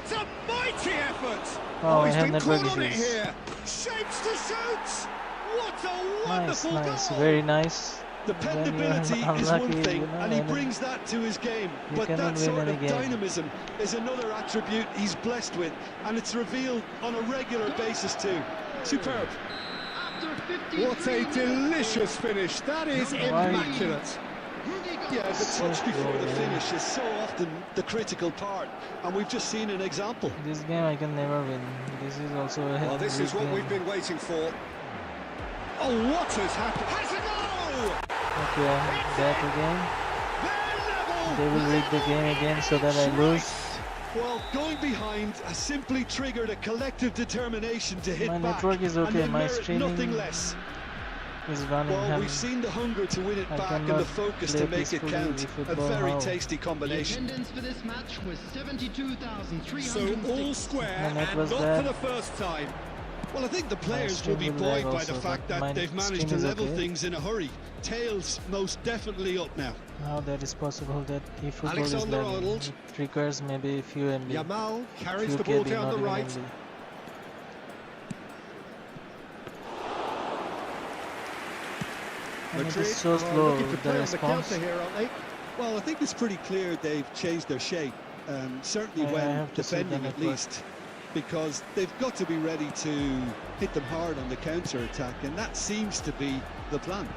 Speaker 2: It's a mighty effort!
Speaker 1: Oh, I
Speaker 2: he's
Speaker 1: have
Speaker 2: been
Speaker 1: network
Speaker 2: caught on it
Speaker 1: issues.
Speaker 2: here! Shapes to shoot! What a
Speaker 1: Nice,
Speaker 2: wonderful
Speaker 1: nice,
Speaker 2: goal!
Speaker 1: very nice.
Speaker 4: Dependability
Speaker 1: When
Speaker 4: is
Speaker 1: you're
Speaker 4: one
Speaker 1: unlucky,
Speaker 4: thing,
Speaker 1: you know,
Speaker 4: and he
Speaker 1: and
Speaker 4: brings that to his game.
Speaker 1: you
Speaker 4: But
Speaker 1: cannot
Speaker 4: that
Speaker 1: win
Speaker 4: sort
Speaker 1: any
Speaker 4: of
Speaker 1: game.
Speaker 4: dynamism is another attribute he's blessed with, and it's revealed on a regular basis too. Superb.
Speaker 2: What a delicious finish! That is immaculate!
Speaker 4: Yeah, the touch before the finish is so often the critical part, and we've just seen an example.
Speaker 1: This game I can never win. This is also a
Speaker 2: Well, this
Speaker 1: big
Speaker 2: is what
Speaker 1: game.
Speaker 2: we've been waiting for. Oh, what has happened? Has a goal!
Speaker 1: Okay, I'm back again.
Speaker 2: They're level!
Speaker 1: They will rig the game again so that I lose.
Speaker 4: Well, going behind has simply triggered a collective determination to hit
Speaker 1: My
Speaker 4: back.
Speaker 1: network is
Speaker 4: and
Speaker 1: okay,
Speaker 4: they
Speaker 1: my
Speaker 4: merit
Speaker 1: streaming
Speaker 4: nothing less.
Speaker 1: is running.
Speaker 4: Well,
Speaker 1: and
Speaker 4: we've seen the hunger to win it
Speaker 1: I
Speaker 4: back and
Speaker 1: cannot
Speaker 4: the focus
Speaker 1: play
Speaker 4: to make it
Speaker 1: peacefully
Speaker 4: count. A
Speaker 1: eFootball
Speaker 4: very
Speaker 1: now.
Speaker 4: tasty
Speaker 5: The
Speaker 4: combination.
Speaker 5: attendance for this match was 72,306.
Speaker 2: So all square,
Speaker 1: My net
Speaker 2: and
Speaker 1: was
Speaker 2: not
Speaker 1: bad.
Speaker 2: for the first time.
Speaker 4: Well, I think the players will
Speaker 1: stream
Speaker 4: be
Speaker 1: will lag
Speaker 4: buoyed by the
Speaker 1: also,
Speaker 4: fact
Speaker 1: but my
Speaker 4: that they've managed
Speaker 1: stream
Speaker 4: to
Speaker 1: is
Speaker 4: level
Speaker 1: okay.
Speaker 4: things in a hurry. Tails most definitely up now.
Speaker 1: How that is possible that eFootball is
Speaker 2: Alexander
Speaker 1: lagging?
Speaker 2: Arnold.
Speaker 1: It requires maybe a few MB.
Speaker 2: Yamal carries
Speaker 1: few
Speaker 2: the ball
Speaker 1: KB,
Speaker 2: down
Speaker 1: not
Speaker 2: the
Speaker 1: even
Speaker 2: right.
Speaker 1: MB. And it
Speaker 2: Madrid
Speaker 1: is so
Speaker 2: are
Speaker 1: slow,
Speaker 2: looking to
Speaker 1: the
Speaker 2: play on the
Speaker 1: response.
Speaker 2: counter here, aren't they?
Speaker 4: Well, I think it's pretty clear they've changed their shape, certainly
Speaker 1: I
Speaker 4: when
Speaker 1: have to see the
Speaker 4: defending at
Speaker 1: network.
Speaker 4: least, because they've got to be ready to hit them hard on the counter-attack, and that seems to be the plan.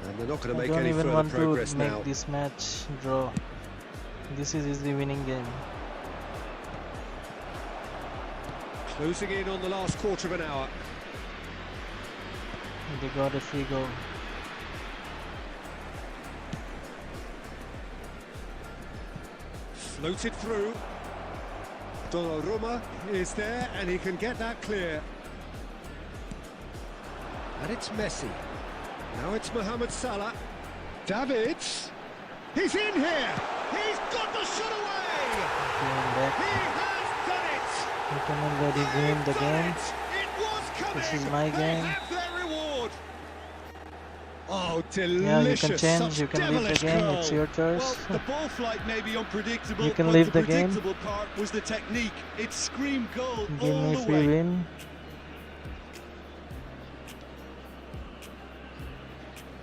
Speaker 2: And they're not going to
Speaker 1: I
Speaker 2: make
Speaker 1: don't
Speaker 2: any
Speaker 1: even
Speaker 2: further
Speaker 1: want to
Speaker 2: progress
Speaker 1: make
Speaker 2: now.
Speaker 1: this match draw. This is easily winning game.
Speaker 2: Closing in on the last quarter of an hour.
Speaker 1: They got a free goal.
Speaker 2: Floated through. Donnarumma is there, and he can get that clear. And it's Messi. Now it's Mohamed Salah. Davids. He's in here. He's got the shot away.
Speaker 1: Going back.
Speaker 2: He has done it.
Speaker 1: We can already win the game.
Speaker 2: It was coming.
Speaker 1: This is my
Speaker 2: They
Speaker 1: game.
Speaker 2: have their reward. Oh, delicious.
Speaker 1: Yeah, you can change,
Speaker 2: Such
Speaker 1: you can leave the
Speaker 2: devilish
Speaker 1: game,
Speaker 2: goal.
Speaker 1: it's your choice.
Speaker 4: Well, the ball flight may be unpredictable,
Speaker 1: You can
Speaker 4: but
Speaker 1: leave
Speaker 4: the
Speaker 1: the game.
Speaker 4: predictable part was the technique. It screamed goal
Speaker 1: Give
Speaker 4: all
Speaker 1: me
Speaker 4: the
Speaker 1: free
Speaker 4: way.
Speaker 1: win.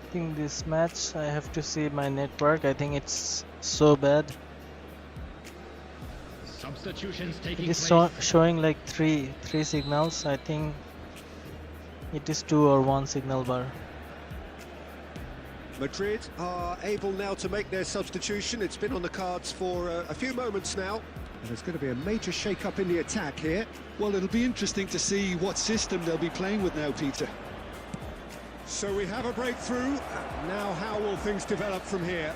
Speaker 1: I think this match I have to see my network. I think it's so bad.
Speaker 5: Substitutions
Speaker 1: It
Speaker 5: taking
Speaker 1: is
Speaker 5: place.
Speaker 1: showing like three signals. I think it is 2 or 1 signal bar.
Speaker 2: Madrid are able now to make their substitution. It's been on the cards for a few moments now. And there's going to be a major shake-up in the attack here.
Speaker 4: Well, it'll be interesting to see what system they'll be playing with now, Peter.
Speaker 2: So we have a breakthrough. Now how will things develop from here?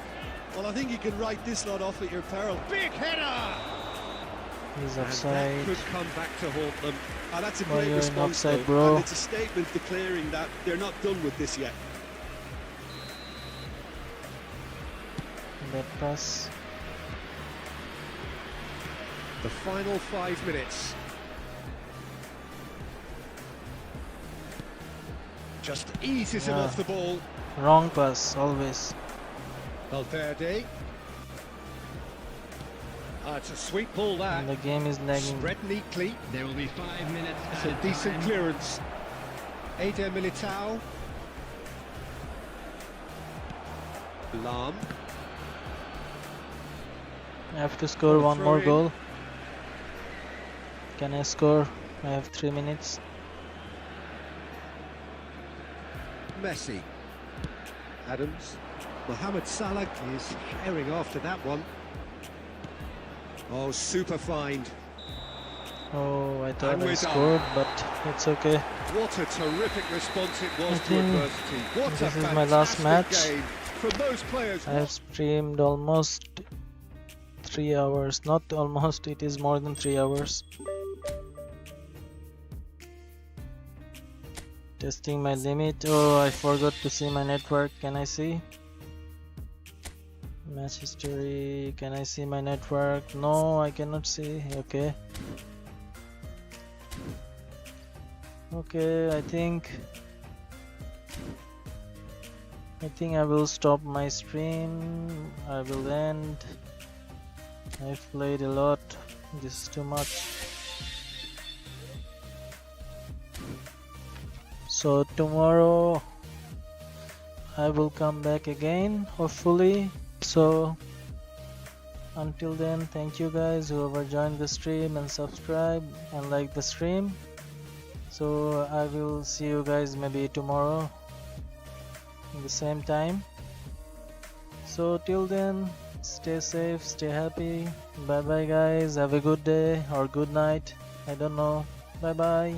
Speaker 4: Well, I think you can write this lot off at your peril.
Speaker 2: Big header!
Speaker 1: He's
Speaker 2: And that
Speaker 1: offside.
Speaker 2: could come back to haunt them.
Speaker 4: That's a
Speaker 1: Oh,
Speaker 4: great
Speaker 1: you're in
Speaker 4: response,
Speaker 1: offside,
Speaker 4: though,
Speaker 1: bro.
Speaker 4: and it's a statement declaring that they're not done with this yet.
Speaker 1: That pass.
Speaker 2: The final 5 minutes. Just eases him
Speaker 1: Yeah.
Speaker 2: off the ball.
Speaker 1: Wrong pass, always.
Speaker 2: Valverde. It's a sweet ball that.
Speaker 1: And the game is lagging.
Speaker 2: Spread neatly.
Speaker 5: There will be 5 minutes
Speaker 2: It's a
Speaker 5: added
Speaker 2: decent
Speaker 5: time.
Speaker 2: clearance. Eder Militao. Lam.
Speaker 1: I have to score one
Speaker 2: Throw
Speaker 1: more
Speaker 2: in.
Speaker 1: goal. Can I score? I have 3 minutes.
Speaker 2: Messi. Adams. Mohamed Salah is herring after that one. Oh, super find.
Speaker 1: Oh, I thought
Speaker 2: And
Speaker 1: I
Speaker 2: we're done.
Speaker 1: scored, but it's okay.
Speaker 2: What a terrific response it was
Speaker 1: I
Speaker 2: to
Speaker 1: think
Speaker 2: adversity. What
Speaker 1: this
Speaker 2: a
Speaker 1: is my last
Speaker 2: fantastic
Speaker 1: match.
Speaker 2: game from those players.
Speaker 1: I have streamed almost 3 hours. Not almost, it is more than 3 hours. Testing my limit. Oh, I forgot to see my network. Can I see? Match history. Can I see my network? No, I cannot see. Okay. Okay, I think I will stop my stream. I will end. I've played a lot. This is too much. So tomorrow I will come back again, hopefully. So until then, thank you guys whoever joined the stream and subscribe and like the stream. So I will see you guys maybe tomorrow in the same time. So till then, stay safe, stay happy. Bye bye guys, have a good day or good night, I don't know. Bye bye.